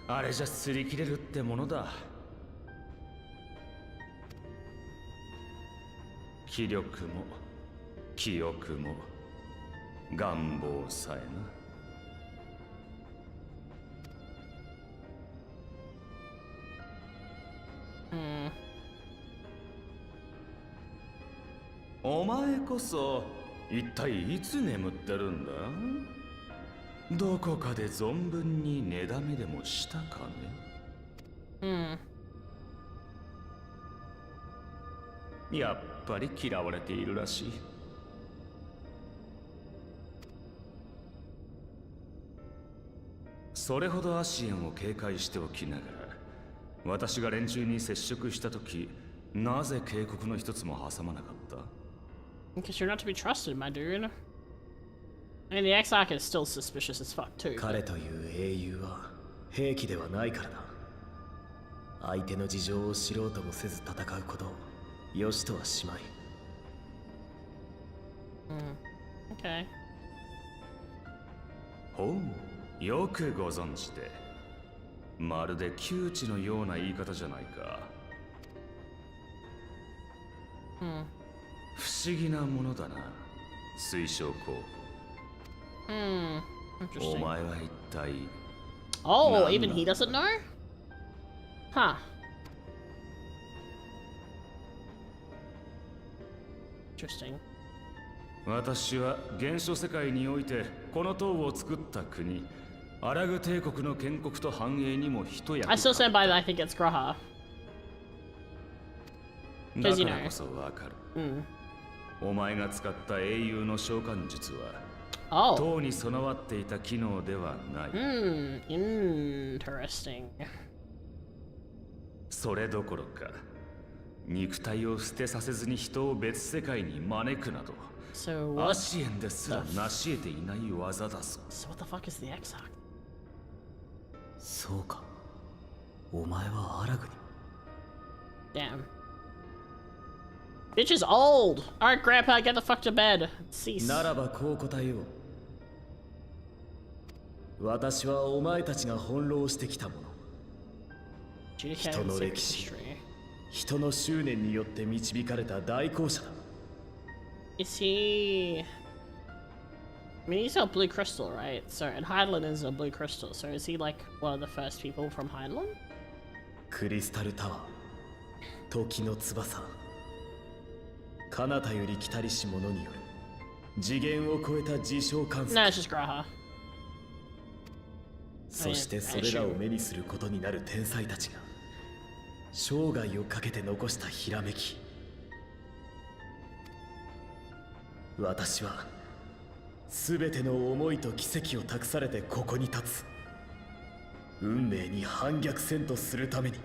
あれじゃ擦り切れるってものだ。気力も記憶も願望さえな。お前こそ一体いつ眠ってるんだ？どこかで存分に寝だめでもしたかね？やっぱり嫌われているらしい。それほどアシエンを警戒しておきながら、私が連中に接触したとき、なぜ警告の一つも挟まなかった？ Because you're not to be trusted, my dude. I mean, the Exarch is still suspicious as fuck, too. 彼という英雄は兵器ではないからな。相手の事情を知ろうともせず戦うことをよしとはしまい。Okay. ほう、よくご存知で。まるで窮地のような言い方じゃないか。不思議なものだな、水晶鉱。お前は一体。Oh, even he doesn't know? Huh. Interesting. 私は原初世界においてこの塔を作った国、アラグ帝国の建国と繁栄にも一役。I still stand by that. I think it's Graha. だからこそわかる。お前が使った英雄の召喚術は、塔に備わっていた機能ではない。Interesting. それどころか、肉体を捨てさせずに人を別世界に招くなど、アシエンですら成し得ていない技だぞ。So what the fuck is the Exarch? そうか。お前はアラグに。Damn. Bitch is old! Alright, Grandpa, get the fuck to bed. Cease. ならばこう答えよう。私はお前たちが翻弄してきたもの。人の歴史、人の執念によって導かれた代行者だ。Is he... I mean, he's a blue crystal, right? So, and Heinlein is a blue crystal. So, is he like one of the first people from Heinlein? クリスタルタワー、時の翼、彼方より来たりし者による次元を超えた自称観測。No, it's just Graha. そしてそれらを目にすることになる天才たちが生涯をかけて残したひらめき。私は全ての思いと奇跡を託されてここに立つ。運命に反逆せんとするために。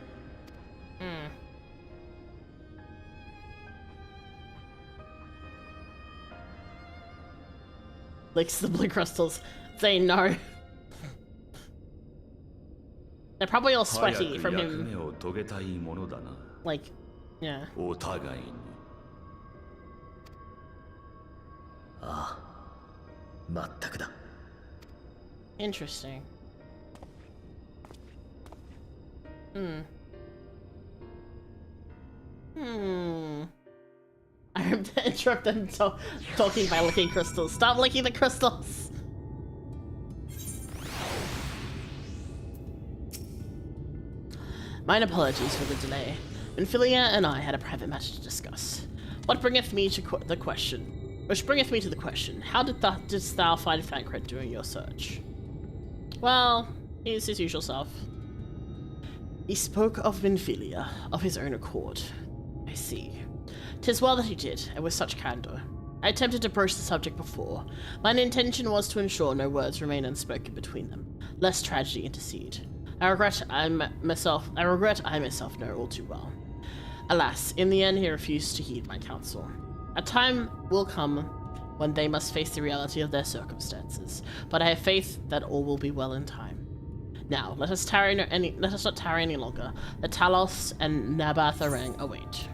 Licks the blue crystals. Say no. They're probably all sweaty from him. Like, yeah. お互いに。ああ、まったくだ。Interesting. I have to interrupt them talking by licking crystals. Stop licking the crystals! Mine apologies for the delay. Ophelia and I had a private matter to discuss. What bringeth me to the question? Which bringeth me to the question, how didst thou find Thancred during your search? Well, he's his usual self. He spoke of Minfilia, of his own accord. I see. 'Tis well that he did, and with such candour. I attempted to broach the subject before. Mine intention was to ensure no words remain unspoken between them, lest tragedy intercede. I regret I myself know all too well. Alas, in the end he refused to heed my counsel. A time will come when they must face the reality of their circumstances, but I have faith that all will be well in time. Now, let us not tarry any longer. The Talos and Nabatharang await.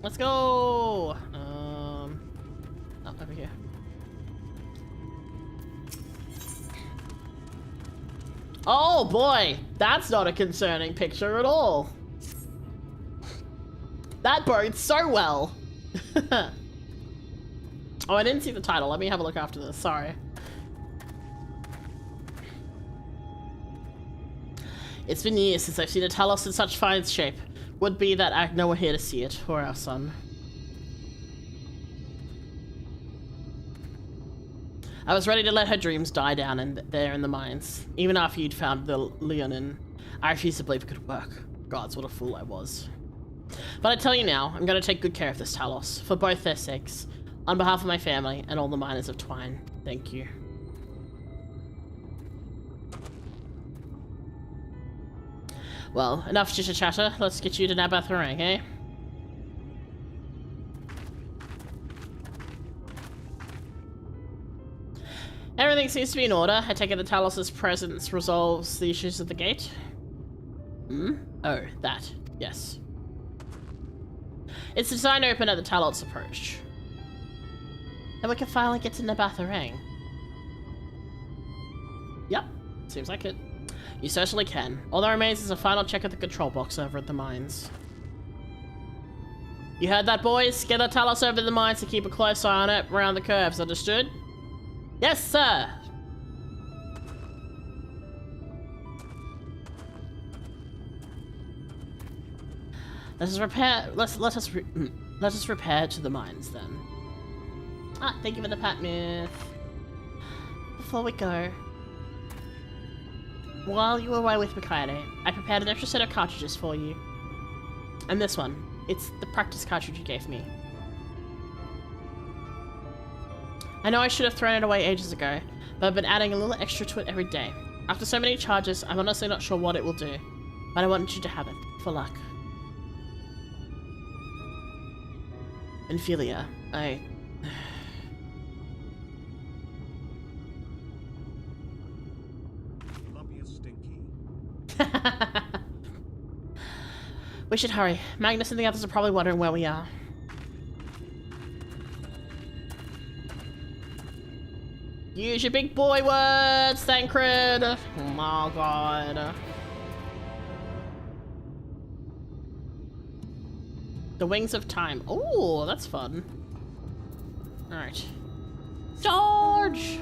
Let's go! Oh, over here. Oh boy! That's not a concerning picture at all! That bodes so well! Oh, I didn't see the title. Let me have a look after this. Sorry. It's been years since I've seen a Talos in such fine shape. Would be that Agna were here to see it, or our son. I was ready to let her dreams die down there in the mines. Even after you'd found the Leonin, I refused to believe it could work. Gods, what a fool I was. But I tell you now, I'm going to take good care of this Talos, for both their sakes. On behalf of my family and all the miners of Twine, thank you. Well, enough chitter-chatter. Let's get you to Nabatharang, eh? Everything seems to be in order. I take it the Talos' presence resolves the issues of the gate? Hmm? Oh, that. Yes. It's designed to open at the Talos' approach. And we can finally get to Nabatharang. Yep, seems like it. You certainly can. All that remains is a final check of the control box over at the mines. You heard that, boys? Get the Talos over to the mines to keep a close eye on it around the curves, understood? Yes, sir! Let us repair to the mines then. Ah, thank you for the pat, myth. Before we go, while you were away with Mikaide, I prepared an extra set of cartridges for you. And this one, it's the practice cartridge you gave me. I know I should have thrown it away ages ago, but I've been adding a little extra to it every day. After so many charges, I'm honestly not sure what it will do, but I wanted you to have it, for luck. Minfilia, We should hurry. Magnus and the others are probably wondering where we are. Use your big boy words, Thancred! Oh my god. The Wings of Time. Oh, that's fun. Alright. Charge!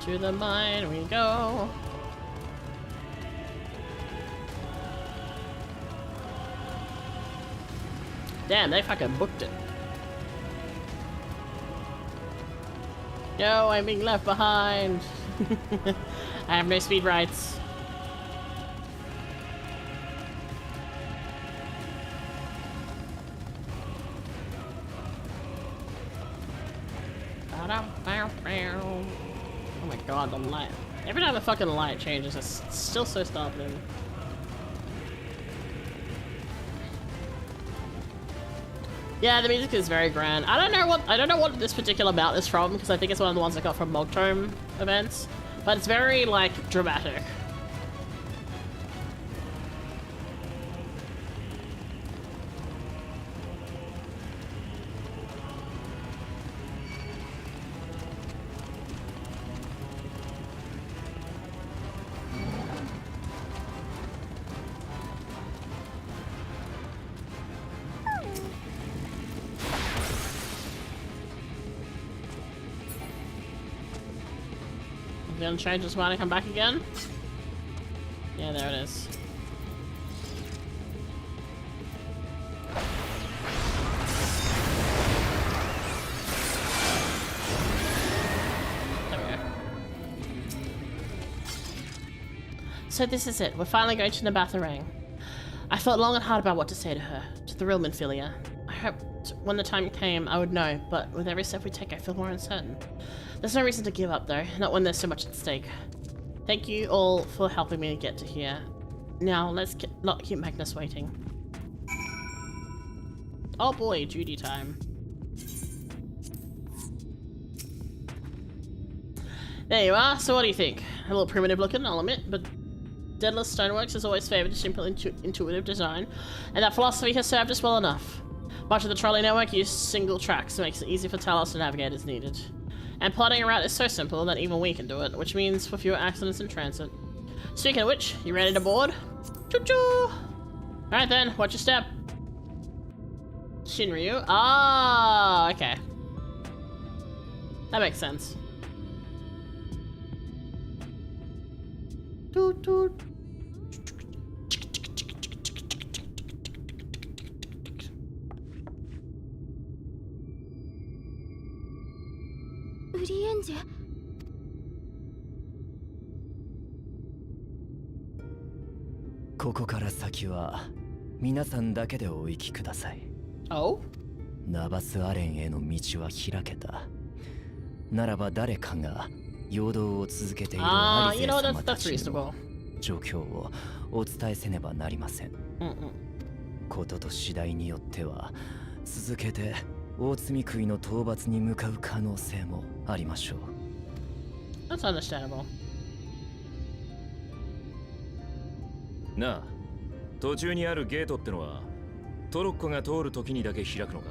To the mine we go. Damn, they fucking booked it. No, I'm being left behind. I have no speed rights. Oh my god, the light. Every time the fucking light changes, it's still so stopping. Yeah, the music is very grand. I don't know what this particular mount is from, because I think it's one of the ones I got from Mogtome events. But it's very, like, dramatic. gonna change his mind and come back again? Yeah, there it is. There we go. So this is it. We're finally going to Nabatharang. I thought long and hard about what to say to her, to the real Minfilia. I hoped when the time came I would know, but with every step we take I feel more uncertain. There's no reason to give up though, not when there's so much at stake. Thank you all for helping me get to here. Now let's not keep Magnus waiting. Oh boy, duty time. There you are, so what do you think? A little primitive looking, I'll admit, but Daedalus Stoneworks has always favoured simple intuitive design, and that philosophy has served us well enough. Much of the trolley network uses single tracks, so it makes it easy for Talos to navigate as needed. And plotting a route is so simple that even we can do it, which means for fewer accidents in transit. Speaking of which, you ready to board? Choo-choo! Alright then, watch your step. Shinryu? Ah, okay. That makes sense. Toot toot.ここから先は皆さんだけでお行きください。Oh? ナバスアレンへの道は開けた。ならば誰かが陽動を続けているアリゼ様たちの状況をお伝えせねばなりません。ことと次第によっては続けて大積み食いの討伐に向かう可能性もありましょう。That's understandable. なあ、途中にあるゲートってのはトロッコが通るときにだけ開くのか？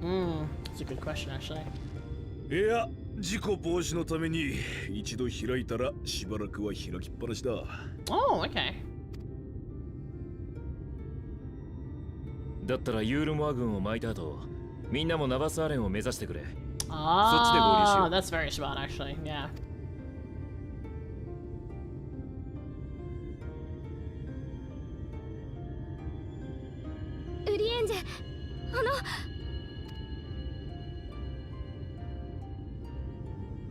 That's a good question actually. いや、事故防止のために一度開いたらしばらくは開きっぱなしだ。Oh, okay. だったらユールモア軍を巻いた後、みんなもナバスアレンを目指してくれ。Ah, that's very smart actually, yeah. ウリエンジェ、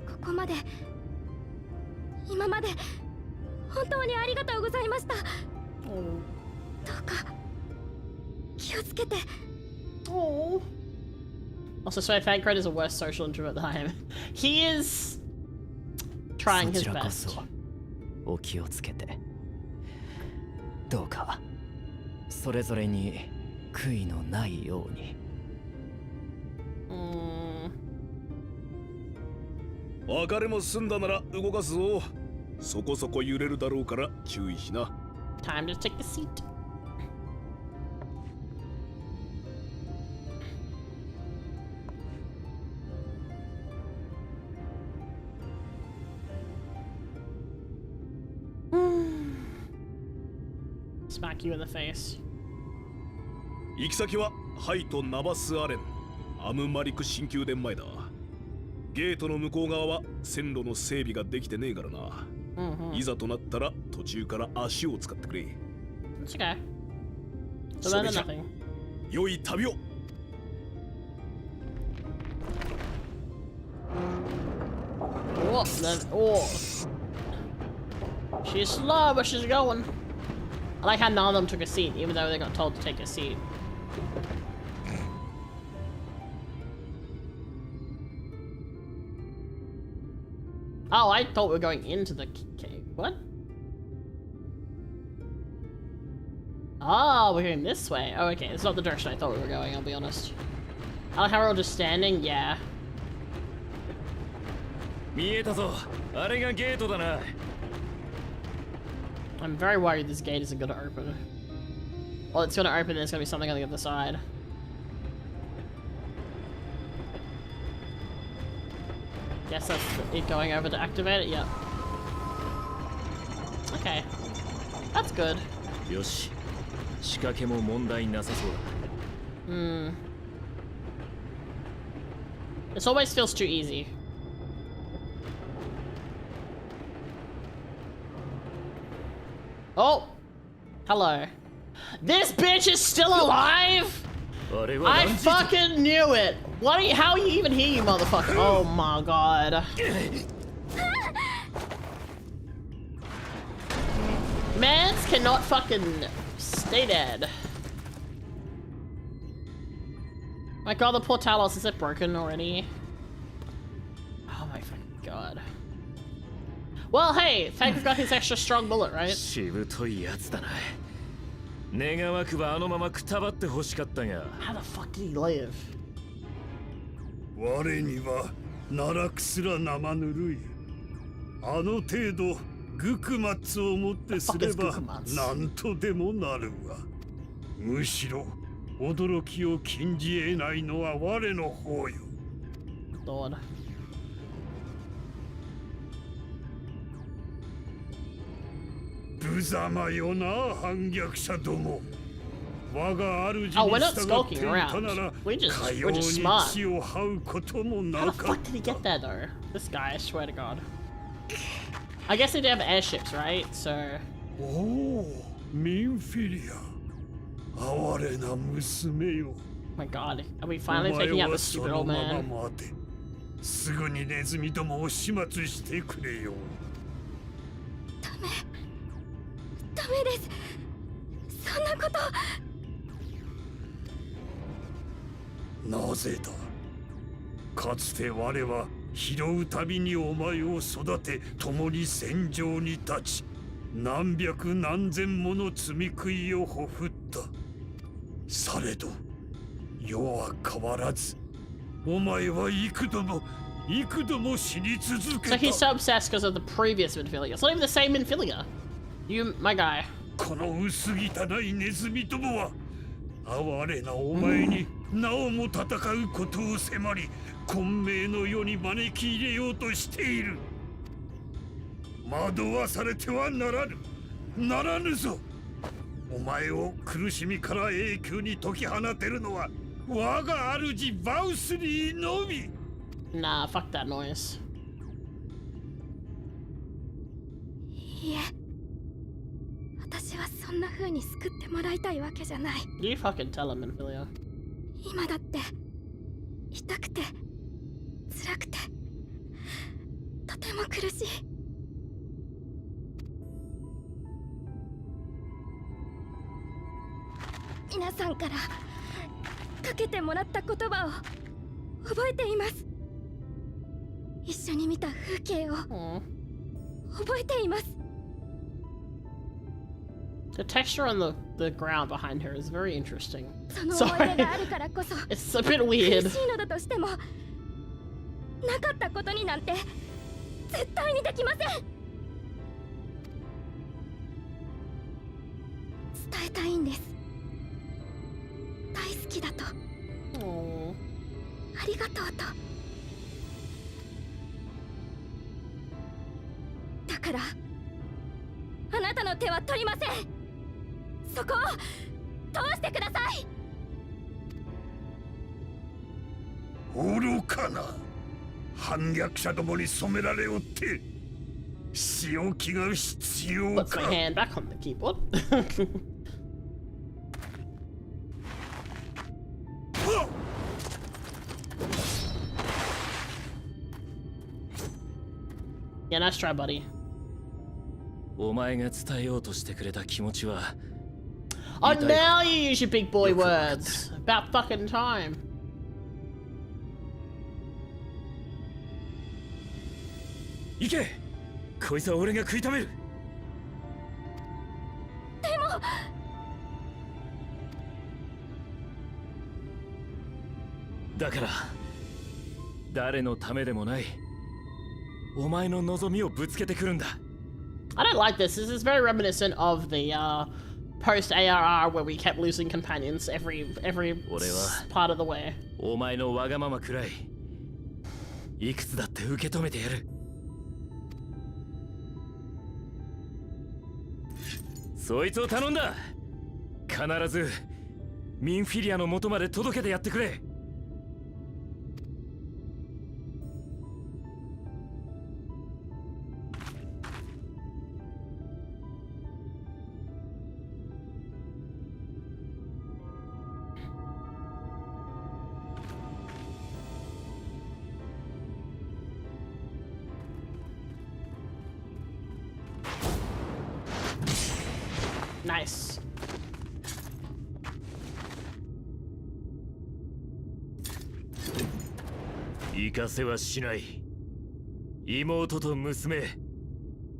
ここまで今まで本当にありがとうございました。どうか気をつけて。Also, so Fankred is a worse social introvert than I am. He is trying his best. お気をつけて。どうかそれぞれに悔いのないように。別れも済んだなら動かすぞ。そこそこ揺れるだろうから注意しな。Time to take a seat. Smack you in the face. 行き先はハイとナバスアレン、アムマリク新宮殿前だ。ゲートの向こう側は線路の整備ができてねえからな。いざとなったら途中から足を使ってくれ。It's okay. それじゃ良い旅を。Oh, she's slow, but she's going. I like how none of them took a seat, even though they got told to take a seat. Oh, I thought we were going into the cave. What? Oh, we're going this way. Oh, okay. It's not the direction I thought we were going, I'll be honest. I like how we're all just standing. Yeah. 見えたぞ。あれがゲートだな。I'm very worried this gate isn't gonna open. Well, it's gonna open and there's gonna be something on the other side. Guess that's it going over to activate it? Yep. Okay. That's good. よし。仕掛けも問題なさそうだ。This always feels too easy. Oh, hello. This bitch is still alive? I fucking knew it. What? How are you even here, you motherfucker? Oh my god. Mans cannot fucking stay dead. My god, the poor Talos, is it broken already? Oh my fucking god. Well, hey, Tank got his extra strong bullet, right? How the fuck did he live? 我には奈落すら生ぬるい。あの程度グクマッツをもってすれば何とでもなるわ。むしろ驚きを禁じ得ないのは我の方よ。Lord. 無様よな反逆者ども。我が主に従っていたならかように血を這うこともなかった。 How the fuck did he get there though? This guy, I swear to god. I guess they do have airships, right? So. おお、ミンフィリア。哀れな娘よ。 Oh my god, are we finally taking out the stupid old man? すぐにネズミどもを始末してくれよ。ダメです。そんなこと。なぜだ。かつて我は拾うたびにお前を育て共に戦場に立ち何百何千もの罪食いをほふった。されど世は変わらずお前は幾度も死に続けた。 So he's so obsessed because of the previous Minfilia. It's not even the same Minfilia. You, my guy. この薄汚いネズミどもは哀れなお前になおも戦うことを迫り混迷の世に招き入れようとしている。惑わされてはならぬぞ。お前を苦しみから永久に解き放てるのは我が主バウスリーのみ。 Nah, fuck that noise. いいえ、私はそんな風に救ってもらいたいわけじゃない。 You fucking tell him, Minfilia. 今だって痛くて辛くてとても苦しい。皆さんからかけてもらった言葉を覚えています。一緒に見た風景を覚えています。 The texture on the ground behind her is very interesting. その思い出があるからこそ It's a bit weird. 苦しいのだとしてもなかったことになんて絶対にできません。伝えたいんです。大好きだと。ありがとうと。だからあなたの手は取りません。そこを通してください。愚かな反逆者どもに染められおって仕置きが必要 Puts か。 my hand back on the keyboard. Yeah, nice try, buddy. お前が伝えようとしてくれた気持ちは Oh, now you use your big boy words. About fucking time. 行け。こいつは俺が食い止める。でもだから誰のためでもないお前の望みをぶつけてくるんだ。 I don't like this. This is very reminiscent of the post ARR where we kept losing companions every part of the way. お前のわがままくらいいくつだって受け止めてやる。そいつを頼んだ。必ずミンフィリアの元まで届けてやってくれ。Nice.行かせはしない。妹と娘、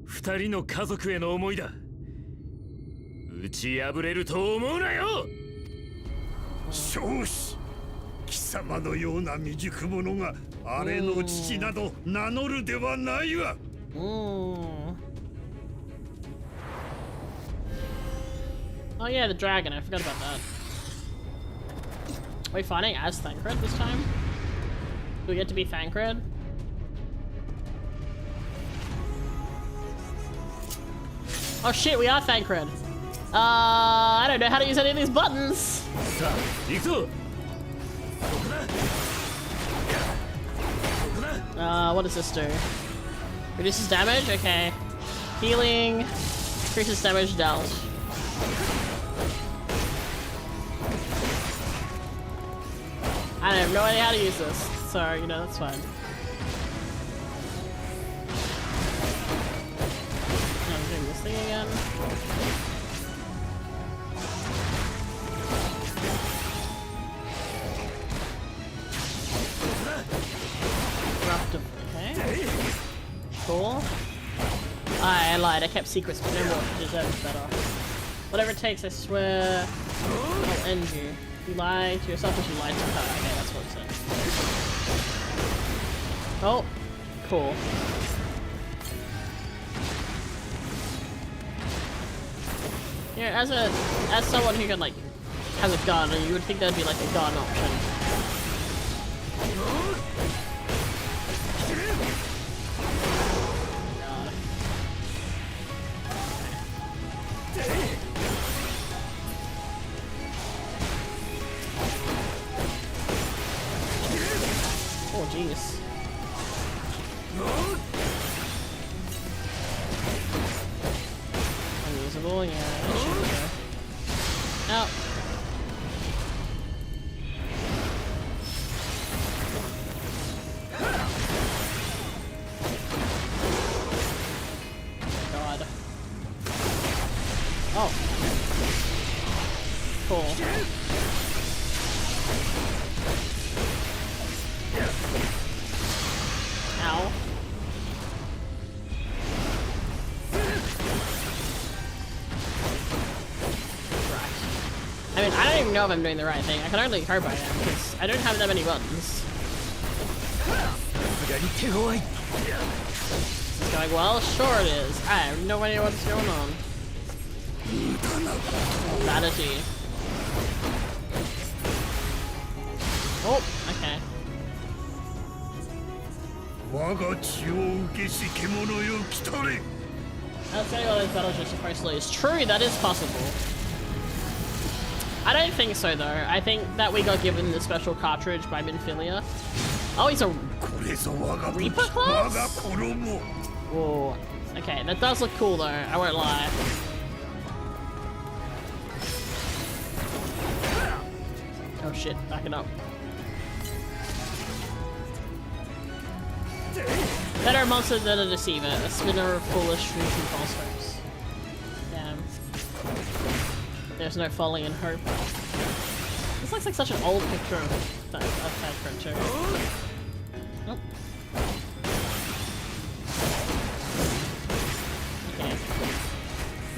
二人の家族への思いだ。打ち破れると思うなよ。少子、貴様のような未熟者があれの父など名乗るではないわ。Oh yeah, the dragon. I forgot about that. Are we fighting as Thancred this time? Do we get to be Thancred? Oh shit, we are Thancred. I don't know how to use any of these buttons. What does this do? Reduces damage? Okay. Healing. Increases damage dealt. I have no idea how to use this, so, you know, that's fine. I'm doing this thing again. Okay. Cool. I lied, I kept secrets, but no more. You deserve it better. Whatever it takes, I swear I'll end you. You lie to yourself as you lie to her. Okay, that's what it said. Oh, cool. Yeah, as someone who can like has a gun, you would think there'd be like a gun option. Oh, jeez. Unusable, yeah, that should be there. Out. God. Oh. Cool. Ow. I mean, I don't even know if I'm doing the right thing. I can only hope I am, because I don't have that many buttons. It's going well? Sure it is. I have no idea what's going on. Vanity. Oh, okay. I'll tell you what those battles are supposedly is true, that is possible. I don't think so though. I think that we got given the special cartridge by Minfilia. Oh, he's a Reaper class? Whoa. Okay, that does look cool though, I won't lie. Oh shit, backing up. Better monster than a deceiver, a spinner of foolish shrinking false hopes. Damn. There's no folly in hope. This looks like such an old picture of Thancred too. Nope. Okay.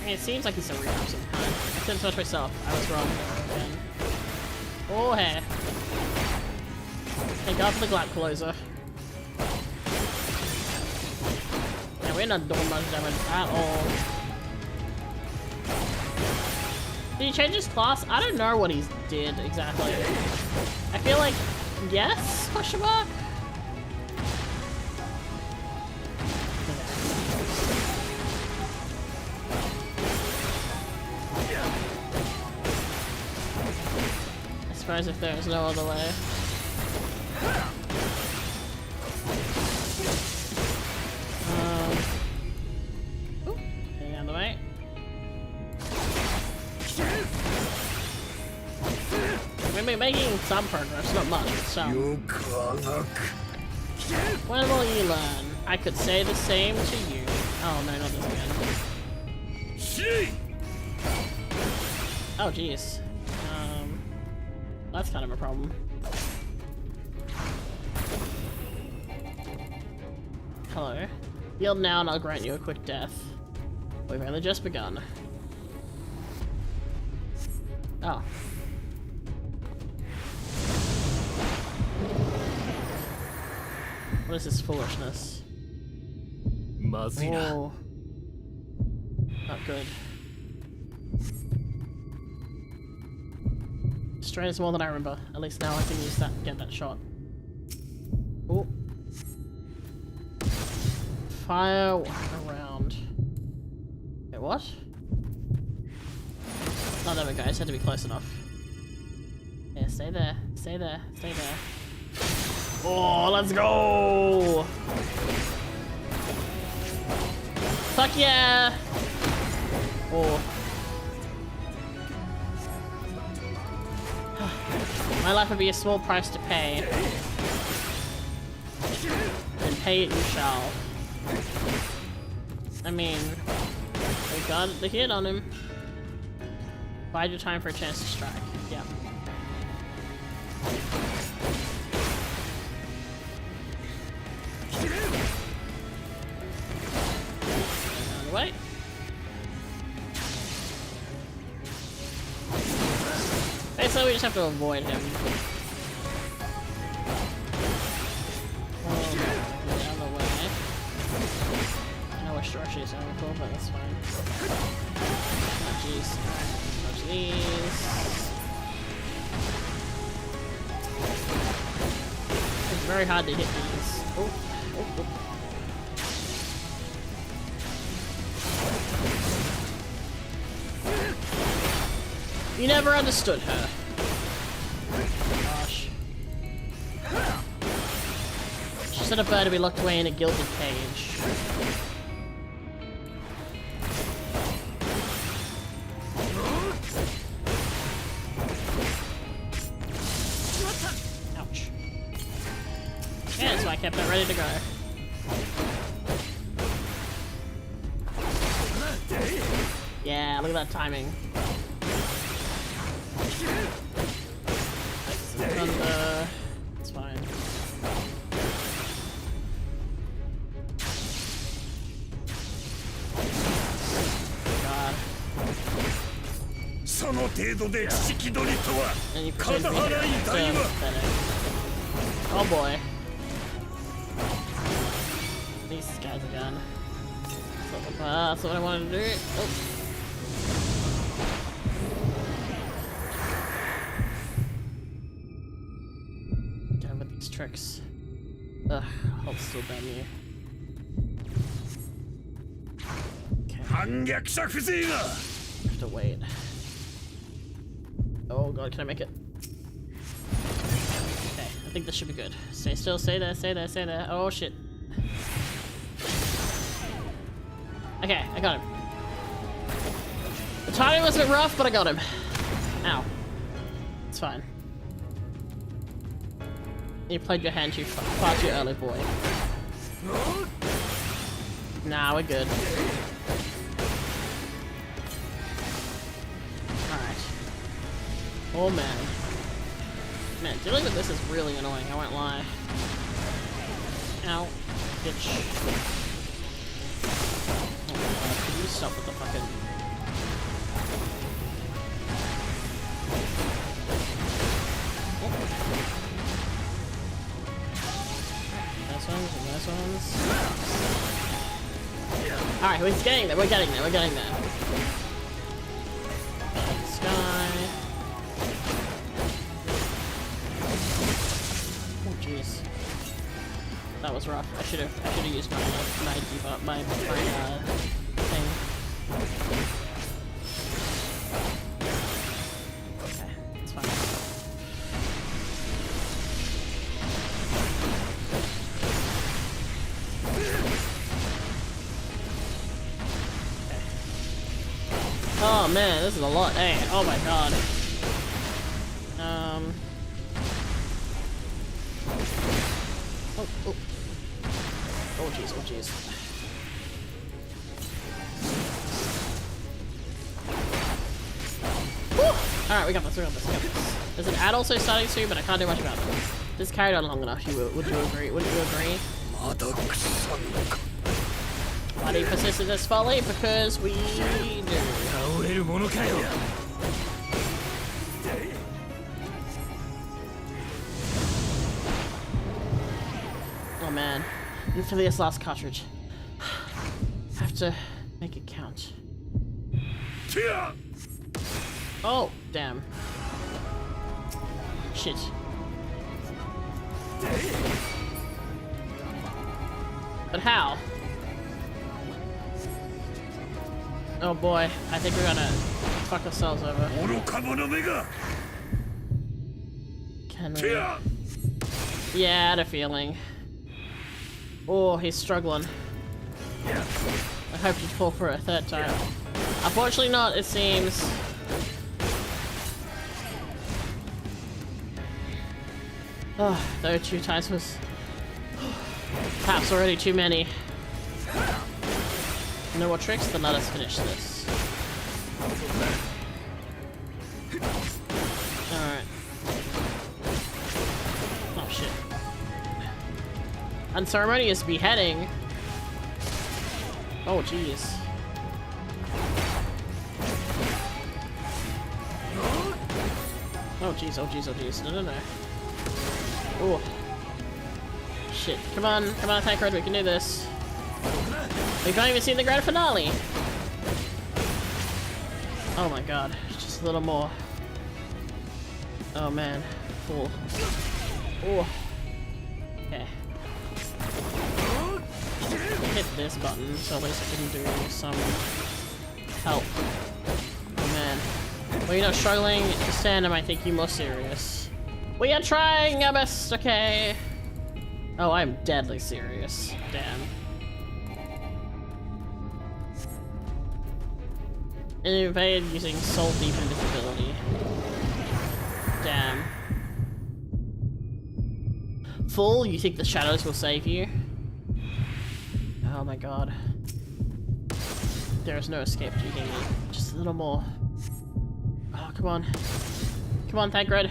I mean, it seems like he's a reaper of some kind. I couldn't touch myself. I was wrong again. Oh, hey. Thank God for the gap closer. Yeah, we're not doing much damage at all. Did he change his class? I don't know what he did exactly. I feel like yes? Question mark? I suppose if there's no other way. Ooh, getting out of the way. We're making some progress, not much, so. When will you learn? I could say the same to you. Oh no, not this again. Oh, jeez. That's kind of a problem. Hello. Yield now and I'll grant you a quick death. We've only just begun. Oh. What is this foolishness? Whoa. Not good. Strain is more than I remember. At least now I can use that and get that shot. Oh. Fire around. Wait, what? Oh, there we go. I just had to be close enough. Yeah, stay there. Stay there. Stay there. Oh, let's go! Fuck yeah! Oh. My life would be a small price to pay. And pay it you shall. I mean, we got the hit on him. Bide your time for a chance to strike. Yeah. Wait. Basically, we just have to avoid him. The other way. I know we're sure she's cool, but that's fine. Oh, jeez. Touch these. It's very hard to hit these. Oh, oh, oh. You never understood her. Gosh. She said a bird to be locked away in a gilded cage. Ouch. Yeah, so I kept it ready to go. Yeah, look at that timing. Thunder. It's fine. God. And you put me here. Oh boy. These guys again. That's what I wanted to do. Oh. Tricks. Ugh, I'll still ban you. Okay. Have to wait. Oh god, can I make it? Okay, I think this should be good. Stay still, stay there, stay there, stay there. Oh shit. Okay, I got him. The timing was a bit rough, but I got him. Ow. It's fine. You played your hand far too early, boy. Nah, we're good. Alright. Oh man. Man, dealing with this is really annoying, I won't lie. Ow. Bitch. Oh my god, can you stop with the fucking... Nice ones. Alright, we're getting there, we're getting there, we're getting there. Sky. Oh jeez. That was rough. I should have used my thing. Okay, it's fine. Oh man, this is a lot. Hey, oh my god. Oh, oh. Oh jeez, oh jeez. Woo! Alright, we got this, we got this, we got this. There's an ad also starting soon, but I can't do much about it. This carried on long enough, would you agree? Wouldn't you agree? Why do you persist in this folly? Because we do. Oh man. And for this last cartridge. Have to make it count. Oh, damn. Shit. But how? Oh boy, I think we're gonna fuck ourselves over. Can we? Yeah, I had a feeling. Oh, he's struggling. I hope he'd fall for a third time. Unfortunately not, it seems. Oh, those 2 times was perhaps already too many. No more tricks? Then let us finish this. Alright. Oh shit. Unceremonious beheading. Oh jeez. Oh jeez, oh jeez, oh jeez. No, no, no. Oh. Shit. Come on, Tank Red, we can do this. We've not even seen the grand finale. Oh my god, just a little more. Oh man, cool. Oh. Okay. Hit this button, so at least I can do some help. Oh man. Well, you're not struggling, Stand, I might think you more serious. We are trying our best, okay? Oh, I'm deadly serious. Damn. Invade using Soul Deep Invisibility. Damn. Full, you think the shadows will save you? Oh my god. There is no escape, do you hear me? Just a little more. Oh, come on. Come on, Tank Red.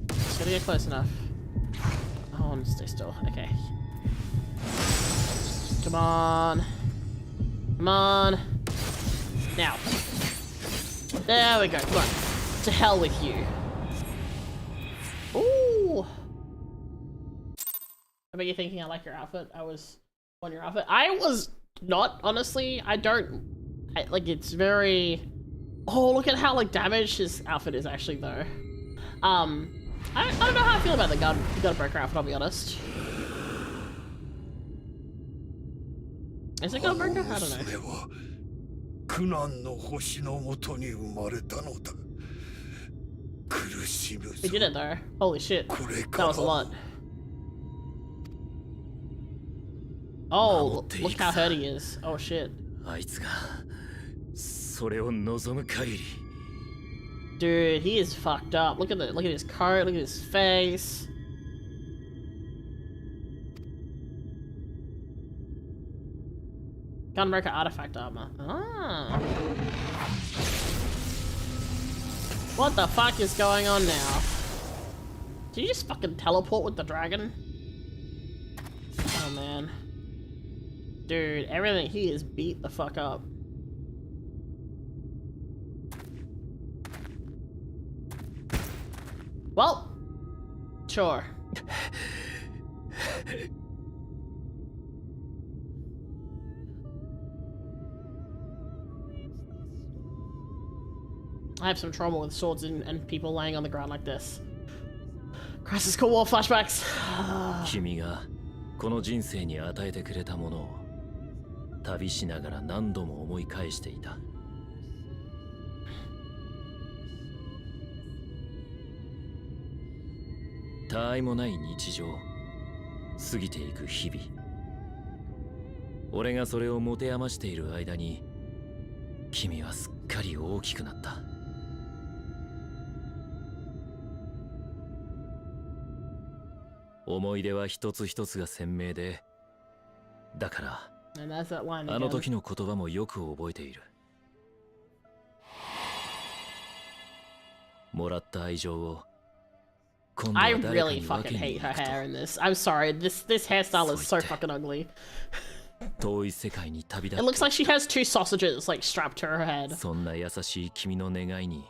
Just gotta get close enough. Oh, I want to stay still. Okay. Come on. Come on. Now. There we go. Come on. To hell with you. Ooh. I bet you're thinking I like your outfit. I was on your outfit. I was not, honestly. Like, it's very... Oh, look at how, like, damaged his outfit is, actually, though. I don't know how I feel about the gun breaker outfit, I'll be honest. Is it Gunbreaker? I don't know. We did it though. Holy shit. That was a lot. Oh, look how hurt he is. Oh shit. Dude, he is fucked up. Look at his coat, look at his face. Gunbreaker artifact armor. Ah. What the fuck is going on now? Did you just fucking teleport with the dragon? Oh man. Dude, everything he is beat the fuck up. Well, sure. I have some trauma with swords and people laying on the ground like this. Crisis Core War flashbacks. 君がこの人生に与えてくれたものを旅しながら何度も思い返していた。他愛もない日常、過ぎていく日々。俺がそれを持て余している間に、君はすっかり大きくなった。思い出は一つ一つが鮮明で、だからあの時の言葉もよく覚えている。I really fucking hate her hair in this. I'm sorry, this hairstyle is so fucking ugly. It looks like she has two sausages like strapped to her head. そんな優しい君の願いに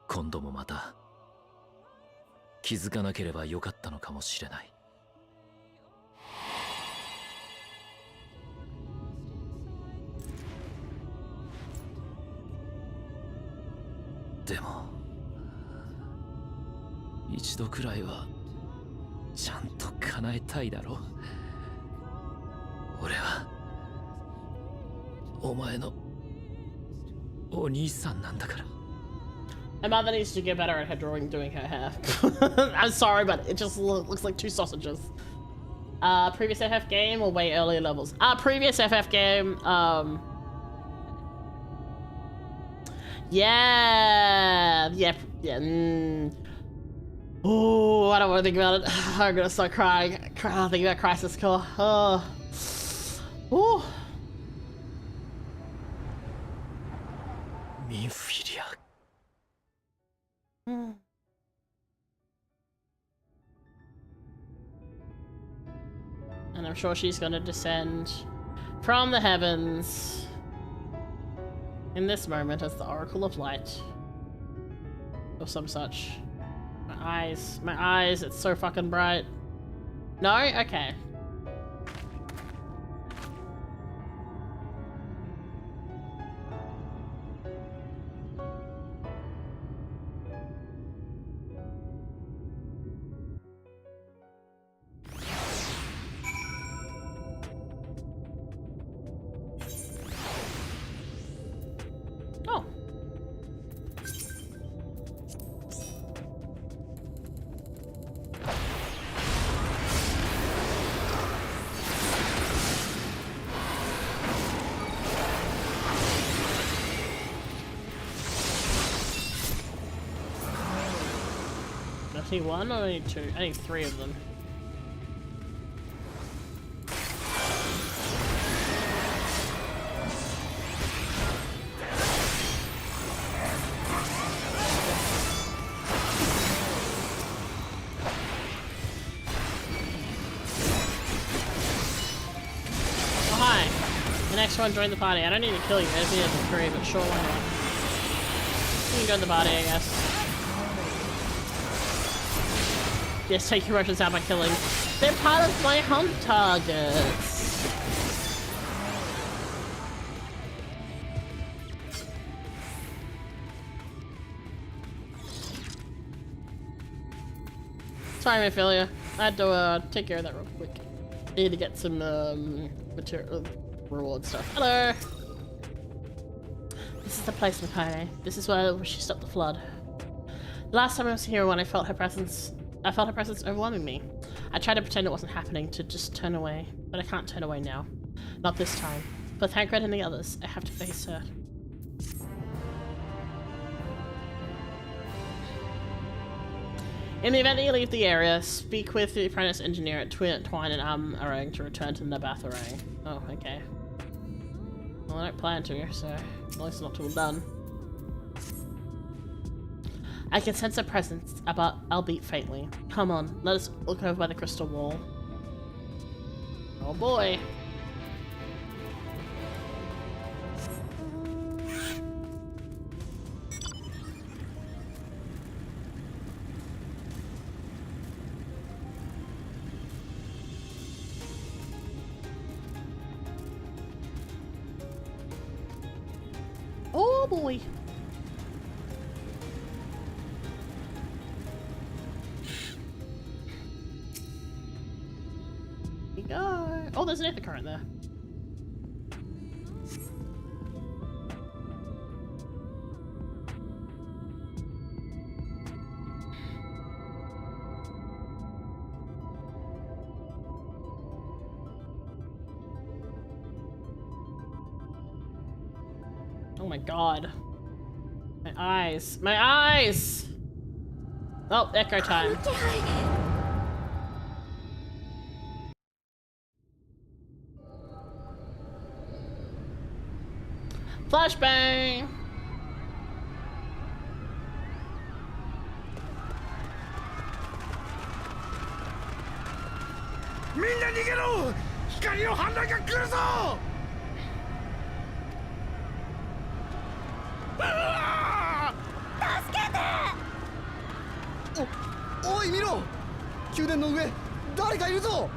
今度もまた気づかなければよかったのかもしれない。でも一度くらいはちゃんと叶えたいだろ。俺はお前のお兄さんなんだから。My mother needs to get better at her drawing doing her hair. I'm sorry, but it just looks like two sausages. Previous FF game or way earlier levels? Previous FF game, yeah. Oh, I don't want to think about it. I'm gonna start crying. Thinking about Crisis Core. Oh. Ooh. Minfilia. And I'm sure she's gonna descend from the heavens in this moment as the Oracle of Light. Or some such. My eyes, it's so fucking bright. No? Okay. Oh. I need one or I need two? I need three of them. Oh, hi. The next one joined the party. I don't need to kill you. I just need to three, but sure, why not? You can join the party, I guess. Yes, take your Russians out by killing. They're part of my hunt targets. Sorry, Ophelia. I had to take care of that real quick. Need to get some material reward stuff. Hello. This is the place, Mika. This is where she stopped the flood. Last time I was here, when I felt her presence overwhelming me. I tried to pretend it wasn't happening, to just turn away, but I can't turn away now. Not this time. For Thancred and the others, I have to face her. In the event that you leave the area, speak with the apprentice engineer at Twine and Arang to return to Nabatharang. Oh, okay. Well, I don't plan to, so at least not till done. I can sense a presence, albeit faintly. Come on, let us look over by the crystal wall. Oh boy. Oh boy. Go. Oh, there's an ether current there. Oh my god. My eyes. My eyes! Oh, echo time. Flashbang! みんな逃げろ。光の反乱が来るぞ。助けて。おい見ろ、宮殿の上誰かいるぞ。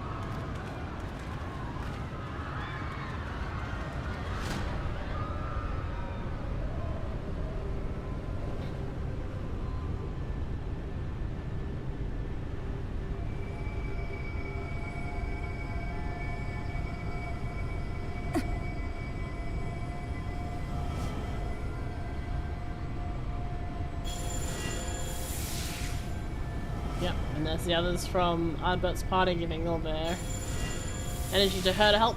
Yep, and there's the others from Albert's party giving all their energy to her to help.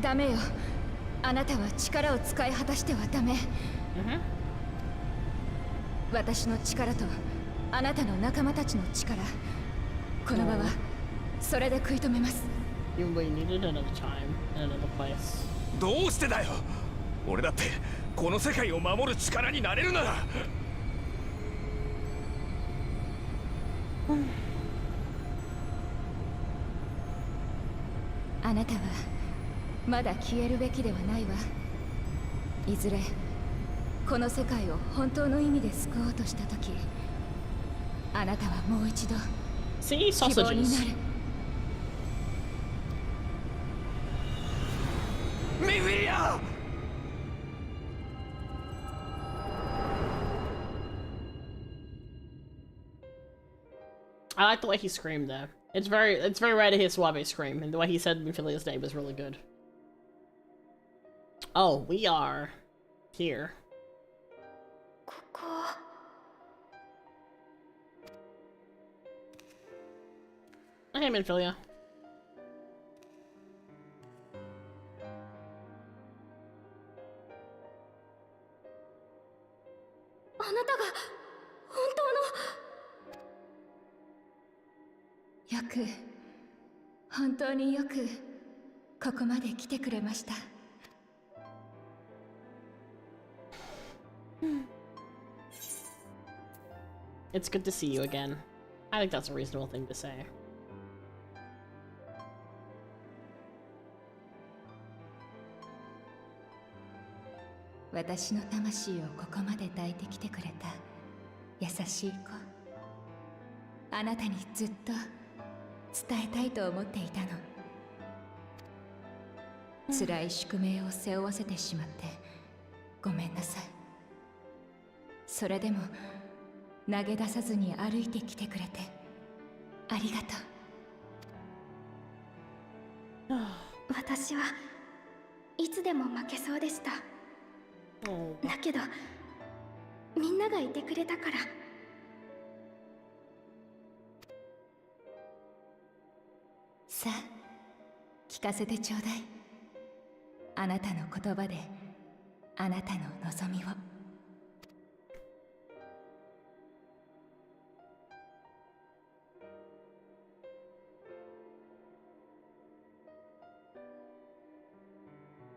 Dame yo. あなたは力を使い果たしてはダメ。私の力とあなたの仲間たちの力、この場はそれで食い止めます。どうしてだよ。俺だってこの世界を守る力になれるなら。あなたはまだ消えるべきではないわ。いずれこの世界を本当の意味で救おうとしたとき、あなたはもう一度希望になる。ミフィリア！ I like the way he screamed there. It's very rare to hear Suave scream, and the way he said Mufilia's name was really good. Oh, we are here. Hey, Minfilia. あなたが本当の。よく、本当によくここまで来てくれました。It's good to see you again. I think that's a reasonable thing to say. 私の魂をここまで抱いてきてくれた優しい子、あなたにずっと伝えたいと思っていたの。辛い宿命を背負わせてしまってごめんなさい。それでも投げ出さずに歩いてきてくれてありがとう。私はいつでも負けそうでした。だけどみんながいてくれたから。さあ聞かせてちょうだい。あなたの言葉であなたの望みを。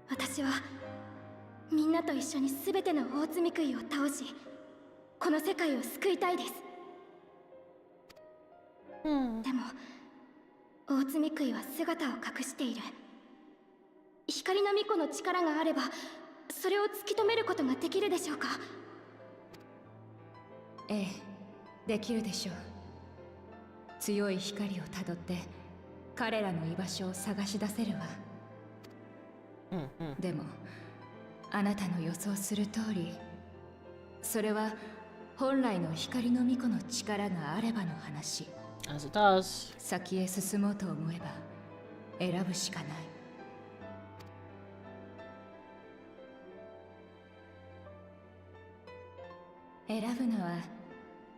私はみんなと一緒に全ての大積み杭を倒し、この世界を救いたいです。でも大積み杭は姿を隠している。光の巫女の力があればそれを突き止めることができるでしょうか。ええ、できるでしょう。強い光をたどって彼らの居場所を探し出せるわ。でもあなたの予想する通り、それは本来の光の巫女の力があればの話。As it does. 先へ進もうと思えば選ぶしかない。選ぶのは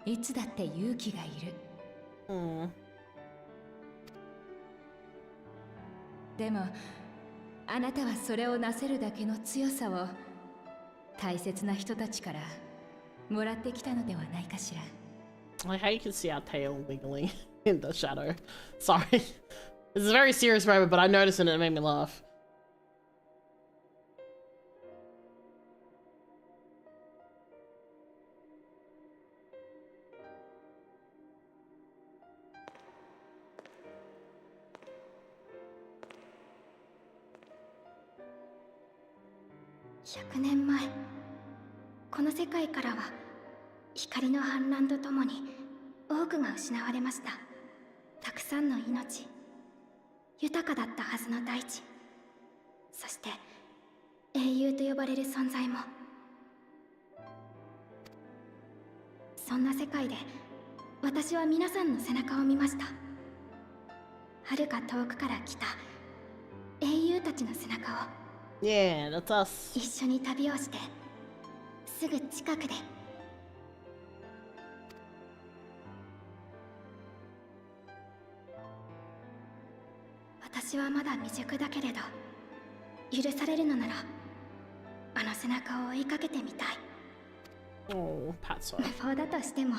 いつだって勇気がいる。でもあなたはそれをなせるだけの強さを大切な人たちからもらってきたのではないかしら。I like how you can see our tail wiggling in the shadow. Sorry. This is a very serious moment, but I noticed it and it made me laugh.100年前、この世界からは光の氾濫とともに多くが失われました。たくさんの命、豊かだったはずの大地、そして英雄と呼ばれる存在も。そんな世界で私は皆さんの背中を見ました。遥か遠くから来た英雄たちの背中を。Yeah, that's us. 一緒に旅をしてすぐ近くで。私はまだ未熟だけれど、許されるのならあの背中を追いかけてみたい。Oh, Patso. 無法だとしても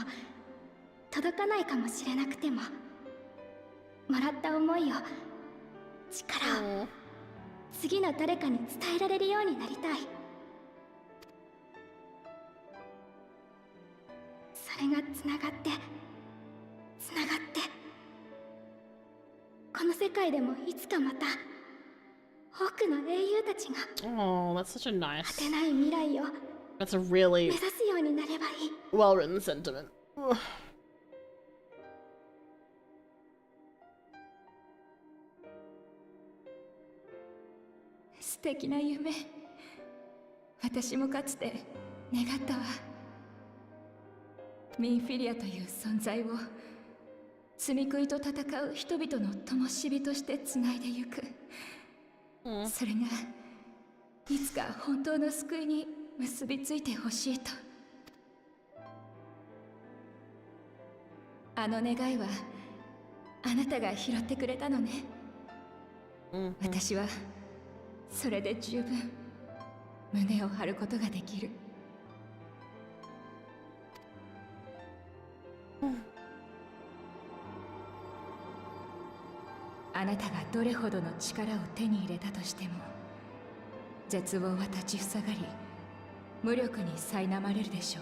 届かないかもしれなくても、もらった思いを、力を次の誰かに伝えられるようになりたい。それがつながってこの世界でもいつかまた多くの英雄たちが Oh, that's such a nice. 果てない未来を That's a really 目指すようになればいい。 well written sentiment. 素敵な夢、私もかつて願ったわ。ミンフィリアという存在を罪食いと戦う人々の灯火としてつないでゆく、それがいつか本当の救いに結びついてほしいと。あの願いはあなたが拾ってくれたのね。私はそれで十分胸を張ることができる。あなたがどれほどの力を手に入れたとしても、絶望は立ちふさがり、無力に苛まれるでしょ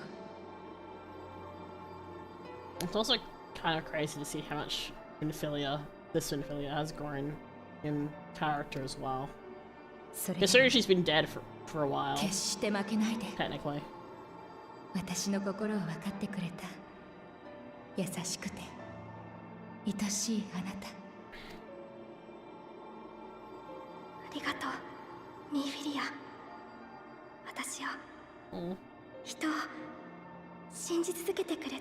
う。 It's also kind of crazy to see how much this Minfilia has grown in character as well. Considering she's been dead for a while. 決して負けないで。 Technically. 私の心を分かってくれた優しくて愛しいあなた。ありがとう、ミンフィリア。私を、人を信じ続けてくれて。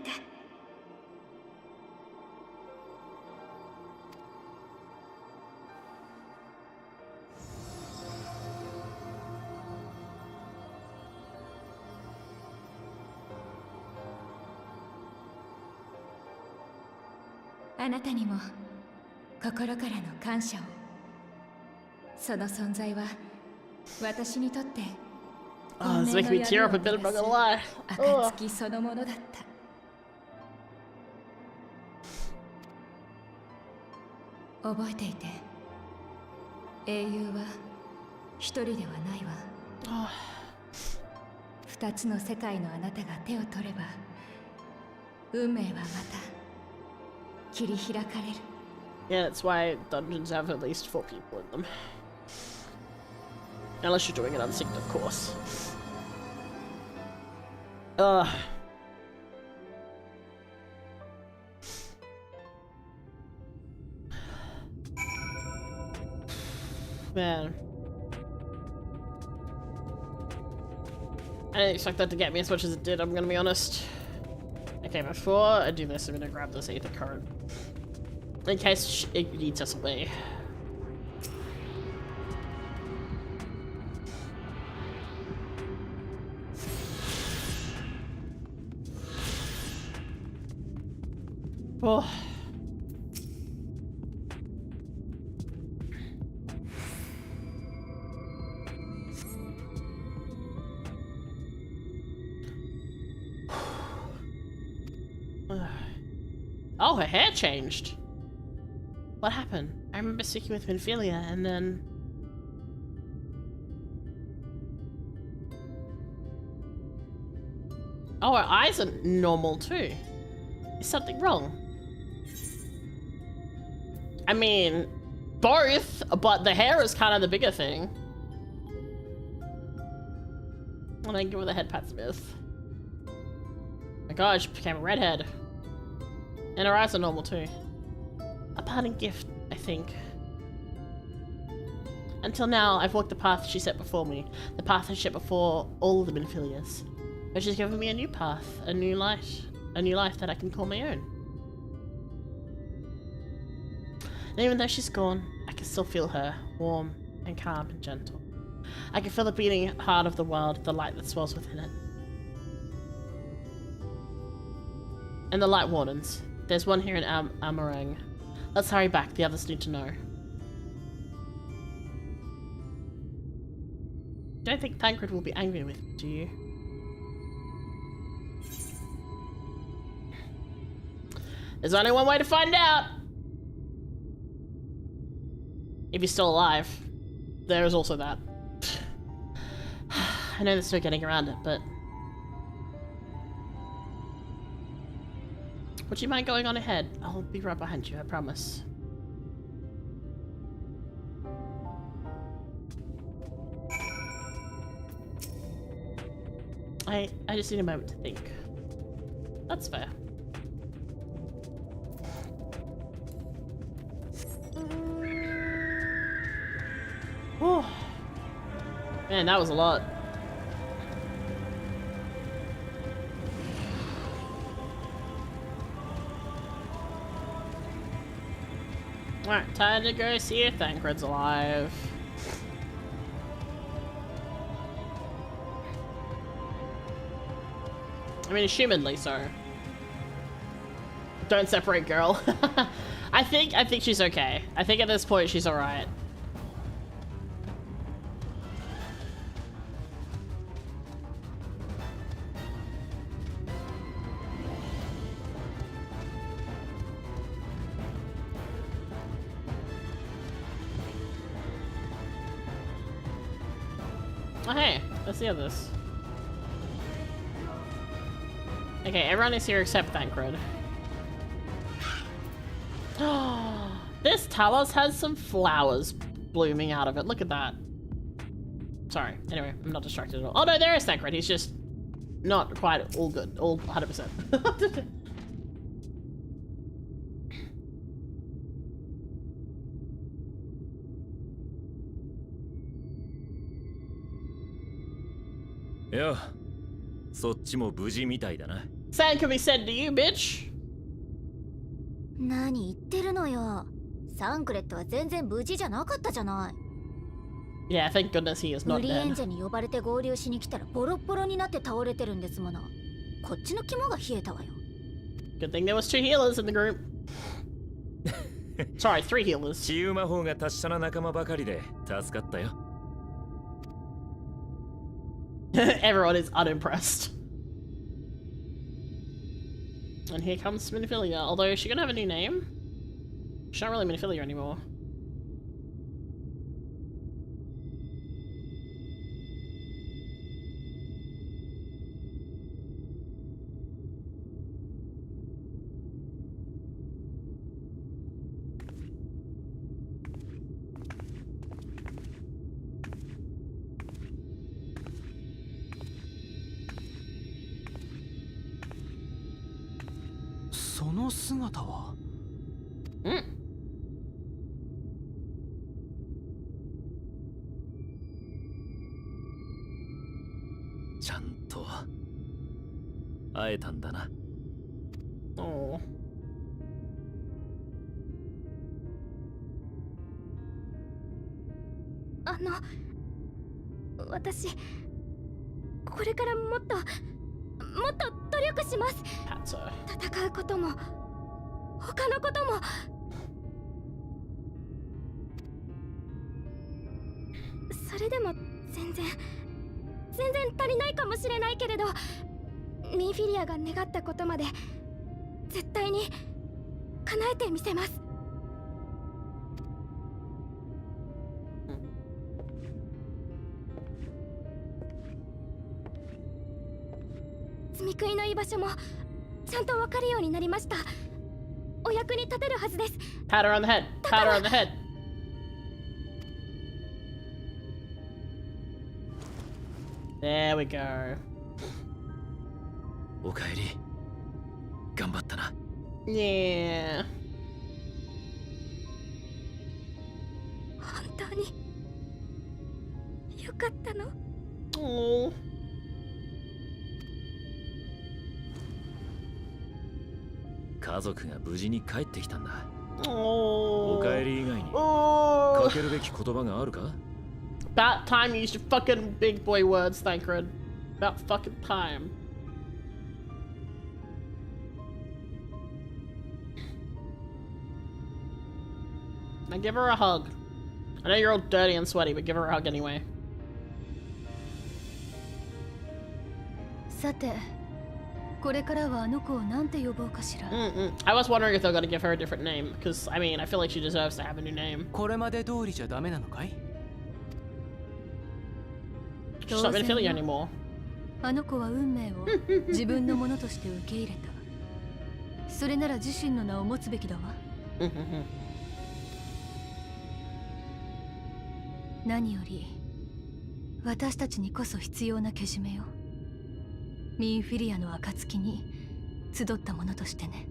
あなたにも心からの感謝を。その存在は私にとって It's making me tear up a bit, I'm not gonna lie. 暁そのものだった。覚えていて、英雄は一人ではないわ。二つの世界のあなたが手を取れば、運命はまた切り開かれる。 Yeah, that's why dungeons have at least 4 people in them. Unless you're doing it unsynced, of course. Man. I didn't expect that to get me as much as it did, I'm gonna be honest. Okay, before I do this, I'm gonna grab this Aether card. In case it needs us away. Oh. Oh, her hair changed. What happened? I remember sticking with Minfilia and then... Oh, her eyes are normal too. Is something wrong? I mean, both, but the hair is kind of the bigger thing. And then give her the head pat Smith. Oh my god, she became a redhead. And her eyes are normal too. A parting gift, I think. Until now, I've walked the path she set before me. The path I set before all the Minfilias. But she's given me a new path, a new life that I can call my own. And even though she's gone, I can still feel her, warm and calm and gentle. I can feel the beating heart of the world, the light that swells within it. And the light wardens. There's one here in Amarang. Let's hurry back, the others need to know. Don't think Thancred will be angry with me, do you? There's only one way to find out! If you're still alive. There is also that. I know there's no getting around it, but... Would you mind going on ahead? I'll be right behind you, I promise. I just need a moment to think. That's fair. Whew. Man, that was a lot. Alright, time to go see if Thancred's alive. I mean, assumedly so. Don't separate, girl. I think she's okay. I think at this point she's alright. Oh hey, let's see this. Okay, everyone is here except Thancred. This Talos has some flowers blooming out of it. Look at that. Sorry. Anyway, I'm not distracted at all. Oh no, there is Thancred. He's just not quite all good. All 100%. Yeah. そっちも無事みたいだな。Same can be said to you, bitch. 何言ってるのよ。サンクレットは全然無事じゃなかったじゃない。Yeah, thank goodness he is not 無理演 dead. 者に呼ばれて合流しに来たらボロッボロになって倒れてるんですもの。こっちの肝が冷えたわよ。Good thing there was 2 healers in the group. Sorry, 3 healers. 治癒魔法が達者な仲間ばかりで助かったよ。Everyone is unimpressed. And here comes Minfilia, although is she gonna have a new name? She's not really Minfilia anymore. Mm. ちゃんと会えたんだな。Oh. 私これからもっと努力します。戦うことも他のことも。それでも全然足りないかもしれないけれど、ミンフィリアが願ったことまで絶対に叶えてみせます。積み食いの居場所もちゃんとわかるようになりました。お役に立てるはずです。 Pat her on the head. Pat her on the head. There we go. おかえり。頑張ったな。Yeah. 本当によかったの？ Oh. 家族が無事に帰ってきたんだ。 Oh. おかえり以外に Oh. かけるべき言葉があるか？ About time you used your fucking big boy words, Thancred. About fucking time. Now give her a hug. I know you're all dirty and sweaty, but give her a hug anyway. さて、これからはあの子をなんて呼ぼうかしら。I was wondering if they're gonna give her a different name, because I mean, I feel like she deserves to have a new name. これまで通りじゃダメなのかい？ She's not really feeling you anymore. あの子は運命を自分のものとして受け入れた。それなら自身の名を持つべきだわ。何より私たちにこそ必要なけじめよ。ミンフィリアの暁に集ったものとしてね。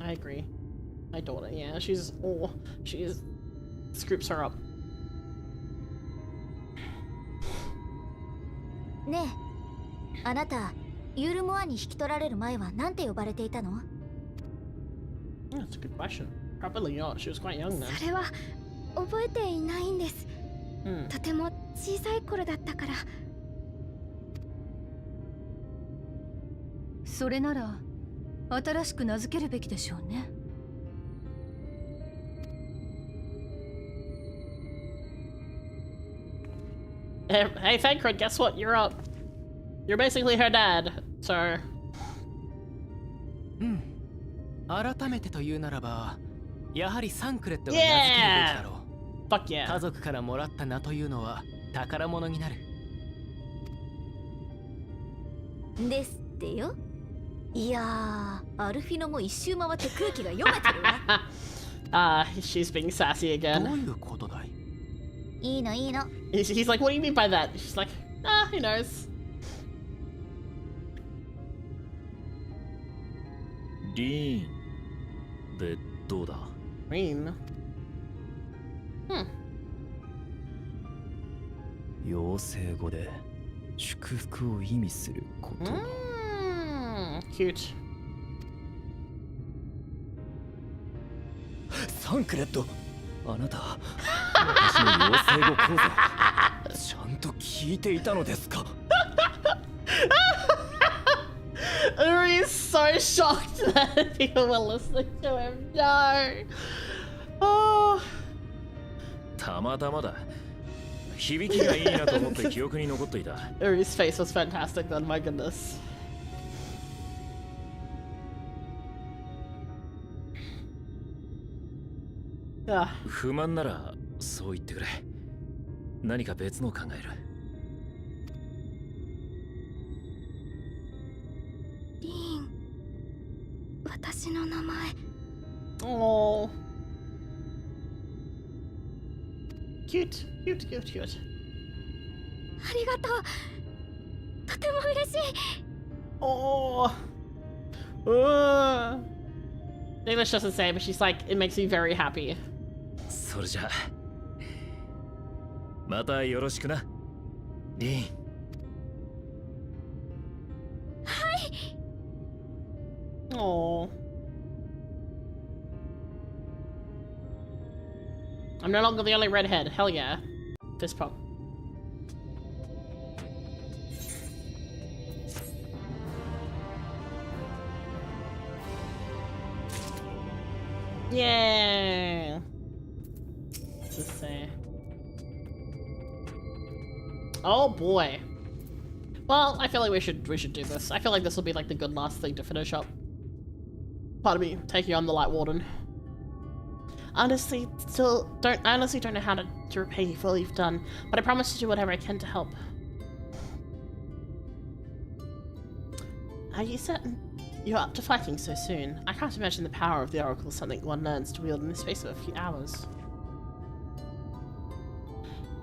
I agree. My daughter, yeah, she scoops her up. ねえ、あなたユールモアに引き取られる前は何て呼ばれていたの？ That's a good question. Probably not. She was quite young then. それは覚えていないんです。とても小さい頃だったから。それなら新しく名付けるべきでしょうね。Hey, Thancred, guess what? You're up. You're basically her dad, so. 改めてというならば、やはりサンクレットが名付けるべきだろう。Fuck yeah. 家族からもらった名というのは宝物になる。ですってよ。いやー、アルフィノも一周回って空気が読めてるわ。She's being sassy again. どういうことだい？いいのいいの。He's like, what do you mean by that? She's like, who knows? リーンでどうだ？ Green. 妖精語で祝福を意味すること。Cute. サンクレット、あなた、私の妖精語講座、ちゃんと聞いていたのですかUri is so shocked that people were listening to him. No. Oh. たまたまだ。響きがいいなと思って記憶に残っていた。Uri's face was fantastic then, my goodness. 不満ならそう言ってくれ。何か別の考える。リーン、私の名前。Oh. Cute, cute, cute, cute. ありがとう。とても嬉しい。Oh. English doesn't say, but she's like, it makes me very happy. それじゃまたよろしくな、リーン。はい。Oh. I'm no longer the only redhead. Hell yeah. Fist pump. Yeah. What's this say? Oh boy. Well, I feel like we should do this. I feel like this will be like the good last thing to finish up. Pardon me, taking on the Light Warden. I honestly don't know how to repay you for all you've done, but I promise to do whatever I can to help. Are you certain you're up to fighting so soon? I can't imagine the power of the Oracle is something one learns to wield in the space of a few hours.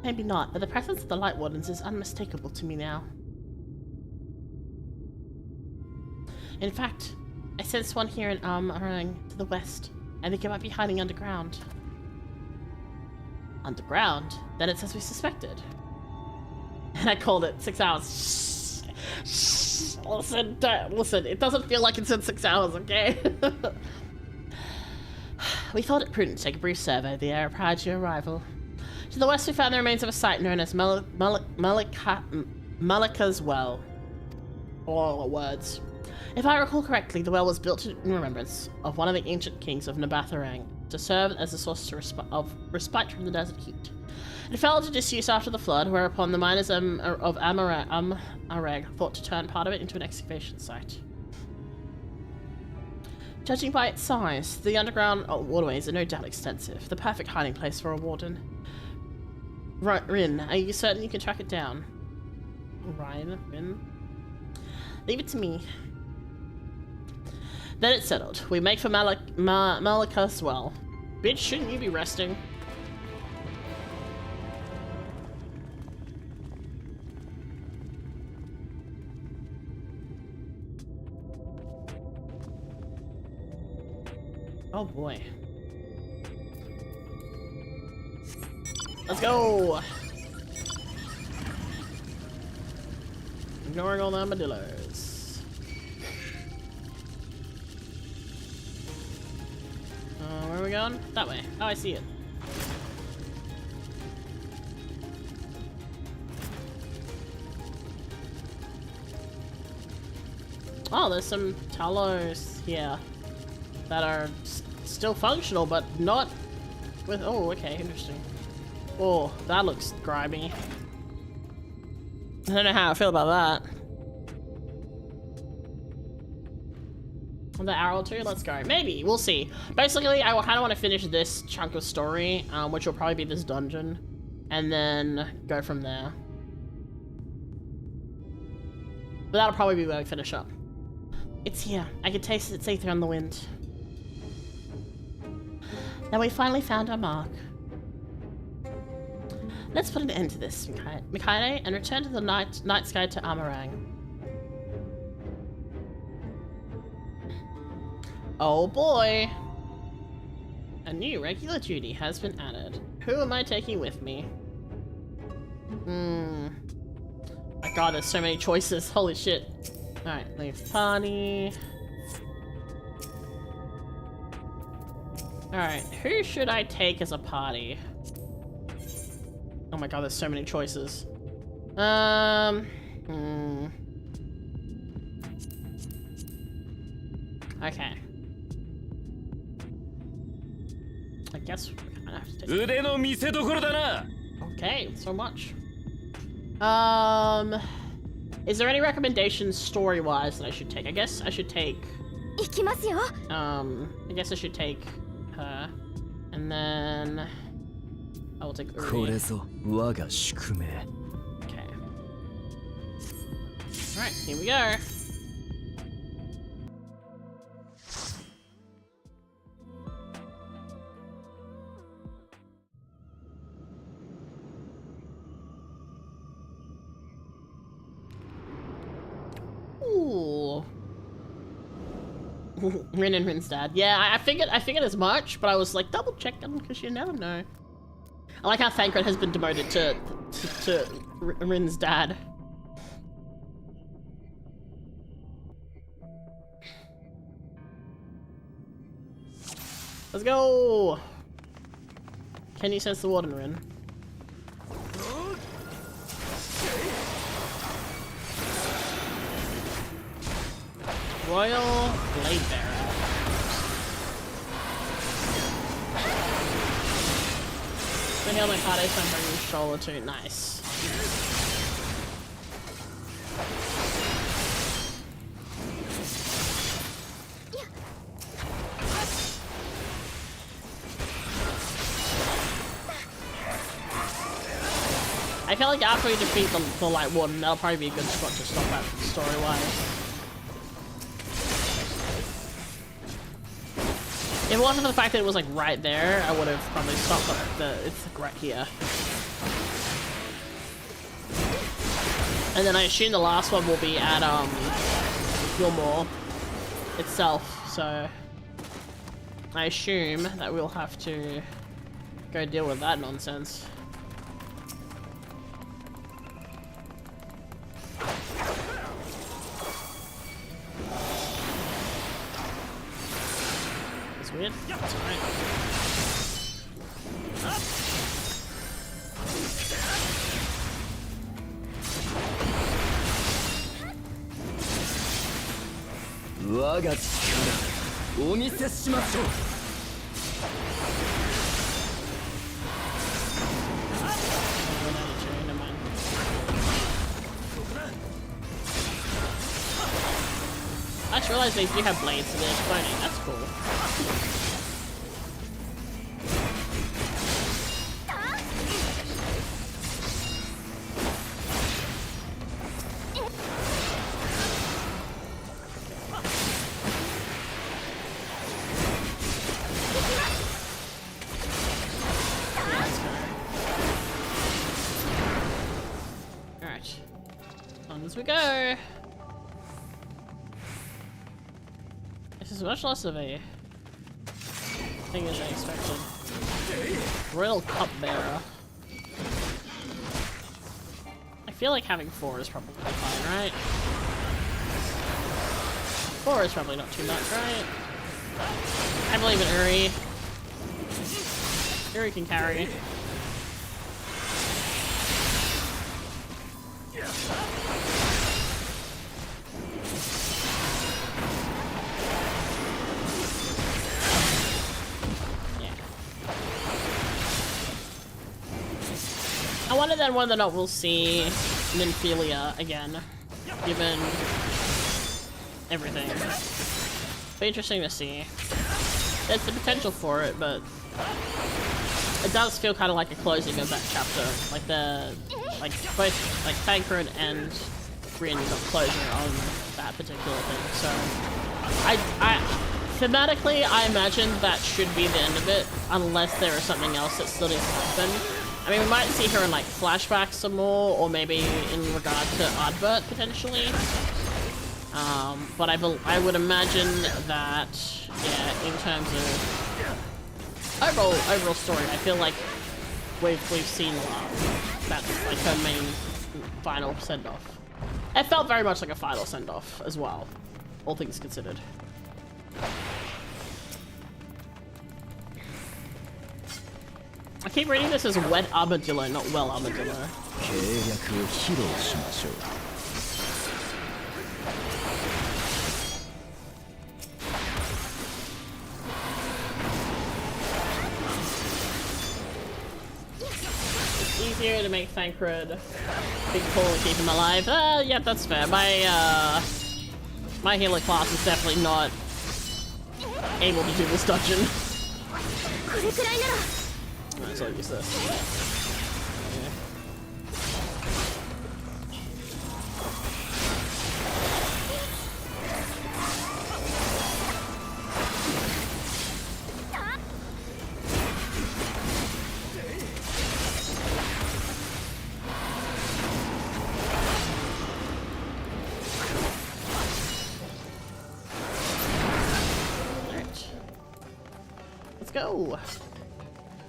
Maybe not, but the presence of the Light Wardens is unmistakable to me now. In fact, I sense one here in Arang to the west. I think it might be hiding underground. Underground? Then it's as we suspected. And I called it 6 hours. Shh. Listen, it doesn't feel like it's in 6 hours, okay? We thought it prudent to take a brief survey of the area prior to your arrival. To the west we found the remains of a site known as Malika's Well. All words. If I recall correctly, the well was built in remembrance of one of the ancient kings of Nabatharang to serve as a source of respite from the desert heat. It fell into disuse after the flood, whereupon the miners of Amareg thought to turn part of it into an excavation site. Judging by its size, the underground waterways are no doubt extensive, the perfect hiding place for a warden. Right, Rin, are you certain you can track it down? Rin? Leave it to me. Then it's settled. We make for Malika's Well. Bitch, shouldn't you be resting? Oh boy. Let's go! Ignoring all the armadillos. Where are we going? That way. Oh, I see it. Oh, there's some Talos here that are still functional, but not with... Oh, okay, interesting. Oh, that looks grimy. I don't know how I feel about that. The arrow too? Let's go. Maybe. We'll see. Basically, I kind of want to finish this chunk of story, which will probably be this dungeon, and then go from there. But that'll probably be where we finish up. It's here. I can taste its ether on the wind. Now we finally found our mark. Let's put an end to this, Mikaide, and return to the night sky to Amarang. Oh boy! A new regular duty has been added. Who am I taking with me? My god, there's so many choices. Holy shit. Alright, leave party. Alright, who should I take as a party? Oh my god, there's so many choices. Okay. I guess we kind of have to take... Okay, so much. Is there any recommendations story-wise that I should take? I guess I should take... I guess I should take her. And then... I will take Uri. Okay. Alright, here we go. Ooh. Rin and Rin's dad. Yeah, I figured as much, but I was like double checking because you never know. I like how Thancred has been demoted to Rin's dad. Let's go! Can you sense the warden, Rin? Royal Blade Bearer. Then heal my card if I'm bringing Shoulder too. Nice. feel like after we defeat the Light Warden, that'll probably be a good spot to stop at story-wise. If it wasn't for the fact that it was like right there, I would have probably stopped at it's like right here. And then I assume the last one will be at Gilmore itself, so I assume that we'll have to go deal with that nonsense. It's weird. That's alright. I just realized they do have blades in their exploding. That's cool. Alright. On as we go. This is much less of a thing as I expected. Royal Cupbearer. I feel like having 4 is probably fine, right? 4 is probably not too much, right? I believe in Uri. Uri can carry. I wonder then whether or not we'll see Nymphelia again, given everything. Be interesting to see. There's the potential for it, but it does feel kind of like a closing of that chapter. Like both Tancred and Rin got closure on that particular thing. So thematically, I imagine that should be the end of it, unless there is something else that still needs to happen. I mean, we might see her in like flashbacks some more, or maybe in regard to Ardbert potentially. But I would imagine that, yeah, in terms of overall story, I feel like we've seen a lot. That's like her main final send-off. It felt very much like a final send-off as well, all things considered. I keep reading this as Wet Armadillo, not Well Armadillo. It's easier to make Thancred big pull and keep him alive. Yeah, that's fair. My healer class is definitely not able to do this dungeon. Might as well use this. Yeah. Alright. Let's go.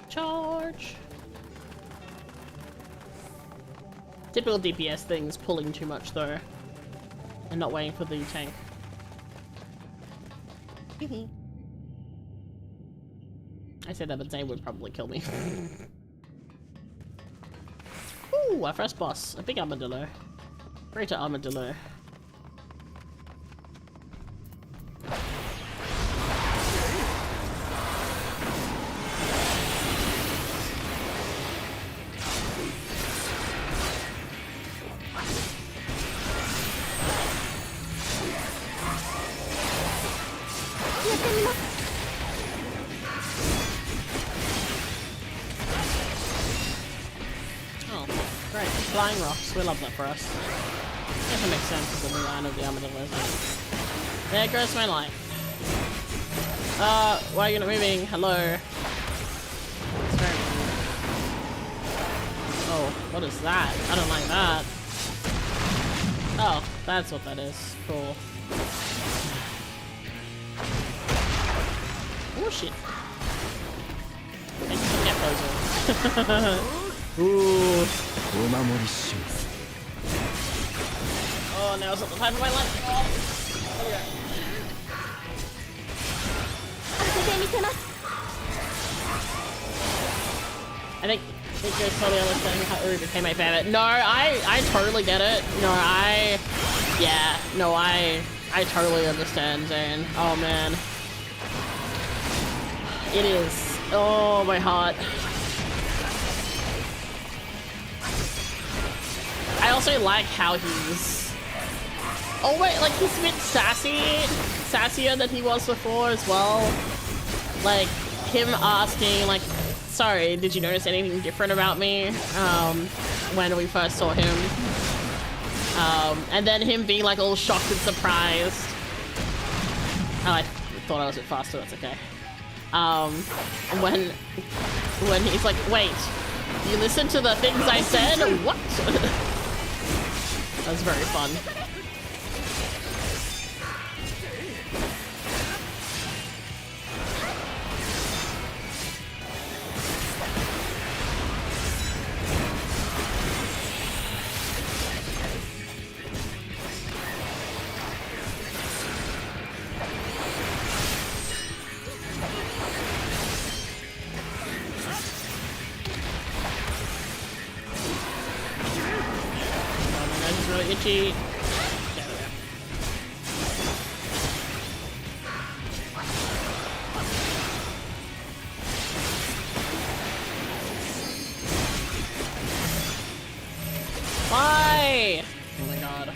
Charge! Typical DPS things, pulling too much though, and not waiting for the tank. I said that, but Zane would probably kill me. Ooh, our first boss, a big armadillo. Greater armadillo. Oh, great. flying rocks. We love that for us. Doesn't make sense with the new line of the armadillos. There goes my light. Why are you not moving? Hello. It's very rude. Oh, what is that? I don't like that. Oh, that's what that is. Cool. Oh shit. Get those. Ooh. Oh, now it's not the time of my life. Oh. Okay. I think you guys totally understand how Uri became my favorite. No, I totally get it. No, I totally understand, Zane. Oh man. It is. Oh, my heart. I also like how he's... Oh wait, like he's a bit sassier than he was before as well. Like, him asking, like, sorry, did you notice anything different about me? When we first saw him. And then him being like all shocked and surprised. Oh, I thought I was a bit faster, that's okay. When he's like, wait, you listened to the things I said? What? That was very fun. Itchy. Why? Oh my god.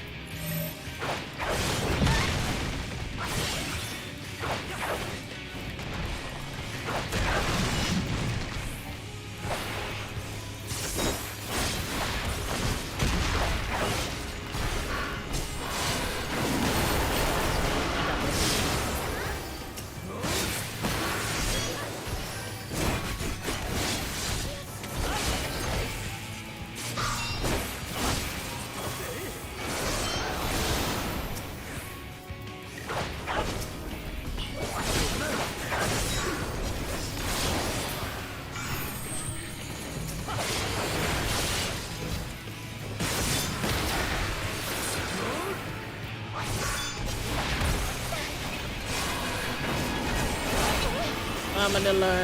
Manila.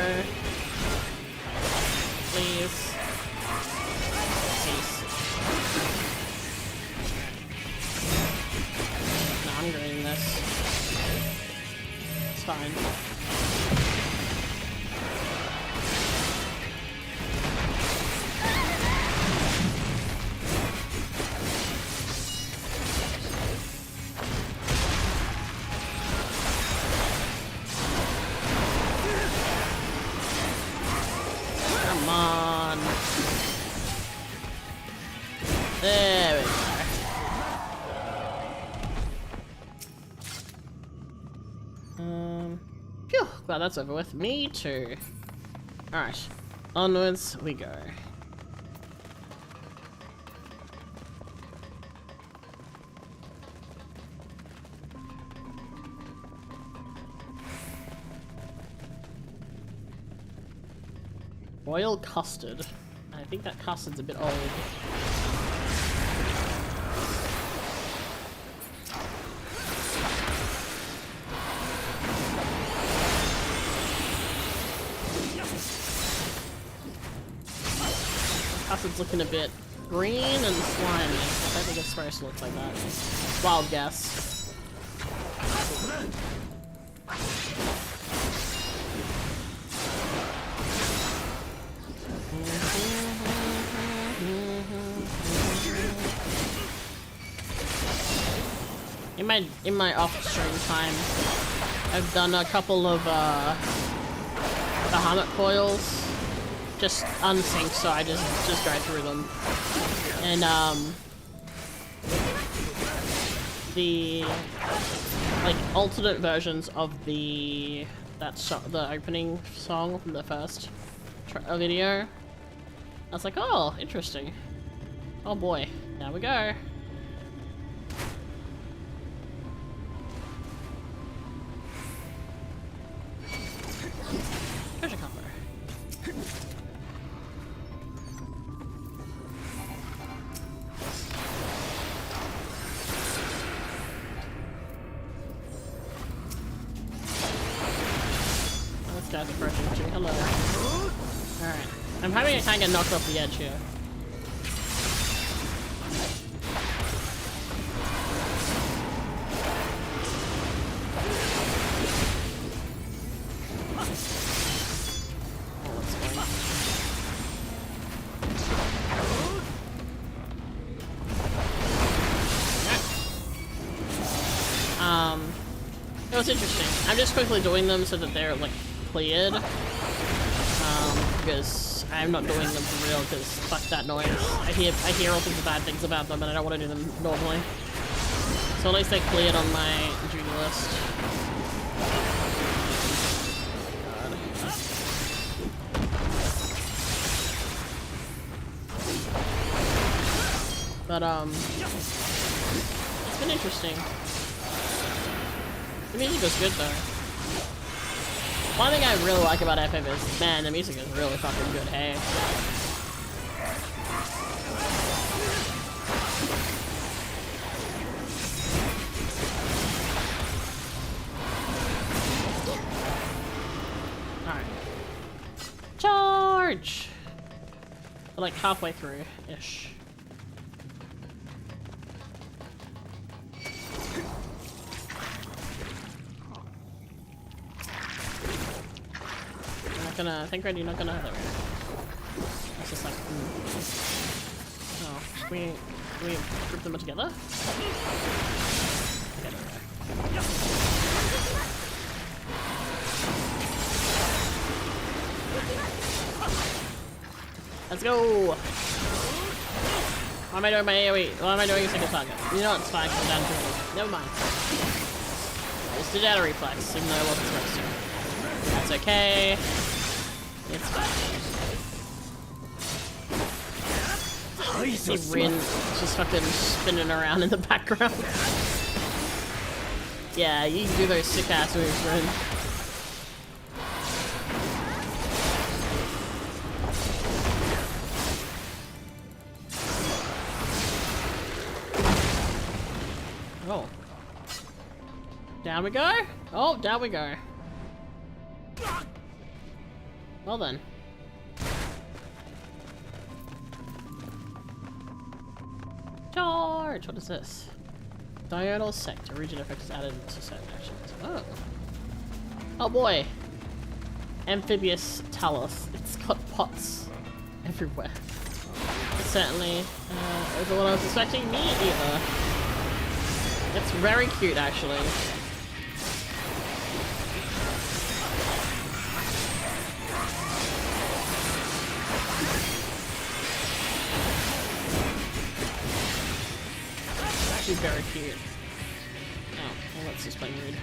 Please. Please. No, I'm getting this. It's fine. There we go. Phew, glad that's over with. Me too. Alright, onwards we go. Royal custard. I think that custard's a bit old. Custard's looking a bit green and slimy. I don't think it's supposed to look like that. Wild guess. In my off-stream time, I've done a couple of the hermit coils just unsynced, so I just go through them. And the like alternate versions of the opening song from the first video. I was like, oh, interesting. Oh boy, now we go. Treasure coffer. This guy's approaching too. Hello. Alright. I'm having a kind of get knocked off the edge here. It was interesting. I'm just quickly doing them so that they're like cleared. Because I'm not doing them for real because fuck that noise. I hear all sorts of bad things about them and I don't want to do them normally. So at least they're cleared on my duty list. God. But it's been interesting. The music was good though. One thing I really like about FF is, man, the music is really fucking good, hey? Alright. Charge! We're like halfway through-ish. I think you're not gonna have it. It's just like, oh, we group them together. Okay, there we go. Let's go. Why am I doing my AoE? Why am I doing a single target? You know it's fine. I'm down to it. Never mind. I just did out a reflex, even though I wasn't supposed to. That's okay. It's fine. See Rin just fucking spinning around in the background. Yeah, you can do those sick ass moves, Rin. Oh. Down we go? Oh, down we go. Well then. Charge! What is this? Diurnal sector. Region effects added to certain actions. Oh. Oh boy. Amphibious talus. It's got pots everywhere. It certainly isn't what I was expecting me either. It's very cute actually. Very cute. Oh, well, let's just play rude.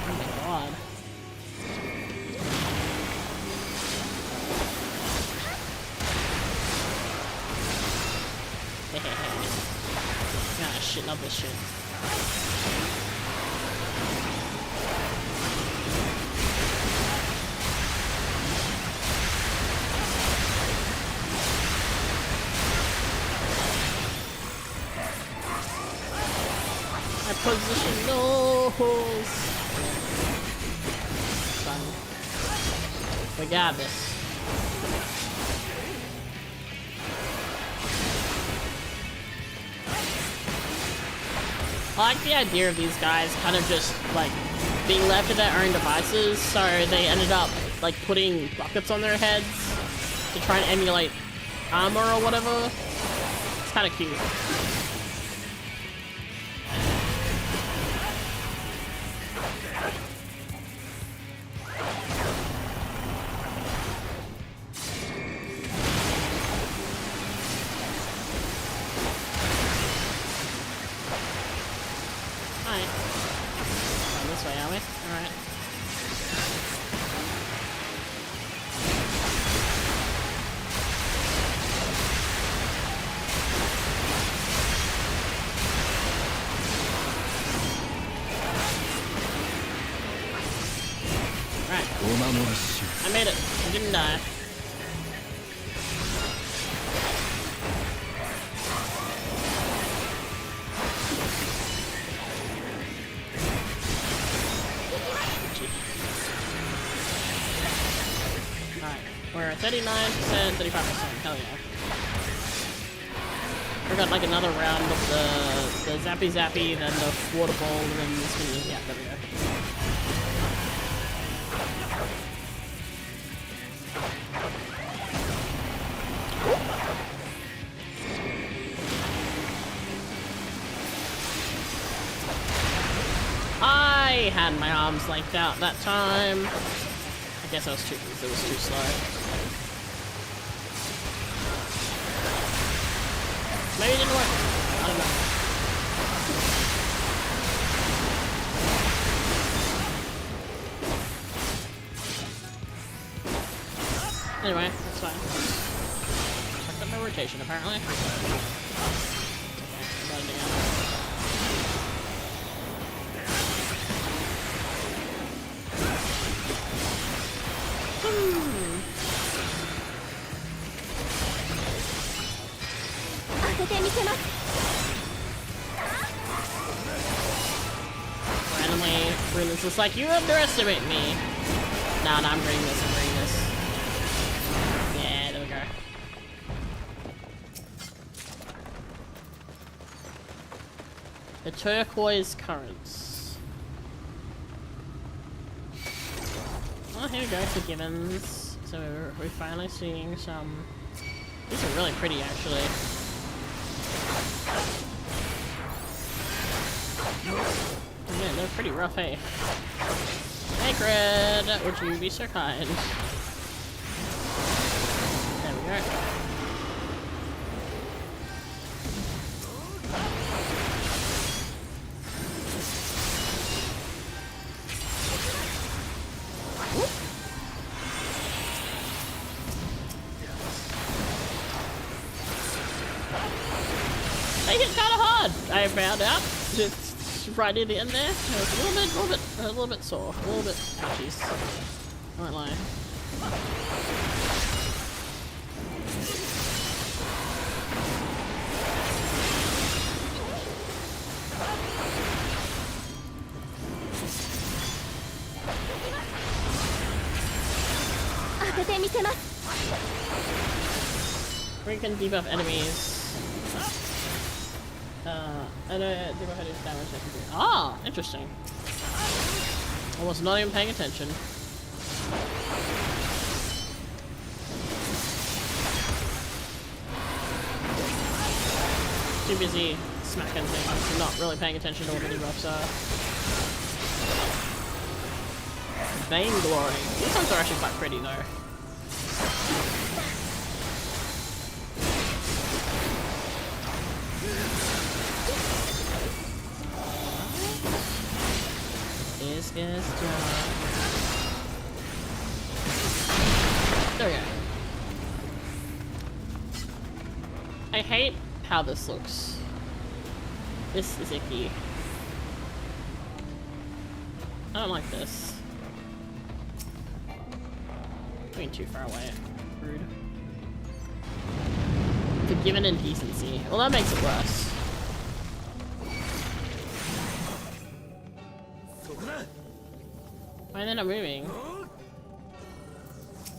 Oh my god. Ah, shit, not this shit. Positionals. Fun. We got this. I like the idea of these guys kind of just like being left to their own devices, so they ended up like putting buckets on their heads to try and emulate armor or whatever. It's kind of cute. I made it. I didn't die. Alright, we're at 39%, 35%. Hell yeah. We got like another round of the zappy zappy, then the water ball, and then this mini. Yeah, there we go. I had my arms lengthed out that time. I guess it was too slow. Maybe it didn't work. I don't know. Anyway, that's fine. Fucked up my rotation, apparently. Okay, got it again. Randomly, Bruno's just like, you underestimate me. No, I'm bringing this, Yeah, there we go. The turquoise currents. Oh, here we go, for givens. So we're finally seeing some... These are really pretty, actually. Oh man, they're pretty rough, hey? Sacred, would you be so kind? There we go. They hit kind of hard, I found out. Just right near the end there. It was a little bit sore, a little bit ouchies. I won't lie. We can debuff enemies. And debuff enemies damage they can do. Ah, interesting. I was not even paying attention. Too busy smacking things and not really paying attention to what the debuffs are. Vainglory. These ones are actually quite pretty though. This guy's job. There we go. I hate how this looks. This is icky. I don't like this. Going too far away. Rude. Forgiven indecency. Well, that makes it worse. Why are they not moving?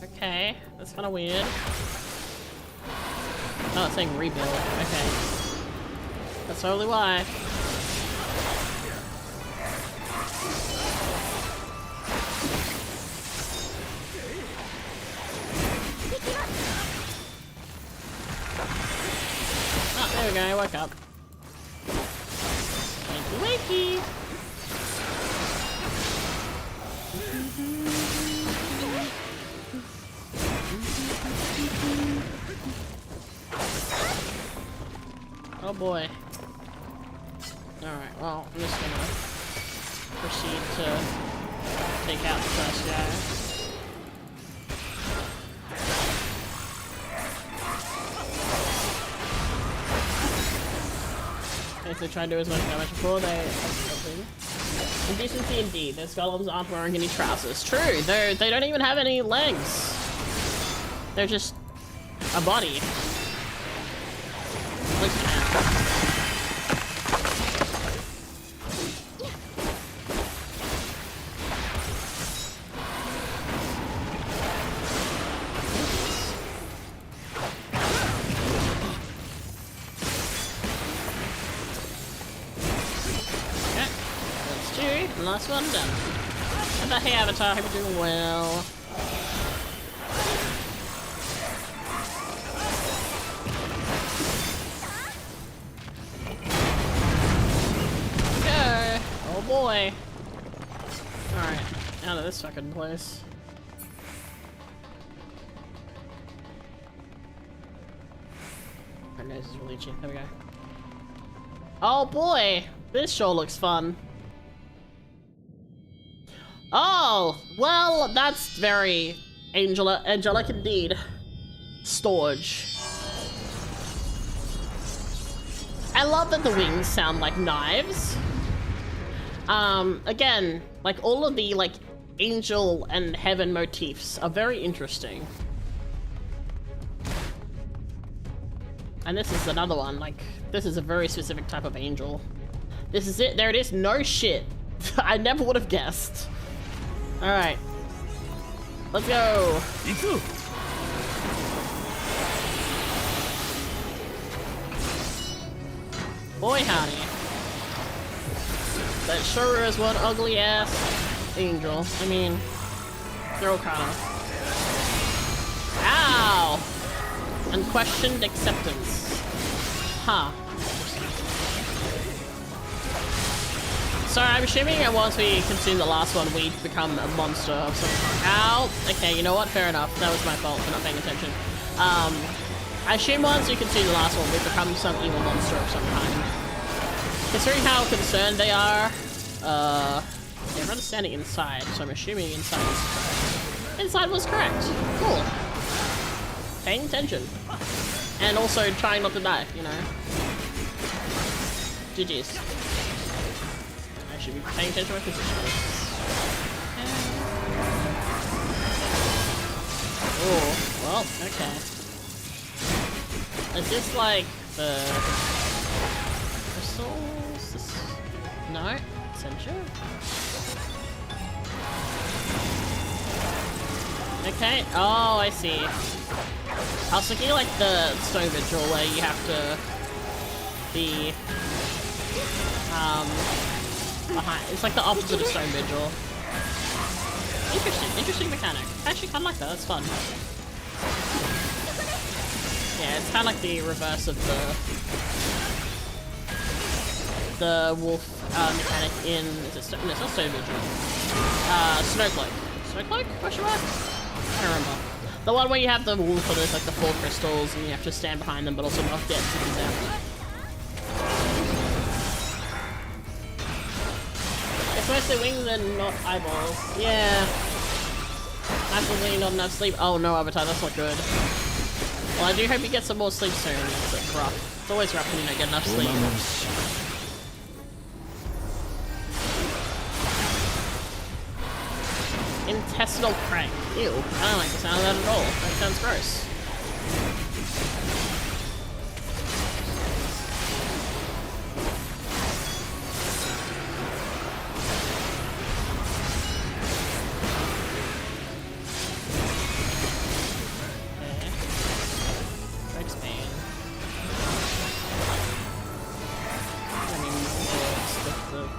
Okay, that's kind of weird. Oh, it's saying rebuild. Okay. That's totally why. Oh, there we go, I woke up. Wakey, wakey! Oh boy. Alright, well, I'm just gonna proceed to take out the first guy. If they try to do as much damage before they open. Indecency indeed. Those golems aren't wearing any trousers. True, they don't even have any legs. They're just a body. Like, last one done. How about hey Avatar, hope you're doing well. Go! Oh boy. Alright, out of this fucking place. My nose is really itchy. There we go. Oh boy! This sure looks fun. Oh, well, that's very angelic indeed. Storage. I love that the wings sound like knives. Again, like all of the like angel and heaven motifs are very interesting. And this is another one, like this is a very specific type of angel. This is it, there it is, no shit. I never would have guessed. Alright. Let's go! Boy howdy. That sure is one ugly ass angel. I mean, they're all kinda. Ow! Unquestioned acceptance. Huh. So I'm assuming that once we consume the last one, we become a monster of some kind. Ow! Okay, you know what? Fair enough. That was my fault for not paying attention. I assume once we consume the last one, we become some evil monster of some kind. Considering how concerned they are, everyone's standing inside, so I'm assuming inside was correct. Inside was correct. Cool. Paying attention. And also trying not to die, you know. GG's. I should be paying attention to my position. Oh, well, okay. Is this like the crystals? This... No? Essential? Okay, oh, I see. I was thinking like the stone vigil where you have to be behind. It's like the opposite of stone vigil. Interesting mechanic. I actually kinda like that, that's fun. Yeah, it's kinda like the reverse of the wolf mechanic in, is it no, it's not stone vigil. Snowcloak. Snowcloak? Question mark? I don't remember. The one where you have the wolf where there's like the 4 crystals and you have to stand behind them but also not get to them. It's mostly wings and not eyeballs. Yeah. Absolutely not enough sleep. Oh no, Avatar, that's not good. Well, I do hope you get some more sleep soon. It's rough. It's always rough when you don't get enough sleep. Intestinal crank. Ew. I don't like the sound of that at all. That sounds gross.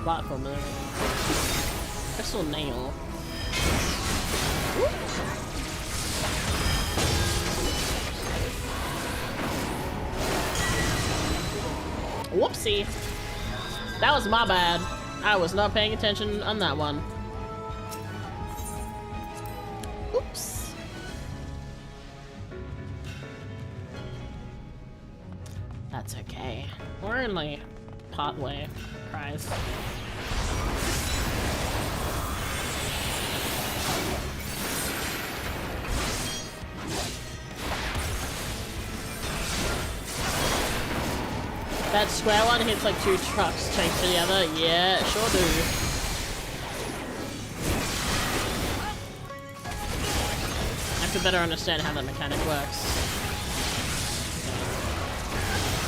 Platform there. Crystal nail. Whoopsie. That was my bad. I was not paying attention on that one. Oops. That's okay. We're only partway. Prize. That square one hits like 2 trucks chased to the other. Yeah, sure do. to better understand how that mechanic works.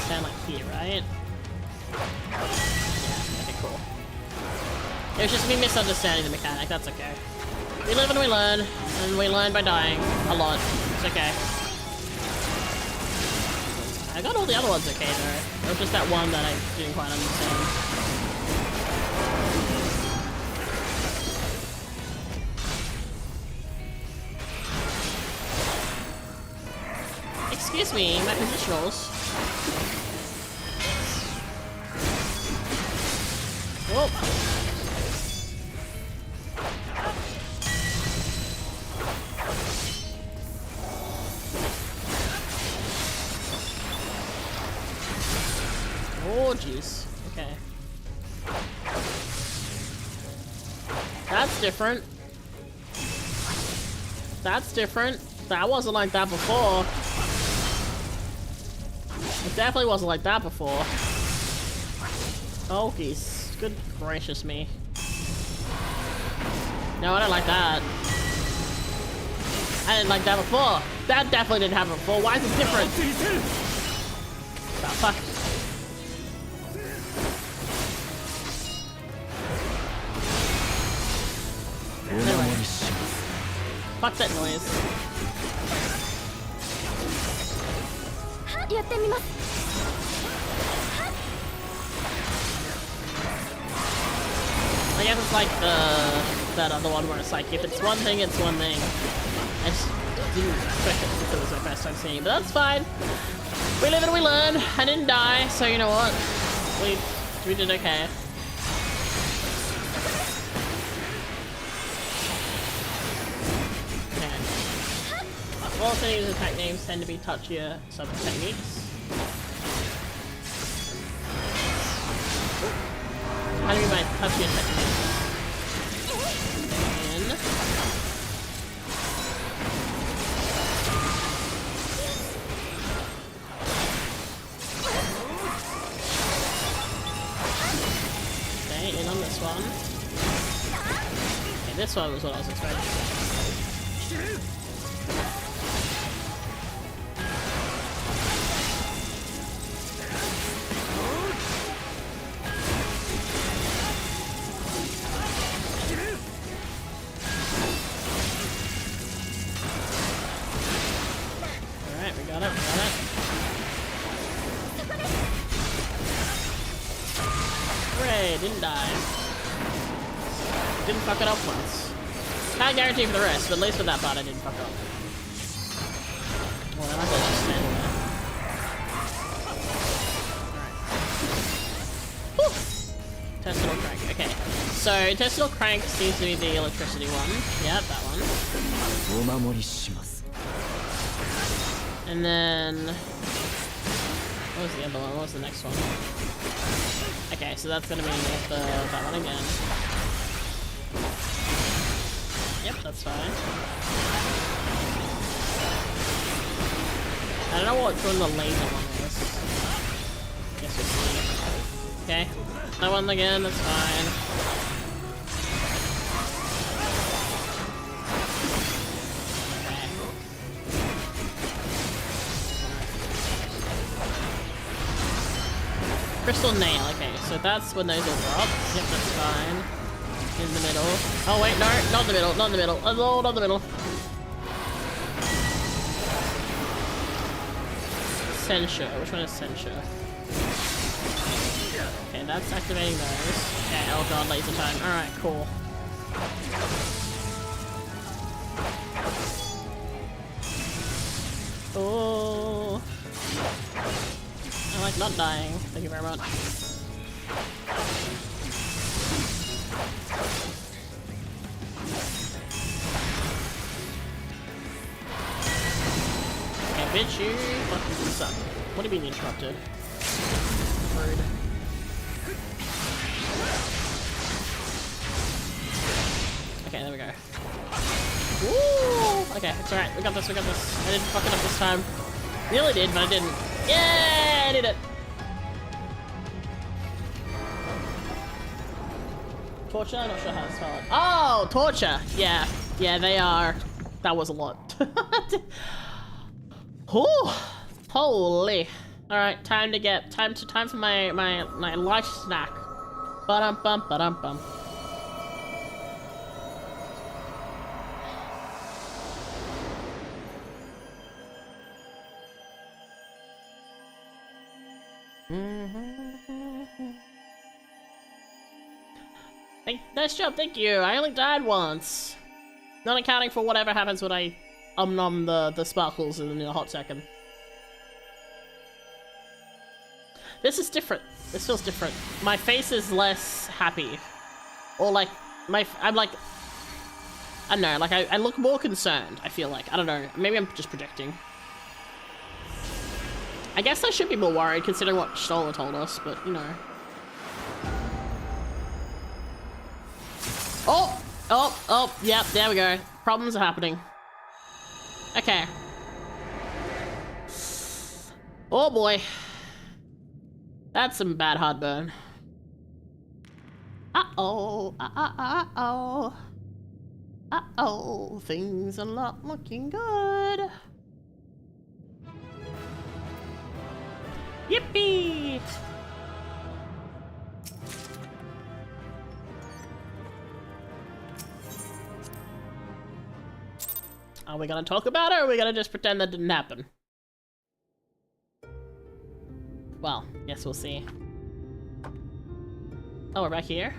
Stand like here, right? Yeah, okay, cool. It was just me misunderstanding the mechanic, that's okay. We live and we learn by dying a lot. It's okay. I got all the other ones okay though. It was just that one that I didn't quite understand. Excuse me, my positionals. Whoa. Oh, jeez. Okay. That's different. That's different. That wasn't like that before. It definitely wasn't like that before. Oh, geez. Good gracious me. No, I don't like that. I didn't like that before. That definitely didn't happen before. Why is it different? Oh, fuck. Anyway. Fuck that noise. I guess it's like that other one where it's like, if it's one thing, it's one thing. I just didn't expect it because it was my first time seeing it, but that's fine. We live and we learn. I didn't die, so you know what? We did okay. Alternative attack names tend to be touchier sub-techniques. How do you mean by touchier techniques? And... okay, in on this one. Okay, this one was what I was expecting. Didn't die. Didn't fuck it up once. Can't guarantee for the rest, but at least with that part I didn't fuck up. Well, then I could just stand there. Alright. Intestinal crank. Okay. So, intestinal crank seems to be the electricity one. Yeah, that one. And then... what was the other one? What was the next one? Okay, so that's gonna be that one again. Yep, that's fine. I don't know which one the laser one was. Guess we'll see. Okay, that one again, that's fine. Crystal nail, okay, so that's when those will drop. Yep, that's fine. In the middle. Oh wait, no, not the middle, not the middle. Oh, not the middle. Censure, which one is censure? Okay, that's activating those. Okay, oh god, laser time. Alright, cool. Oh. I like not dying. Thank you very much. Okay, bitch, you fucking suck. What do you mean interrupted? Rude. Okay, there we go. Woo! Okay, it's alright. We got this, we got this. I didn't fuck it up this time. Nearly did, but I didn't. Yeah, I did it. Torture? I'm not sure how to spell it. Oh, torture. Yeah, yeah, they are. That was a lot. Holy. Alright, time for my light snack. Ba-dum-bum, ba-dum-bum. Nice job, thank you. I only died once. Not accounting for whatever happens when I nom the sparkles in a hot second. This is different. This feels different. My face is less happy. Or like, I'm like, I don't know, like I look more concerned, I feel like. I don't know, maybe I'm just projecting. I guess I should be more worried considering what Stola told us, but you know. Oh, yep, there we go. Problems are happening. Okay. Oh boy. That's some bad heartburn. Uh-oh, uh-oh. Uh-oh, things are not looking good. Yippee! Are we gonna talk about it, or are we gonna just pretend that didn't happen? Well, guess we'll see. Oh, we're back here?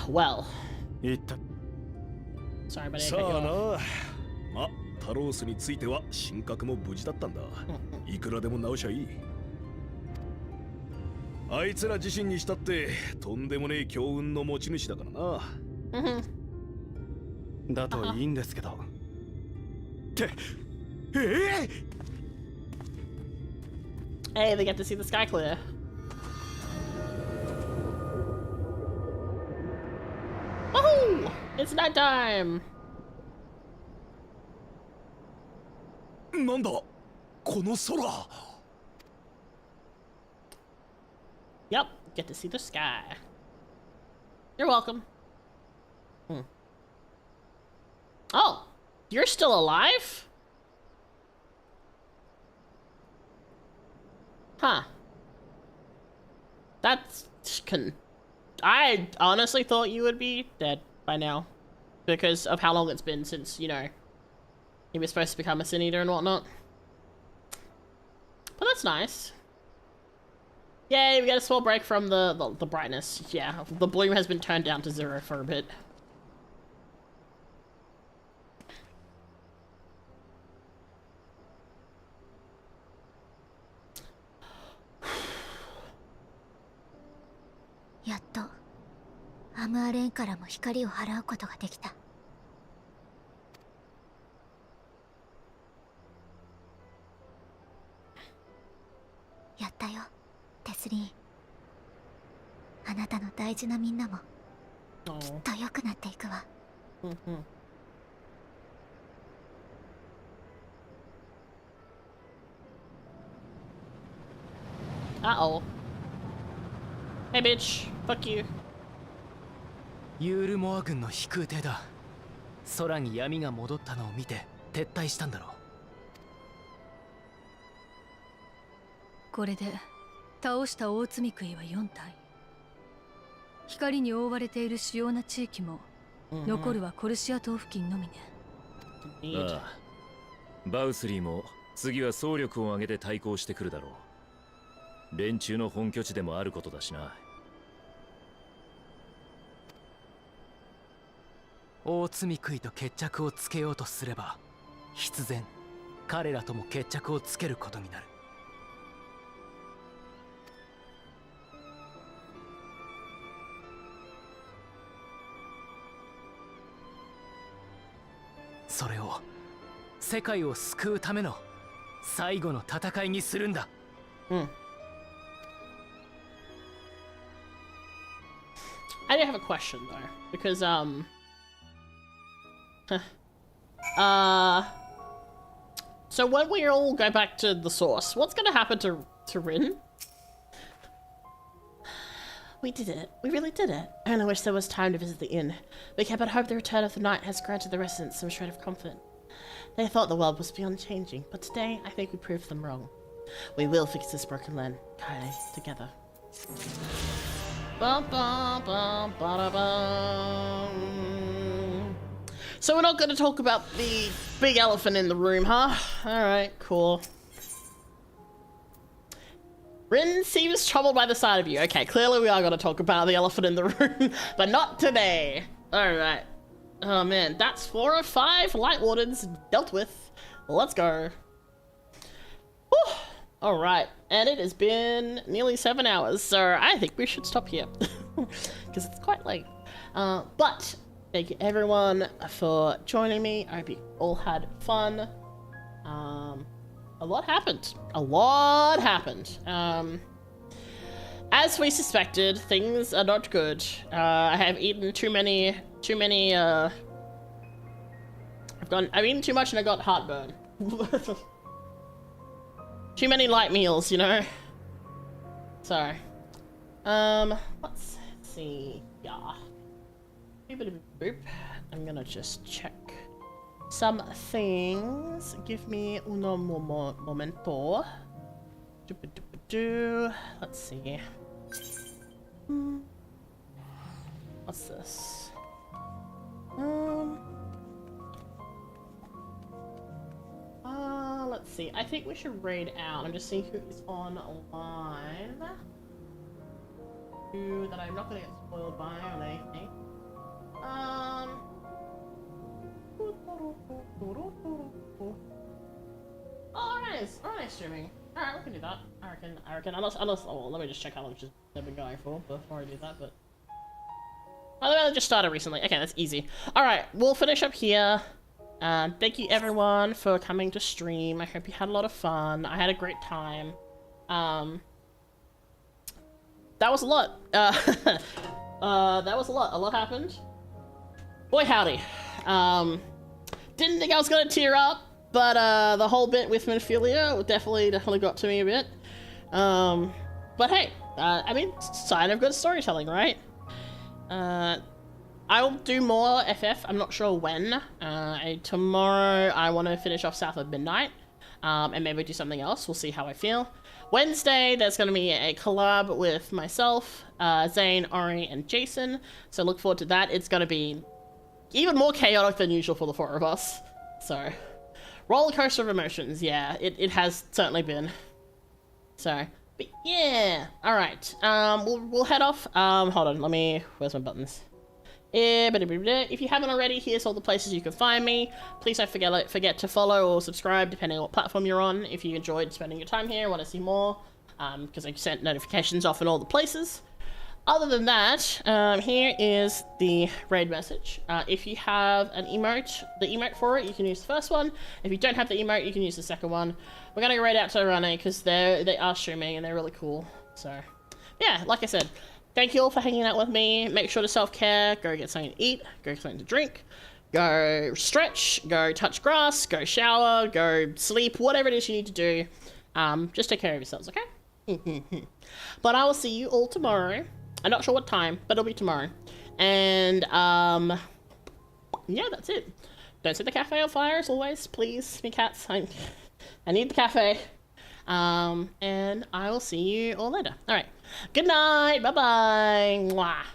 Well. Sorry, but I cut you off. ま、タロースについては神格も無事だったんだ。いくらでも直しゃいい。あいつら自身にしたってとんでもねえ強運の持ち主だからな。だといいんですけど。って、Hey, they get to see the sky clear. Woohoo! It's night time. なんだこの空。Yep, get to see the sky. You're welcome. Oh, you're still alive? Huh. That's I honestly thought you would be dead by now. Because of how long it's been since, you know, he was supposed to become a Sin Eater and whatnot. But that's nice. Yay, we got a small break from the brightness. Yeah, the bloom has been turned down to 0 for a bit.やっとアムアレンからも光を払うことができた。やったよ、テスリー。あなたの大事なみんなもきっと良くなっていくわ。Uh-oh. Hey, bitch. Fuck you. ユールモア軍の飛空艇だ。空に闇が戻ったのを見て撤退したんだろう。これで倒した大積杭は4体。光に覆われている主要な地域も残るはコルシア島付近のみね。ああ、バウスリーも次は総力を挙げて対抗してくるだろう。連中の本拠地でもあることだしな。大積杭と決着をつけようとすれば必然彼らとも決着をつけることになる。それを世界を救うための最後の戦いにするんだ。I have have a question though, because so when we all go back to the source, what's gonna happen to Rin? We did it. We really did it. I only wish there was time to visit the inn. We can but hope the return of the night has granted the residents some shred of comfort. They thought the world was beyond changing, but today I think we proved them wrong. We will fix this broken land, Kai, together. Ba -ba -ba -ba -da -ba. So we're not going to talk about the big elephant in the room, huh? Alright, cool. Rin seems troubled by the sight of you. Okay, clearly we are going to talk about the elephant in the room, but not today. Alright. Oh man, that's 4 of 5 light wardens dealt with. Let's go. Alright, and it has been nearly 7 hours, so I think we should stop here. Because it's quite late. But thank you everyone for joining me. I hope you all had fun. A lot happened. A lot happened. As we suspected, things are not good. I have eaten too many, I've eaten too much and I got heartburn. Too many light meals, you know? So, let's see. Yeah. Boop. I'm gonna just check some things. Give me uno momento. Let's see. What's this? Let's see. I think we should raid out. I'm just seeing who is online. Who that I'm not gonna get spoiled by or anything. Oh, nice streaming. Alright, we can do that. I reckon. Unless, oh, let me just check how long she's been going for before I do that, but. Oh, they just started recently. Okay, that's easy. Alright, we'll finish up here. Thank you everyone for coming to stream. I hope you had a lot of fun. I had a great time. That was a lot. That was a lot. A lot happened. Boy howdy. Didn't think I was gonna tear up, but the whole bit with Minophilia definitely got to me a bit. But hey, I mean, sign of good storytelling, right? I'll do more FF. I'm not sure when. Tomorrow I want to finish off South of Midnight, and maybe do something else. We'll see how I feel. Wednesday, there's going to be a collab with myself, Zane, Ori, and Jason. So look forward to that. It's going to be even more chaotic than usual for the 4 of us. So, roller coaster of emotions. Yeah, it has certainly been. So, but yeah. All right. We'll head off. Hold on. Where's my buttons? If you haven't already, here's all the places you can find me. Please don't forget to follow or subscribe, depending on what platform you're on. If you enjoyed spending your time here, want to see more, because I sent notifications off in all the places. Other than that, here is the raid message. If you have an emote, the emote for it, you can use the first one. If you don't have the emote, you can use the second one. We're gonna go raid out to Arane because they are streaming and they're really cool. So, yeah, like I said. Thank you all for hanging out with me. Make sure to self-care. Go get something to eat. Go get something to drink. Go stretch. Go touch grass. Go shower. Go sleep. Whatever it is you need to do. Just take care of yourselves, okay? But I will see you all tomorrow. I'm not sure what time, but it'll be tomorrow. And, yeah, that's it. Don't set the cafe on fire, as always. Please, me cats. I need the cafe. And I will see you all later. All right. Good night. Bye-bye. Mwah.